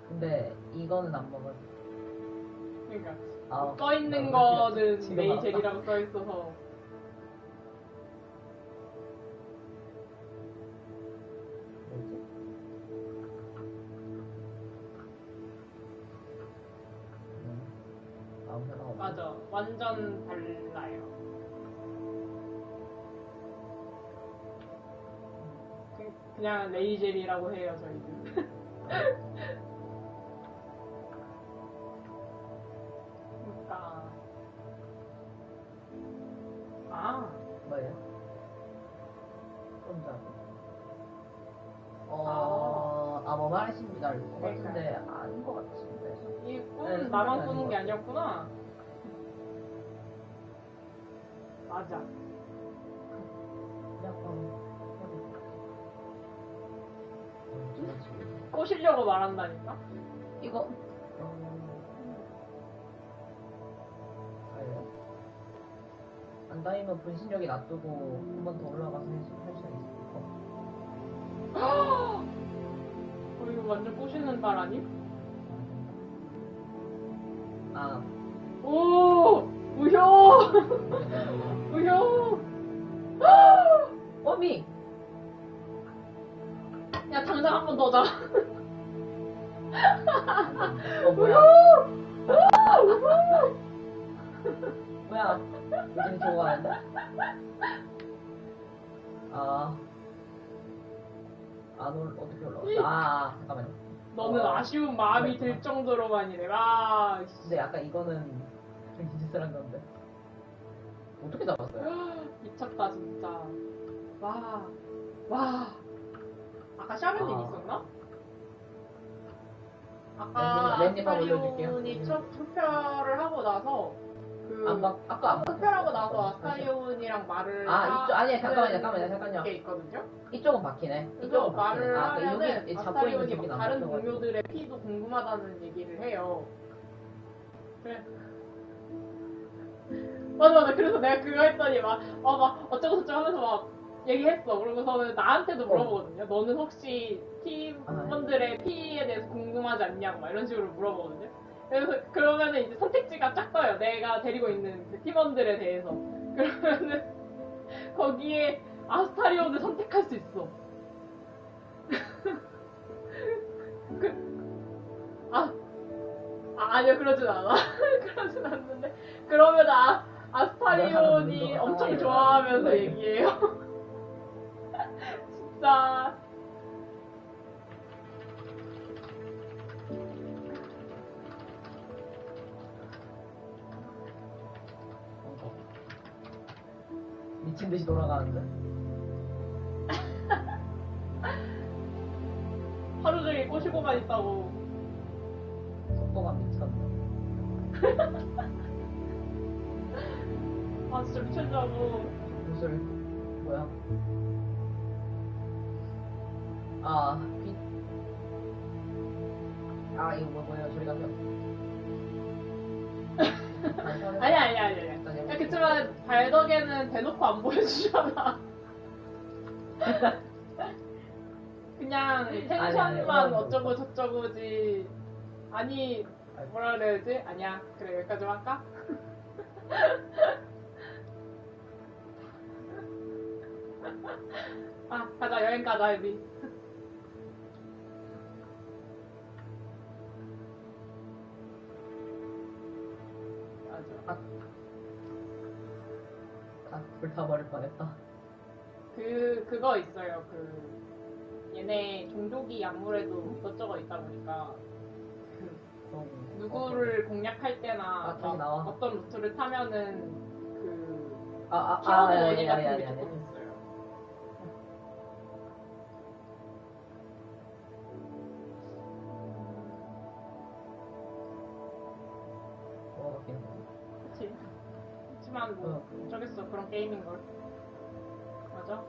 근데 이거는 안 먹을. 그러니까 써 있는 거는 메이젤이라고 써 있어서. 뭐지? 맞아. 완전 달라요. 그냥 메이젤이라고 해요, 저희는. 그러니까. 뭐예요? 혼자. 뭐 말하신 줄 알것 같은데 아닌 것 같은데. 이 꿈은 나만 꾸는 게 아니었구나. 맞아. 꼬시려고 말한다니까? 이거. 안 다니면 분신력이 놔두고 한 번 더 올라가서 할 수 있어. 이거 완전 꼬시는 말 아니? 오! 무효! 무효! 어미! 야, 당장 한 번 더 자. 뭐야? 무효! 뭐야? 요즘 좋아하는데? 어떻게 올라왔어? 잠깐만요. 너는 아쉬운 마음이 들 정도로만이래. 근데 약간 이거는 좀 기질스러운 건데. 어떻게 잡았어요? 미쳤다, 진짜. 와. 아까 샤르딘 있었나? 아까 아스타리온이 투표를 하고 나서 아까 투표하고 나서 아스타리온이랑 말을 잠깐만요. 게 있거든요. 이쪽은 바뀌네. 이쪽은 말을 하면은 여기 아스타리온이 막 다른 동료들의 피도 궁금하다는 얘기를 해요. 그래. 맞아. 그래서 내가 그거 했더니 막 어쩌고저쩌고 하면서 막 얘기했어. 그러고서는 나한테도 물어보거든요. 너는 혹시 팀원들의 피에 대해서 궁금하지 않냐고 막 이런 식으로 물어보거든요. 그래서 그러면은 이제 선택지가 쫙 떠요. 내가 데리고 있는 그 팀원들에 대해서. 그러면은 거기에 아스타리온을 선택할 수 있어. 아니요, 그러진 않아. 그러진 않는데. 그러면 아스타리온이 엄청 좋아하면서 얘기해요. 진짜. 미친 듯이 돌아가는데. 하루 종일 꼬시고만 있다고. 속도가 미쳤네. 아, 진짜 미쳤냐고. 무술 뭐야? 이거 뭐예요? 저리 가세요. 아니야. 그치만 발덕에는 대놓고 안 보여주잖아. 그냥 텐션만 어쩌고 저쩌고지. 아니, 뭐라 그래야지? 아니야. 그래, 여기까지만 할까? 가자. 여행 가자, 애비. 불타버릴 뻔했다. 그거 있어요. 얘네 종족이 아무래도 이것저것 있다 보니까 누구를 공략할 때나 막 어떤 루트를 타면은 키워드 원이 같은 게 조금 있어요. 그치. 그치만 뭐 어쩌겠어. 그런 게임인걸. 맞아?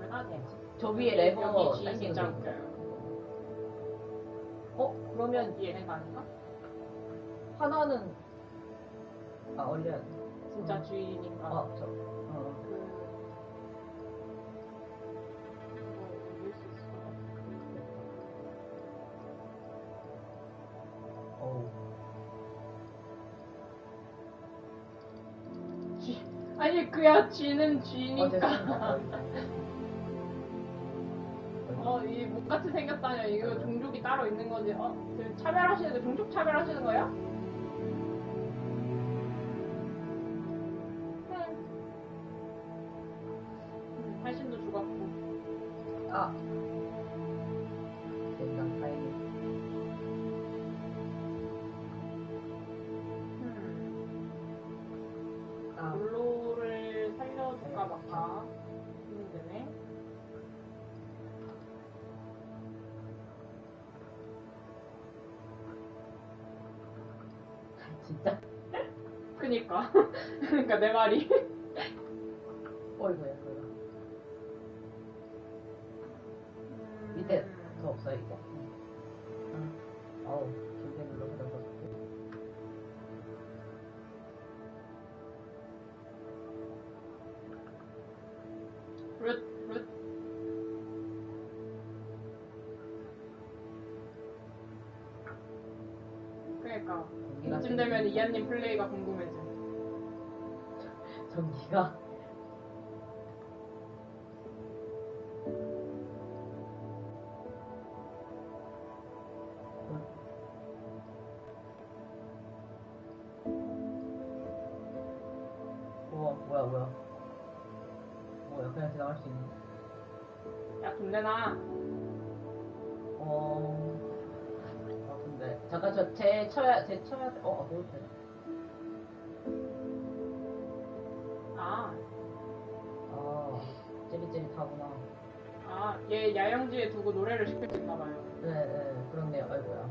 왜 나지? 저 위에 레버 여기 G 진짜 웃겨요. 그러면 얘네가 아닌가? 하나는 올려야 돼. 진짜 주인인가? 아니 그야 쥐는 쥐니까. 이 목같이 생겼다냐. 이거 종족이 따로 있는 거지. 그 차별하시는 거 종족 차별하시는 거야? 팔신도 죽었고. 된장 타이밍. 룰루를 살려줄까 말까 힘드네. 진짜? 그니까. 그니까 내 말이. 어이구야. 밑에 더 없어 이제. 길게 눌러서 룻. 그러니까 이쯤 되면 이한님 플레이가 궁금해져. 전기가 뭐야 그냥 지나갈 수 있는. 야 돈 내놔. 근데 잠깐 제 쳐야 돼. 그래도 돼. 찌릿찌릿하구나. 얘 야영지에 두고 노래를 시킬 수 있나봐요. 네, 그렇네요. 아이고야.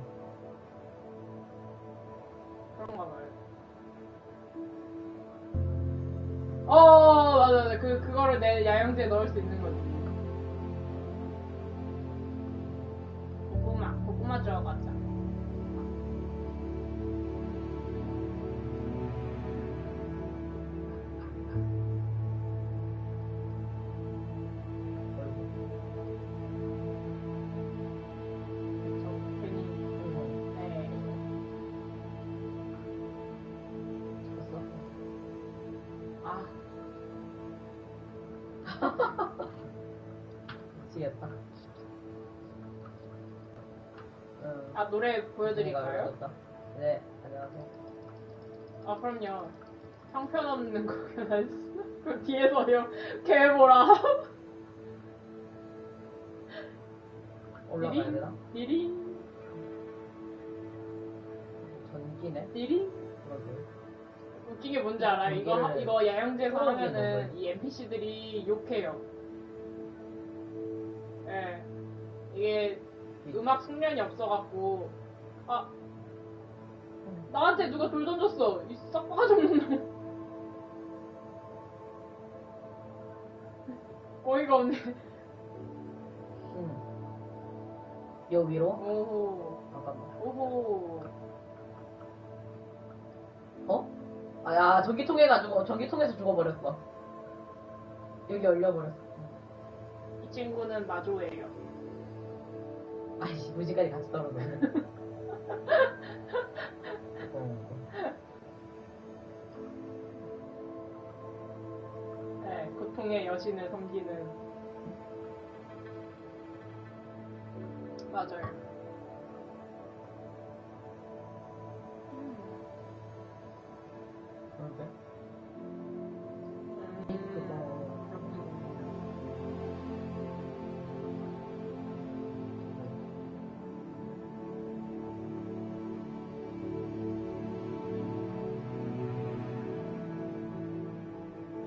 그런가봐요. 맞아. 그거를 내 야영지에 넣을 수 있는 거지. 고구마 주워가자. 미치겠다. 아, 노래 보여드릴까요? 네, 안녕하세요. 아, 그럼요. 형편없는 공연할 그 뒤에서요. 개보라. 올라가야 되나? 띠링. 전기네? 띠링. 그러게. 웃긴 게 뭔지 알아요? 이거 야영제에서 하면은 이 NPC들이 욕해요. 예. 네. 이게 음악 숙련이 없어갖고, 아, 나한테 누가 돌 던졌어. 이 싹바가 잡는 놈. 어이가 없네. 여 위로? 오호. 잠깐만. 오호. 어? 아, 야, 전기통해가지고, 전기통해서 죽어버렸어. 여기 열려버렸어. 이 친구는 마조예요. 아이씨, 무지까지 같이 떨어졌네. 네, 고통의 여신을 섬기는. 맞아요. 그러게.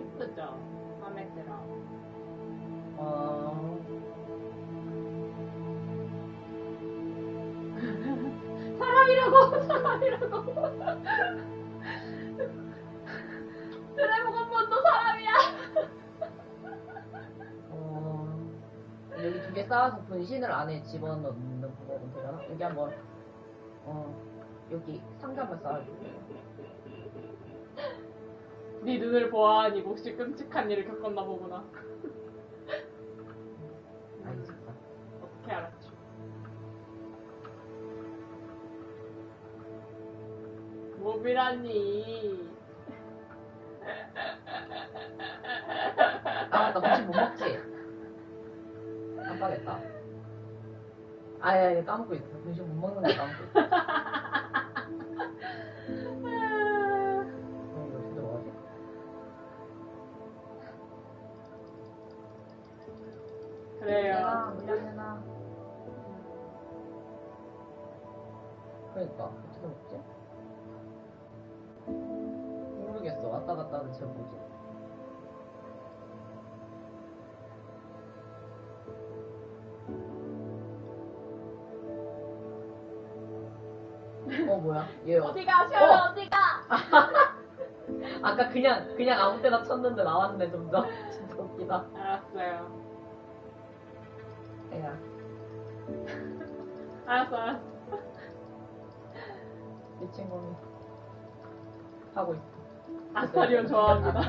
이쁘죠? 마음에 들어. 사람이라고. 드래곤 건번도 사람이야. 여기 두 개 쌓아서 분신을 안에 집어넣는 방법은 되려나? 여기 한번, 여기 상자만 쌓아줄게. 네 눈을 보아하니 몹시 끔찍한 일을 겪었나 보구나. 알겠다. 어떻게 알았지? 몹이라니. 아, 나 분신 못 먹지? 깜빡했다. 아야, 까먹고 있어. 분신 못 먹는 거 까먹고 있어. 이거 어떻게 먹어야지? 그래요. 물량내놔. 그러니까 어떻게 먹지? 모르겠어. 왔다 갔다 하는 제 뭐지? 뭐야? 얘 어디 가셔요? 어디 가? 아까 그냥 아무 때나 쳤는데 나왔네 좀 더. 진짜 웃기다. 알았어요. 애야. 알았어. 이 친구는 하고 있어. 아스타리온 좋아합니다.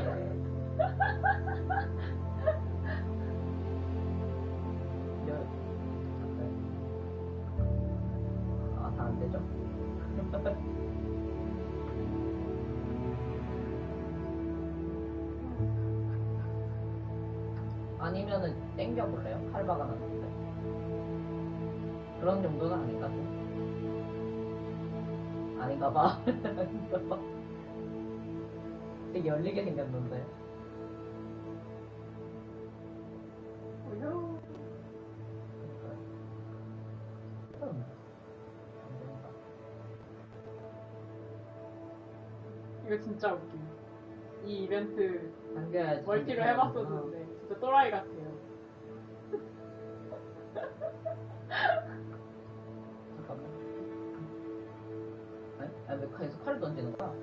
아, 다 안 되죠? 아니면은 땡겨볼래요? 칼바가 났는데. 그런 정도는 아닌가 또. 아닌가봐. 아닌가봐. 되게 열리게 생겼는데. 이거 진짜 웃김. 이 이벤트 안겨야지. 멀티로 해봤었는데 진짜 또라이 같아요. 잠깐만. 왜 계속 칼을 던지는 거야?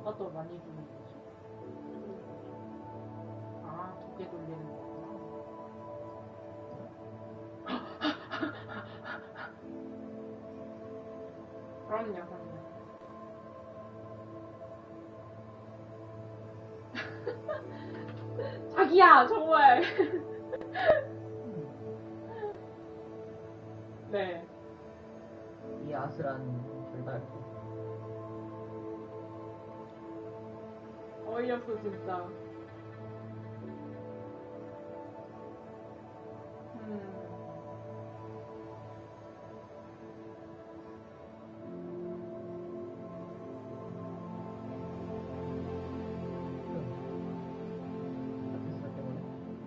뭐가 더 많이 주는 거지? 아, 2개 돌리는 거구나. 그럼요. 각이야 정말. 네. 이 아슬한 줄다리기. 어이없어 진짜.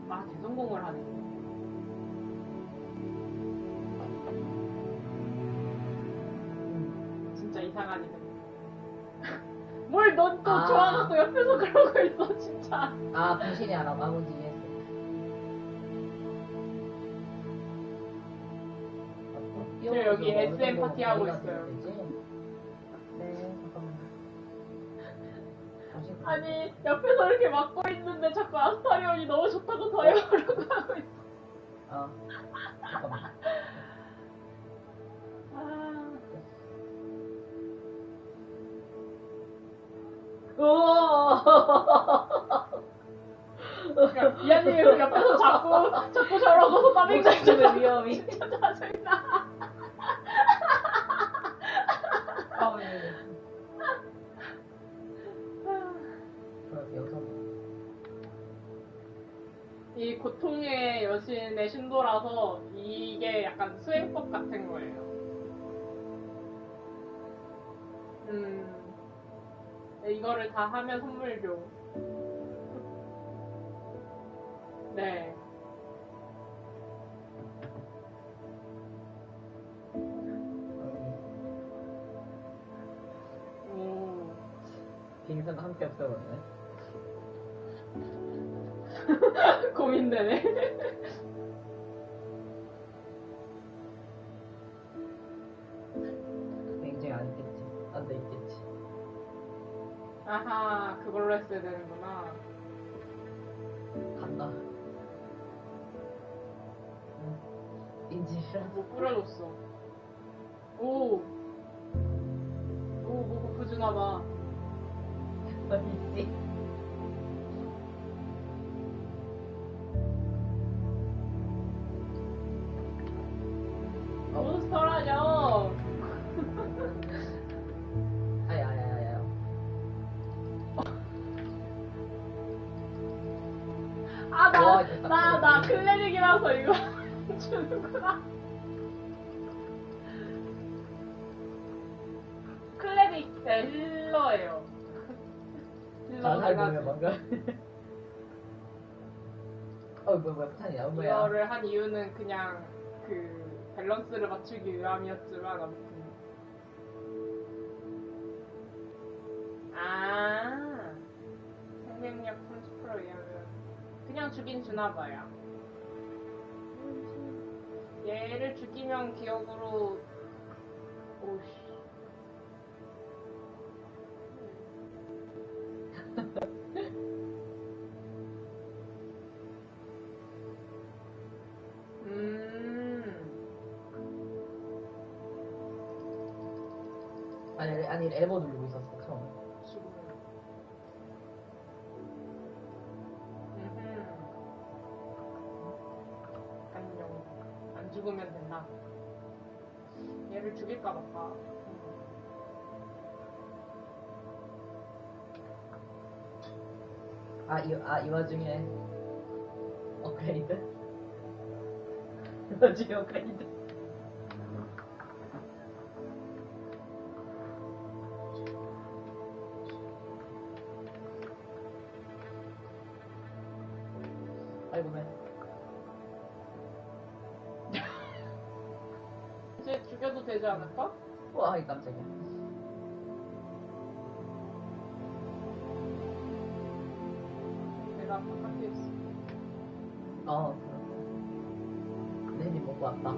아, 대성공을 하네. 진짜 이상한 이네. 뭘 넌 또 좋아갖고 옆에서 그러고 있어, 진짜. 아, 분신이 알아, 아버지. 저 여기 SM 파티 하고 있어요. 네, 잠깐만. 아니, 옆에서 이렇게 막고 있는데 자꾸 아스타리온이 너무 좋다고 더 해보려고 하고 있어. 잠깐만. 미안해, 옆에서 자꾸 저러고 따빙따빙 위험이. 진짜 짜증나. 이 고통의 여신의 신도라서 이게 약간 수행법 같은 거예요. 이거를 다 하면 선물 줘. 네. 빙선 함께 없어졌네. 고민되네. 굉장히 안 있겠지. 안 돼 있겠지. 아하, 그걸로 했어야 되는구나. 간다. 인지라. 뭐 뿌려줬어. 오, 뭐 고프주나봐. 어디지? 몬스터라뇨. 아야야야야. 아, 나 클레릭이라서 이거 주는구나. 클레릭, 네, 힐러예요. 잘 보면 뭔가. 뭐야, 폭탄이야, 뭐야. 이거를 한 이유는 그냥 그 밸런스를 맞추기 위함이었지만 아무튼. 아, 생명력 30% 이하면 그냥 죽인 주나봐요. 얘를 죽이면 기억으로 오씨. 아니 엘보 누르고 있었어 처음에. 안녕. 안 죽으면 된다. 얘를 죽일까 말까. 이 와중에 업그레이드? 이 와중에 업그레이드. 아이고 맨. 이제 죽여도 되지 않을까? 와, 이 깜짝이야. 내가 바깥에 있어. 그래. 내 힘이 먹고 왔다.